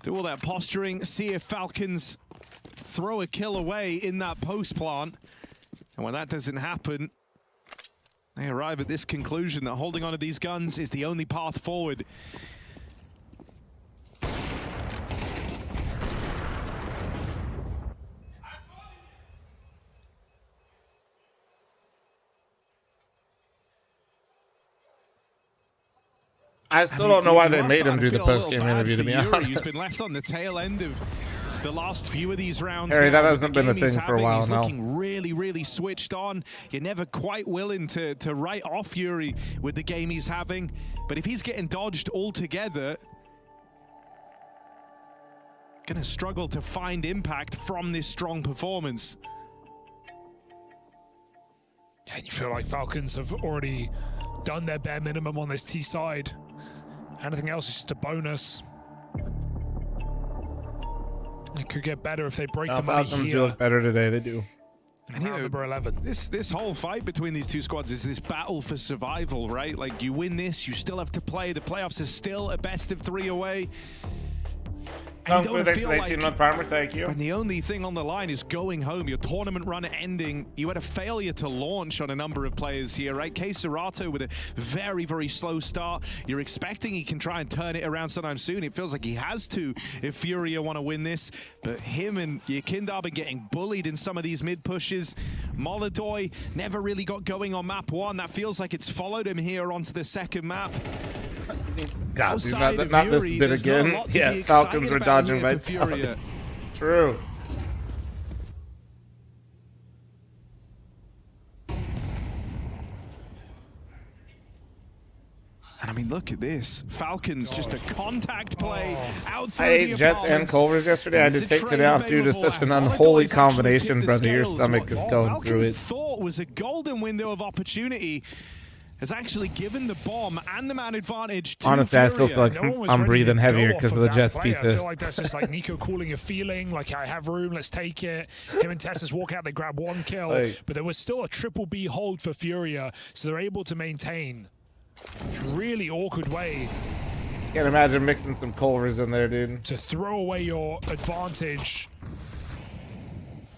Do all that posturing, see if Falcons throw a kill away in that post plant. And when that doesn't happen, they arrive at this conclusion that holding on to these guns is the only path forward. I still don't know why they made him do the post-game interview, to be honest. He's been left on the tail end of the last few of these rounds. Harry, that hasn't been a thing for a while now. He's looking really, really switched on. You're never quite willing to write off Fury with the game he's having. But if he's getting dodged altogether, gonna struggle to find impact from this strong performance. And you feel like Falcons have already done their bare minimum on this T side. Anything else is just a bonus. It could get better if they break the money Falcons here. do look better today, they do. And you know, number 11. This whole fight between these two squads is this battle for survival, right? Like, you win this, you still have to play. The playoffs is still a best of 3 away. And you don't feel like, primer, thank you. And the only thing on the line is going home. Your tournament run ending. You had a failure to launch on a number of players here, right? Serato with a very, very slow start. You're expecting he can try and turn it around sometime soon. It feels like he has to if Furia want to win this. But him and Yakindar been getting bullied in some of these mid pushes. Molodoy never really got going on map 1. That feels like it's followed him here onto the second map. God, dude, not this bit again. Yeah, Falcons were dodging by Furia. True. And I mean, look at this. Falcons, just a contact play out through I ate Jets and Culvers yesterday. I had to take today off due to such an unholy combination, brother. Your stomach is going through it. Thought was a golden window of opportunity. Has actually given the bomb and the man advantage to Honestly, Furia. I still feel like I'm breathing heavier because of the Jets pizza. I feel like that's just like Nico calling a feeling, like I have room, let's take it. Him and Tessus walk out, they grab 1 kill, but there was still a triple B hold for Furia, so they're able to maintain. Really awkward way Can't imagine mixing some Culvers in there, dude. To throw away your advantage,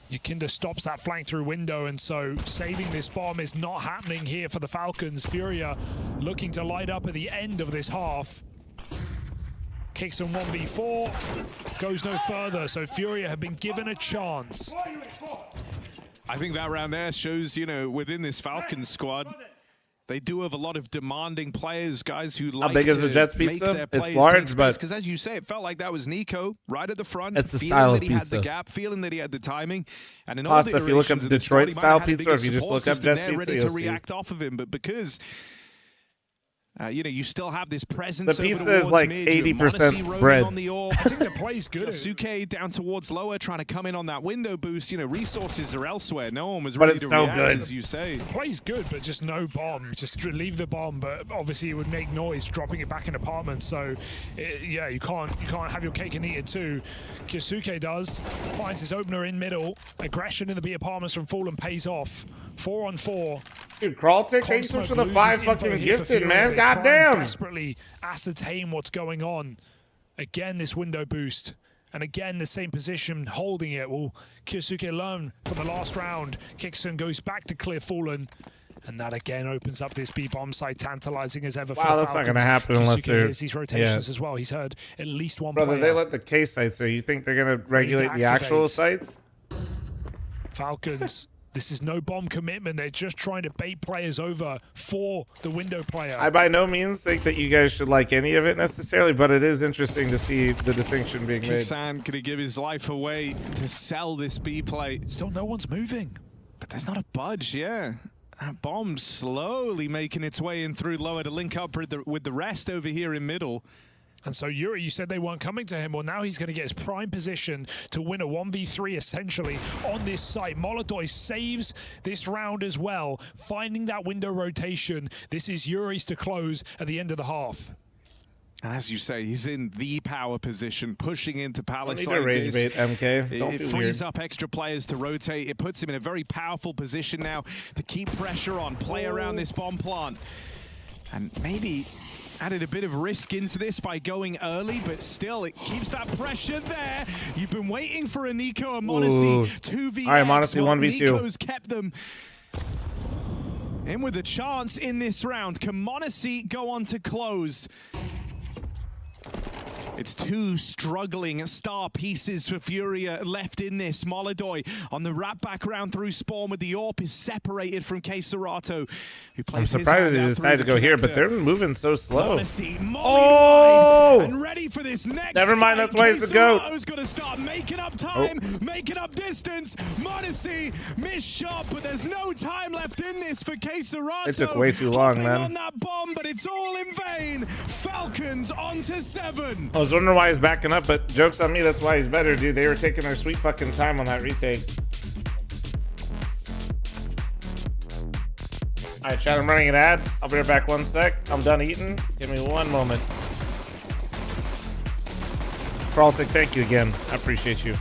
Yakinda stops that flank through window, and so saving this bomb is not happening here for the Falcons. Furia looking to light up at the end of this half. Kicks on 1v4, goes no further, so Furia have been given a chance. I think that round there shows, you know, within this Falcons squad, they do have a lot of demanding players, guys who like big is the Jets make pizza? their It's plays large, take but- because as you say, it felt like that was Nico right at the front, It's the feeling style that of he had the pizza. gap, feeling that he had the timing. And in Plus, all if you look up iterations of the Detroit squad, he might style have had a pizza, or if bigger you just support look up system Jets there pizza, ready you'll to see. react off of him, but because you know, you still have this presence. The over pizza is towards like mid. 80% Monesi roaming bread. on the orb. I think the play's good. Suke down towards lower, trying to come in on that window boost. You know, resources are elsewhere. No one was But ready it's to so react, good. as you say. The play's good, but just no bomb. Just leave the bomb, but obviously it would make noise dropping it back in apartments. So, yeah, you can't have your cake and eat it too. Kyosuke does, finds his opener in middle. Aggression in the B apartments from Fallen pays off. 4-on-4. Dude, Crawltic, thanks so much for the 5 fucking gifted, man. Goddamn. Desperately ascertain what's going on. Again, this window boost. And again, the same position, holding it. Well, Kyosuke learn from the last round. Kickson goes back to clear Fallen. And that again opens up this B-bomb site, tantalizing as ever. Wow, for the that's not Falcons. going to happen unless Kyosuke they're... hears these rotations as well. He's heard at least one Brother, player. they let the K sites, so you think they're going to regulate the actual sites? Falcons, this is no bomb commitment. They're just trying to bait players over for the window player. I by no means think that you guys should like any of it necessarily, but it is interesting to see the distinction being made. Kisan could give his life away to sell this B play. Still no one's moving. But there's not a budge, yeah. That bomb slowly making its way in through lower to link up with the rest over here in middle. And so Yuri, you said they weren't coming to him. Well, now he's going to get his prime position to win a 1v3 essentially on this site. Molodoi saves this round as well, finding that window rotation. This is Yuri's to close at the end of the half. And as you say, he's in the power position, pushing into Palace Don't need to rage bait, MK. Don't It be frees weird. up extra players to rotate. It puts him in a very powerful position now to keep pressure on, play around this bomb plant. And maybe added a bit of risk into this by going early, but still, it keeps that pressure there. You've been waiting for a Nico and Monesi 2v. All right, Monesi 1v2. Nico's kept them in with a chance in this round. Can Monesi go on to close? It's two struggling star pieces for Furia left in this. Molodoi on the wrap back round through Spawn with the AWP is separated from Keserato, who plays I'm surprised they his decided to go here, but they're moving so slow. Oh! And ready for this next Never mind, fight. that's why he's the GOAT. Keserato's got to start making up time, making up distance. Monesi missed shot, but there's no time left in this for Keserato. It took way too long, Hopping man. on that bomb, but it's all in vain. Falcons on to 7. I was wondering why he's backing up, but joke's on me, that's why he's better, dude. They were taking their sweet fucking time on that retake. All right, chat, I'm running an ad. I'll be right back 1 sec. I'm done eating. Give me 1 moment. Crawltic, thank you again. I appreciate you.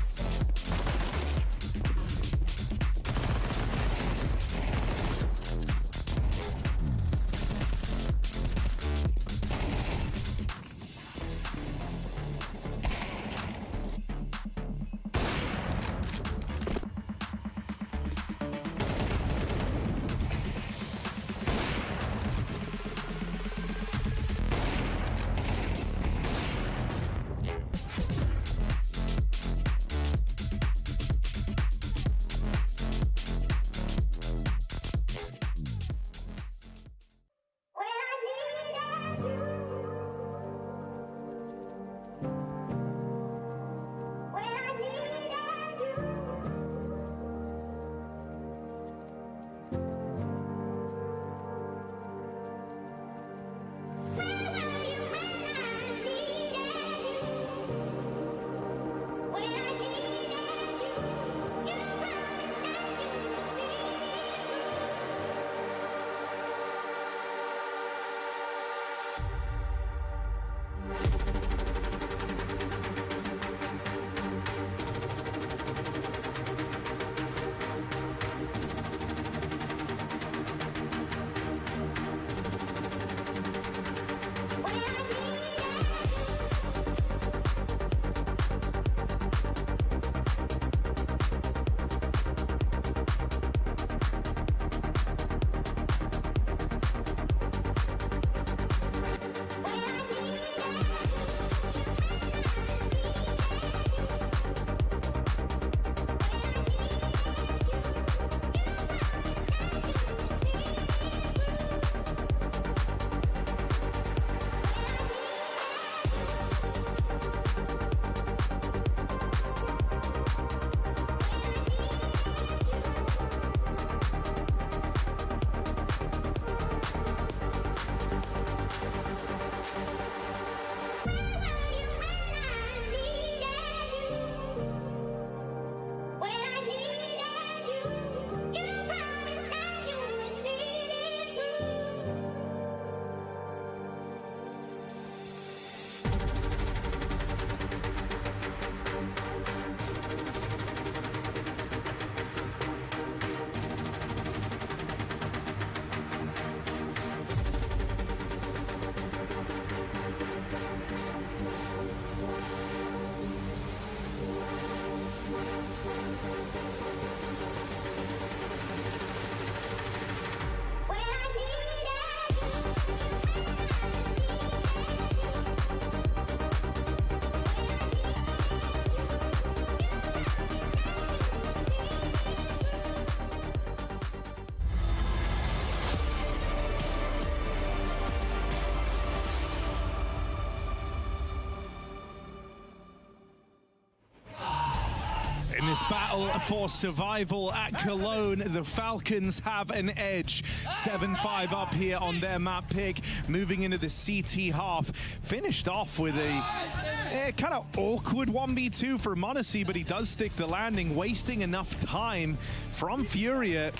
this battle for survival at Cologne, the Falcons have an edge. 7-5 up here on their map pick, moving into the CT half. Finished off with a kind of awkward 1v2 for m0NESY, but he does stick the landing, wasting enough time from Furia,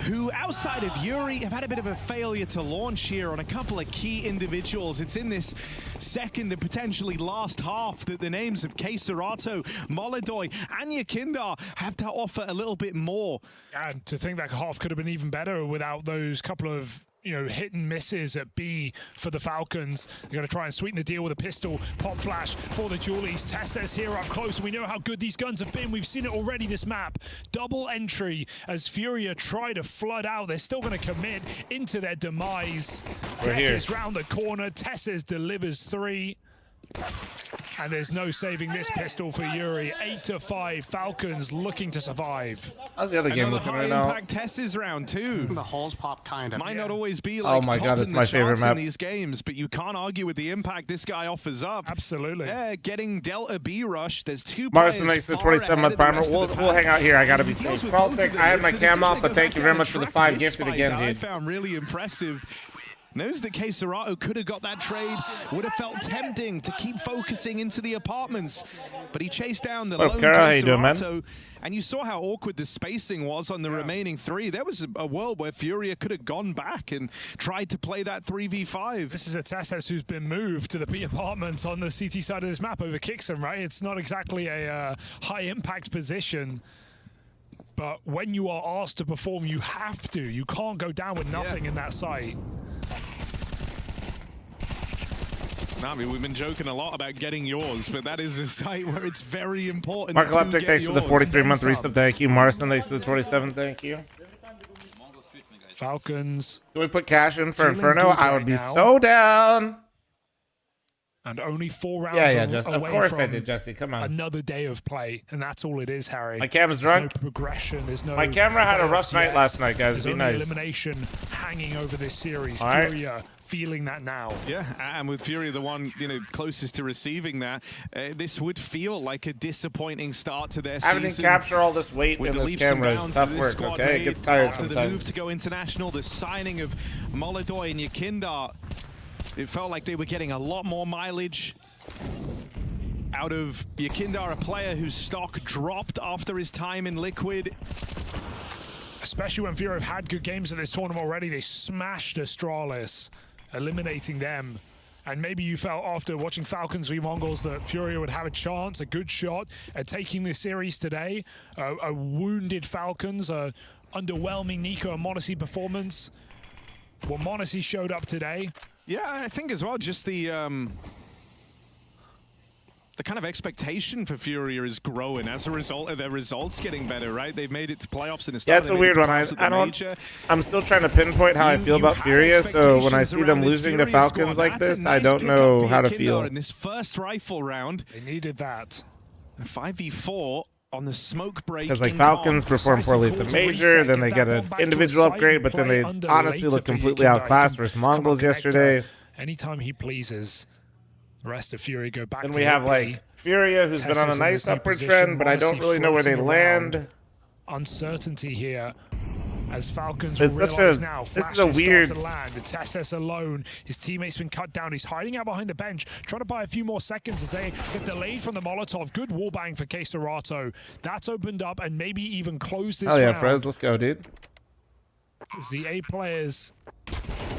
who, outside of Yuri, have had a bit of a failure to launch here on a couple of key individuals. It's in this second and potentially last half that the names of Keiserato, Molidoy, and Yakindar have to offer a little bit more. And to think that half could have been even better without those couple of hit and misses at B for the Falcons. They're going to try and sweeten the deal with a pistol. Pop flash for the Julies. Tess here up close. We know how good these guns have been. We've seen it already this map. Double entry as Furia try to flood out. They're still going to commit into their demise. Tess round the corner. Tess delivers 3. And there's no saving this pistol for Yuri. 8-5, Falcons looking to survive. How's the other game looking right now? Impact Tess's round too. The holes pop kind of. Might not always be like my God, it's my favorite map in these games, but you can't argue with the impact this guy offers up. Absolutely. Yeah, getting Delta B rush. There's 2 Marson, thanks for the 27-month primer. We'll hang out here. I gotta be safe. Baltic, I had my cam off, but thank you very much for the 5 gifted again, dude. I found really impressive. Knows that Keiserato could have got that trade, would have felt tempting to keep focusing into the apartments, but he chased down the lone Keiserato, and you saw how awkward the spacing was on the remaining 3. There was a world where Furia could have gone back and tried to play that 3v5. This is a Tesses who's been moved to the B apartments on the CT side of this map over Kixon, right? It's not exactly a high-impact position. But when you are asked to perform, you have to. You can't go down with nothing in that site. I mean, we've been joking a lot about getting yours, but that is a site where it's very important. Mark Leptic, thanks for the 43-month resub. Thank you. Marson, thanks for the 27. Thank you. Falcons. Do we put cash in for Inferno? I would be so down. And only 4 rounds Jesse. away Of course from I did, Jesse. Come on. Another day of play, and that's all it is, Harry. My camera's drunk. There's no progression. There's no. My camera had a rough night last night, guys. There's Be only nice. elimination hanging over this series. All right. Furia feeling that now. Yeah, and with Furia, the one closest to receiving that, this would feel like a disappointing start to their season. Having to capture all this weight in this camera is tough work. Okay, it gets tired after sometimes. The move to go international, the signing of Molidoy and Yakindar, it felt like they were getting a lot more mileage out of Yakindar, a player whose stock dropped after his time in Liquid. Especially when Furia have had good games at this tournament already. They smashed Astralis, eliminating them. And maybe you felt after watching Falcons v Mongols that Furia would have a chance, a good shot at taking this series today. A wounded Falcons, a underwhelming Nico and m0NESY performance. Well, m0NESY showed up today. Yeah, I think as well, just the kind of expectation for Furia is growing as a result of their results getting better, right? They've made it to playoffs in a it's a weird one. I'm still trying to pinpoint how I feel about Furia, so when I see them losing to Falcons like this, I don't know how to feel. In this first rifle round, they needed that. 5v4 on the smoke break. Because like Falcons perform poorly at the major, then they get an individual upgrade, but then they honestly look completely outclassed versus Mongols yesterday. Anytime he pleases, the rest of Furia go back. Then we have like Furia, who's been on a nice upward trend, but I don't really know where they land. Uncertainty here as Falcons it's will realize now. This is a weird. To land. Tesses alone. His teammate's been cut down. He's hiding out behind the bench, trying to buy a few more seconds as they get delayed from the Molotov. Good wallbang for Keiserato. That's opened up and maybe even closed this round. Oh yeah, Frez, let's go, dude. As the A players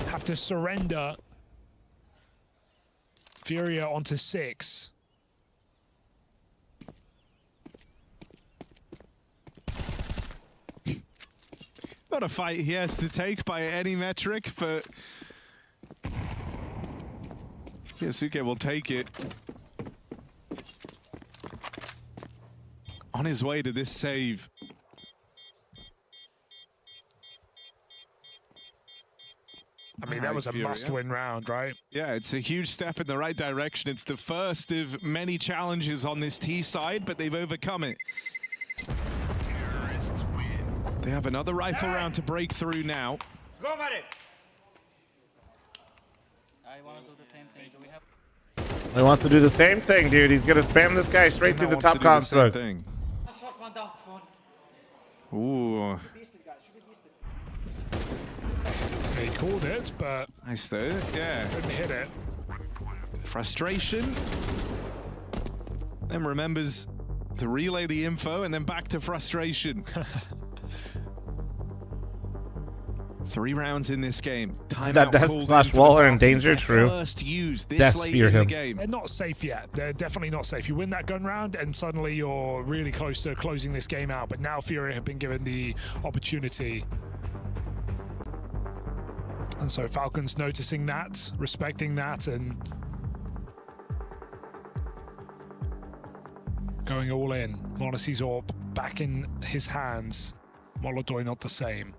have to surrender. Furia onto 6. Not a fight he has to take by any metric, but Yosuke will take it. On his way to this save. I mean, that was a must-win round, right? Yeah, it's a huge step in the right direction. It's the first of many challenges on this T side, but they've overcome it. They have another rifle round to break through now. Go about it. I want to do the same thing. Do we have? He wants to do the same thing, dude. He's gonna spam this guy straight through the top construct. Ooh. They called it, but nice though. Yeah. Couldn't hit it. Frustration. Then remembers to relay the info and then back to frustration. 3 rounds in this game. That desk / Waller in danger, true. First use this Desk late fear in the him. game. They're not safe yet. They're definitely not safe. You win that gun round and suddenly you're really close to closing this game out. But now Furia have been given the opportunity. And so Falcons noticing that, respecting that, and going all in. m0NESY's AWP back in his hands. Molodoi not the same.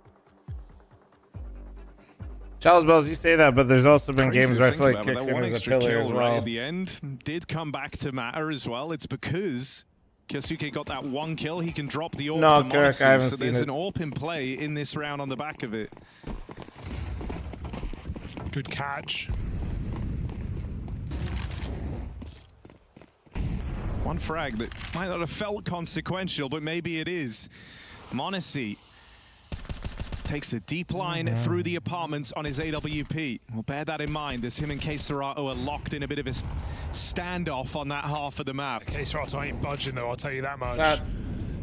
Charles Bells, you say that, but there's also been Crazy games where I to feel like think about, kicks but in that as a one extra pillar as kill right well. at the end did come back to matter as well. It's because Kyosuke got that 1 kill. He can drop the AWP No, to Kirk, I haven't so seen there's it. an AWP in play in this round on the back of it. Good catch. One frag that might not have felt consequential, but maybe it is. m0NESY takes a deep line through the apartments on his AWP. We'll bear that in mind as him and K-Serato are locked in a bit of a standoff on that half of the map. K-Serato ain't budging though, I'll tell you that much. Sad.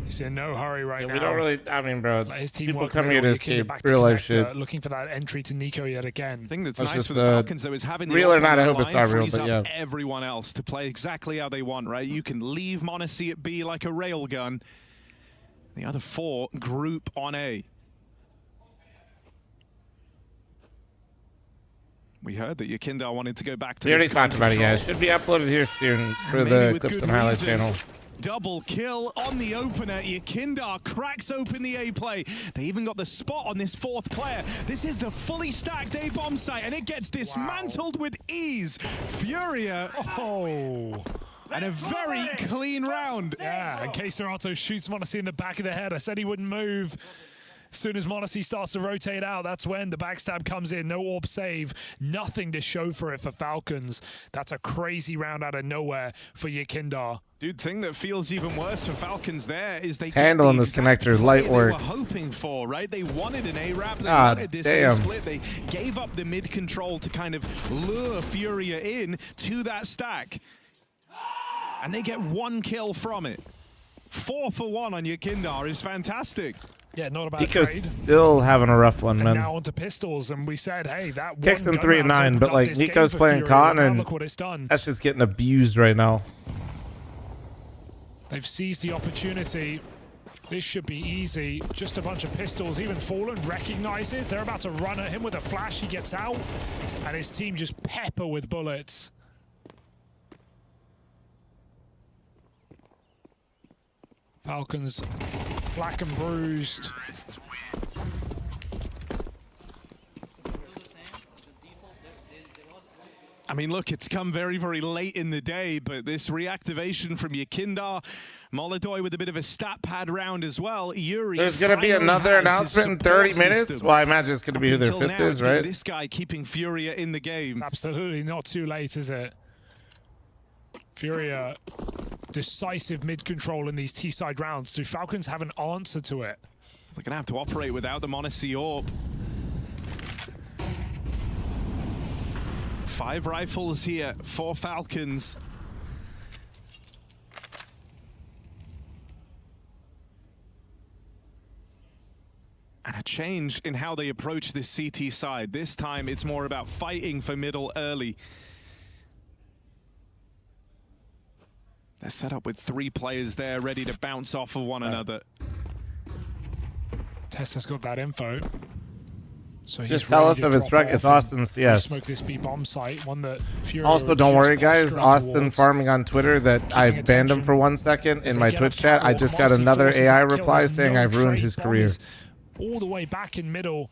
He's in no hurry right now. We don't really, I mean, bro, Let his team people work come here middle, to Yakinda escape back to real life connect, shit. looking for that entry to Nico yet again. The thing that's That's nice for just, the Falcons though is having the real or AWP not, on I the hope it's line not real, frees but up yeah. everyone else to play exactly how they want, right? You can leave m0NESY at B like a railgun. The other 4 group on A. We heard that Yakinda wanted to go back to We already the talked about it, control. guys. Should be uploaded here soon for Maybe the with Clips good and Highlights reason. channel. Double kill on the opener. Yakinda cracks open the A play. They even got the spot on this 4th player. This is the fully stacked A bomb site, and it gets dismantled with ease. Furia. Oh. And a very clean round. Yeah, and K-Serato shoots m0NESY in the back of the head. I said he wouldn't move. As soon as m0NESY starts to rotate out, that's when the backstab comes in. No AWP save, nothing to show for it for Falcons. That's a crazy round out of nowhere for Yakinda. Dude, thing that feels even worse for Falcons there is they Handling this connector, light work. They were hoping for, right? They wanted an A-Rap, they Ah, wanted this damn. split. They gave up the mid control to kind of lure Furia in to that stack. And they get 1 kill from it. 4 for 1 on Yakinda is fantastic. Yeah, not a bad Nico's trade. still having a rough one, And man. now onto pistols, and we said, hey, that Kicks one in gun 3 and round's 9, opened but up like this game Nico's for playing Furia. con, Now and look what it's done. that's just getting abused right now. They've seized the opportunity. This should be easy. Just a bunch of pistols. Even Fallen recognizes they're about to run at him with a flash. He gets out, and his team just pepper with bullets. Falcons black and bruised. I mean, look, it's come very, very late in the day, but this reactivation from Yakinda, Molodoi with a bit of a stat pad round as well. Yuri. There's going to be finally another has announcement in his support 30 minutes. system. Well, I imagine it's going to be who their Until 5th now, is, it's been right? this guy keeping Furia in the game. Absolutely not too late, is it? Furia, decisive mid-control in these T-side rounds. Do Falcons have an answer to it? They're going to have to operate without the m0NESY AWP. 5 rifles here for Falcons. And a change in how they approach this CT side. This time it's more about fighting for middle early. They're set up with 3 players there ready to bounce off of one another. Tessa's got that info. So he's Just tell ready us to if it's drop right. It's off and Austin's, yes. Smoke this B bomb site, one that Furia Also, don't just worry, guys. posturing Austin towards. farming on Twitter that I Keeping banned him attention for 1 second as in they my get Twitch Twitch chat. I up just top. got m0NESY another forces AI the kill. reply There's saying no I've ruined trade. his Bomb career. is all the way back in middle.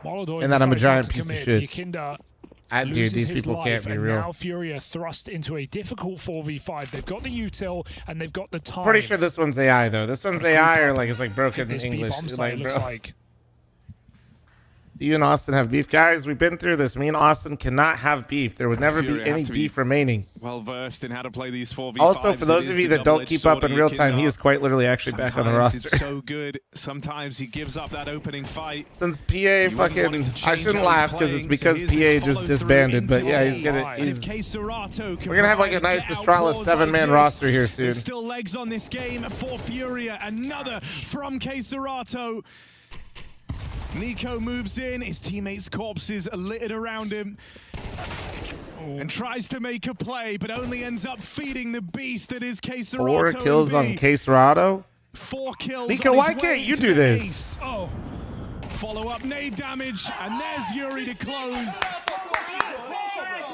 Molodoi And that I'm a decides giant not to piece of commit. shit. Yakinda Dude, loses these his people life, can't be and real. now Furia thrust into a difficult 4v5. They've got the util and they've got the time. Pretty sure this one's AI, though. This one's AI or like it's like broken This English. B-bomb site Like, looks bro. like. Do you and Austin have beef? Guys, we've been through this. Me and Austin cannot have beef. There would never be any beef remaining. Well versed in how to play these 4v5s. Also, for those of you that don't keep up in real time, he is quite literally actually back on the roster. It's so good. Sometimes he gives up that opening fight. Since PA fucking, I shouldn't laugh because it's because PA just disbanded. But yeah, he's gonna. We're gonna have like a nice Astralis 7-man roster here soon. There's still legs on this game for Furia. Another from K-Serato. Nico moves in, his teammates' corpses are littered around him and tries to make a play, but only ends up feeding the beast that is K-Serato. 4 kills on K-Serato? 4 kills. Nico, why can't you do this? Oh, follow up nade damage, and there's Yuri to close.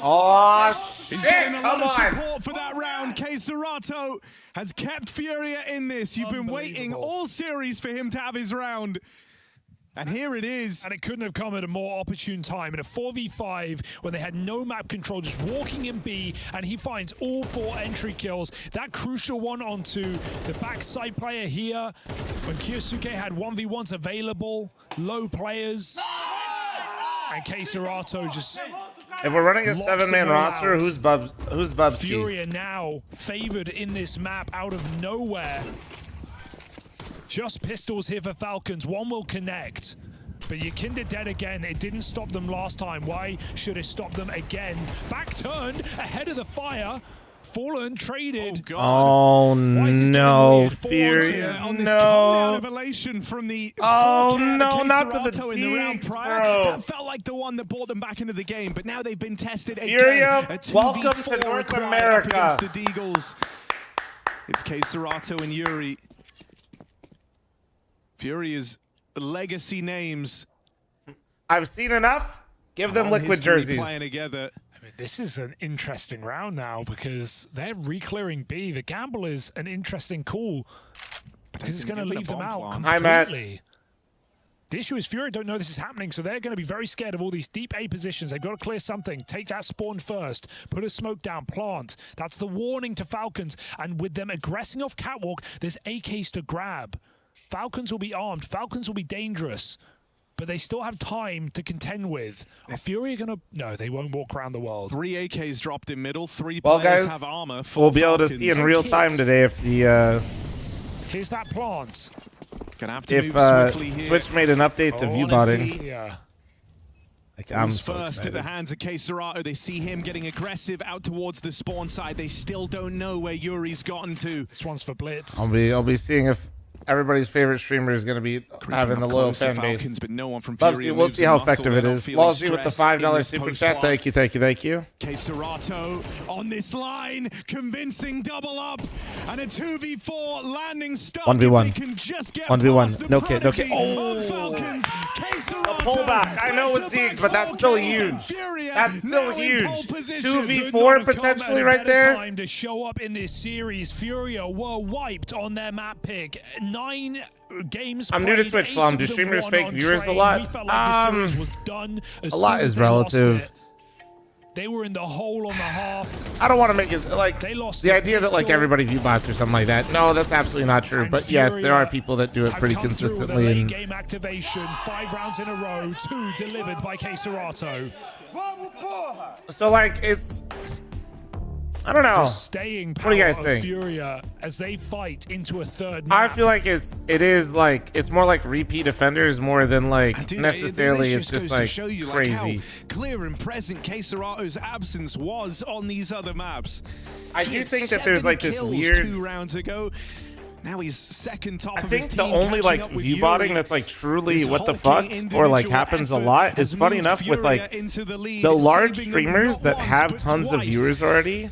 Oh, shit, He's getting a lot of support for that round. K-Serato has kept Furia in this. You've been waiting all series for him to have his round. And here it is. And it couldn't have come at a more opportune time in a 4v5 when they had no map control, just walking in B, and he finds all 4 entry kills. That crucial one onto the backside player here when Kyosuke had 1v1s available, low players, and K-Serato just... If we're running a 7-man roster, who's Bubsky? Furia now favored in this map out of nowhere. Just pistols here for Falcons. One will connect. But Yakinda dead again. It didn't stop them last time. Why should it stop them again? Back turned, ahead of the fire. Fallen traded. Oh, God. Oh, no. Furia. No. From the oh, no, not to the in the round prior. That felt like the one that brought them back into the game. But now they've been tested Furia, again. welcome to North America. Against the Deagles. It's K-Serato and Yuri. Furia's legacy names. I've seen enough. Give them liquid jerseys. Playing together. I mean, this is an interesting round now because they're re-clearing B. The gamble is an interesting call because it's going to leave them out completely. Hi, Matt. The issue is Furia don't know this is happening, so they're going to be very scared of all these deep A positions. They've got to clear something. Take that spawn first. Put a smoke down. Plant. That's the warning to Falcons. And with them aggressing off catwalk, there's AKs to grab. Falcons will be armed. Falcons will be dangerous. But they still have time to contend with. Are Furia going to... No, they won't walk around the world. 3 AKs dropped in middle. 3 well, players guys, have armor. We'll be able to see in real time today if the... Here's that plant. Gonna have to move swiftly here. Twitch made an update to view botting. Yeah. I'm so first at the hands of K-Serato. They see him getting aggressive out towards the spawn side. They still don't know where Yuri's gotten to. This one's for Blitz. I'll be seeing if everybody's favorite streamer is going to be having the loyal fan base. Falcons, but no one from Furia we'll see how effective it is. Lawsy with the $5 super chat. Thank you. K-Serato on this line, convincing double up, and a 2v4 landing stop. 1v1. 1v1. No kid. Oh, Falcons. A pullback. I know it's Deegs, but that's still huge. That's still huge. 2v4 potentially right there. Time to show up in this series. Furia were wiped on their map pick. 9 games. I'm new to Twitch, fl0m. Do streamers fake viewers a lot? A lot is relative. They were in the hole on the half. I don't want to make it like the idea that like everybody view bots or something like that. No, that's absolutely not true. But yes, there are people that do it pretty consistently. And game activation, 5 rounds in a row, 2 delivered by K-Serato. So like it's. I don't know. Staying power what do you guys think? Furia as they fight into a third I map. feel like it's more like repeat offenders more than like necessarily it's just like crazy. How clear and present K-Serato's absence was on these other maps. I do think that there's like this weird 2 rounds ago. Now he's second top of his I think the team, only like view botting that's like truly what the fuck or like happens a lot is funny enough with like the large streamers that have tons of viewers already.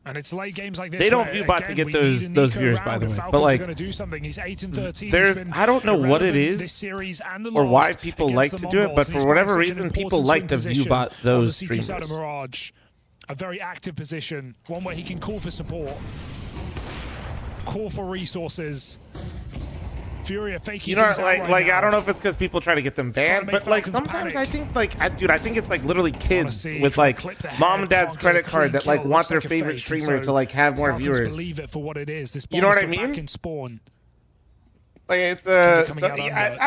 And it's late games like this. They don't view bot to get those viewers, by the way. But like, do something. He's 8-13. There's I don't know what it is or why people like to do it, but for whatever reason, people like to view bot those streamers. Mirage, a very active position, one where he can call for support, call for resources. Furia faking. You know, like I don't know if it's because people try to get them banned, but like sometimes I think like dude, I think it's like literally kids with like mom and dad's credit card that like want their favorite streamer to like have more viewers. Believe it for what it is. This you know what I mean? Back in spawn. Like it's I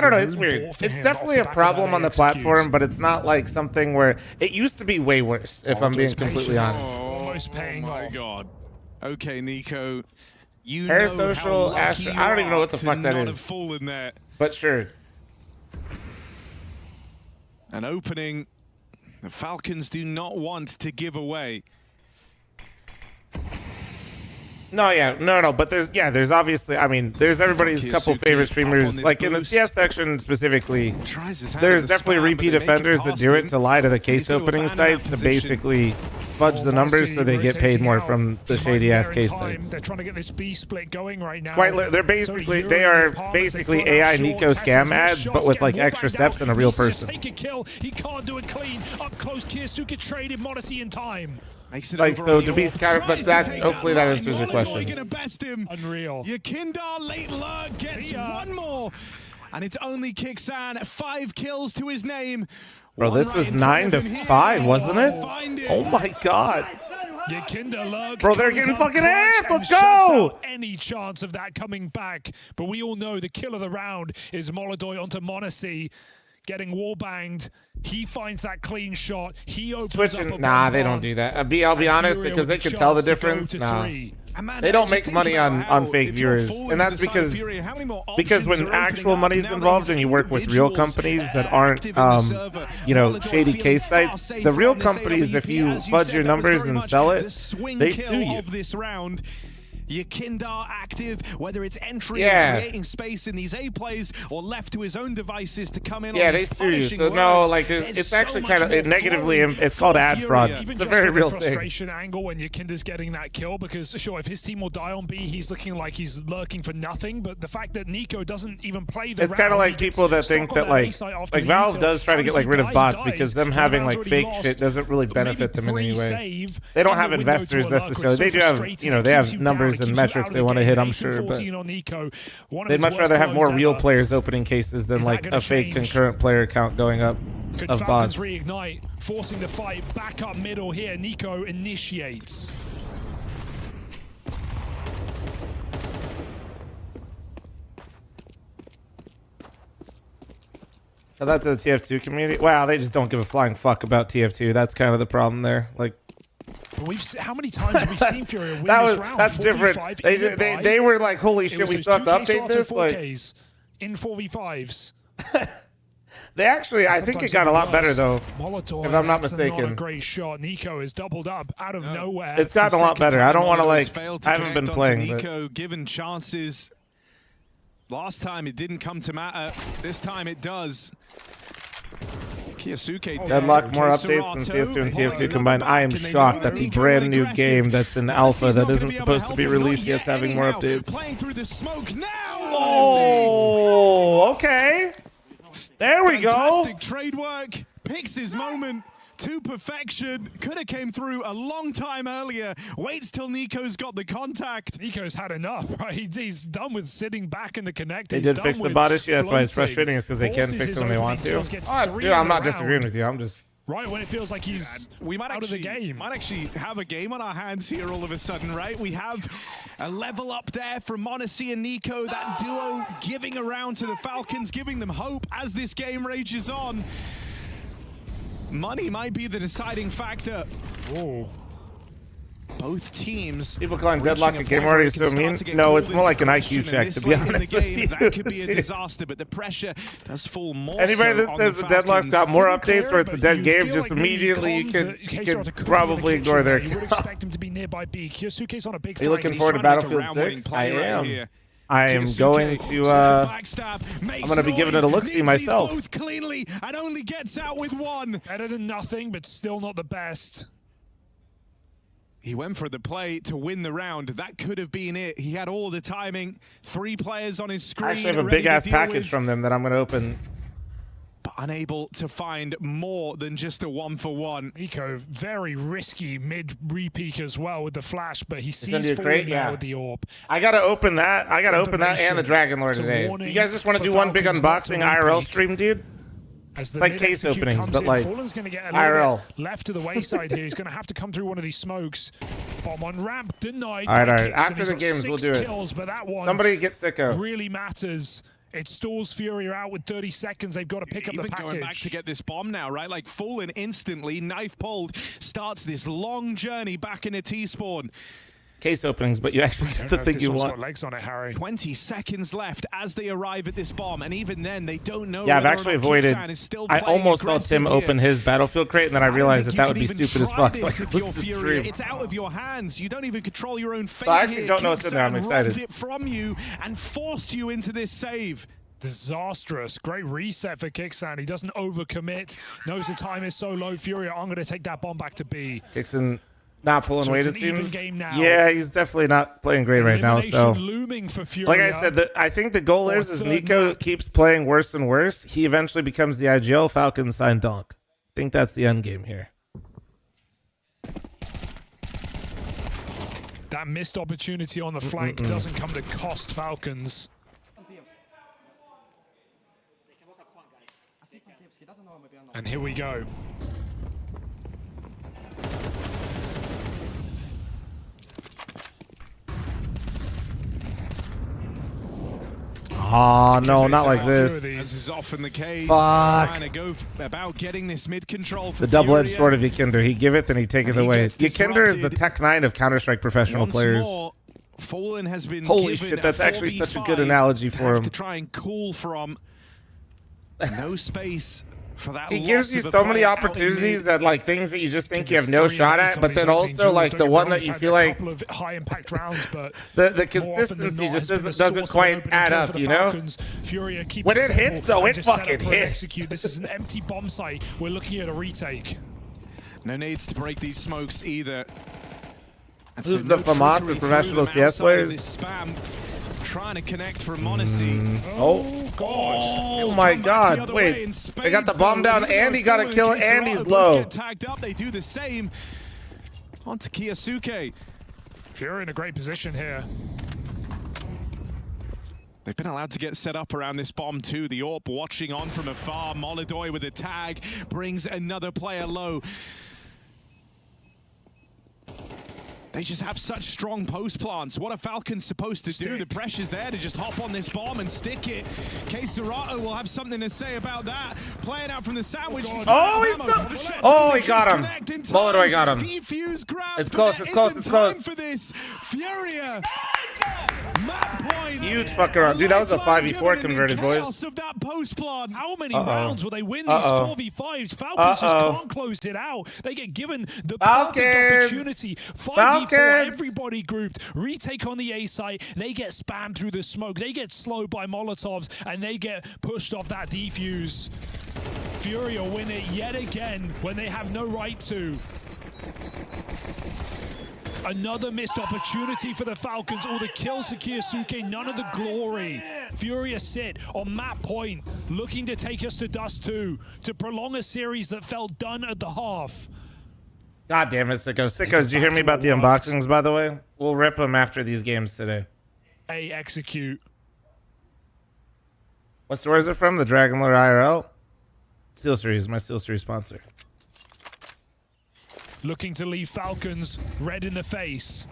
don't know. It's weird. It's definitely a problem on the platform, but it's not like something where it used to be way worse. If I'm being completely honest. Almost paying my off. God. Okay, Nico. You Parasocial Astro. I don't even know what the fuck that is. Fallen there. But sure. An opening the Falcons do not want to give away. No, but there's obviously, I mean, there's everybody's couple favorite streamers, like in the CS section specifically, there's definitely repeat offenders that do it to lie to the case opening sites to basically fudge the numbers so they get paid more from the shady ass case sites. They're trying to get this B split going right now. They are basically AI Nico scam ads, but with like extra steps and a real person. Take a kill. He can't do it clean. Up close, Kiyosuke traded Modesty in time. Like, so to be kind of, but that's, hopefully that answers your question. Unreal. Yakindar late lurk gets one more. And it's only Kixan, 5 kills to his name. Bro, this was 9-5, wasn't it? Oh my God. Bro, they're getting fucking amped. Let's go. Any chance of that coming back. But we all know the kill of the round is Molodoy onto Monacy. Getting wall banged. He finds that clean shot. He opens up a nah, they don't do that. I'll be honest, because they can tell the difference. Nah. They don't make money on fake viewers, and that's because when actual money's involved and you work with real companies that aren't you know, shady case sites, the real companies, if you fudge your numbers and sell it, they sue you. Yakindar active, whether it's entry and creating space in these A plays or left to his own devices to come in. Yeah, they sue you. So no, like it's actually kind of negatively. It's called ad fraud. It's a very real thing. Frustration angle when Yakindar's getting that kill, because sure, if his team will die on B, he's looking like he's lurking for nothing. But the fact that Nico doesn't even play the it's kind of like people that think that like Valve does try to get like rid of bots because them having like fake shit doesn't really benefit them in any way. They don't have investors necessarily. They do have, you know, they have numbers and metrics they want to hit, I'm sure, but they'd much rather have more real players opening cases than like a fake concurrent player count going up of bots. Reignite, forcing the fight back up middle here. Nico initiates. So that's the TF2 community. Wow, they just don't give a flying fuck about TF2. That's kind of the problem there. Like, how many times have we seen Furia win this round? That's different. They were like, holy shit, we still have to update this. Like, in 4v5s. They actually, I think it got a lot better though, Molotov, if I'm not mistaken. Not a great shot. Nico is doubled up out of nowhere. It's gotten a lot better. I don't want to like. I haven't been playing. Nico given chances. Last time it didn't come to matter. This time it does. Kiyosuke. Deadlock, more updates than CS2 and TF2 combined. I am shocked that the brand new game that's in alpha that isn't supposed to be released yet is having more updates. Playing through the smoke now. Oh, okay. There we go. Fantastic trade work. Picks his moment to perfection. Could have came through a long time earlier. Waits till Nico's got the contact. Nico's had enough, right? He's done with sitting back in the connect. They did fix the bot issue. That's why it's frustrating, is because they can fix it when they want to. Dude, I'm not disagreeing with you. I'm just... Right when it feels like he's out of the game. Might actually have a game on our hands here all of a sudden, right? We have a level up there from Monacy and Nico, that duo giving around to the Falcons, giving them hope as this game rages on. Money might be the deciding factor. Whoa. Both teams. People calling Deadlock a game already so mean. No, it's more like an IQ check, to be honest with you. That could be a disaster, but the pressure does fall more. Anybody that says the Deadlock's got more updates or it's a dead game, just immediately you could probably ignore their account. You would expect him to be nearby B. Kiyosuke's on a big fight. Are you looking forward to Battlefield 6? I am. I am going to, I'm going to be giving it a look-see myself. Both cleanly and only gets out with one. Better than nothing, but still not the best. He went for the play to win the round. That could have been it. He had all the timing. 3 players on his screen. I actually have a big-ass package from them that I'm going to open. But unable to find more than just a 1-for-1. Nico, very risky mid-repeak as well with the flash, but he sees forward now with the orb. I got to open that. I got to open that and the Dragon Lord today. You guys just want to do one big unboxing IRL stream, dude? It's like case openings, but like Fallen's going to get a IRL. left to the wayside here. He's going to have to come through one of these smokes. Bomb on ramp denied. All right. Kixon. After He's the got games, 6 we'll do it. kills, but that one Somebody get Sicko. really matters. It stalls Furia out with 30 seconds. They've got to pick up the package. Going back to get this bomb now, right? Like Fallen instantly, knife pulled, starts this long journey back in a T-spawn. Case openings, but you actually get the thing you want. Got legs on it, Harry. 20 seconds left as they arrive at this bomb, and even then, they don't know. Yeah, I've whether actually or not avoided. Kixan is still I playing almost saw aggressive Tim here. open his Battlefield crate, and then I realized that would be stupid as fuck. So I closed the stream. It's out of your hands. You don't even control your own fate. So I actually here. don't know what's in there. I'm Kixan excited. robbed it from you and forced you into this save. Disastrous. Great reset for Kixan. He doesn't overcommit. Knows the time is so low. Furia, I'm going to take that bomb back to B. Kixan not pulling weight, it it's an even seems. game now. Yeah, he's definitely not playing great right now. So, looming for Furia. like I said, I think the goal is Nico keeps playing worse and worse. He eventually becomes the IGL Falcons sign donk. I think that's the end game here. That missed opportunity on the flank doesn't come to cost Falcons. And here we go. Oh, no, not like this. This is often the case. Fuck. Trying to go about getting this mid control for The double-edged Furia. sword of Ykinder. He giveth and he taketh away. Ykinder is the Tech 9 of Counter-Strike professional Once players. more, Fallen has been Holy given shit, that's a actually such a 4v5. good analogy for Have him. to try and call from no space for that. He loss gives you of a so many player out in opportunities mid. at like things that you just think you have no shot at, but then also like the one that you feel like couple of high impact rounds, but the consistency just doesn't quite add up, you know? Furia keep When it simple hits though, and it just set up fucking for an hits. execute. This is an empty bomb site. We're looking at a retake. No needs to break these smokes either. And Who's so the no FAMAS trickery of professional through them CS outside of players? this spam, trying to connect from Monacy. Oh my god, wait. They got the bomb down and he got a kill and he's low. Get tagged up. They do the same onto Kiyosuke. Furia in a great position here. They've been allowed to get set up around this bomb too. The AWP watching on from afar. Molidoy with a tag brings another player low. They just have such strong post plants. What are Falcons supposed to do? The pressure's there to just hop on this bomb and stick it. K-Serato will have something to say about that. Playing out from the sandwich. Oh, he's so... Oh, he got him. Molidoy got him. Defuse grab. It's close, it's close, it's close. For this. Furia. Map point. Huge fucker. Dude, that was a 5v4 converted, boys. Of that post plant. How many rounds will they win these 4v5s? Falcons just can't close it out. They get given the perfect opportunity. 5v4, everybody grouped. Retake on the A site. They get spammed through the smoke. They get slowed by Molotovs, and they get pushed off that defuse. Furia win it yet again when they have no right to. Another missed opportunity for the Falcons. All the kills for Kiyosuke, none of the glory. Furia sit on map point, looking to take us to Dust 2, to prolong a series that felt done at the half. God damn it, Sicko. Sicko, did you hear me about the unboxings, by the way? We'll rip them after these games today. A execute. What store is it from? The Dragon Lord IRL? Steel Series, my Steel Series sponsor. Looking to leave Falcons red in the face.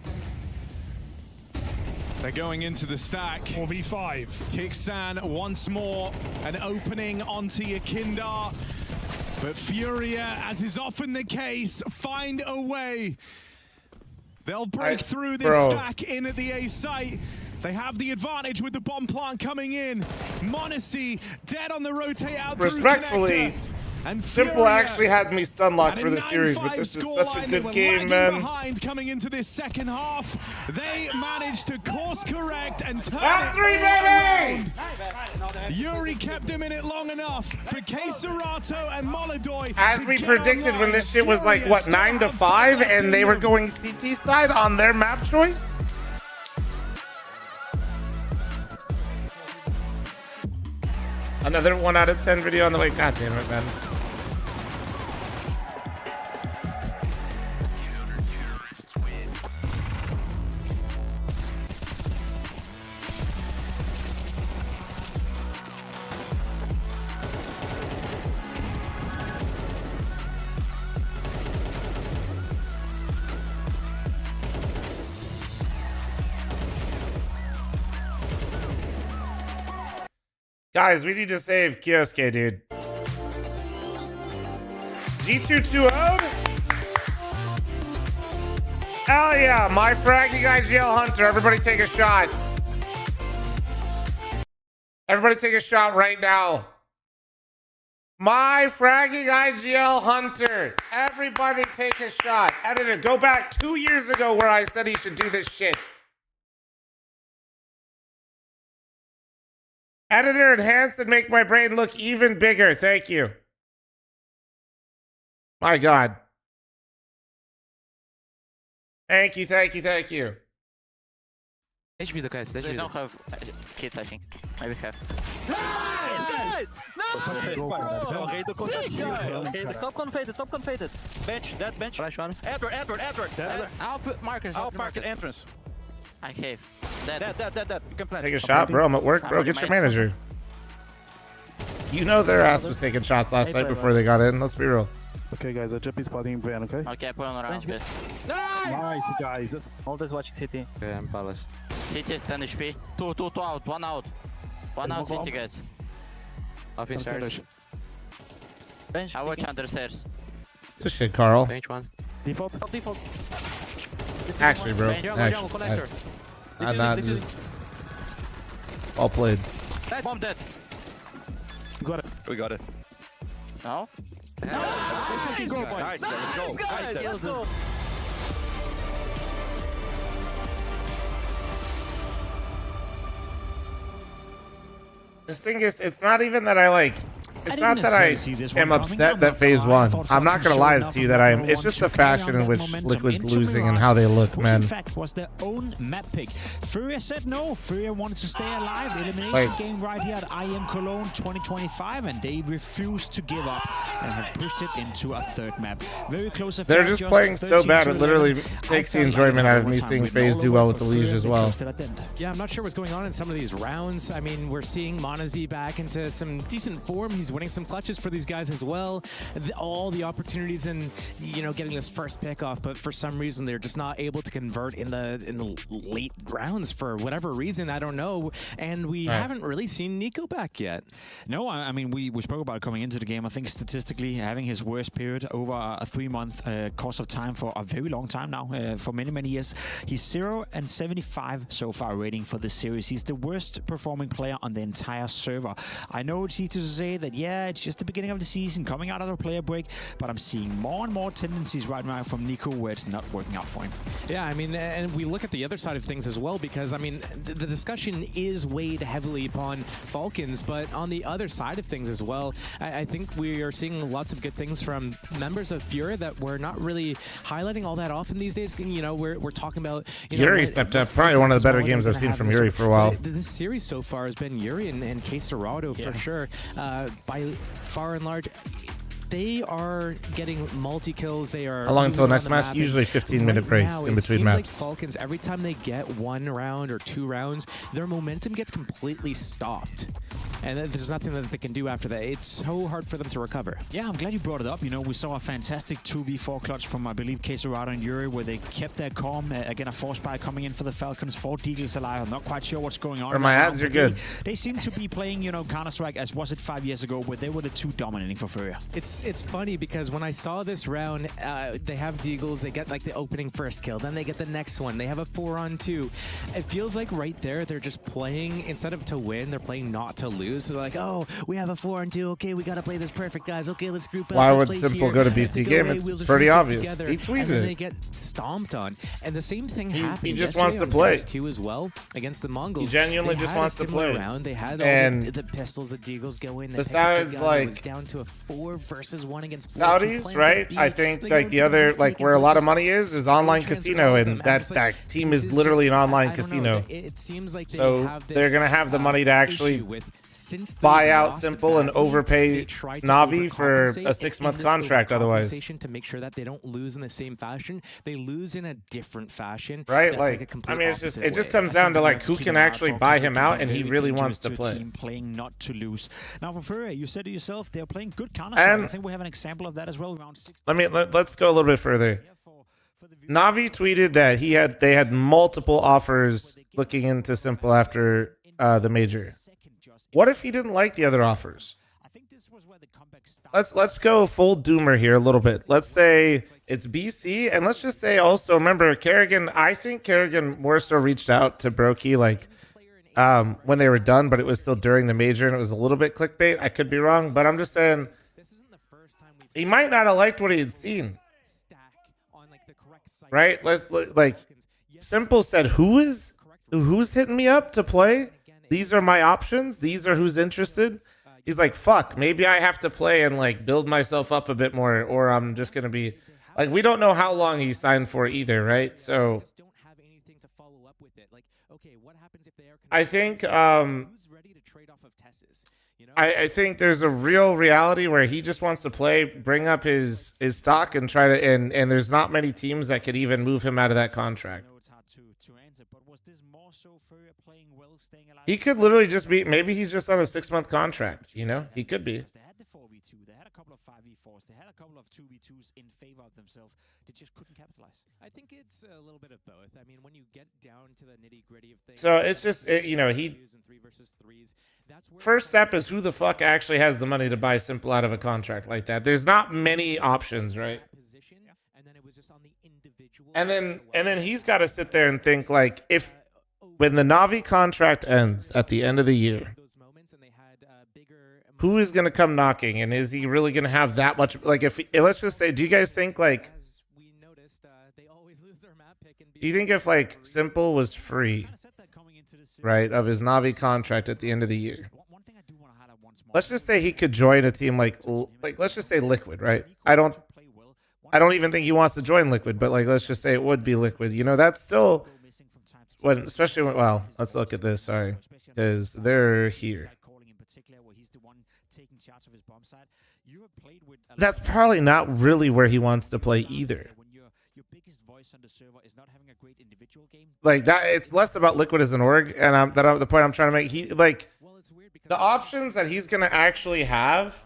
They're going into the stack. 4v5. Kixan once more, an opening onto Ykinder. But Furia, as is often the case, find a way. They'll break through this stack in at the A site. They have the advantage with the bomb plant coming in. Monacy dead on the rotate out. Respectfully, and Simple actually had me stun locked for the series, but this is such a good game, man. Behind coming into this second half, they managed to course correct and turn it around. Yuri kept him in it long enough for K-Serato and Molidoy. As we predicted when this shit was like, what, 9-5, and they were going CT side on their map choice? Another 1 out of 10 video on the way. God damn it, man. Guys, we need to save Kioske, dude. G220? Hell yeah, my fragging IGL Hunter. Everybody take a shot. Everybody take a shot right now. My fragging IGL Hunter. Everybody take a shot. Editor, go back 2 years ago where I said he should do this shit. Editor, enhance and make my brain look even bigger. Thank you. My God. Thank you, thank you, thank you. HP the guys. They don't have kids, I think. Maybe have. Nice! Top conflated, top conflated. Bench, that bench. Flash one. Edward. I'll put markers. I'll park at entrance. I have. Dead. You can plant. Take a shot, bro. I'm at work, bro. Get your manager. You know their ass was taking shots last night before they got in. Let's be real. Okay, guys, I just be spotting Brian, okay? Okay, put on around, guys. Nice, guys. All this watching city. Okay, I'm palace. City, 10 HP. Two out, one out. One out, city, guys. Off in stairs. Bench. I watch under stairs. Good shit, Carl. Bench one. Default. Actually, bro. Jungle connector. Not just... All played. Bomb dead. We got it. No? Nice, let's go. This thing is, it's not even that I like... It's not that I am upset that Faze won. I'm not going to lie to you that I am. It's just the fashion in which Liquid's losing and how they look, man. In fact, was their own map pick. Furia said no. Furia wanted to stay alive. Elimination game right here at IEM Cologne 2025, and they refused to give up and have pushed it into a third map. Very close. They're just playing so bad, it literally takes the enjoyment out of me seeing Faze do well with the Liege as well. Yeah, I'm not sure what's going on in some of these rounds. I mean, we're seeing Monazi back into some decent form. He's winning some clutches for these guys as well. All the opportunities in, you know, getting this first pick off, but for some reason they're just not able to convert in the late rounds for whatever reason. I don't know. And we haven't really seen Nico back yet. No, I mean, we spoke about coming into the game. I think statistically having his worst period over a 3-month course of time for a very long time now, for many years. He's 0-75 so far rating for this series. He's the worst performing player on the entire server. I know it's easy to say that, yeah, it's just the beginning of the season, coming out of the player break, but I'm seeing more and more tendencies right now from Nico where it's not working out for him. Yeah, I mean, and we look at the other side of things as well, because, I mean, the discussion is weighed heavily upon Falcons, but on the other side of things as well, I think we are seeing lots of good things from members of Furia that we're not really highlighting all that often these days. You know, we're talking about... Yuri stepped up. Probably one of the better games I've seen from Yuri for a while. This series so far has been Yuri and Dorado for sure. By far and large, they are getting multi-kills. They are... How long until the next match? Usually 15-minute breaks in between maps. Like Falcons, every time they get 1 round or 2 rounds, their momentum gets completely stopped. And there's nothing that they can do after that. It's so hard for them to recover. Yeah, I'm glad you brought it up. You know, we saw a fantastic 2v4 clutch from, I believe, Dorado and Yuri, where they kept their calm. Again, a force buy coming in for the Falcons. 4 deagles alive. I'm not quite sure what's going on. Or my ads are good. They seem to be playing, you know, Counter-Strike as was it 5 years ago, where they were the 2 dominating for Furia. It's funny because when I saw this round, they have deagles. They get like the opening first kill. Then they get the next one. They have a 4-on-2. It feels like right there, they're just playing, instead of to win, they're playing not to lose. So they're like, oh, we have a 4-on-2. Okay, we got to play this perfect, guys. Okay, let's group up. Why let's would play Simple here. go to BC game? It's pretty obvious. Together. He tweeted and then it. they get stomped on. And the same thing happened. He just wants to play. Too as well against the Mongols. He genuinely just wants to play. Round. They had all the pistols, the deagles go in. Besides, like, it was down to a 4 versus 1 against Saudis, right? I think like the other, like where a lot of money is online casino, and that team is literally an online casino. It seems like so they're gonna have the money to actually buy out Simple and overpay Navi for a 6-month contract. Otherwise, to make sure that they don't lose in the same fashion, they lose in a different fashion. Right? Like I mean, it just comes down to like who can actually buy him out, and he really wants to play. Playing not to lose. Now for Furia, you said to yourself they're playing good Counter-Strike. I think we have an example of that as well. Around 60. Let's go a little bit further. Navi tweeted that they had multiple offers looking into Simple after the major. What if he didn't like the other offers? Let's go full doomer here a little bit. Let's say it's BC, and let's just say also, remember, Kerrigan, I think Kerrigan more so reached out to Brokey like when they were done, but it was still during the major, and it was a little bit clickbait. I could be wrong, but I'm just saying he might not have liked what he had seen. Right? Like Simple said, who's hitting me up to play? These are my options. These are who's interested. He's like, fuck, maybe I have to play and like build myself up a bit more, or I'm just going to be like, we don't know how long he signed for either, right? So I think I think there's a real reality where he just wants to play, bring up his stock, and try to and there's not many teams that could even move him out of that contract. He could literally just be, maybe he's just on a 6-month contract, you know? He could be. They had the 4v2, they had a couple of 5v4s, they had a couple of 2v2s in favor of themselves. They just couldn't capitalize. I think it's a little bit of both. I mean, when you get down to the nitty-gritty of things. So it's just, you know, first step is who the fuck actually has the money to buy Simple out of a contract like that. There's not many options, right? And then he's got to sit there and think like, when the Na'Vi contract ends at the end of the year, who is going to come knocking, and is he really going to have that much? Like, let's just say, do you guys think like, do you think if like Simple was free, right, of his Na'Vi contract at the end of the year, let's just say he could join a team like let's just say Liquid, right? I don't even think he wants to join Liquid, but like let's just say it would be Liquid. You know, that's still especially when, well, let's look at this, sorry, because they're here. That's probably not really where he wants to play either. Like that, it's less about Liquid as an org, and the point I'm trying to make. He like the options that he's gonna actually have.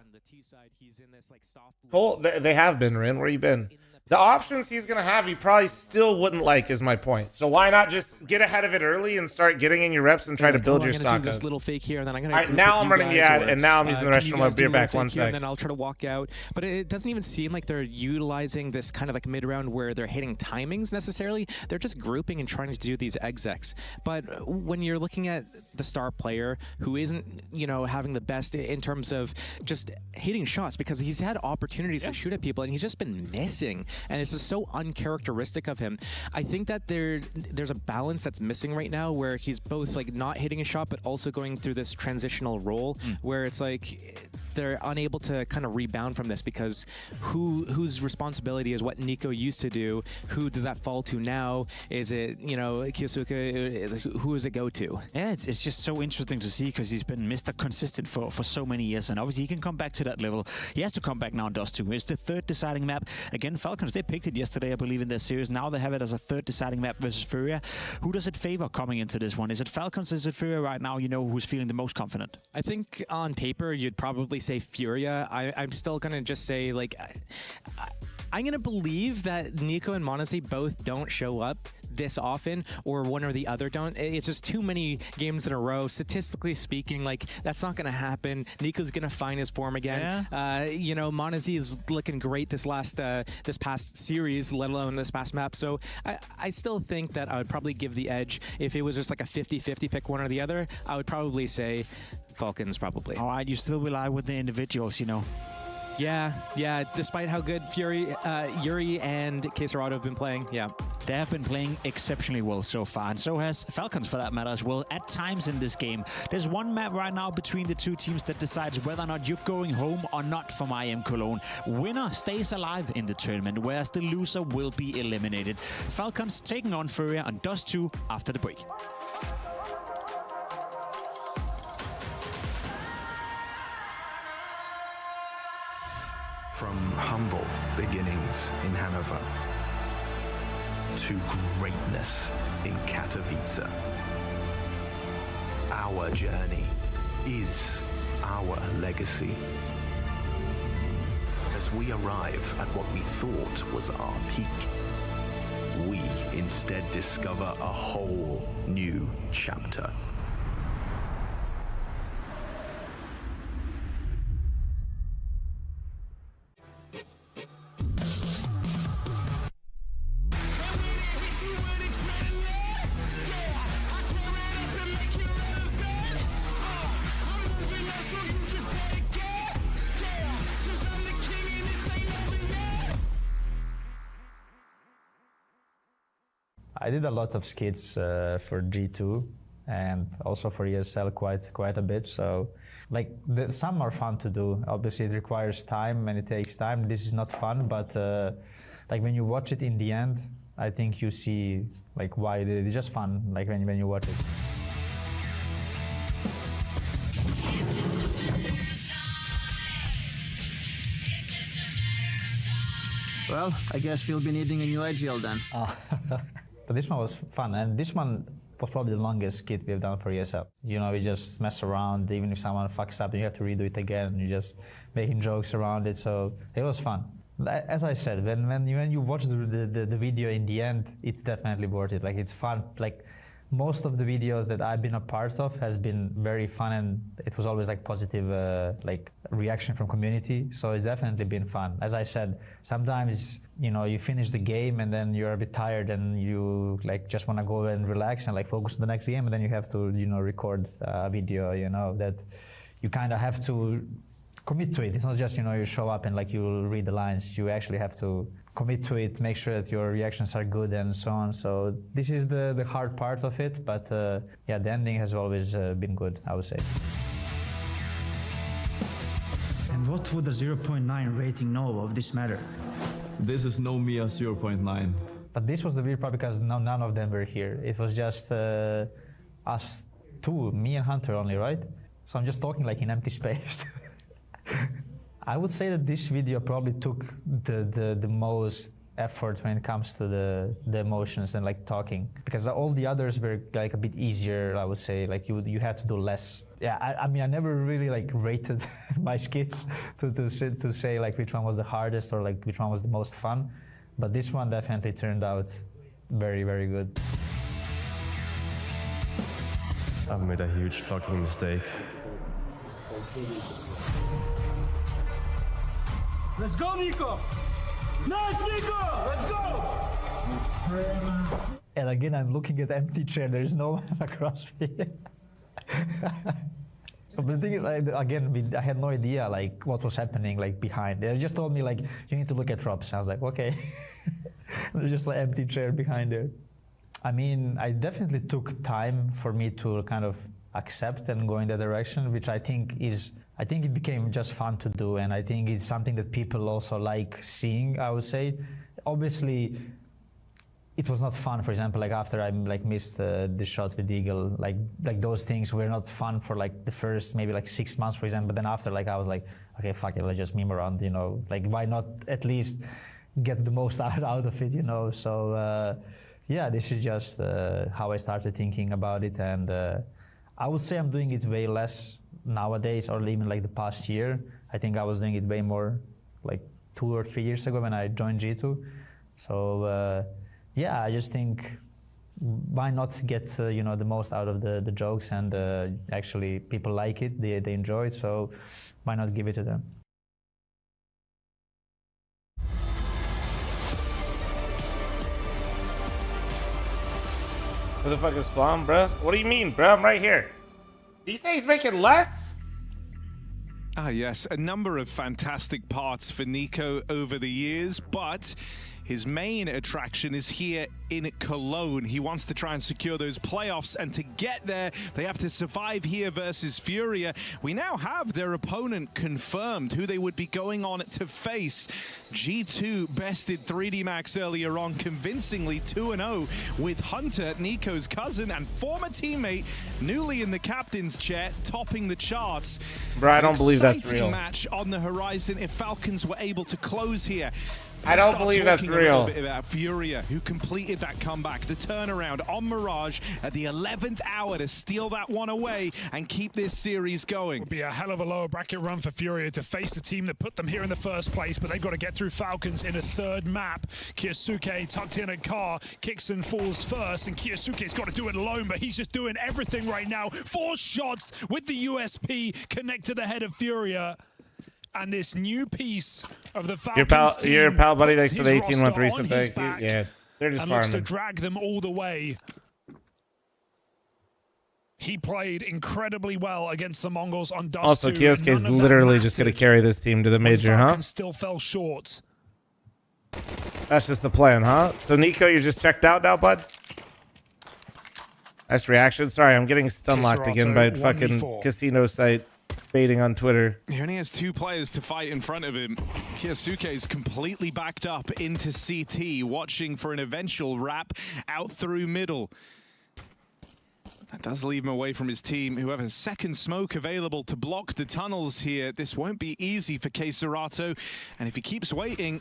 They have been, Rin. Where you been? The options he's going to have, he probably still wouldn't like, is my point. So why not just get ahead of it early and start getting in your reps and try to build your stock up? This little fake here, and then I'm going to. All right, now I'm running the ad, and now I'm using the rest of my beer back. 1 sec. And then I'll try to walk out. But it doesn't even seem like they're utilizing this kind of like mid-round where they're hitting timings necessarily. They're just grouping and trying to do these execs. But when you're looking at the star player who isn't, you know, having the best in terms of just hitting shots, because he's had opportunities to shoot at people, and he's just been missing. And it's just so uncharacteristic of him. I think that there's a balance that's missing right now where he's both like not hitting a shot but also going through this transitional role where it's like they're unable to kind of rebound from this, because whose responsibility is what Nico used to do? Who does that fall to now? Is it, you know, Kiyosuke? Who does it go to? Yeah, it's just so interesting to see, because he's been Mr. Consistent for so many years, and obviously he can come back to that level. He has to come back now in Dust 2. It's the third deciding map. Again, Falcons, they picked it yesterday, I believe, in their series. Now they have it as a third deciding map versus Furia. Who does it favor coming into this one? Is it Falcons? Is it Furia right now? You know, who's feeling the most confident? I think on paper, you'd probably say Furia. I'm still going to just say, like, I'm going to believe that Nico and m0NESY both don't show up this often, or one or the other don't. It's just too many games in a row. Statistically speaking, like, that's not going to happen. Nico's going to find his form again. Yeah. You know, m0NESY is looking great this past series, let alone this past map. So I still think that I would probably give the edge. If it was just like a 50-50 pick one or the other, I would probably say Falcons probably. All right, you still rely with the individuals, you know. Yeah. Despite how good Yuri and Caserado have been playing, they have been playing exceptionally well so far, and so has Falcons for that matter as well. At times in this game, there's one map right now between the two teams that decides whether or not you're going home or not from IEM Cologne. Winner stays alive in the tournament, whereas the loser will be eliminated. Falcons taking on Furia on Dust 2 after the break. From humble beginnings in Hanover to greatness in Katowice, our journey is our legacy. As we arrive at what we thought was our peak, we instead discover a whole new chapter. I did a lot of skits for G2 and also for ESL quite a bit. So like some are fun to do. Obviously it requires time and it takes time. This is not fun, but like when you watch it in the end, I think you see like why it's just fun. Like when you watch it. Well, I guess we'll be needing a new AGL then. But this one was fun, and this one was probably the longest skit we've done for ESL. You know, we just mess around, even if someone fucks up, you have to redo it again, you're just making jokes around it, so it was fun. As I said, when you watch the video in the end, it's definitely worth it. Like, it's fun. Like, most of the videos that I've been a part of has been very fun, and it was always like positive like reaction from community. So it's definitely been fun. As I said, sometimes, you know, you finish the game and then you're a bit tired and you like just want to go and relax and like focus on the next game, and then you have to, you know, record a video, you know, that you kind of have to commit to it. It's not just, you know, you show up and like you read the lines. You actually have to commit to it, make sure that your reactions are good and so on. So this is the hard part of it, but yeah, the ending has always been good, I would say. And what would the 0.9 rating know of this matter? This is no Mia 0.9. But this was the weird part because none of them were here. It was just us two, me and Hunter only, right? So I'm just talking like in empty space. I would say that this video probably took the most effort when it comes to the emotions and like talking, because all the others were like a bit easier, I would say. Like you had to do less. Yeah, I mean, I never really like rated my skits to say like which one was the hardest or like which one was the most fun, but this one definitely turned out very, very good. I've made a huge fucking mistake. Let's go, Nico! Nice, Nico! Let's go! And again, I'm looking at empty chair. There is no one across me. So the thing is, again, I had no idea like what was happening like behind. They just told me like you need to look at drops. I was like, okay. There's just like empty chair behind there. I mean, I definitely took time for me to kind of accept and go in that direction, which I think it became just fun to do, and I think it's something that people also like seeing, I would say. Obviously, it was not fun, for example, like after I like missed the shot with Eagle, like those things were not fun for like the first maybe like 6 months, for example, but then after like I was like, okay, fuck it, let's just meme around, you know, like why not at least get the most out of it, you know. So yeah, this is just how I started thinking about it, and I would say I'm doing it way less nowadays, or even like the past year. I think I was doing it way more like 2 or 3 years ago when I joined G2. So yeah, I just think why not get you know, the most out of the jokes, and actually people like it, they enjoy it, so why not give it to them. Who the fuck is fl0m, bro? What do you mean, bro? I'm right here. Did he say he's making less? Ah, yes, a number of fantastic parts for Nico over the years, but his main attraction is here in Cologne. He wants to try and secure those playoffs, and to get there, they have to survive here versus Furia. We now have their opponent confirmed, who they would be going on to face. G2 bested 3D Max earlier on, convincingly 2-0, with Hunter, Nico's cousin and former teammate, newly in the captain's chair, topping the charts. Bro, I don't believe that's real. Match on the horizon if Falcons were able to close here. I don't believe that's real. A little bit about Furia, who completed that comeback, the turnaround on Mirage at the 11th hour to steal that one away and keep this series going. Would be a hell of a lower bracket run for Furia to face the team that put them here in the first place, but they've got to get through Falcons in a third map. Kiyosuke tucked in a car, kicks and falls first, and Kiyosuke's got to do it alone, but he's just doing everything right now. 4 shots with the USP connect to the head of Furia. And this new piece of the Falcons team, your pal buddy, thanks for the 18-month recent, thank you. Yeah, they're just and farming. looks to drag them all the way. He played incredibly well against the Mongols on Dust 2. Also, Kiyosuke's literally just going to carry this team to the major, huh? Still fell short. That's just the plan, huh? So, Nico, you're just checked out now, bud? Nice reaction. Sorry, I'm getting stun locked again by fucking casino site baiting on Twitter. He only has 2 players to fight in front of him. Kyosuke is completely backed up into CT, watching for an eventual wrap out through middle. That does leave him away from his team, who have a second smoke available to block the tunnels here. This won't be easy for Keiserato, and if he keeps waiting,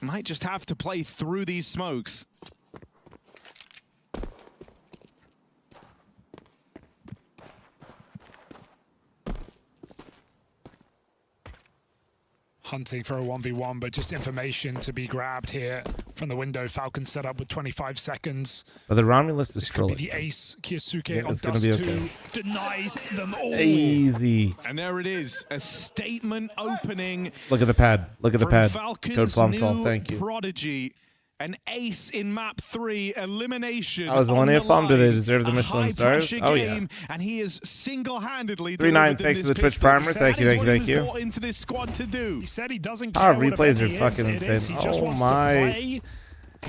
might just have to play through these smokes. Hunting for a 1v1, but just information to be grabbed here from the window. Falcons set up with 25 seconds. But the Romulus is Could be scrolling. the ace. Kyosuke Yeah, on it's gonna dust be 2 okay. denies them all. Easy. And there it is, a statement opening. Look at the pad. Look at the from pad. Falcons' Code fl0m12. new Thank you. prodigy. An ace in map 3, elimination. Oh, is Millennia fl0m? Do they deserve the A Michelin stars? high-pressure Oh, yeah. game, and he is single-handedly 3-9, delivered thanks in to the this Twitch pistol. primer. So Thank that you, is thank you, what he thank was you. brought into this squad to do. He said he doesn't Our care what replays event are he fucking is. It is. insane. He just Oh wants my. to play.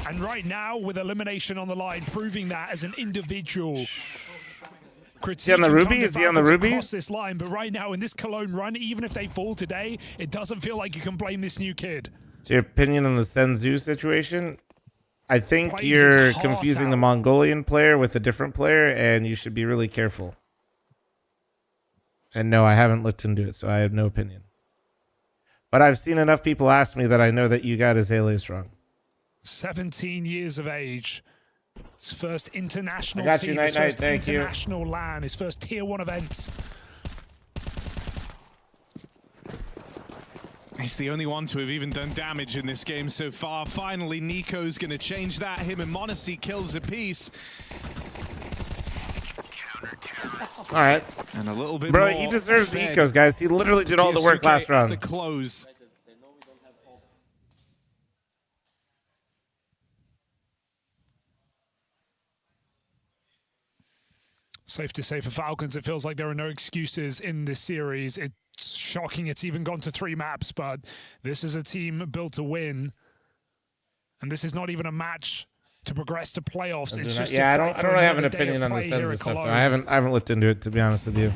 And right now, with elimination on the line, proving that as an individual. Is he on the Ruby? Is he on the Ruby? Across this line, but right now in this Cologne run, even if they fall today, it doesn't feel like you can blame this new kid. So your opinion on the Senzu situation? I think Played you're his heart confusing the out. Mongolian player with a different player, and you should be really careful. And no, I haven't looked into it, so I have no opinion. But I've seen enough people ask me that I know that you got his alias wrong. 17 years of age. His first international I got team, you, his Night Night, first thank you. international LAN, his first tier 1 event. He's the only one to have even done damage in this game so far. Finally, Nico's going to change that. Him and Monacy kills a piece. All right. And a little bit Bro, more he deserves the fed. ecos, guys. He literally did all the work Kyosuke last at round. the close. Safe to say for Falcons, it feels like there are no excuses in this series. It's shocking it's even gone to 3 maps, but this is a team built to win. And this is not even a match to progress to playoffs. It's just Yeah, I to don't fight for really have an another day opinion of on the play here Senzu at stuff. Though. Cologne. I haven't looked into it, to be honest with you.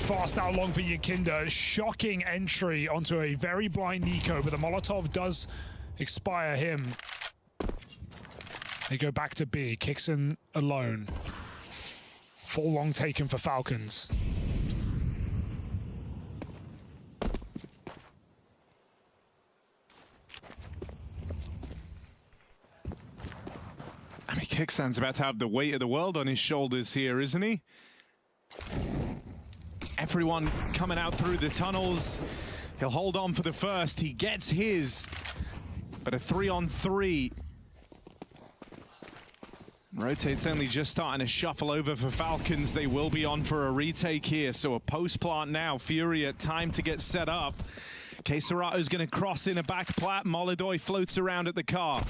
Fast out long for Yakinda. Shocking entry onto a very blind Nico, but the Molotov does expire him. They go back to B. Kixon alone. Full long taken for Falcons. I mean, Kicksan's about to have the weight of the world on his shoulders here, isn't he? Everyone coming out through the tunnels. He'll hold on for the first. He gets his. But a 3-on-3. Rotate's only just starting to shuffle over for Falcons. They will be on for a retake here. So a post plant now. Furia, time to get set up. Keisarato's going to cross in a back plat. Molidoy floats around at the car.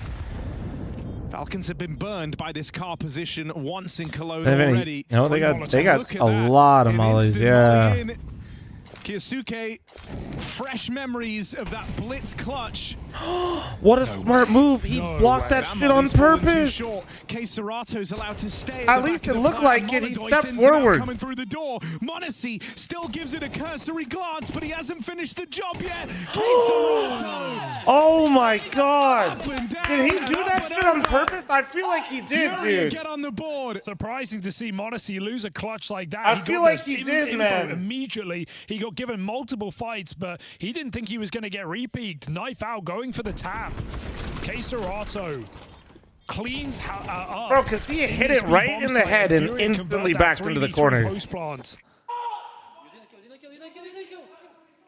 Falcons have been burned by this car position once in Cologne already. No, they got a lot of mollies, yeah. Kyosuke, fresh memories of that blitz clutch. What a smart move. He blocked that shit on purpose. Keisarato's allowed to stay. At least it looked like it. He stepped forward. Coming through the door. Monacy still gives it a cursory glance, but he hasn't finished the job yet. Keisarato. Oh my god. Did he do that shit on purpose? I feel like he did, Furia dude. get on the board. Surprising to see Monacy lose a clutch like that. I feel like he did, man. Immediately, he got given multiple fights, but he didn't think he was going to get repeaked. Knife out, going for the tap. Keisarato cleans up. Bro, because he hit it right in the head and Furia instantly convert that backed into the 3v3 corner. post plant.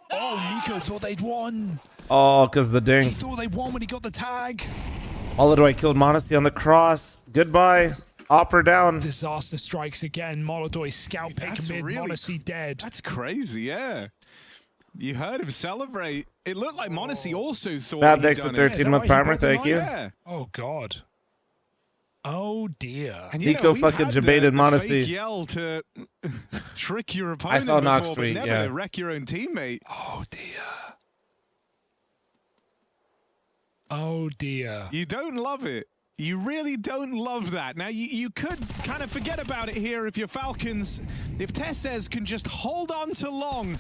Oh, Nico thought they'd won. Oh, because the ding. He thought they won when he got the tag. Molidoy killed Monacy on the cross. Goodbye. Opera down. Disaster strikes again. Molidoy scout pick mid. Monacy dead. That's crazy, yeah. You heard him celebrate. It looked like Monacy also thought Bad he'd thanks to done 13-month primer. Thank you. Yeah. Oh, God. Oh, dear. And Nico we've fucking had debated the Monacy. fake yell to trick your opponent saw Knox before, tweet, but never yeah. to wreck your own teammate. Oh, dear. Oh dear. You don't love it. You really don't love that. Now, you could kind of forget about it here if you're Falcons. If Tesses can just hold on to long.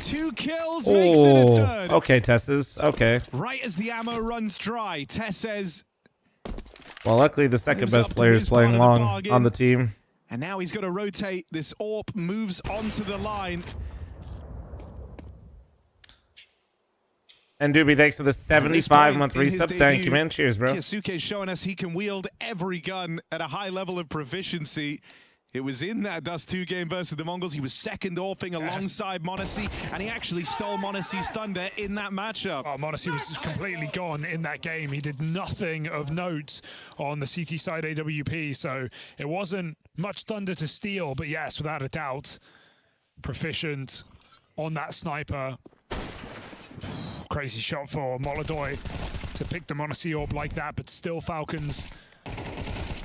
2 kills makes it a third. Okay, Tesses. Okay. Right as the ammo runs dry, Tesses. Well, luckily the second best player is playing long on the team. And now he's got to rotate. This AWP moves onto the line. And Doobie, thanks for the 75-month resub. Thank you, man. Cheers, bro. Kiyosuke's showing us he can wield every gun at a high level of proficiency. It was in that Dust 2 game versus the Mongols. He was second AWPing alongside m0NESY, and he actually stole m0NESY's thunder in that matchup. Oh, m0NESY was completely gone in that game. He did nothing of note on the CT side AWP, so it wasn't much thunder to steal, but yes, without a doubt, proficient on that sniper. Crazy shot for Molodoi to pick the m0NESY AWP like that, but still Falcons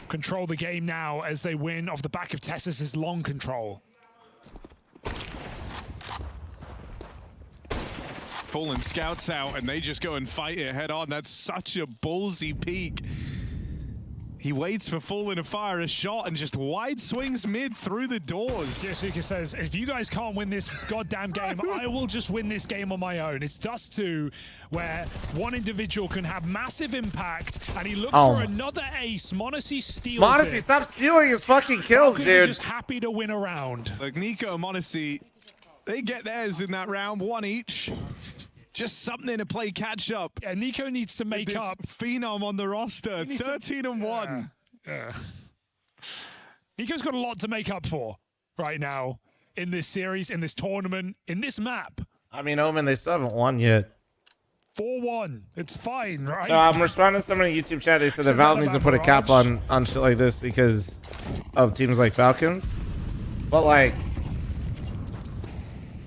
control the game now as they win off the back of Tessis' long control. Fallen scouts out and they just go and fight it head on. That's such a ballsy peek. He waits for Fallen to fire a shot and just wide swings mid through the doors. Kiyosuke says, if you guys can't win this goddamn game, I will just win this game on my own. It's Dust 2, where one individual can have massive impact, and he looks for another ace. m0NESY steals m0NESY, stop stealing his fucking kills, Falcons dude. are just happy to win a round. Like Nico and m0NESY, they get theirs in that round, 1 each. Just something to play catch up. Yeah, Nico needs to make up. Phenom on the roster, 13-1. Yeah. Nico's got a lot to make up for right now in this series, in this tournament, in this map. I mean, Omen, they still haven't won yet. 4-1. It's fine, right? So I'm responding to someone in YouTube chat. They said that Valve needs to put a cap on shit like this because of teams like Falcons. But like,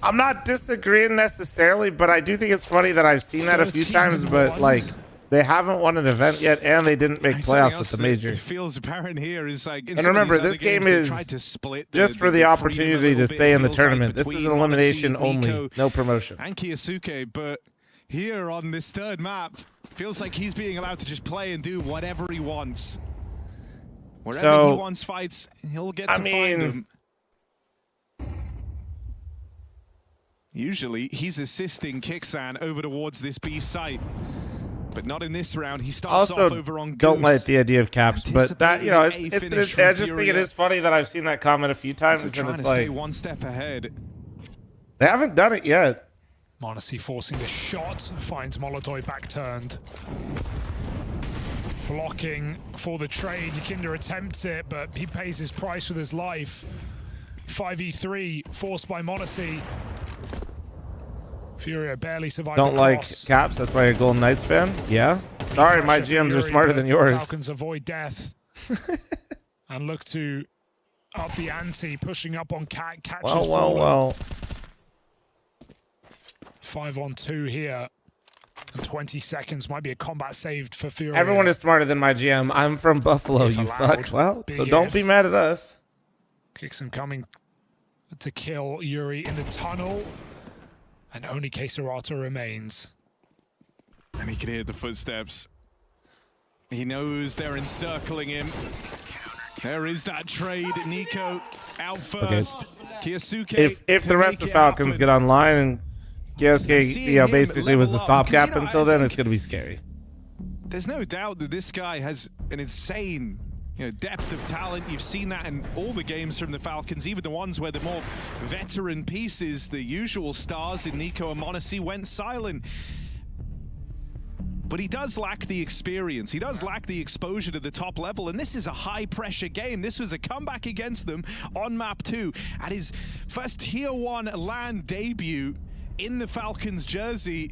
I'm not disagreeing necessarily, but I do think it's funny that I've seen that a few times, but like, they haven't won an event yet, and they didn't make playoffs at the major. It feels apparent here is like. And remember, this game is just for the opportunity to stay in the tournament. This is an elimination only, no promotion. And Kiyosuke, but here on this third map, feels like he's being allowed to just play and do whatever he wants. Wherever he wants fights, he'll get to find them. Usually, he's assisting Kixan over towards this B site. But not in this round. He starts off over on Goose. Don't like the idea of caps, but that, you know, I just think it is funny that I've seen that comment a few times, and it's like stay 1 step ahead. They haven't done it yet. m0NESY forcing the shot, finds Molodoi back turned. Blocking for the trade. Yakinda attempts it, but he pays his price with his life. 5v3 forced by m0NESY. Furia barely survived. Don't like caps. That's why you're a Golden Knights fan. Yeah. Sorry, my GMs are smarter than yours. Falcons avoid death and look to up the ante, pushing up on Cat. Catches well. 5-on-2 here. And 20 seconds might be a combat saved for Furia. Everyone is smarter than my GM. I'm from Buffalo, you fuck. Well, so don't be mad at us. Kixon coming to kill Yuri in the tunnel. And only Quesarata remains. And he can hear the footsteps. He knows they're encircling him. There is that trade. Nico out first. Okay. Kiyosuke. If the rest of Falcons get online and Kiyosuke, basically was the stopgap until then, it's going to be scary. There's no doubt that this guy has an insane depth of talent. You've seen that in all the games from the Falcons, even the ones where the more veteran pieces, the usual stars in Nico and m0NESY, went silent. But he does lack the experience. He does lack the exposure to the top level, and this is a high-pressure game. This was a comeback against them on map 2 at his first Tier 1 LAN debut in the Falcons jersey.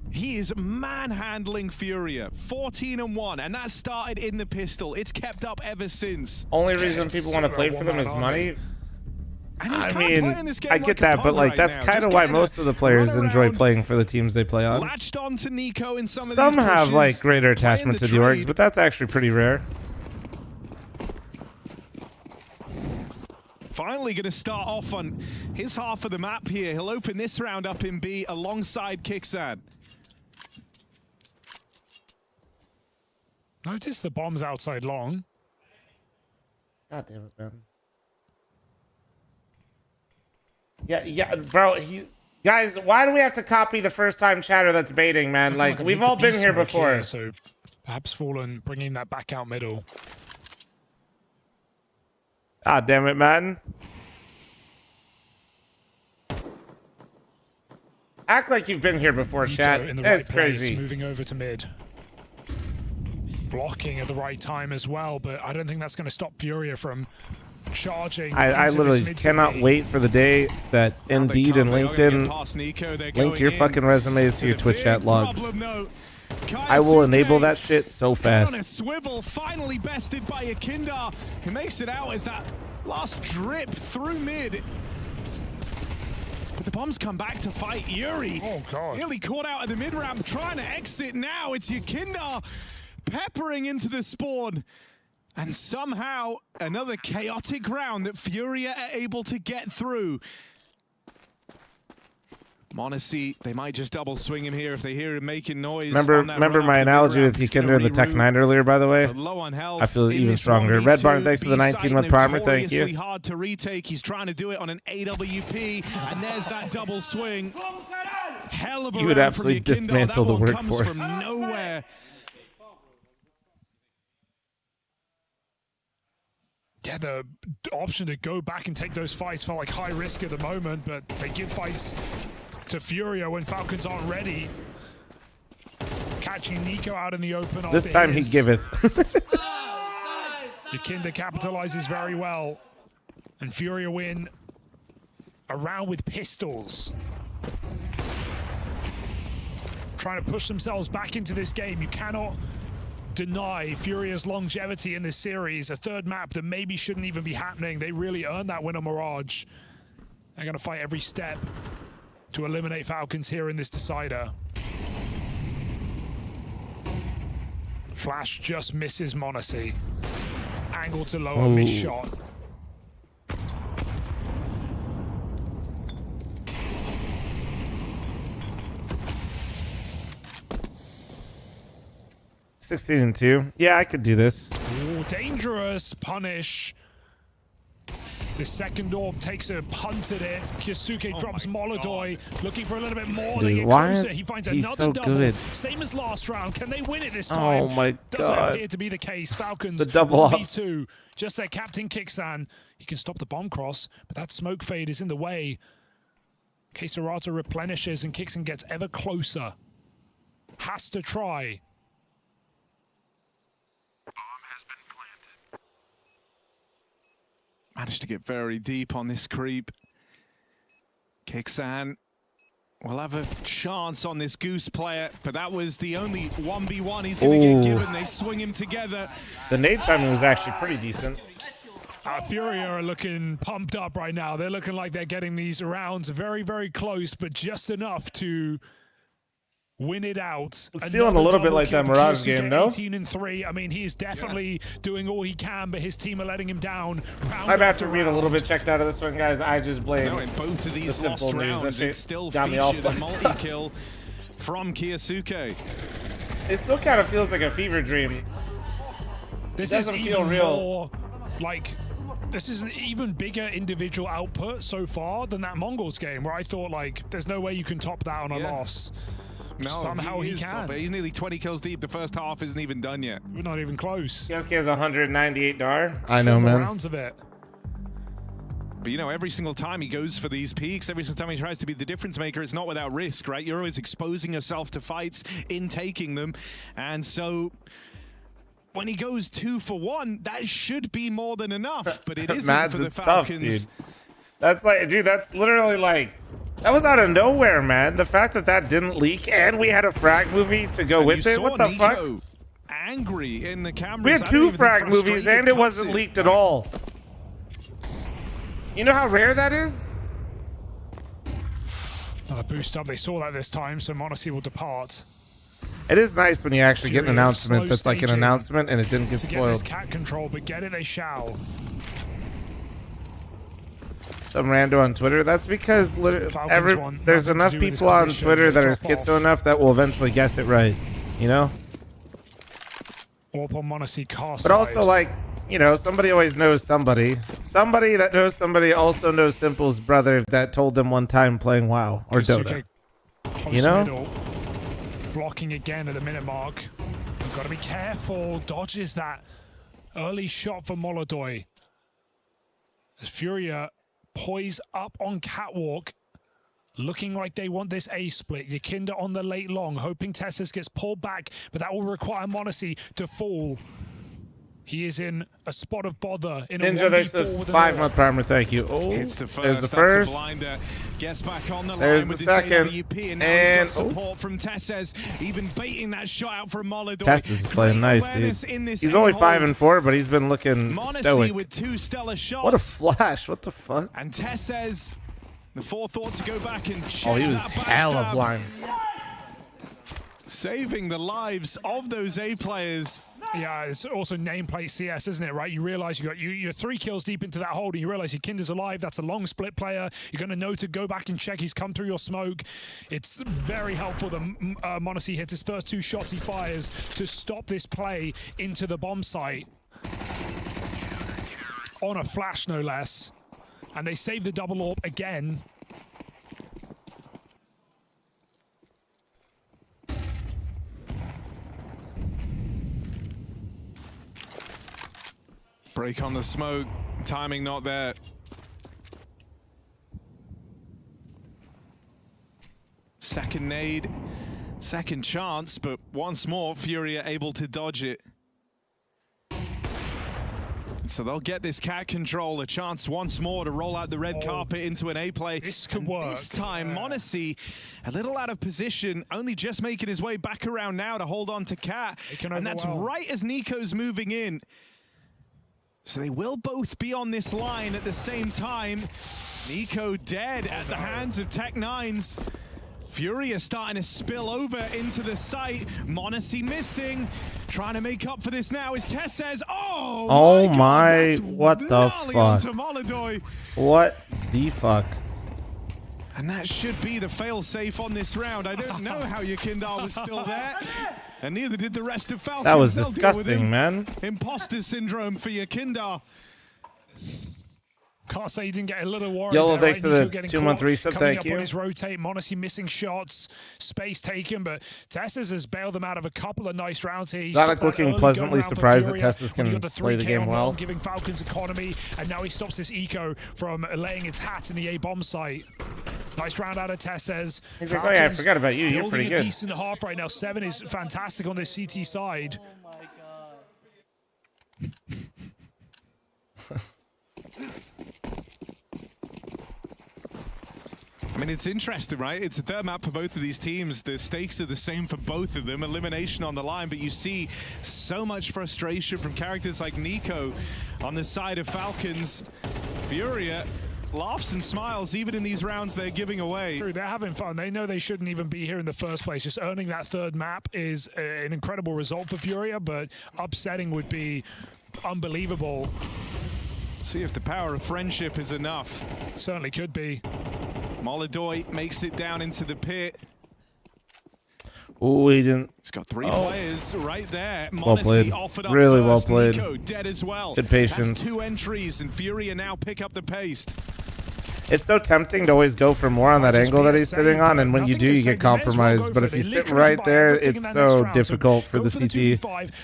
He is manhandling Furia, 14-1, and that started in the pistol. It's kept up ever since. Only reason people want to play for them is money. I mean, I get that, but like that's kind of why most of the players enjoy playing for the teams they play on. Latched on to Nico in some have like greater attachment to the orgs, but that's actually pretty rare. Finally going to start off on his half of the map here. He'll open this round up in B alongside Kixan. Notice the bombs outside long. God damn it, man. Yeah, bro. Guys, why do we have to copy the first time chatter that's baiting, man? Like, we've all been here before. Here, so perhaps Fallen bringing that back out middle. God damn it, man. Act like you've been here before, chat. In the right it's place, crazy. Moving over to mid. Blocking at the right time as well, but I don't think that's going to stop Furia from charging. I literally cannot wait for the day that Indeed and LinkedIn link your fucking resumes to your Twitch chat logs. I will enable that shit so fast. On a swivel, finally bested by Akinda, who makes it out as that last drip through mid. But the bombs come back to fight Yuri. Oh god. Nearly caught out at the mid ramp, trying to exit now. It's Akinda peppering into the spawn. And somehow another chaotic round that Furia are able to get through. m0NESY, they might just double swing him here if they hear him making noise. Remember my analogy with Ykinder and the Tech 9 earlier, by the way? I feel even stronger. Red Barn, thanks for the 19 with Primer. Thank you. Hard to retake. He's trying to do it on an AWP, and there's that double swing. Hell of a You would round absolutely from Ykinder. dismantle That the one comes workforce. from nowhere. Yeah, the option to go back and take those fights felt like high risk at the moment, but they give fights to Furia when Falcons aren't ready. Catching Nico out in the open. This time he giveth. Ykinder capitalizes very well. And Furia win a round with pistols. Trying to push themselves back into this game. You cannot deny Furia's longevity in this series. A third map that maybe shouldn't even be happening. They really earned that win on Mirage. They're going to fight every step to eliminate Falcons here in this decider. Flash just misses m0NESY. Angle to lower, miss shot. (16-2). Yeah, I could do this. Ooh, dangerous punish. The second orb takes a punt at it. Kyosuke drops Molodoi, looking for a little bit more. Dude, they get why closer. is He finds he another so double. good? Same as last round. Can they win it this time? Oh my Doesn't god. appear to be the case. Falcons The double 1v2. Just their captain Kixan. He can stop the bomb cross, but that smoke fade is in the way. Quesarata replenishes and Kixan gets ever closer. Has to try. Managed to get very deep on this creep. Kixan will have a chance on this Goose player, but that was the only 1v1 he's going to get given. They swing him together. The nade timing was actually pretty decent. Furia are looking pumped up right now. They're looking like they're getting these rounds very, very close, but just enough to win it out. It's feeling a little bit like that Mirage game, no? 18-3. I mean, he is definitely doing all he can, but his team are letting him down. I'm after being a little bit checked out of this one, guys. I just blame No, in both of these the lost simple news. rounds, That it's shit still got me all featured a fucked up. multi-kill from Kyosuke. It still kind of feels like a fever dream. This Doesn't is feel even real. more like this is an even bigger individual output so far than that Mongols game, where I thought like there's no way you can top that on a loss. No, Somehow he is can. top it. He's nearly 20 kills deep. The first half isn't even done yet. We're not even close. Kiosuke has 198 DAR. I know, 4 more man. rounds of it. But you know, every single time he goes for these peaks, every single time he tries to be the difference maker, it's not without risk, right? You're always exposing yourself to fights in taking them. And so when he goes 2 for 1, that should be more than enough, but it isn't Mads, for the it's Falcons. tough, dude. That's like, dude, that's literally like, that was out of nowhere, man. The fact that that didn't leak and we had a frag movie to go And with you it, saw what the Nico fuck? angry in the cameras. We had I don't 2 even think frag movies frustrated and it cuts wasn't leaked at all. You know how rare that is? Another boost up. They saw that this time, so m0NESY will depart. It is nice when you actually get an Furia announcement slow that's like an staging announcement and it didn't get to get this spoiled. cat control, but get it they shall. Some rando on Twitter. That's because Falcons won. there's Nothing to enough do with his people on position. Twitter that are Drop schizo off. enough that will eventually guess it right. You know? Orp on Monacy car But also, like, you know, somebody always knows somebody. Somebody that knows somebody also knows Simple's brother that told them one time playing WoW or Dota. You know? Middle, blocking again at the minute mark. You've got to be careful. Dodges that early shot for Molodoi. As Furia poise up on catwalk, looking like they want this A split. Yakinda on the late long, hoping Tessus gets pulled back, but that will require Monacy to fall. He is in a spot of bother. In Ninja, there's the 5-month primer. Thank you. Oh, hits the first. There's the first. Blinder. Gets back on the There's line with the second. AWP, and now he's got support from Tesses, even baiting that shot out from Molodoi. Tessus is playing nice, dude. He's only 5-4, but he's been looking stoic. With 2 stellar shots. What a flash! What the fuck? And Tesses, the forethought to go back and check. Oh, he was hella blind. Saving the lives of those A players. Yeah, it's also nameplate CS, isn't it, right? You realize you're 3 kills deep into that hold, and you realize your Kinder's alive. That's a long split player. You're going to know to go back and check he's come through your smoke. It's very helpful that Monacy hits his first 2 shots he fires to stop this play into the bomb site. On a flash, no less. And they save the double AWP again. Break on the smoke, timing not there. Second nade, second chance, but once more, Furia able to dodge it. So they'll get this cat control, a chance once more to roll out the red carpet into an A play. This could work. This time, Monacy, a little out of position, only just making his way back around now to hold on to Cat. And that's right as Nico's moving in. So they will both be on this line at the same time. Nico dead at the hands of Tech9's. Furia starting to spill over into the site. Monacy missing. Trying to make up for this now is Tesses. Oh my, what the fuck? Molodoi. What the fuck? And that should be the fail-safe on this round. I don't know how Yakinda was still there. And neither did the rest of Falcons. That was disgusting, man. Imposter syndrome for Yakinda. Can't say he didn't get a little worried. Yellow, there, thanks right? to the 2-month resub. Thank you. On his rotate, Monacy missing shots, space taken, but Tessus has bailed them out of a couple of nice rounds here. Sonic looking pleasantly surprised that Tessus can play the game well. Giving Falcons economy, and now he stops this eco from laying its hat in the A bomb site. Nice round out of Tessus. He's like, oh yeah, I forgot about you. You're pretty good. A decent half right now. 7 is fantastic on this CT side. Oh my god. I mean, it's interesting, right? It's a third map for both of these teams. The stakes are the same for both of them. Elimination on the line, but you see so much frustration from characters like Nico on the side of Falcons. Furia laughs and smiles even in these rounds they're giving away. True, they're having fun. They know they shouldn't even be here in the first place. Just earning that third map is an incredible result for Furia, but upsetting would be unbelievable. See if the power of friendship is enough. Certainly could be. Molodoi makes it down into the pit. Oh, he didn't. He's got 3 players right there. Well played. Really well played. Nico dead as well. Good patience. That's 2 entries, and Furia now pick up the pace. It's so tempting to always go for more on that angle that he's sitting on, and when you do, you get compromised. But if you sit right there, it's so difficult for the CT.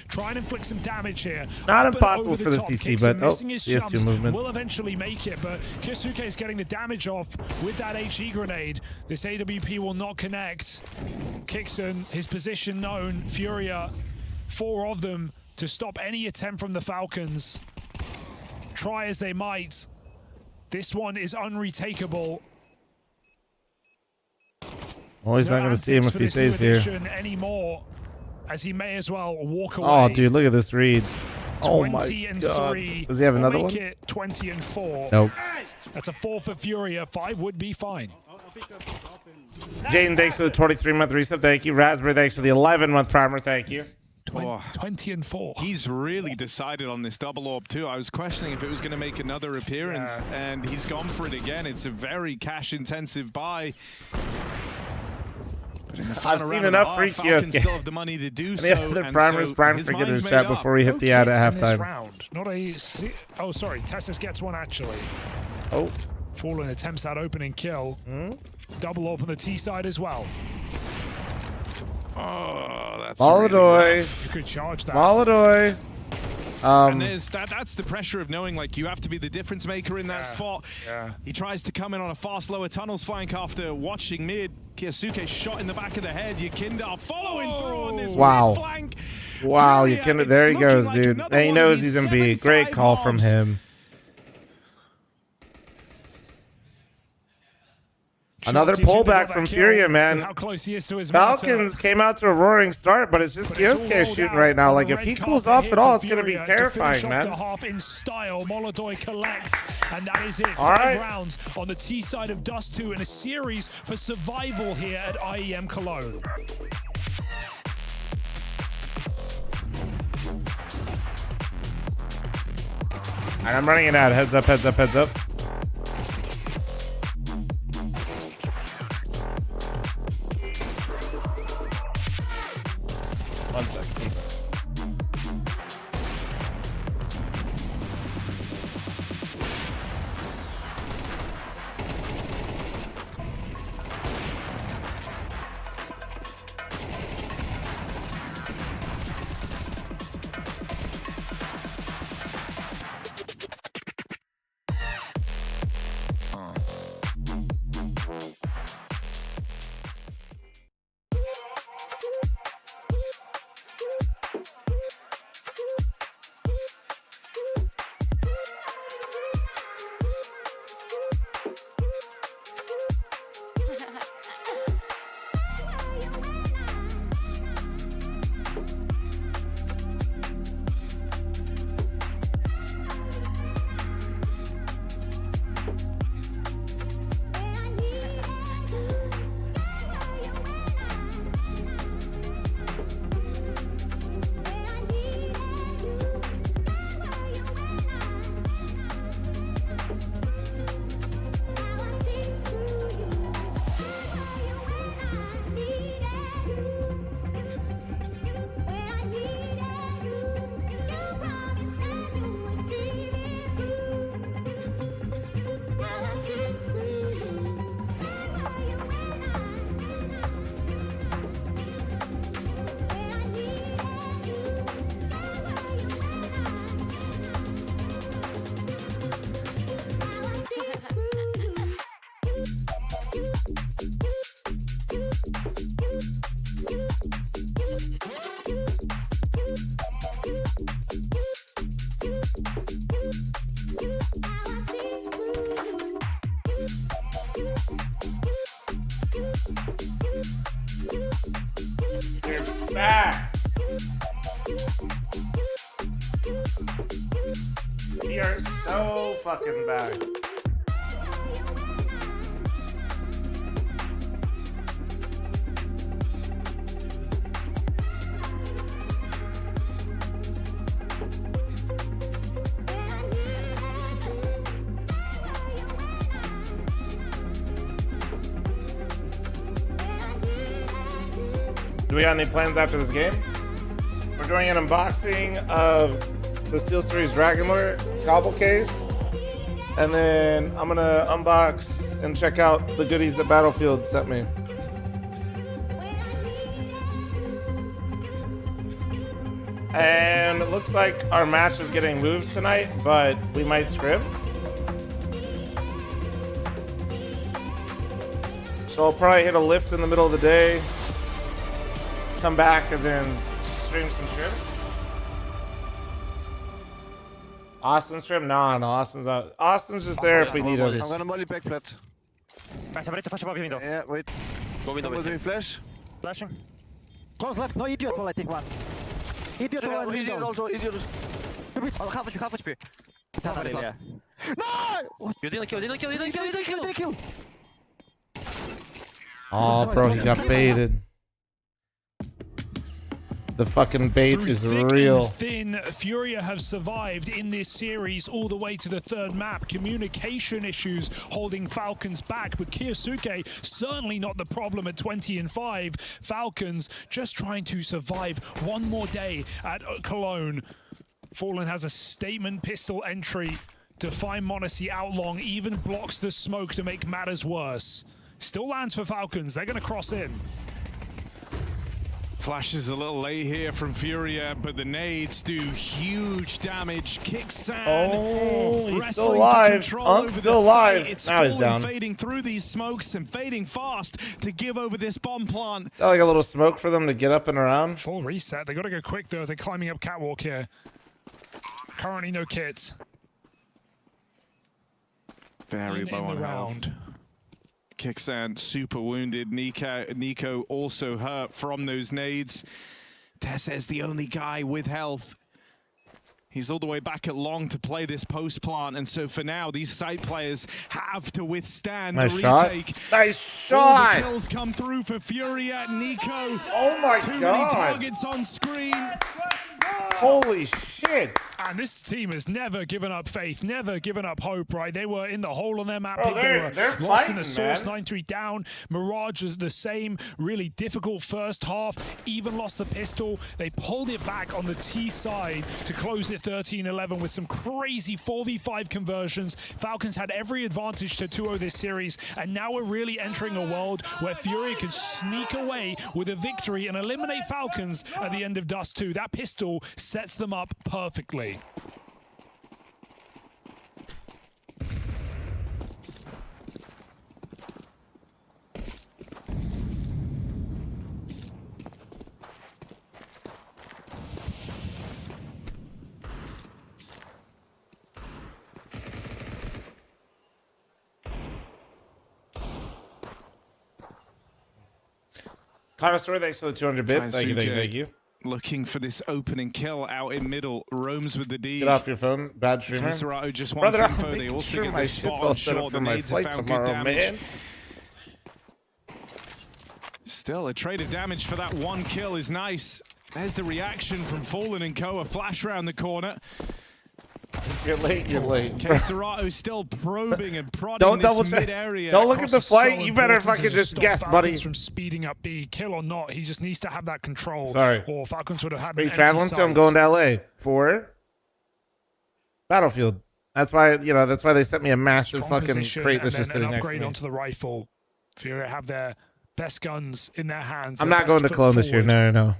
Try and inflict some damage here. Not impossible for the CT, but CS2 movement. Will eventually make it, but Kyosuke is getting the damage off with that HE grenade. This AWP will not connect. Kixon, his position known. Furia, 4 of them to stop any attempt from the Falcons. Try as they might. This one is unretakeable. Oh, he's not going to see him if he stays here. Anymore, as he may as well walk away. Oh, dude, look at this read. Oh my god. Does he have another one? 20 and 4. Nope. That's a 4 for Furia. 5 would be fine. Jaden, thanks for the 23-month resub. Thank you. Raspberry, thanks for the 11-month primer. Thank you. 20 and 4. He's really decided on this double AWP too. I was questioning if it was going to make another appearance, and he's gone for it again. It's a very cash-intensive buy. I've seen enough free kiosks. Still have the money to do so. The primers prime for getting a shot before we hit the ad at halftime. Round. Not a. Oh, sorry. Tessus gets one actually. Oh. Fallen attempts that opening kill. Double up on the T side as well. Oh, that's Maladoy. Really you could charge that. Maladoy. And that's the pressure of knowing like you have to be the difference maker in that spot. Yeah. He tries to come in on a fast lower tunnels flank after watching mid. Kiyosuke shot in the back of the head. Yakinda following through on this mid flank. Wow, Furia, Yakinda, there he goes, like dude. He knows he's in B. Great call from him. Another pullback from Furia, man. How close he is to his Falcons came out to a roaring start, but it's just Kiyosuke shooting right now. Like, if he cools off at all, it's going to be terrifying, man. Half in style, Molodoi collects, and that is it. All right. 5 rounds on the T side of Dust 2 in a series for survival here at IEM Cologne. All right, I'm running it out. Heads up, heads up, heads up. One sec. Back. We are so fucking back. Do we have any plans after this game? We're doing an unboxing of the Steel Series Dragon Lore gobble case. And then I'm gonna unbox and check out the goodies that Battlefield sent me. And it looks like our match is getting moved tonight, but we might scrim. So I'll probably hit a lift in the middle of the day, come back, and then stream some scrims. Austin stream? No, Austin's not. Austin's just there if we need him. I'm gonna molly back flat. Yeah, wait. Go window with doing flash. Flashing. Close left, no idiot wall, I think one. Idiot wall, Idiot also, idiot. Oh, half HP. No! You didn't kill. Oh, bro, he got baited. The fucking bait Through is thick real. and thin, Furia have survived in this series all the way to the third map. Communication issues holding Falcons back, but Kyosuke certainly not the problem at 20-5. Falcons just trying to survive one more day at Cologne. Fallen has a statement pistol entry to find m0NESY out long, even blocks the smoke to make matters worse. Still lands for Falcons, they're gonna cross in. Flashes a little late here from Furia, but the nades do huge damage. Kick Sand. Oh, he's still alive. Unk's still alive. It's now he's down. Fading through these smokes and fading fast to give over this bomb plant. Is that like a little smoke for them to get up and around? Full reset. They got to go quick though. They're climbing up catwalk here. Currently no kits. Very low on health. Kicksand super wounded. Nico also hurt from those nades. Tessa's the only guy with health. He's all the way back at long to play this post plant, and so for now, these side players have to withstand the retake. Nice shot! All the kills come through for Furia. Nico. Oh my God! Too many targets on screen. Holy shit! And this team has never given up faith, never given up hope, right? They were in the hole on their map. Bro, they're fighting, lost in the source, man. 9-3 down. Mirage is the same, really difficult first half. Even lost the pistol. They pulled it back on the T side to close it 13-11 with some crazy 4v5 conversions. Falcons had every advantage to 2-0 this series, and now we're really entering a world where Furia can sneak away with a victory and eliminate Falcons at the end of Dust 2. That pistol sets them up perfectly. Connoisseur, thanks for the 200 bits. Thank you, thank you. Looking for this opening kill out in middle. Roams with the D. Get off your phone, bad streamer. Kisarato just wants Brother, info. They also sure get my the shit's spot all on set up short. for The my nades flight have found tomorrow, good damage. man. Still, a trade of damage for that one kill is nice. There's the reaction from Fallen and Co. A flash around the corner. You're late, you're late. Kisarato still probing and prodding Don't double this check. mid-area. Don't look at the flight. So You better important fucking to just stop guess, Falcons buddy. from speeding up B, kill or not, he just needs to have that control. Sorry. Or Falcons would have had Are an you empty traveling to? I'm sight. going to LA for Battlefield. That's why, you know, that's why they sent me a massive Strong fucking position crate that's and just then sitting an next to upgrade me. onto the rifle. Furia have their best guns in their hands. I'm their not going to best Cologne foot this year. forward. No.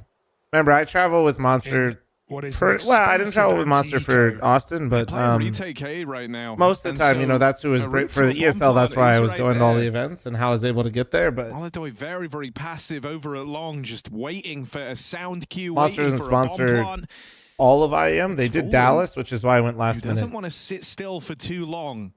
Remember, I travel with Monster. What is Well, I didn't travel with Monster for Austin, but retake A right now. most of the time, you know, that's who was for the ESL. That's why I was going to all the there. events and how I was able to get there. But Molodoi very, very passive over at long, just waiting for a sound cue. Monster waiting doesn't for a bomb sponsor plant. all of IEM. They did Fallen. Dallas, which is why I went Who last doesn't minute. want to sit still for too long.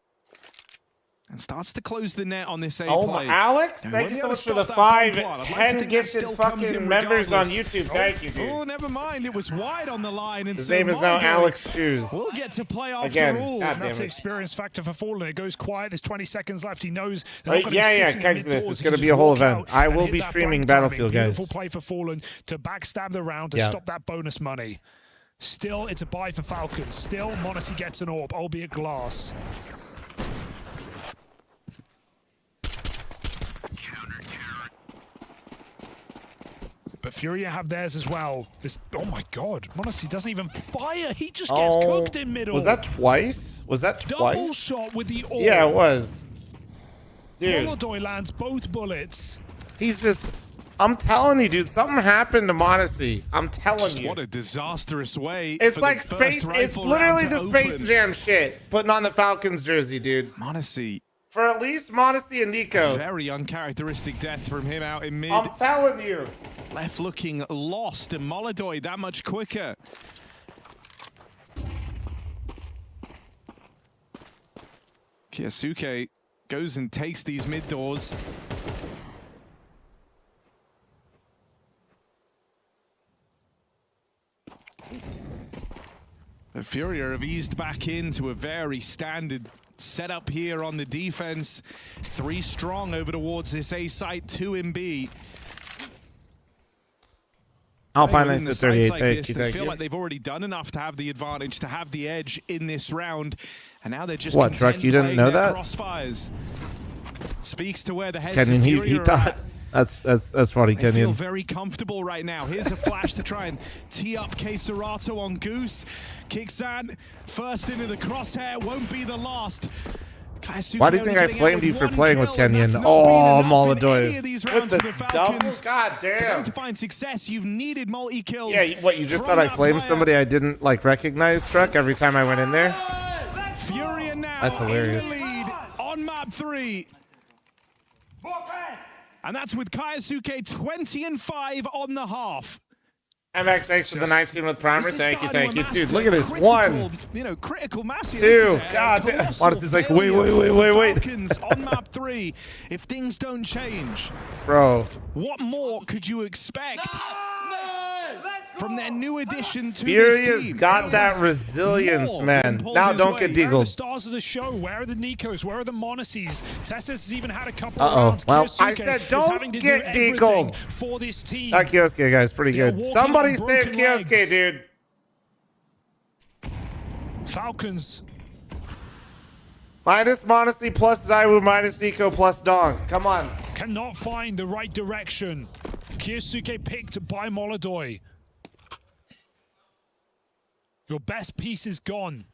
And starts to close the net on this A Oh play. my, Alex, And thank we you so gotta much for stop the that 5, bomb plot. I'd like to 10 think that gifted still comes fucking in members on regardless. YouTube. Thank you, dude. Oh, never mind. It was wide on the line. And His so name is now Molodoi Alex Shoes. We'll get to play after Again, all. God damn That's it. the experience factor for Fallen. It goes quiet. There's 20 seconds left. He knows they're Oh, not gonna yeah, be yeah, sitting in Kegs this. mid-doors. It's He gonna can be just a whole walk event. out I and will hit be that streaming flank timing. Battlefield, guys. Beautiful play for Fallen to backstab the round to Yeah. stop that bonus money. Still, it's a buy for Falcons. Still, m0NESY gets an AWP, albeit glass. But Furia have theirs as well. This, oh my god, m0NESY doesn't even fire. He just gets cooked in middle. Was that twice? Was that twice? Double shot with the AWP. Yeah, it was. Dude. Molodoi lands both bullets. He's just... I'm telling you, dude, something happened to m0NESY. I'm telling you. What a disastrous way. It's for like the first Space... It's rifle literally round to the Space open. Jam shit, putting on the Falcons jersey, dude. m0NESY. For at least m0NESY and Nico. Very uncharacteristic death from him out in mid. I'm telling you. Left looking lost, and Molodoi that much quicker. Kyosuke goes and takes these mid doors. The Furia have eased back into a very standard setup here on the defense. 3 strong over towards this A site, 2 in B. Alpine in nice the at sites 38. like Thank this, you, they thank feel you. like they've already done enough to have the advantage, to have the edge in this round, and now they're just What, Truck, you didn't playing know their that? Crossfires. Speaks to where the heads Kenyon, of he Furia are thought. at. That's funny, They feel Kenyon. very comfortable right now. Here's a flash to try and tee up Keserato on Goose. Kixan first into the crosshair, won't be the last. Why do you think I flamed you for playing with Kenyon? Oh, Moladoy. With the double? God damn. To find success, you've needed multi-kills. Yeah, what, you just said I flamed somebody I didn't, like, recognize, Truck, every time I went in there? Furia now That's hilarious. in the lead on map 3. And that's with Kaisuke 20-5 on the half. MX, thanks for the 19 with Primer. Thank you, thank you. Dude, look at this. Critical, 1, critical mass here. 2. God damn. Honestly's like, wait. Falcons on map 3. If things don't change, Bro. what more could you expect from their new addition to Furia's this team? got that resilience, man. Now don't get Where are the deagled. stars of the show? Where are the Nikos? Where are the Monacies? Testis has even had a couple Uh-oh. of rounds. Well, Kyosuke I said is don't having to get do everything deagled. for this team. That Kyosuke guy's pretty They're good. walking Somebody on save broken Kyosuke, legs. dude. Falcons. Minus Monacy plus Zaiwu minus Nico plus Dong. Come on. Cannot find the right direction. Kyosuke picked by Moladoy. Your best piece is gone.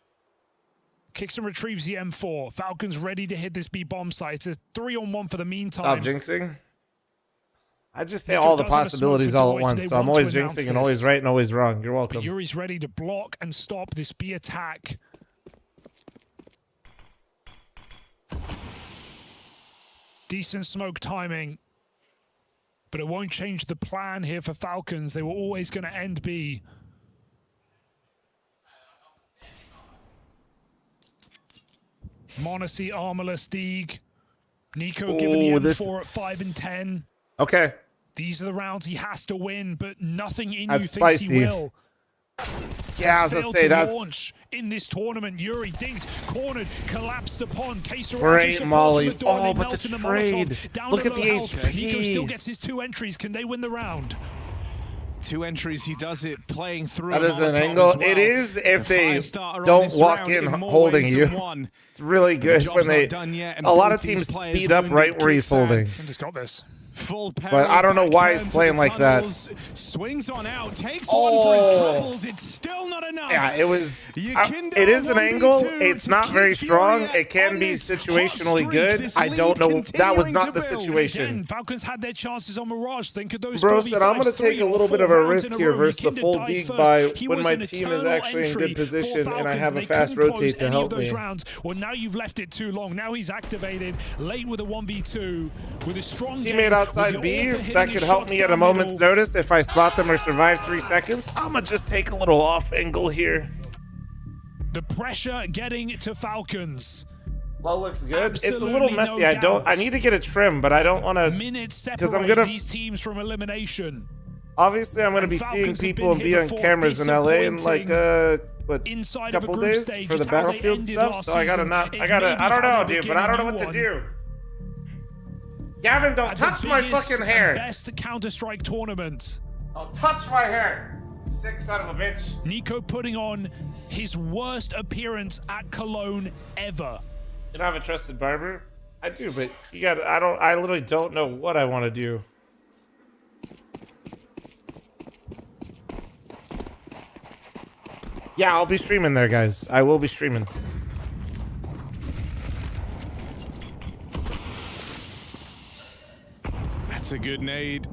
Kicks and retrieves the M4. Falcons ready to hit this B bomb site. It's a 3-on-1 for the meantime. Stop jinxing. I just say Nico all the does have a smoke possibilities for all at Deloitte. once, They so I'm want to always announce jinxing and always this. right and always wrong. You're welcome. But Yuri's ready to block and stop this B attack. Decent smoke timing. But it won't change the plan here for Falcons. They were always going to end B. Monacy, Armorless, Deeg. Nico given the M4 at 5 and 10. Okay. These are the rounds he has to win, but nothing in That's you thinks he spicy. will. Yeah, I was Has gonna failed say to that's launch in this tournament. Yuri dinked, cornered, collapsed upon. great Molly. Oh, but the trade. Look at the HP. Nico still gets his 2 entries. Can they win the round? 2 entries, he does it playing through That a is an Molotov angle. as well. It is if The they five-star on don't this walk round in more holding ways you. than one. It's really The good job's when they. not done yet, and A lot both of teams these players speed up wounded. right where he's Kixan holding. I just got this. Full But I don't know why he's back playing turn to like the that. tunnels, swings on out, takes one for his troubles. It's still not enough. Yeah, it was. Yakinda It is an 1v2 angle. It's to not keep very strong. Furia It can on be this hot situationally streak. good. This I don't lead know. That was continuing not to the build. situation. Again, Falcons had their chances on Mirage. Think of those Bro 4v5s, said, I'm going to take 3 a or little 4 bit of a rounds risk in here row. versus the Yakinda full died dig first. by He when was my an team is eternal actually in entry good for position and I Falcons. have a They fast couldn't close rotate to any help of those me. rounds. Well, now you've left it too long. Now he's activated late with a 1v2 with a strong Teammate game, outside with B your hitting that his could help shots me at a down moment's middle. notice if I spot them or survive 3 seconds. I'm going to just take a little off angle here. The pressure getting to Falcons. Low looks good. It's a Absolutely little messy. no I need to get a trim, but I don't want to. Minutes Because I'm separate gonna. these teams from elimination. Obviously, I'm going to be Falcons seeing have people been and here be on before, cameras in LA in like what inside of a couple group days stage. for the It's how they Battlefield ended stuff. last So I gotta season. not. It I may gotta. be I don't how know, they're dude. But I don't know beginning what to a new do. Gavin, don't At touch the my biggest fucking and hair. Best Counter-Strike tournament. Don't touch my hair. Sick son of a bitch. Nico putting on his worst appearance at Cologne ever. You don't have a trusted barber? I do, but you got. I literally don't know what I want to do. Yeah, I'll be streaming there, guys. I will be streaming. That's a good nade.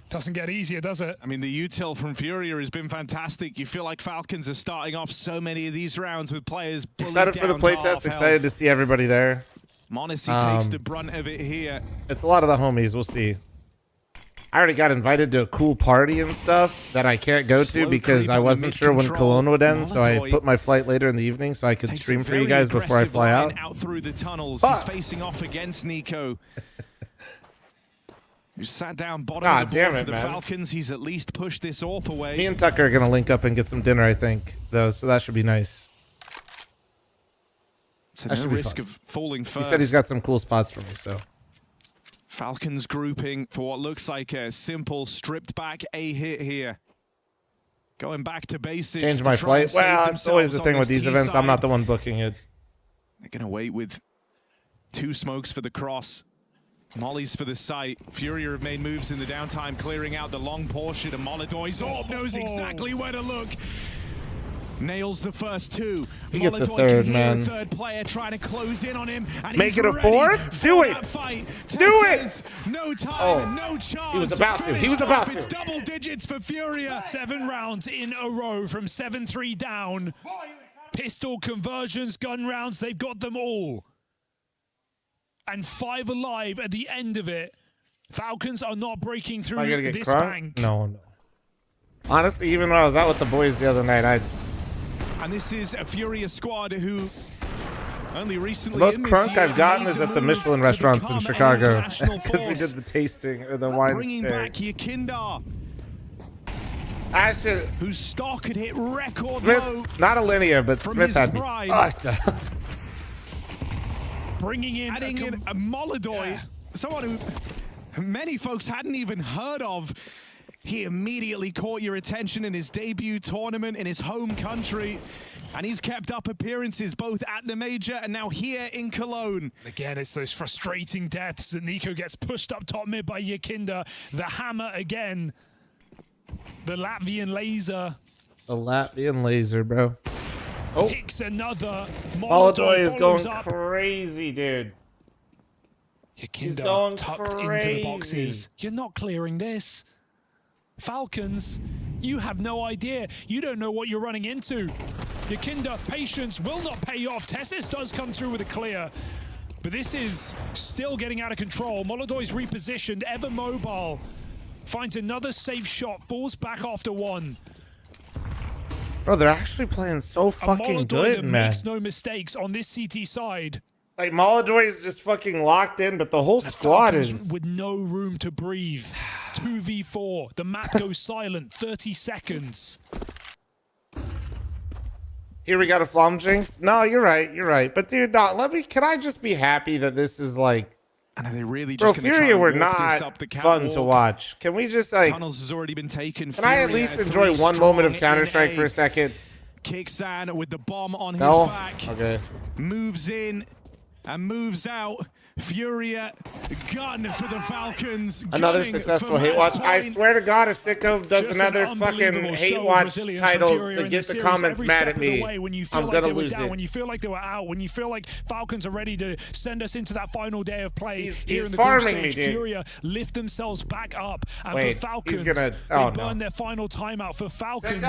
Doesn't get easier, does it? I mean, the util from Furia has been fantastic. You feel like Falcons are starting off so many of these rounds with players Excited for the playtest. Excited to see everybody there. Monacy takes the brunt of it here. It's a lot of the homies. We'll see. I already got invited to a cool party and stuff that I can't go to because I wasn't sure when Cologne would end, so I put my flight later in the evening so I could stream for you guys before I fly out. Through the tunnels. But he's facing off against Nico. You sat down bottom God of the board damn it, for the man. Falcons. He's at least pushed this AWP away. Me and Tucker are going to link up and get some dinner, I think, though, so that should be nice. So That no should be risk fun. of falling He first. said he's got some cool spots for me, so. Falcons grouping for what looks like a simple stripped back A hit here. Going back to basics. Change my flight. Well, that's always the thing with these events. I'm not the one booking it. They're going to wait with 2 smokes for the cross. Mollies for the site. Furia have made moves in the downtime, clearing out the long portion. And Molodoy's knows exactly where to look. Nails the first 2. He gets the third, man. Third player trying to close in on him. And make it a 4th? Do it! Do it! No time and no chance. He was about to. He was about to. It's double digits for Furia. 7 rounds in a row from 7-3 down. Pistol conversions, gun rounds, they've got them all. And 5 alive at the end of it. Falcons are not breaking through this bank. No. Honestly, even when I was out with the boys the other night, And this is a Furia squad who only recently. The most crunk I've gotten is at the Michelin restaurants in Chicago because we did the tasting or the wine. Bringing back Yakindar, whose stock had hit record low. Not a linear, but Smith had me. Adding in a Molodoy, someone who many folks hadn't even heard of. He immediately caught your attention in his debut tournament in his home country, and he's kept up appearances both at the major and now here in Cologne. Again, it's those frustrating deaths that Nico gets pushed up top mid by Yakinda. The hammer again. The Latvian laser. The Latvian laser, bro. Oh, picks another. Molodoy is going crazy, dude. Yakinda going tucked into the boxes. You're not clearing this. Falcons, you have no idea. You don't know what you're running into. Yakinda, patience will not pay off. Tessis does come through with a clear, but this is still getting out of control. Molodoy's repositioned, ever mobile. Finds another safe shot, falls back after 1. Bro, they're actually playing so fucking good, man. Makes no mistakes on this CT side. Like, Molodoy is just fucking locked in, but the whole squad is... with no room to breathe. 2v4. The map goes silent. 30 seconds. Here we got a fl0m jinx. No, you're right. You're right. But, dude, can I just be happy that this is, like... And are they really just Bro, Furia were not fun to watch. Can we just, like... Tunnels has already been taken. Can I at least enjoy one moment of Counter-Strike for a second? Kixan with the bomb on his back. Okay. Moves in and moves out. Furia, gun for the Falcons. Another successful hate watch. I swear to God, if Sicko does another fucking hate watch title to get the comments mad at me, I'm gonna lose it. When you feel like they were out, when you feel like Falcons are ready to send us into that final day of play, he's farming me, dude. Furia lift themselves back up, and wait, for Falcons, they burn their final timeout. For Falcons,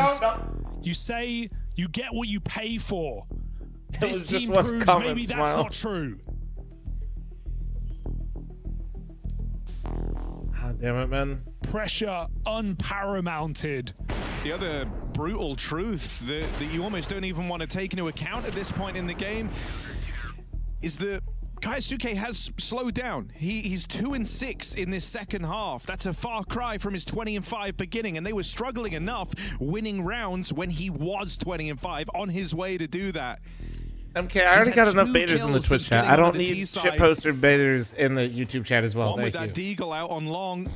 you say you get what you pay for. This team proves maybe that's not true. God damn it, man. Pressure unparamounted. The other brutal truth that you almost don't even want to take into account at this point in the game is that Kaisuke has slowed down. He's 2-6 in this second half. That's a far cry from his 20-5 beginning, and they were struggling enough winning rounds when he was 20-5 on his way to do that. MK, I already got enough baiters in the Twitch chat. I don't need shitposter baiters in the YouTube chat as well. One with that deagle out on long.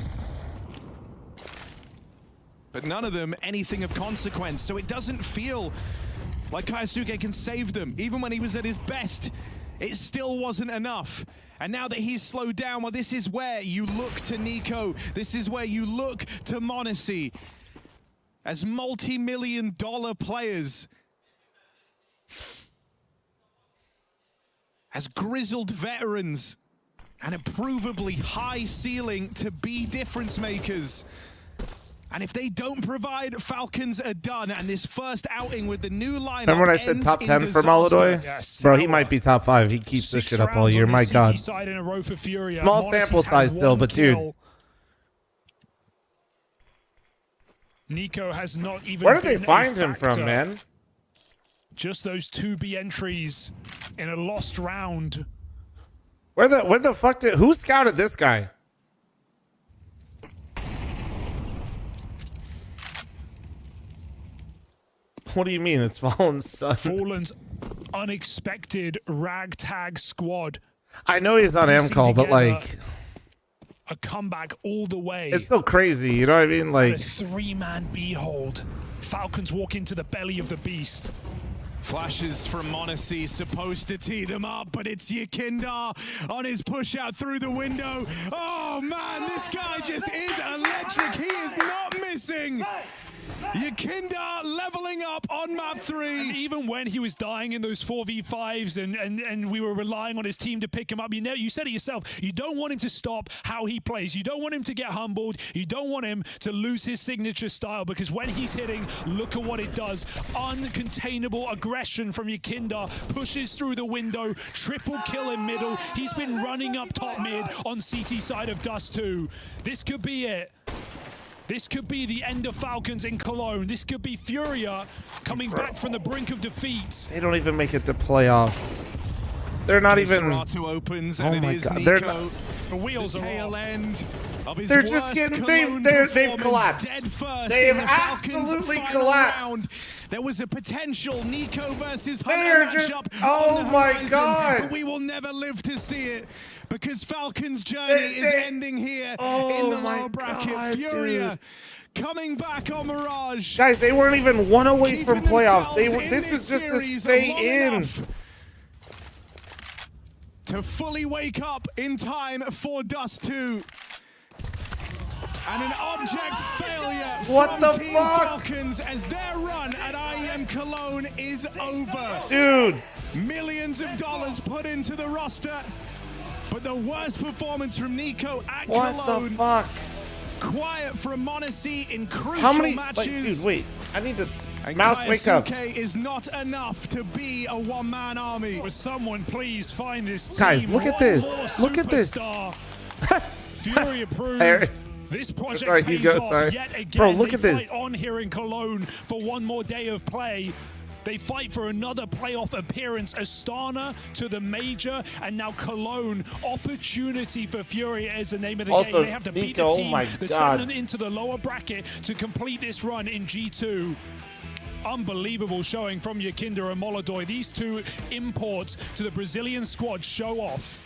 But none of them anything of consequence, so it doesn't feel like Kaisuke can save them. Even when he was at his best, it still wasn't enough. And now that he's slowed down, well, this is where you look to Nico. This is where you look to m0NESY as multi-million-dollar players. As grizzled veterans and a provably high ceiling to be difference makers. And if they don't provide, Falcons are done. And this first outing with the new lineup. Remember when I said top 10 for Molodoy? Yes, bro, he might be top 5. He keeps this shit up all year. My God. Small sample size still, but dude. Nico has not even. Where did they find him from, man? Just those 2B entries in a lost round. Where the fuck who scouted this guy? What do you mean? It's Fallen's son. Fallen's unexpected ragtag squad. I know he's on M call, but like, a comeback all the way. It's so crazy, you know what I mean? Like a 3-man B hold. Falcons walk into the belly of the beast. Flashes from m0NESY, supposed to tee them up, but it's Yakinda on his push out through the window. Oh man, this guy just is electric. He is not missing. Yakinda leveling up on map 3. And even when he was dying in those 4v5s and we were relying on his team to pick him up, you said it yourself, you don't want him to stop how he plays. You don't want him to get humbled. You don't want him to lose his signature style, because when he's hitting, look at what it does. Uncontainable aggression from Yakinda, pushes through the window, triple kill in middle. He's been running up top mid on CT side of Dust 2. This could be it. This could be the end of Falcons in Cologne. This could be Furia coming back from the brink of defeat. They don't even make it to playoffs. They're not even. Serato opens, oh and my it is God. Nico. They're not. The wheels the are tail off. end of his They're worst just getting. Cologne They've collapsed. dead first They in have the Falcons' absolutely final collapsed. round. There was a potential Nico versus They're Hunter just. matchup Oh on the my horizon, God. but we will never live to see it, because Falcons' journey is ending here in the lower bracket. God, Furia coming back on Mirage. Guys, they weren't even one away from Keeping playoffs. They themselves were. in This is just to series stay long in. enough to fully wake up in time for Dust 2. And an object failure What from the Team fuck? Falcons as their run at IEM Cologne is over. Dude. Millions of dollars put into the roster, but the worst performance from Nico at What Cologne. the fuck? Quiet from m0NESY in crucial How many? matches. Like, dude, wait. I need to. And Mouse, wake up. Kaisuke is not enough to be a one-man army. Would someone please find this team? Guys, look at one this. more Look at this. superstar. Fury approved. Hey, This project sorry, pays Hugo, off sorry. yet again. Bro, look they at this. fight on here in Cologne for one more day of play. They fight for another playoff appearance. Astana to the major, and now Cologne. Opportunity for Furia is the name of the Also, game. They have to beat the Nico, oh team my that God. sent them into the lower bracket to complete this run in G2. Unbelievable showing from Yakinda and Molodoi. These two imports to the Brazilian squad show off.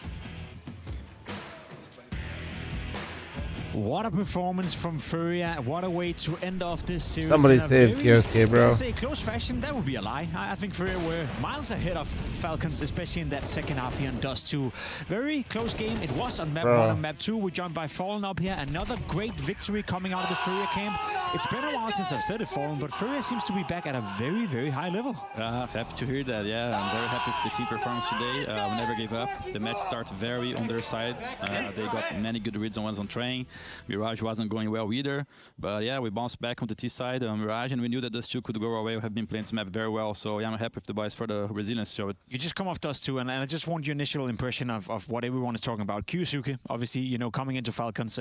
What a performance from Furia. What a way to end off this series. Somebody in a save very, Kioske, bro. I'd say close fashion, that would be a lie. I think Furia were miles ahead of Falcons, especially in that second half here on Dust 2. Very close game. It was on map 1 and map 2. We jumped by Fallen up here. Another great victory coming out of the Furia camp. It's been a while since I've said it, Fallen, but Furia seems to be back at a very, very high level. Happy to hear that. Yeah, I'm very happy with the team performance today. We never gave up. The match started very on their side. They got many good reads on ones on train. Mirage wasn't going well either, but yeah, we bounced back on the T side on Mirage, and we knew that Dust 2 could go our way. We have been playing this map very well, so yeah, I'm happy with the boys for the resilience showed. You just come off Dust 2, and I just want your initial impression of what everyone is talking about. Kioske, obviously, you know, coming into Falcons,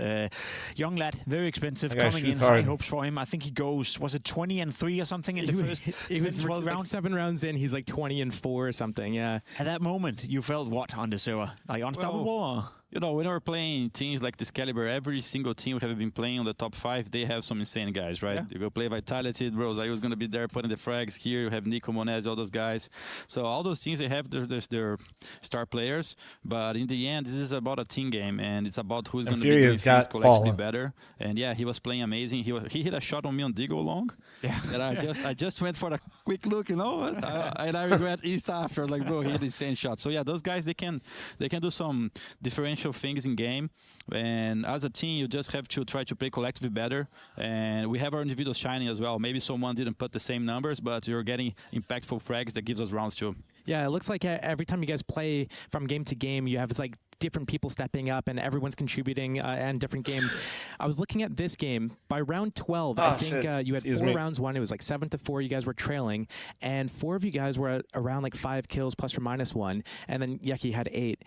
young lad, very expensive, coming in, high hopes for him. I think he goes, was it 20-3 or something in the first 12 like rounds? 7 rounds in, he's like 20-4 or something, yeah. At that moment, you felt what on the server? Like unstoppable? Well, you know, when we're playing teams like this caliber, every single team we have been playing on the top 5, they have some insane guys, right? Yeah. You go play Vitality, bros. I was going to be there putting the frags here. You have Nico, m0NESY, all those guys. So all those teams, they have their star players. But in the end, this is about a team game, and it's about who's going to be doing things collectively better. And yeah, he was playing amazing. He hit a shot on me on Digo long. Yeah. And I just went for a quick look, you know, and I regret East after. Like, bro, he hit an insane shot. So yeah, those guys, they can do some differential things in game, and as a team you just have to try to play collectively better, and we have our individuals shining as well. Maybe someone didn't put the same numbers, but you're getting impactful frags that gives us rounds too. Yeah, it looks like every time you guys play from game to game, you have like different people stepping up and everyone's contributing and different games. I was looking at this game. By round 12, I think you had 4 rounds won. It was like 7-4. You guys were trailing, and 4 of you guys were at around like 5 kills plus or minus 1, and then Yeki had 8.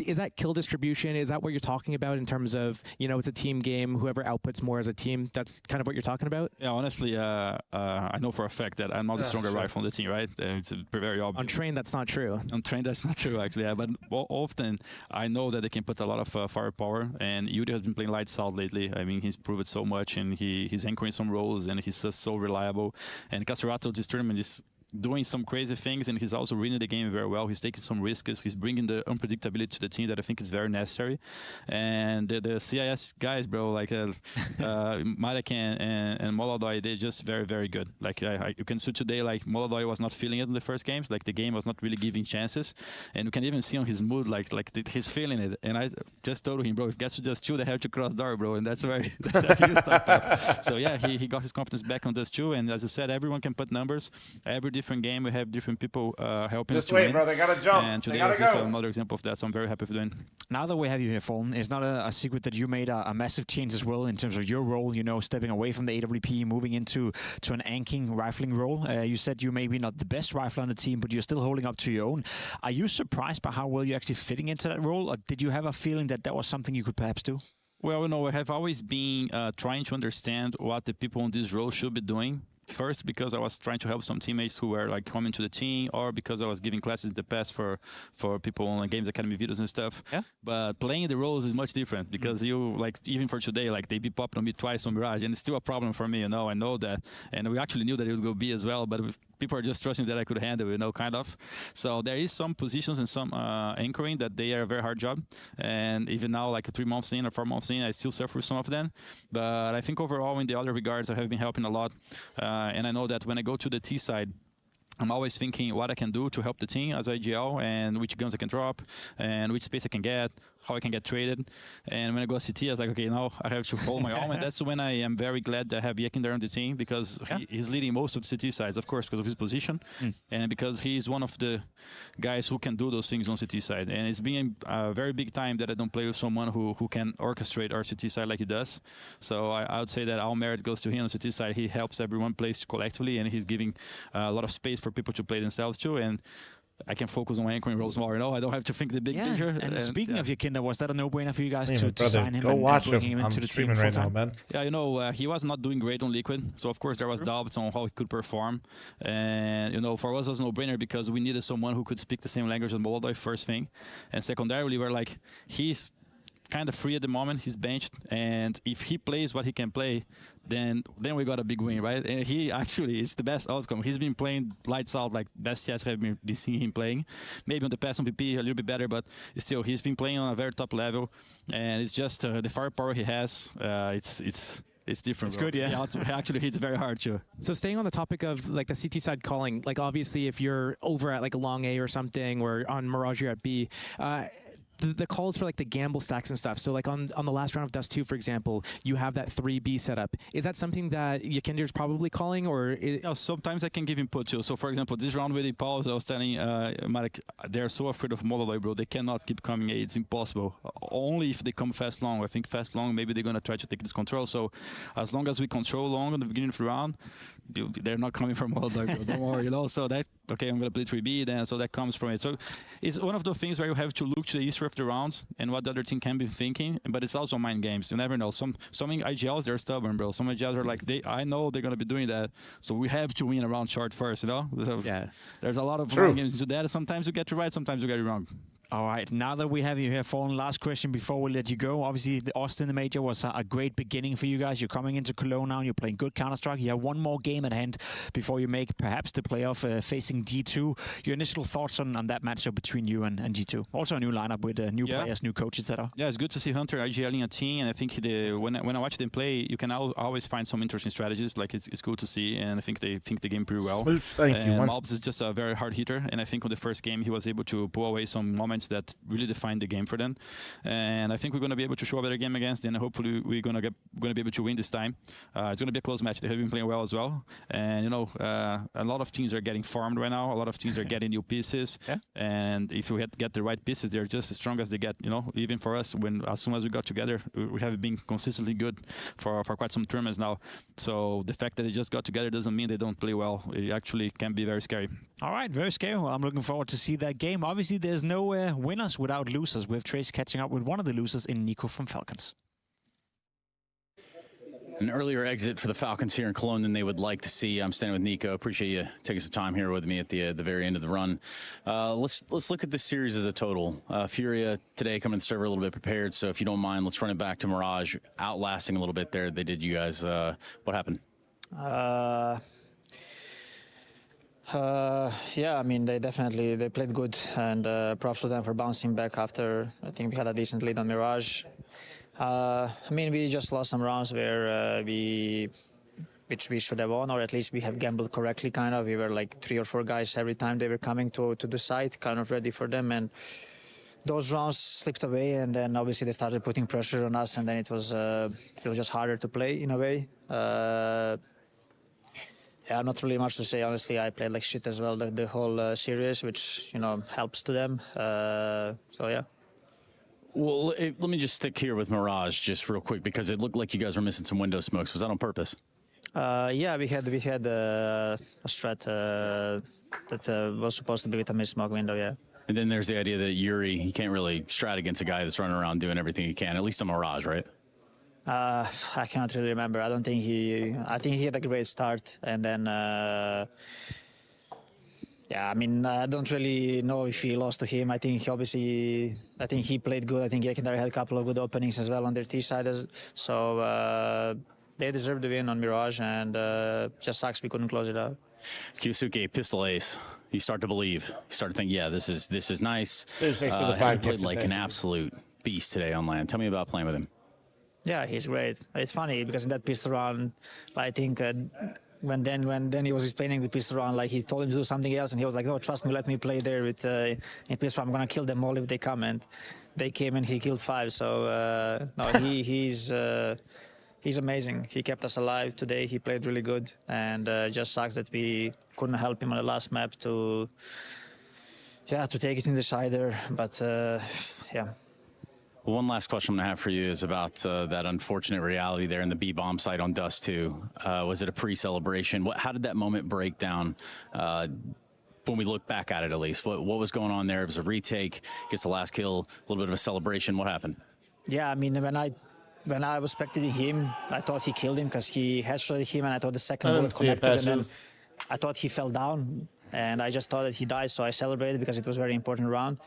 Is that kill distribution? Is that what you're talking about in terms of, you know, it's a team game, whoever outputs more as a team? That's kind of what you're talking about? Yeah, honestly, I know for a fact that I'm not the stronger rifle on the team, right? It's very obvious. On train, that's not true. On train, that's not true, actually. Yeah, but often I know that they can put a lot of firepower, and Yuri has been playing lights out lately. I mean, he's proved it so much, and he's anchoring some roles, and he's just so reliable. And Caserato, this tournament is doing some crazy things, and he's also reading the game very well. He's taking some risks. He's bringing the unpredictability to the team that I think is very necessary. And the CIS guys, bro, like Marek and Molodoi, they're just very, very good. Like you can see today, like Molodoi was not feeling it in the first games. Like the game was not really giving chances, and you can even see on his mood, like he's feeling it. And I just told him, bro, if gets to just chill, they have to cross door, bro, and that's actually his top. So yeah, he got his confidence back on this too. And as I said, everyone can put numbers. Every different game, we have different people helping us to win. Just wait, bro. They gotta jump. And today was just another example of that. So I'm very happy for doing. Now that we have you here, fl0m, it's not a secret that you made a massive change as well in terms of your role. You know, stepping away from the AWP, moving into an anking rifling role. You said you maybe not the best rifler on the team, but you're still holding up to your own. Are you surprised by how well you're actually fitting into that role, or did you have a feeling that that was something you could perhaps do? Well, you know, I have always been trying to understand what the people on this role should be doing. First, because I was trying to help some teammates who were like coming to the team, or because I was giving classes in the past for people on Games Academy videos and stuff. Yeah. But playing the roles is much different because you like even for today, like they be popping on me twice on Mirage, and it's still a problem for me. You know, I know that, and we actually knew that it would go B as well, but people are just trusting that I could handle, you know, kind of. So there is some positions and some anchoring that they are a very hard job, and even now, like 3 months in or 4 months in, I still suffer with some of them. But I think overall, in the other regards, I have been helping a lot. And I know that when I go to the T side, I'm always thinking what I can do to help the team as IGL, and which guns I can drop, and which space I can get, how I can get traded. And when I go to CT, I was like, okay, now I have to hold my own. And that's when I am very glad to have Yekin there on the team, because he's leading most of the CT sides, of course, because of his position, and because he's one of the guys who can do those things on CT side. And it's been a very big time that I don't play with someone who can orchestrate our CT side like he does. So I would say that all merit goes to him on CT side. He helps everyone play collectively, and he's giving a lot of space for people to play themselves too. And I can focus on anchoring roles more, you know. I don't have to think the big picture. And speaking of Yekin, was that a no-brainer for you guys to sign him go and watch bring him. him I'm into the team streaming right now, full-time? man. Yeah, you know, he was not doing great on Liquid, so of course there was doubts on how he could perform. And, you know, for us it was a no-brainer because we needed someone who could speak the same language as Molodoi, first thing. And secondarily, we're like, he's kind of free at the moment, he's benched, and if he plays what he can play, then we got a big win, right? And he actually, it's the best outcome. He's been playing lights out, like best CS I've been seeing him playing. Maybe on the pass on PP a little bit better, but still, he's been playing on a very top level, and it's just the firepower he has. It's different. It's good, yeah. He actually hits very hard too. So staying on the topic of like the CT side calling, like obviously if you're over at like a long A or something, or on Mirage you're at B, the calls for like the gamble stacks and stuff. So like on the last round of Dust 2, for example, you have that 3B setup. Is that something that Yekinder's probably calling, or? No, sometimes I can give input too. So for example, this round with the pause, I was telling Marek, they're so afraid of Molodoi, bro. They cannot keep coming A. It's impossible. Only if they come fast long. I think fast long, maybe they're gonna try to take this control. So as long as we control long in the beginning of the round, they're not coming from Molodoi, bro. Don't worry, you know. So that, okay, I'm gonna play 3B then. So that comes from it. So it's one of those things where you have to look to the history of the rounds and what the other team can be thinking, but it's also mind games. You never know. Some IGLs, they're stubborn, bro. Some IGLs are like, I know they're gonna be doing that, so we have to win a round short first, you know. So yeah, there's a lot of mind games into that. Sometimes you get it right, sometimes you get it wrong. All right, now that we have you here, fl0m, last question before we let you go. Obviously, the Austin Major was a great beginning for you guys. You're coming into Cologne now, and you're playing good Counter-Strike. You have one more game at hand before you make perhaps the playoff facing G2. Your initial thoughts on that matchup between you and G2? Also a new lineup with new players, new coach, etc. Yeah, it's good to see Hunter IGLing a team, and I think when I watch them play, you can always find some interesting strategies. Like it's cool to see, and I think they think the game pretty well. Smooth, thank you. Mobs is just a very hard hitter, and I think on the first game he was able to pull away some moments that really define the game for them. And I think we're going to be able to show a better game against them, and hopefully we're going to be able to win this time. It's going to be a close match. They have been playing well as well, and you know, a lot of teams are getting farmed right now. A lot of teams are getting new pieces, and if we get the right pieces, they're just as strong as they get. You know, even for us, as soon as we got together, we have been consistently good for quite some tournaments now. So the fact that they just got together doesn't mean they don't play well. It actually can be very scary. All right, very scary. Well, I'm looking forward to see that game. Obviously, there's no winners without losers. We have Trace catching up with one of the losers in Nico from Falcons. An earlier exit for the Falcons here in Cologne than they would like to see. I'm standing with Nico. Appreciate you taking some time here with me at the very end of the run. Let's look at this series as a total. Furia today coming to the server a little bit prepared, so if you don't mind, let's run it back to Mirage, outlasting a little bit there. They did you guys. What happened? Yeah, I mean, they played good, and props to them for bouncing back after, I think we had a decent lead on Mirage. I mean, we just lost some rounds where which we should have won, or at least we have gambled correctly, kind of. We were like 3 or 4 guys every time they were coming to the site, kind of ready for them, and those rounds slipped away, and then obviously they started putting pressure on us, and then it was just harder to play in a way. Yeah, not really much to say, honestly. I played like shit as well the whole series, which, you know, helps to them. So, yeah. Well, let me just stick here with Mirage just real quick, because it looked like you guys were missing some window smokes. Was that on purpose? Yeah, we had a strat that was supposed to be with a mid-smoke window, yeah. And then there's the idea that Yuri, he can't really strat against a guy that's running around doing everything he can, at least on Mirage, right? I cannot really remember. I think he had a great start, and then yeah, I mean, I don't really know if he lost to him. I think he played good. I think Yekindari had a couple of good openings as well on their T side, so they deserved the win on Mirage, and just sucks we couldn't close it out. Kyosuke, pistol ace. You start to believe. You start to think, yeah, this is nice. He played like an absolute beast today on LAN. Tell me about playing with him. Yeah, he's great. It's funny because in that pistol round, I think when Danny was explaining the pistol round, like he told him to do something else, and he was like, "No, trust me, let me play there with in pistol round. I'm gonna kill them all if they come." And they came and he killed 5. So no, he's amazing. He kept us alive today. He played really good, and just sucks that we couldn't help him on the last map to take it in the decider. But yeah. One last question I'm going to have for you is about that unfortunate reality there in the B-bomb site on Dust 2. Was it a pre-celebration? How did that moment break down when we look back at it, at least? What was going on there? It was a retake, gets the last kill, a little bit of a celebration. What happened? Yeah, I mean, when I was spectating him, I thought he killed him because he headshotted him, and I thought the second bullet connected, and then I thought he fell down, and I just thought that he died, so I celebrated because it was a very important round.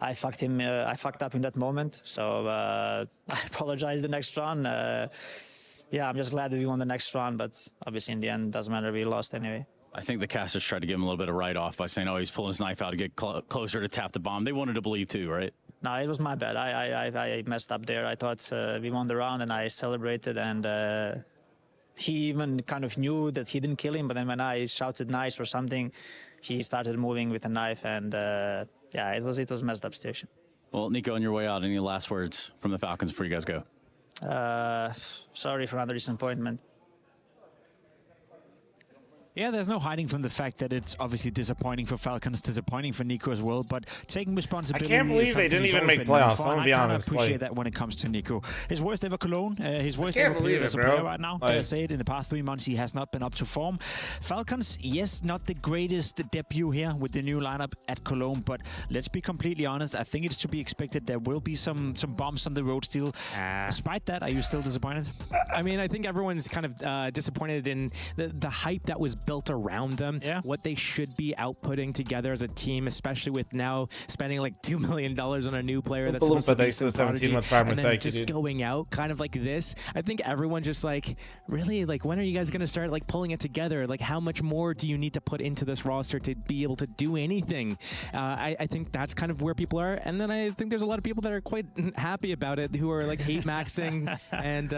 I fucked up in that moment, so I apologize the next round. Yeah, I'm just glad that we won the next round, but obviously in the end, doesn't matter, we lost anyway. I think the casters tried to give him a little bit of write-off by saying, oh, he's pulling his knife out to get closer to tap the bomb. They wanted to believe too, right? No, it was my bad. I messed up there. I thought we won the round, and I celebrated, and he even kind of knew that he didn't kill him, but then when I shouted nice or something, he started moving with a knife, and yeah, it was a messed up situation. Well, Nico, on your way out, any last words from the Falcons before you guys go? Sorry for another disappointment. Yeah, there's no hiding from the fact that it's obviously disappointing for Falcons, disappointing for Nico as well, but taking responsibility. I can't believe they didn't even make playoffs. I'm gonna be honest. I appreciate that when it comes to Nico. His worst ever Cologne, his worst ever player as a player right now. I say it, in the past 3 months, he has not been up to form. Falcons, yes, not the greatest debut here with the new lineup at Cologne, but let's be completely honest. I think it's to be expected there will be some bumps on the road still. Despite that, are you still disappointed? I mean, I think everyone's kind of disappointed in the hype that was built around them, what they should be outputting together as a team, especially with now spending like $2 million on a new player that's supposed to be some prodigy, and then just going out kind of like this. I think everyone's just like, really, like, when are you guys going to start like pulling it together? Like, how much more do you need to put into this roster to be able to do anything? I think that's kind of where people are, and then I think there's a lot of people that are quite happy about it, who are like hate maxing, and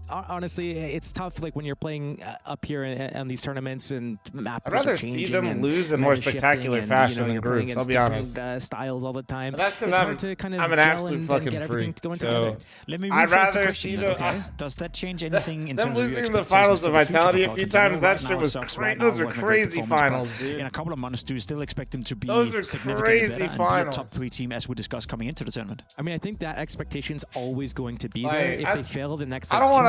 honestly, it's tough, like when you're playing up here in these tournaments and maps. I'd rather see them lose in more spectacular fashion than groups. I'll be honest. Styles all the time. But that's because I'm an absolute fucking freak. So let me I'd rather see them. Does that change anything in them terms of losing in the finals of Vitality a few times? That shit was crazy. Those are crazy finals, dude. In a couple of months, do you still expect them to be those are crazy finals? And be a top 3 team as we discussed coming into the tournament? I mean, I think that expectation's always going to be there. If they fail the next I don't want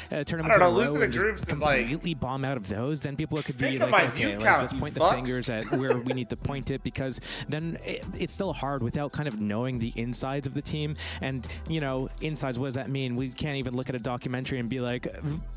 to tournaments in a row, losing to groups is like completely bomb out of those, then people could be like, okay, let's point the fingers at where we need to point it, because then it's still hard without kind of knowing the insides of the team. And, you know, insides, what does that mean? We can't even look at a documentary and be like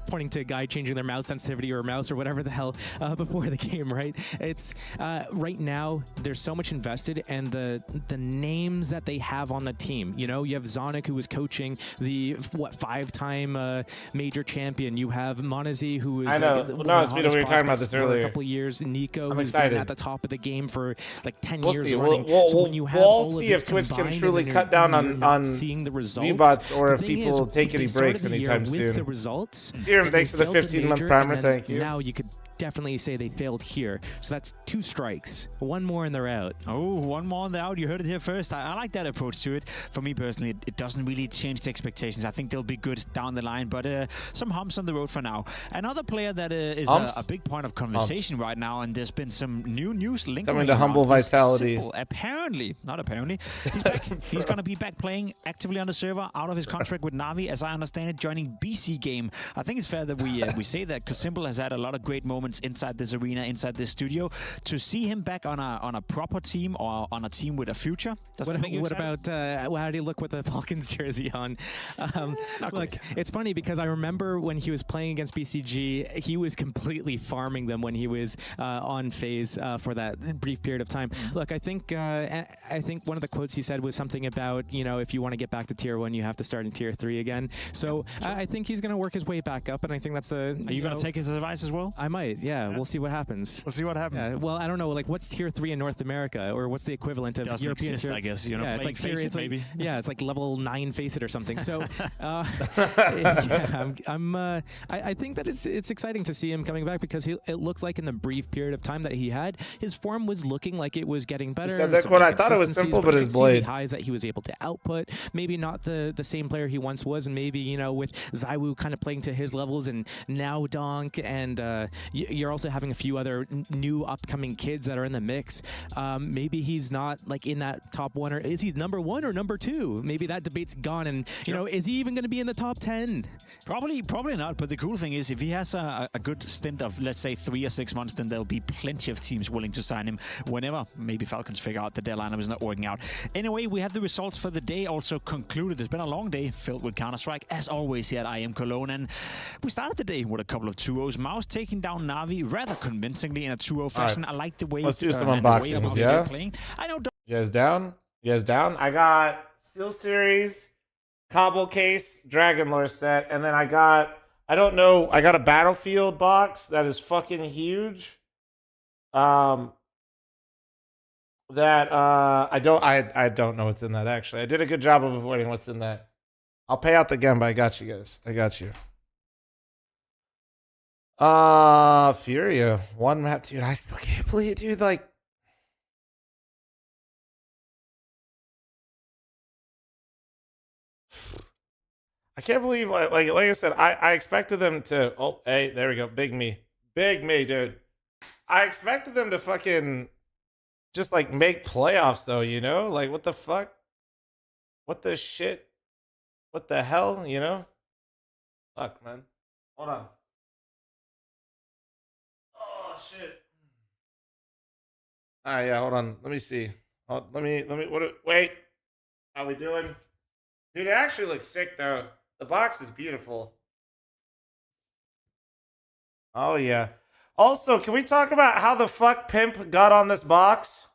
pointing to a guy changing their mouse sensitivity or mouse or whatever the hell before the game, right? It's right now there's so much invested, and the names that they have on the team. You know, you have Zonic, who was coaching the 5-time major champion. You have Monazi, who is I know. No, it's been a weird time talking about this earlier. For a couple of years, Nico, I'm who's excited. been at the top of the game for like 10 We'll years see. running. So when you have we'll all see of if Twitch can combined truly and then cut down you're not on seeing the results. V-bots, or The if thing people is, take any they started breaks the year anytime with soon. the results. Serum, that thanks they for the failed 15-month major, primer. and then Thank you. Now you could definitely say they failed here. So that's 2 strikes. 1 more and they're out. Oh, 1 more and they're out. You heard it here first. I like that approach to it. For me personally, it doesn't really change the expectations. I think they'll be good down the line, but some humps on the road for now. Another player that is a big point of conversation right now, and there's been some new news linked Coming to Humble Vitality. Apparently, not apparently, he's back. He's going to be back playing actively on the server, out of his contract with Na'Vi, as I understand it, joining BC Game. I think it's fair that we say that, because Simple has had a lot of great moments inside this arena, inside this studio. To see him back on a proper team, or on a team with a future. What about how did he look with the Falcons jersey on? Look, it's funny because I remember when he was playing against BCG, he was completely farming them when he was on Faze for that brief period of time. Look, I think one of the quotes he said was something about, you know, if you want to get back to tier 1, you have to start in tier 3 again. So I think he's going to work his way back up, and I think that's a. Are you going to take his advice as well? I might. Yeah, we'll see what happens. We'll see what happens. Yeah, well, I don't know. Like, what's tier 3 in North America, or what's the equivalent of Doesn't European exist, tier? I guess. You know, yeah, it's like Face It, maybe. Yeah, it's like level 9 Face It or something. So, I think that it's exciting to see him coming back, because it looked like in the brief period of time that he had, his form was looking like it was getting better. You said that quote. I thought it was simple, but his blade. Highs that he was able to output. Maybe not the same player he once was, and maybe, you know, with Zywoo kind of playing to his levels, and now Donk, and you're also having a few other new upcoming kids that are in the mix. Maybe he's not like in that top 1, or is he number 1 or number 2? Maybe that debate's gone, and you know, is he even going to be in the top 10? Probably not. But the cool thing is, if he has a good stint of, let's say, 3 or 6 months, then there'll be plenty of teams willing to sign him whenever maybe Falcons figure out that their lineup is not working out. Anyway, we have the results for the day also concluded. It's been a long day filled with Counter-Strike, as always here at IEM Cologne, and we started the day with a couple of 2-0s. Mouse taking down Na'Vi rather convincingly in a 2-0 fashion. Right. I like the way. Let's do some unboxings. Yeah. I know. You guys down? You guys down? I got Steel Series, Cobble Case, Dragon Lore set, and then I got a Battlefield box that is fucking huge. I don't know what's in that, actually. I did a good job of avoiding what's in that. I'll pay out the gun, but I got you guys. I got you. Furia. 1 map, dude. I still can't believe it, dude. Like, I can't believe, like I said, I expected them to. Oh, hey, there we go. Big me, dude. I expected them to fucking just like make playoffs, though. You know, like what the fuck, what the shit, what the hell, you know? Fuck, man. Hold on. Oh shit. All right, yeah. Hold on. Let me see. Let me. Wait. How we doing? Dude, it actually looks sick, though. The box is beautiful. Oh, yeah. Also, can we talk about how the fuck Pimp got on this box?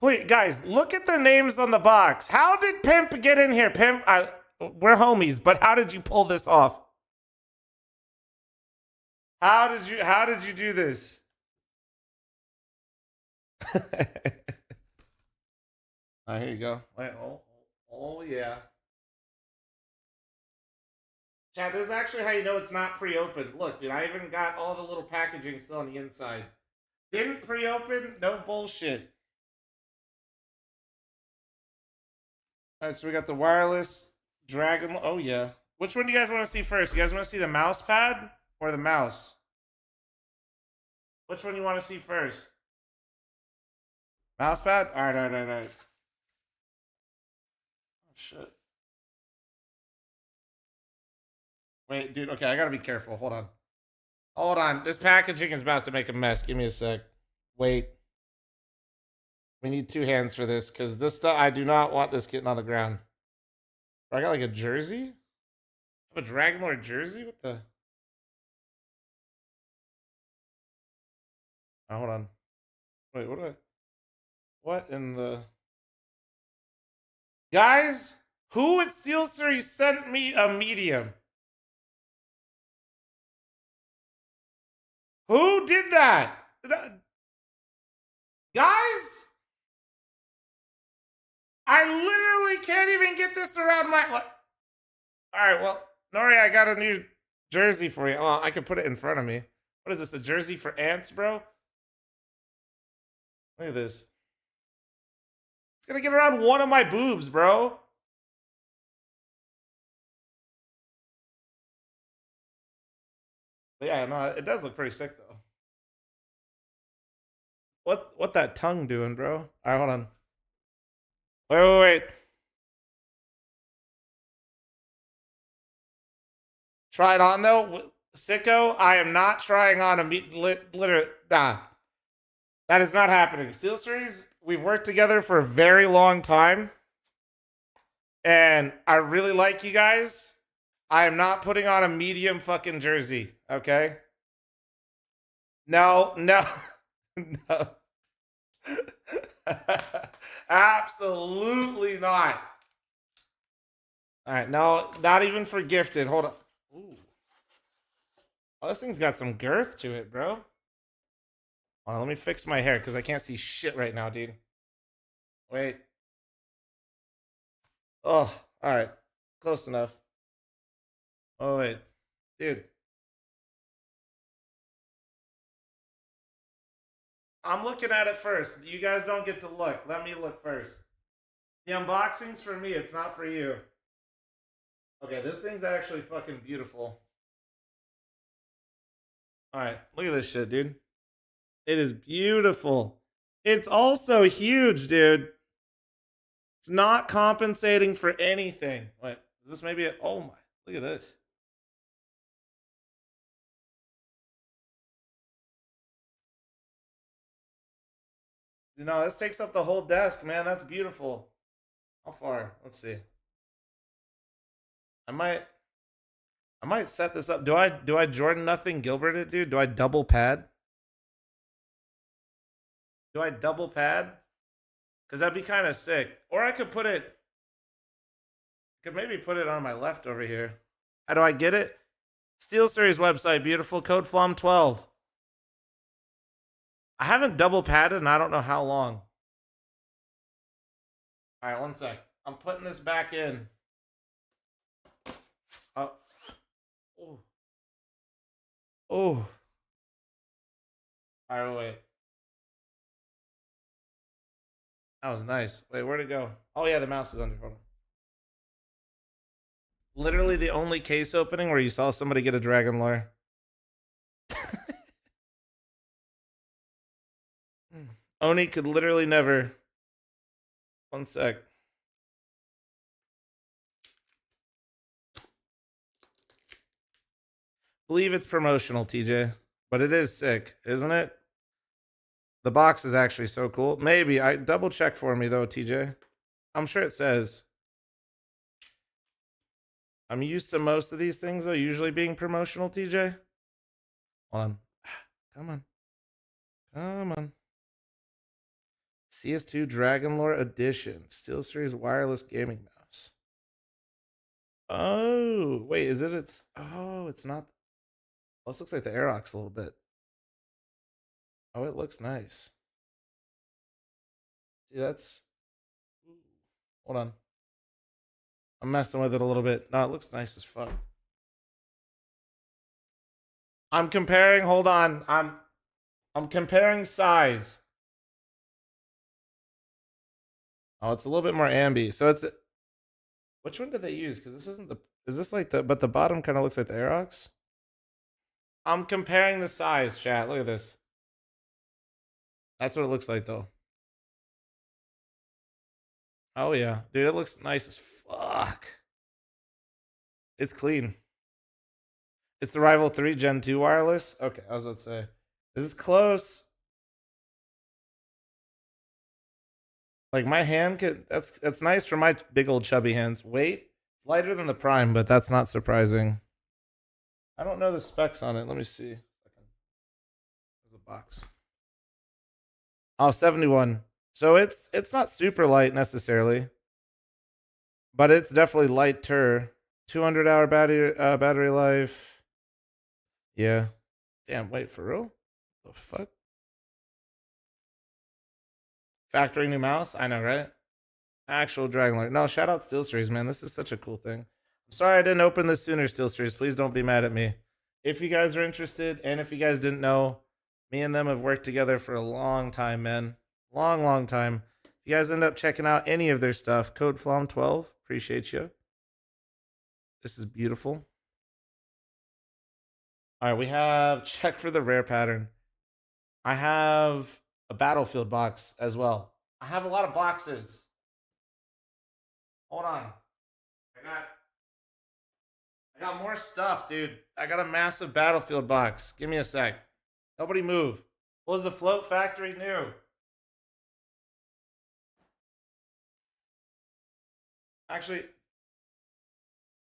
Please, guys, look at the names on the box. How did Pimp get in here? Pimp, we're homies, but how did you pull this off? How did you do this? All right, here you go. Wait, oh yeah. Chad, this is actually how you know it's not pre-opened. Look, dude, I even got all the little packaging still on the inside. Didn't pre-open? No bullshit. All right, so we got the wireless Dragon. Oh yeah. Which one do you guys want to see first? You guys want to see the mouse pad or the mouse? Which one do you want to see first? Mouse pad? All right. Shit. Wait, dude. Okay, I gotta be careful. Hold on. This packaging is about to make a mess. Give me a sec. Wait. We need 2 hands for this, because this stuff, I do not want this getting on the ground. I got like a jersey? I have a Dragon Lord jersey? What the? Oh, hold on. Wait, what in the? Guys, who at Steel Series sent me a medium? Who did that? Guys? I literally can't even get this around my... All right, well, Nori, I got a new jersey for you. Well, I can put it in front of me. What is this, a jersey for ants, bro? Look at this. It's gonna get around one of my boobs, bro. But yeah, no, it does look pretty sick, though. What that tongue doing, bro? All right, hold on. Wait. Try it on, though. Sicko, I am not trying on a literally, nah. That is not happening. Steel Series, we've worked together for a very long time. And I really like you guys. I am not putting on a medium fucking jersey, okay? No. No. Absolutely not. All right, no, not even for gifted. Hold on. Ooh. Oh, this thing's got some girth to it, bro. Hold on, let me fix my hair because I can't see shit right now, dude. Wait. Oh, all right. Close enough. Oh, wait. Dude. I'm looking at it first. You guys don't get to look. Let me look first. The unboxing's for me. It's not for you. Okay, this thing's actually fucking beautiful. All right, look at this shit, dude. It is beautiful. It's also huge, dude. It's not compensating for anything. Wait, is this maybe it? Oh my, look at this. You know, this takes up the whole desk, man. That's beautiful. How far? Let's see. I might set this up. Do I Jordan nothing Gilbert it, dude? Do I double pad? Do I double pad? Because that'd be kind of sick. Or I could maybe put it on my left over here. How do I get it? Steel Series website, beautiful. Code fl0m12. I haven't double padded and I don't know how long. All right, one sec. I'm putting this back in. Oh. Oh. Oh. All right, wait. That was nice. Wait, where'd it go? Oh, yeah, the mouse is under. Hold on. Literally the only case opening where you saw somebody get a dragon lore. Oni could literally never. One sec. Believe it's promotional, TJ. But it is sick, isn't it? The box is actually so cool. Maybe. I double check for me, though, TJ. I'm sure it says. I'm used to most of these things, though, usually being promotional, TJ. Hold on. Come on. Come on. CS2 Dragon Lore Edition. Steel Series wireless gaming mouse. Oh, wait, is it? Oh, it's not. Oh, this looks like the Aerox a little bit. Oh, it looks nice. Dude, that's... Hold on. I'm messing with it a little bit. No, it looks nice as fuck. I'm comparing, hold on. I'm comparing size. Oh, it's a little bit more ambi. So it's... Which one did they use? Because this isn't the... Is this like the... But the bottom kind of looks like the Aerox? I'm comparing the size, chat. Look at this. That's what it looks like, though. Oh, yeah. Dude, it looks nice as fuck. It's clean. It's the Rival 3 Gen 2 wireless. Okay, I was about to say. This is close. Like, my hand could... That's nice for my big old chubby hands. Weight? It's lighter than the Prime, but that's not surprising. I don't know the specs on it. Let me see. There's a box. Oh, 71. So it's not super light necessarily, but it's definitely lighter. 200-hour battery life. Yeah. Damn. Wait, for real? The fuck? Factory new mouse? I know, right? Actual Dragon Lord. No, shout out Steel Series, man. This is such a cool thing. I'm sorry I didn't open this sooner, Steel Series. Please don't be mad at me. If you guys are interested, and if you guys didn't know, me and them have worked together for a long time, man. Long time. If you guys end up checking out any of their stuff, code fl0m12. Appreciate you. This is beautiful. All right, we have check for the rare pattern. I have a battlefield box as well. I have a lot of boxes. Hold on. I got more stuff, dude. I got a massive battlefield box. Give me a sec. Nobody move. What was the float factory new? Actually,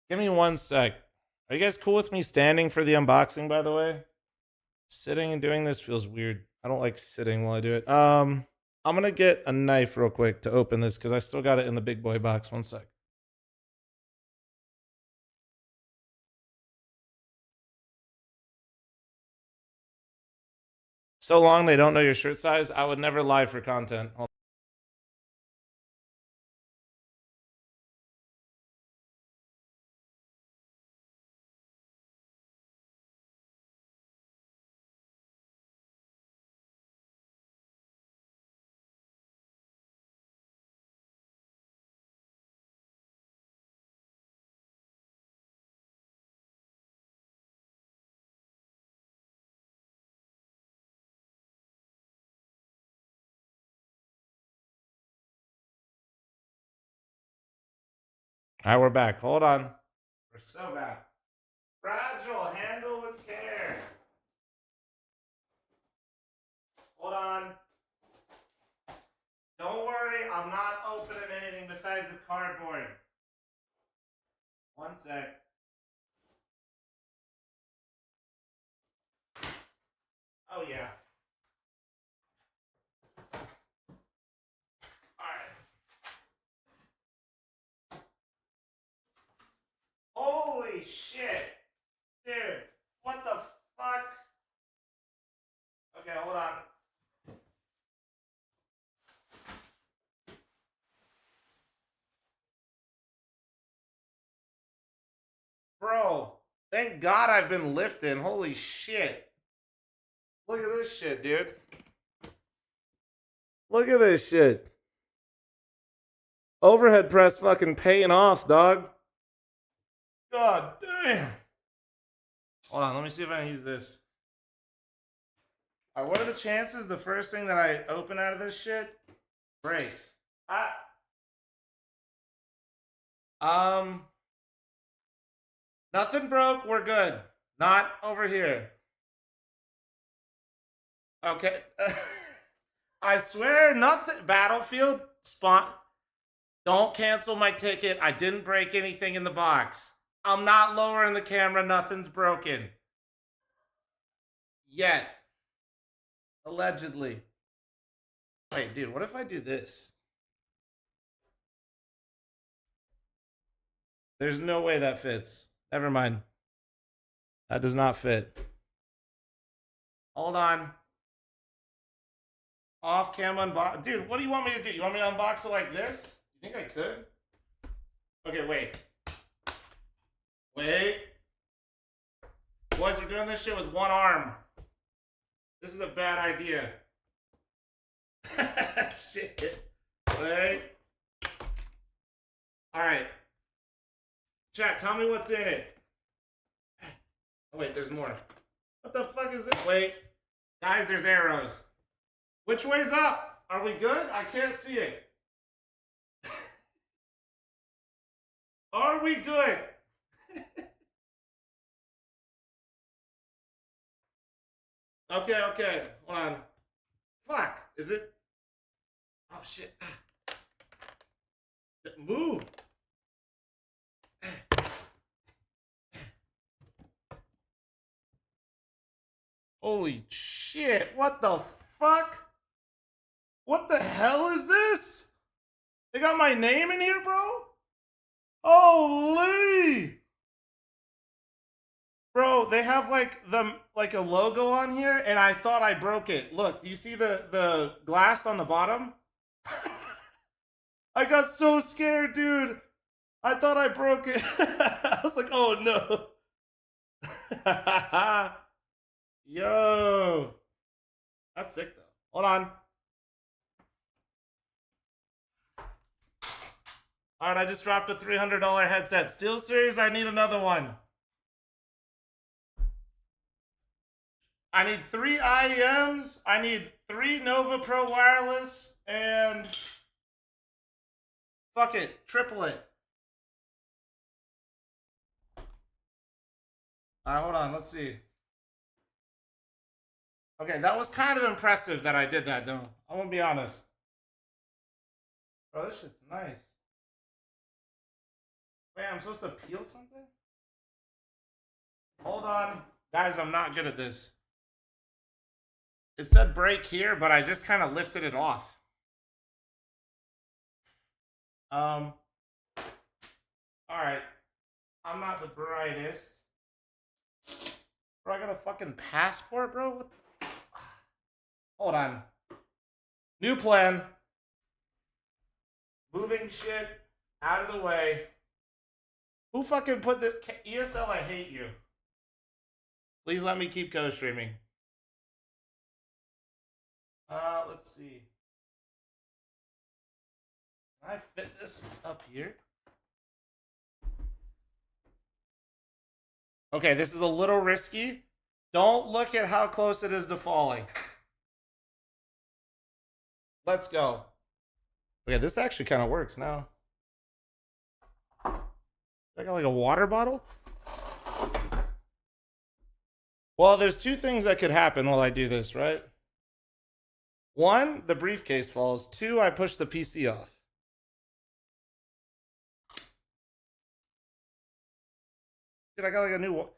give me 1 sec. Are you guys cool with me standing for the unboxing, by the way? Sitting and doing this feels weird. I don't like sitting while I do it. I'm going to get a knife real quick to open this because I still got it in the big boy box. 1 sec. So long they don't know your shirt size. I would never lie for content. Hold on. All right, we're back. Hold on. We're so back. Fragile, handle with care. Hold on. Don't worry, I'm not opening anything besides the cardboard. 1 sec. Oh, yeah. Holy shit. Dude, what the fuck? Okay, hold on. Bro, thank God I've been lifting. Holy shit. Look at this shit, dude. Look at this shit. Overhead press fucking paying off, dog. God damn. Hold on, let me see if I can use this. All right, what are the chances the first thing that I open out of this shit breaks? Nothing broke, we're good. Not over here. Okay. I swear, nothing. Battlefield spawn. Don't cancel my ticket. I didn't break anything in the box. I'm not lowering the camera. Nothing's broken. Yet. Allegedly. Wait, dude, what if I do this? There's no way that fits. Never mind. That does not fit. Hold on. Off cam unbox. Dude, what do you want me to do? You want me to unbox it like this? You think I could? Okay, wait. Wait. Boys, we're doing this shit with 1 arm. This is a bad idea. Shit. Wait. Alright. Chat, tell me what's in it. Oh, wait, there's more. What the fuck is it? Wait. Guys, there's arrows. Which way's up? Are we good? I can't see it. Are we good? Okay. Hold on. Fuck. Is it? Oh, shit. Move. Holy shit. What the fuck? What the hell is this? They got my name in here, bro? Holy! Bro, they have like a logo on here, and I thought I broke it. Look, do you see the glass on the bottom? I got so scared, dude. I thought I broke it. I was like, oh no. Yo. That's sick though. Hold on. Alright, I just dropped a $300 headset. Steel Series, I need another one. I need 3 IEMs. I need 3 Nova Pro wireless. And fuck it. Triple it. Alright, hold on. Let's see. Okay, that was kind of impressive that I did that, though. I'm gonna be honest. Bro, this shit's nice. Wait, I'm supposed to peel something? Hold on. Guys, I'm not good at this. It said break here, but I just kind of lifted it off. Alright. I'm not the brightest. Bro, I got a fucking passport, bro? What the... Hold on. New plan. Moving shit out of the way. Who fucking put the... ESL, I hate you. Please let me keep co-streaming. Let's see. Can I fit this up here? Okay, this is a little risky. Don't look at how close it is to falling. Let's go. Okay, this actually kind of works now. I got like a water bottle? Well, there's 2 things that could happen while I do this, right? 1, the briefcase falls. 2, I push the PC off. Dude, I got like a new...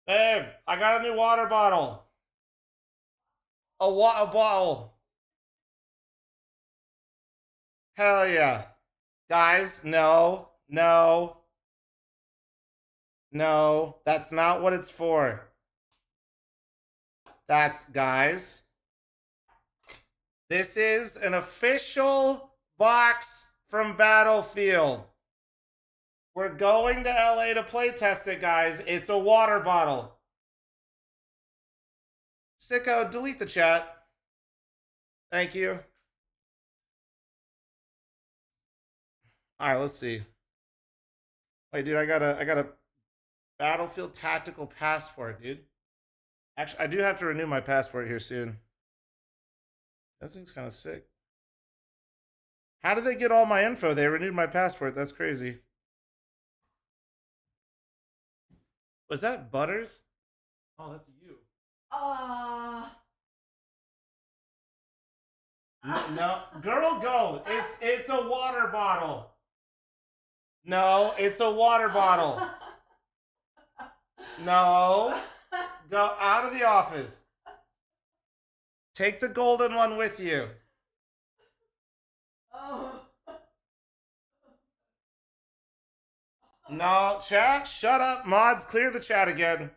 Babe, I got a new water bottle. A bottle. Hell yeah. Guys, no. No. No, that's not what it's for. That's, guys. This is an official box from Battlefield. We're going to LA to play test it, guys. It's a water bottle. Sicko, delete the chat. Thank you. All right, let's see. Wait, dude, I got a Battlefield tactical passport, dude. Actually, I do have to renew my passport here soon. That thing's kind of sick. How did they get all my info? They renewed my passport. That's crazy. Was that Butters? Oh, that's you. No, girl, go. It's a water bottle. No, it's a water bottle. No. Go out of the office. Take the golden one with you. No, chat, shut up. Mods, clear the chat again.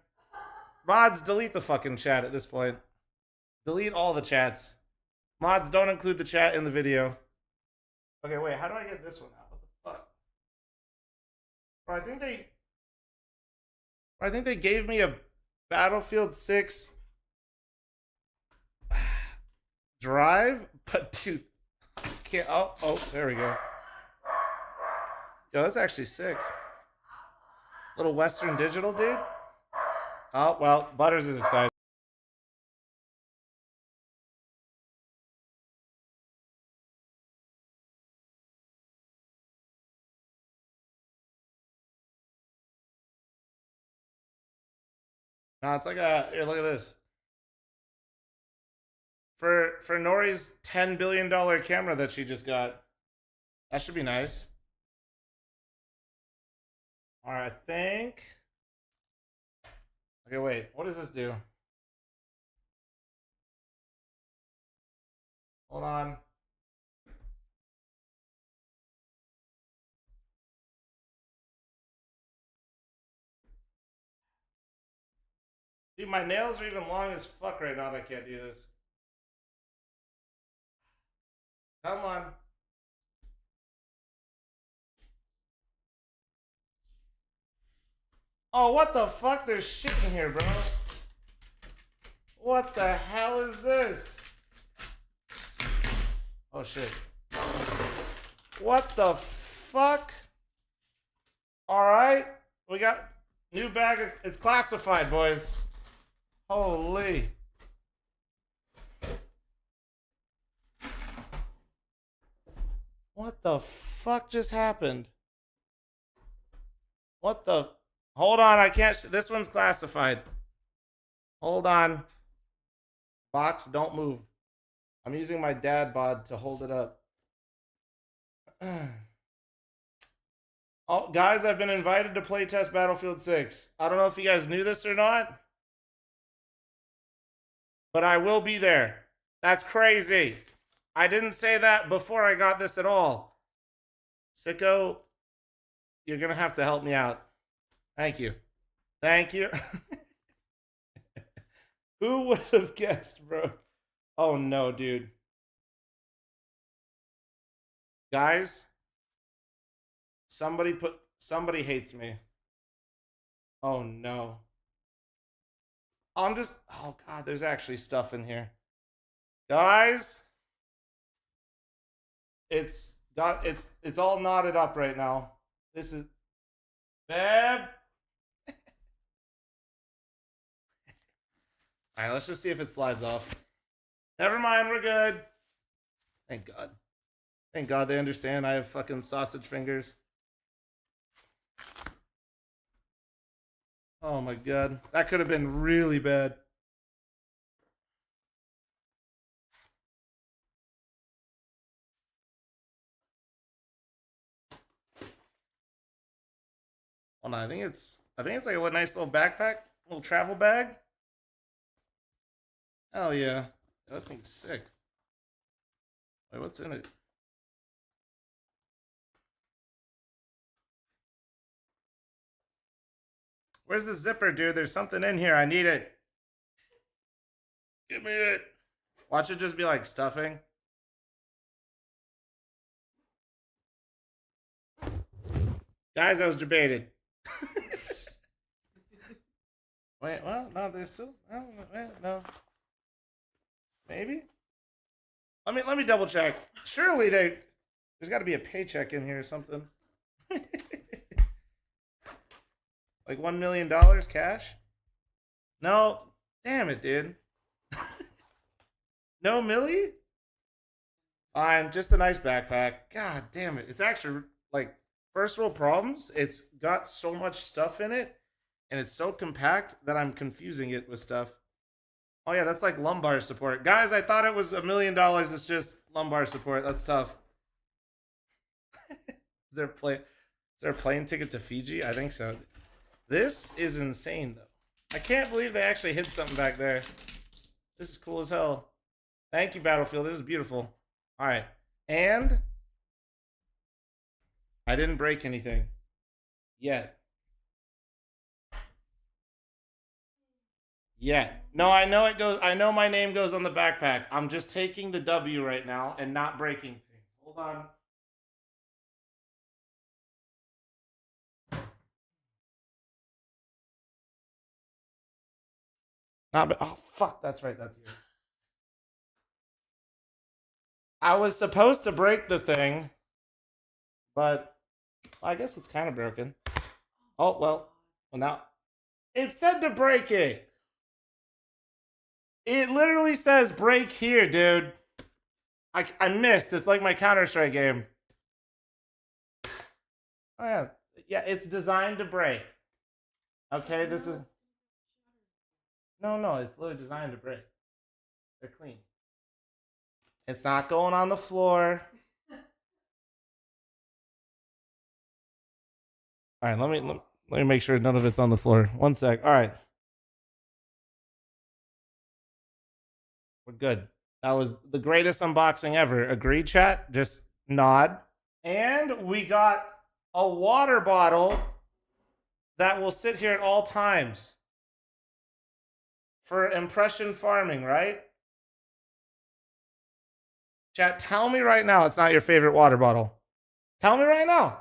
Mods, delete the fucking chat at this point. Delete all the chats. Mods, don't include the chat in the video. Okay, wait, how do I get this one out? What the fuck? Bro, I think they gave me a Battlefield 6 drive, but dude, I can't. Oh, there we go. Yo, that's actually sick. Little Western Digital, dude. Oh, well, Butters is excited. No, it's like here, look at this. For Nori's $10 billion camera that she just got. That should be nice. All right, I think. Okay, wait. What does this do? Hold on. Dude, my nails are even long as fuck right now and I can't do this. Come on. Oh, what the fuck? There's shit in here, bro. What the hell is this? Oh, shit. What the fuck? Alright. We got new bag. It's classified, boys. Holy. What the fuck just happened? What the... Hold on, I can't... This one's classified. Hold on. Box, don't move. I'm using my dad bod to hold it up. Oh, guys, I've been invited to play test Battlefield 6. I don't know if you guys knew this or not, but I will be there. That's crazy. I didn't say that before I got this at all. Sicko, you're going to have to help me out. Thank you. Thank you. Who would have guessed, bro? Oh, no, dude. Guys, somebody hates me. Oh, no. Oh, God, there's actually stuff in here. Guys, it's all knotted up right now. This is... Bab. All right, let's just see if it slides off. Never mind, we're good. Thank God. Thank God they understand I have fucking sausage fingers. Oh my God. That could have been really bad. Oh no, I think it's like a nice little backpack, little travel bag. Hell yeah. This thing's sick. Wait, what's in it? Where's the zipper, dude? There's something in here. I need it. Give me it. Watch it just be like stuffing. Guys, I was debated. Wait, well, no, there's still... No. Maybe? Let me double check. Surely there's got to be a paycheck in here or something. Like $1 million cash? No. Damn it, dude. No milli? Fine, just a nice backpack. God damn it. It's actually, like, first world problems. It's got so much stuff in it, and it's so compact that I'm confusing it with stuff. Oh yeah, that's like lumbar support. Guys, I thought it was $1 million. It's just lumbar support. That's tough. Is there a plane ticket to Fiji? I think so. This is insane, though. I can't believe they actually hid something back there. This is cool as hell. Thank you, Battlefield. This is beautiful. All right. And I didn't break anything yet. No, I know it goes. I know my name goes on the backpack. I'm just taking the W right now and not breaking things. Hold on. Oh, fuck. That's right. That's you. I was supposed to break the thing, but I guess it's kind of broken. Oh, well now it said to break it. It literally says break here, dude. I missed. It's like my Counter-Strike game. Oh, yeah. Yeah, it's designed to break. Okay, this is... No, it's literally designed to break. They're clean. It's not going on the floor. All right, let me make sure none of it's on the floor. One sec. All right. We're good. That was the greatest unboxing ever. Agreed, chat? Just nod. And we got a water bottle that will sit here at all times. for impression farming, right? Chat, tell me right now it's not your favorite water bottle. Tell me right now.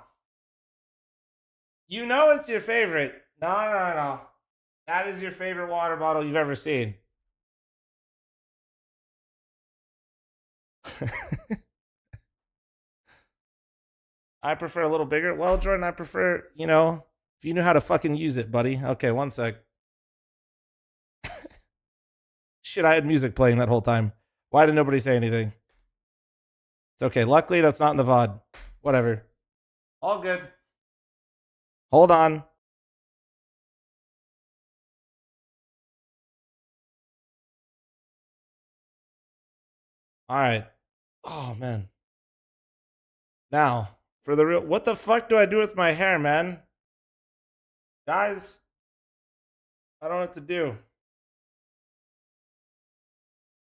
You know it's your favorite. No. That is your favorite water bottle you've ever seen. I prefer a little bigger. Well, Jordan, I prefer, you know, if you knew how to fucking use it, buddy. Okay, one sec. Shit, I had music playing that whole time. Why did nobody say anything? It's okay. Luckily, that's not in the VOD. Whatever. All good. Hold on. All right. Oh, man. Now, for the real... What the fuck do I do with my hair, man? Guys, I don't know what to do.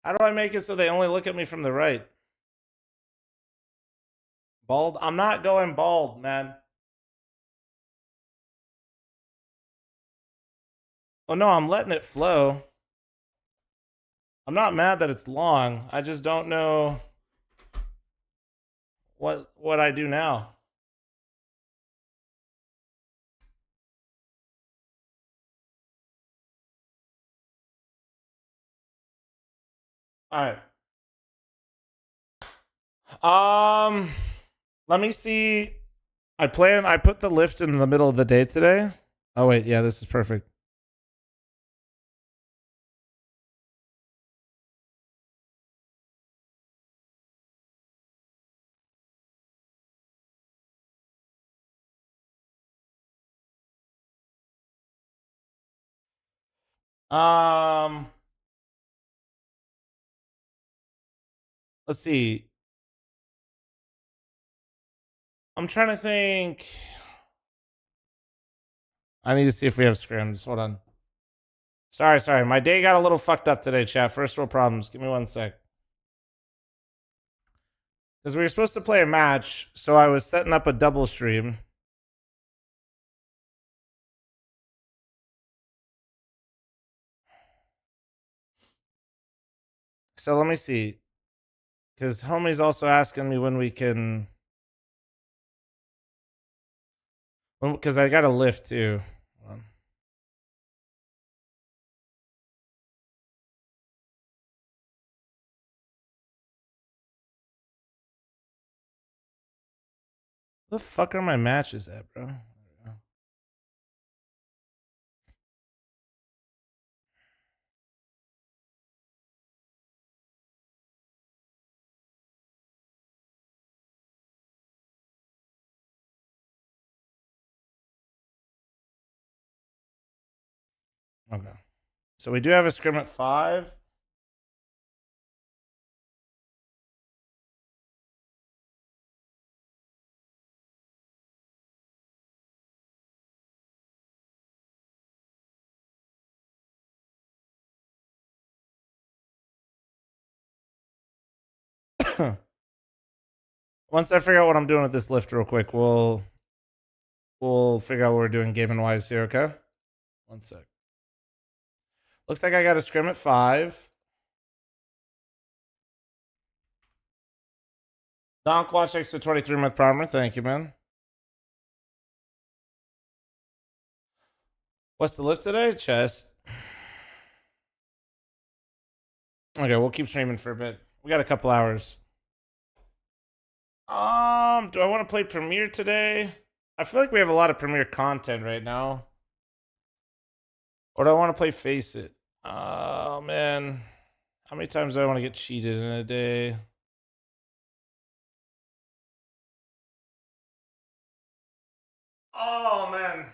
How do I make it so they only look at me from the right? Bald? I'm not going bald, man. Oh, no, I'm letting it flow. I'm not mad that it's long. I just don't know what I do now. All right. Let me see. I put the lift in the middle of the day today. Oh wait, yeah, this is perfect. Let's see. I'm trying to think. I need to see if we have scrims. Hold on. Sorry. My day got a little fucked up today, chat. First world problems. Give me one sec. Because we were supposed to play a match, so I was setting up a double stream. So let me see. Because homie's also asking me when we can... Because I got a lift too. The fuck are my matches at, bro? Okay. So we do have a scrim at 5. Once I figure out what I'm doing with this lift real quick, we'll figure out what we're doing gaming wise here, okay? One sec. Looks like I got a scrim at 5. Donk watch extra 23-month primer. Thank you, man. What's the lift today? Chest. Okay, we'll keep streaming for a bit. We got a couple hours. Do I want to play Premiere today? I feel like we have a lot of Premiere content right now. Or do I want to play Face It? Oh, man. How many times do I want to get cheated in a day? Oh, man.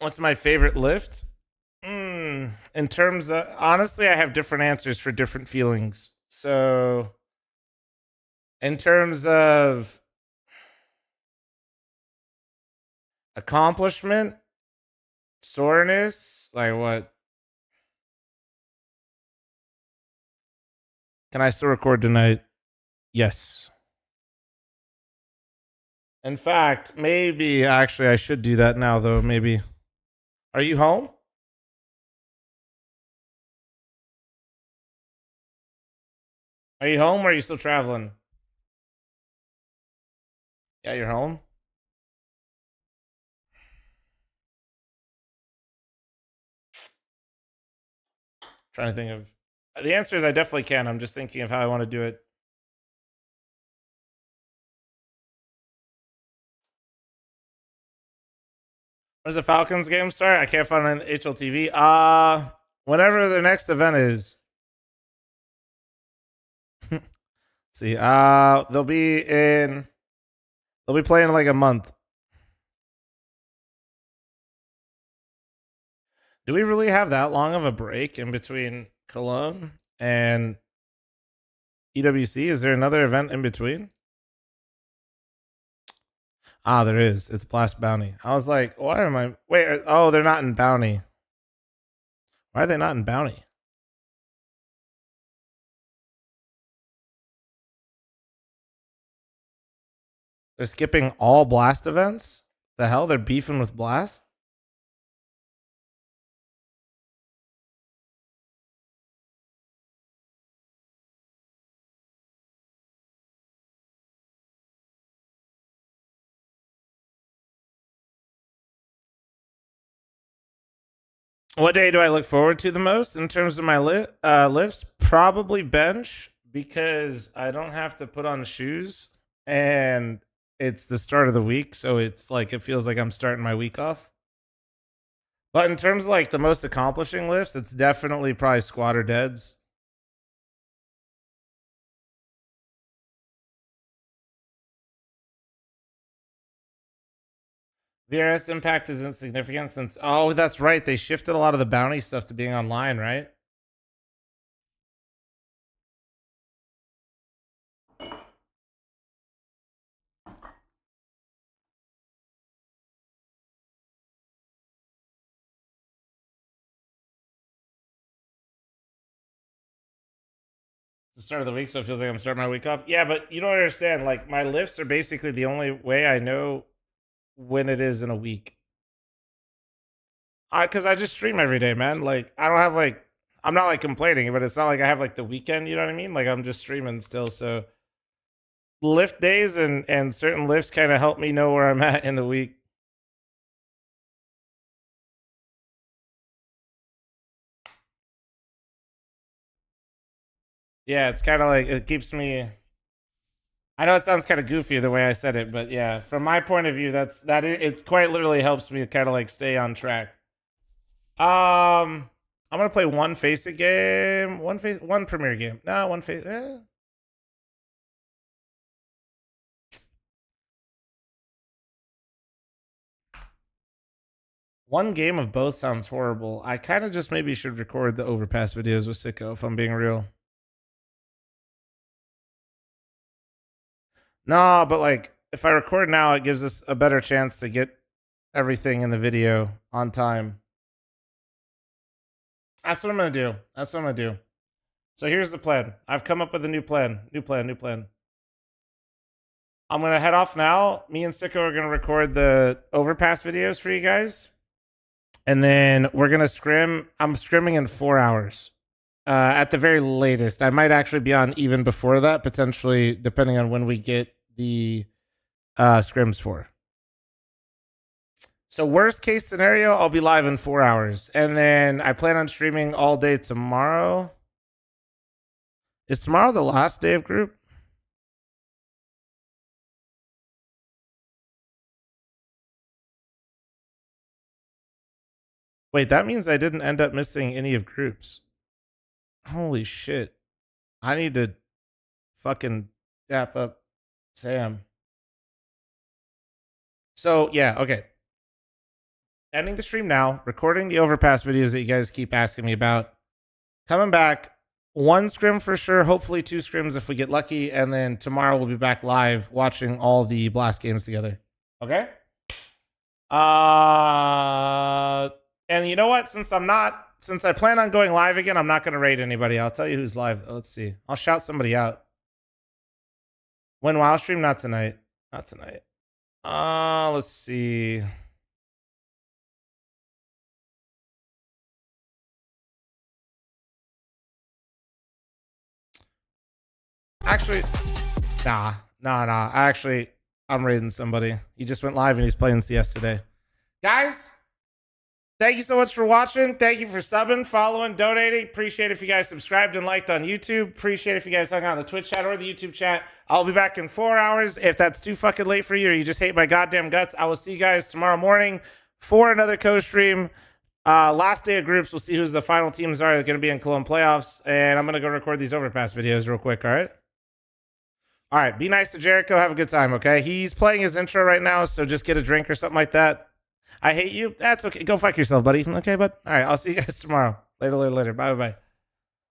What's my favorite lift? In terms of... Honestly, I have different answers for different feelings. So... In terms of... Accomplishment? Soreness? Like what? Can I still record tonight? Yes. In fact, maybe actually I should do that now though, maybe. Are you home? Are you home or are you still traveling? Yeah, you're home. Trying to think of the answer is I definitely can. I'm just thinking of how I want to do it. When does the Falcons game start? I can't find it on HLTV. Whenever the next event is. See, they'll be playing in like a month. Do we really have that long of a break in between Cologne and EWC? Is there another event in between? Ah, there is. It's Blast Bounty. I was like, why am I... Wait, oh, they're not in Bounty. Why are they not in Bounty? They're skipping all Blast events? The hell? They're beefing with Blast? What day do I look forward to the most in terms of my lifts? Probably bench, because I don't have to put on shoes and it's the start of the week, so it's like it feels like I'm starting my week off. But in terms of like the most accomplishing lifts, it's definitely probably squat or deads. VRS impact is insignificant since... Oh, that's right. They shifted a lot of the bounty stuff to being online, right? The start of the week, so it feels like I'm starting my week off. Yeah, but you don't understand. Like, my lifts are basically the only way I know when it is in a week. Because I just stream every day, man. Like, I don't have, like... I'm not, like, complaining, but it's not like I have, like, the weekend, you know what I mean? Like, I'm just streaming still, so... Lift days and certain lifts kind of help me know where I'm at in the week. Yeah, it's kind of like... It keeps me... I know it sounds kind of goofy the way I said it, but yeah, from my point of view, it quite literally helps me kind of like stay on track. I'm gonna play one Faze game, one Premier game. No, one Faze. One game of both sounds horrible. I kind of just maybe should record the overpass videos with Sicko if I'm being real. No, but like if I record now, it gives us a better chance to get everything in the video on time. That's what I'm going to do. That's what I'm going to do. So here's the plan. I've come up with a new plan. New plan. I'm going to head off now. Me and Sicko are going to record the overpass videos for you guys. And then we're going to scrim. I'm scrimming in 4 hours. At the very latest. I might actually be on even before that, potentially, depending on when we get the scrims for. So worst case scenario, I'll be live in 4 hours. And then I plan on streaming all day tomorrow. Is tomorrow the last day of group? Wait, that means I didn't end up missing any of groups. Holy shit. I need to fucking dap up Sam. So, yeah, okay. Ending the stream now, recording the overpass videos that you guys keep asking me about. Coming back, one scrim for sure, hopefully 2 scrims if we get lucky, and then tomorrow we'll be back live watching all the Blast games together. Okay? And you know what? Since I plan on going live again, I'm not going to raid anybody. I'll tell you who's live. Let's see. I'll shout somebody out. When WoW stream? Not tonight. Not tonight. Let's see. Actually, nah. Actually, I'm raiding somebody. He just went live and he's playing CS today. Guys, thank you so much for watching. Thank you for subbing, following, donating. Appreciate if you guys subscribed and liked on YouTube. Appreciate if you guys hung out on the Twitch chat or the YouTube chat. I'll be back in 4 hours. If that's too fucking late for you or you just hate my goddamn guts, I will see you guys tomorrow morning for another co-stream. Last day of groups. We'll see who's the final teams are. They're going to be in Cologne playoffs. And I'm going to go record these overpass videos real quick, all right? All right, be nice to Jericho. Have a good time, okay? He's playing his intro right now, so just get a drink or something like that. I hate you. That's okay. Go fuck yourself, buddy. Okay, bud? All right, I'll see you guys tomorrow. Later. Bye-bye.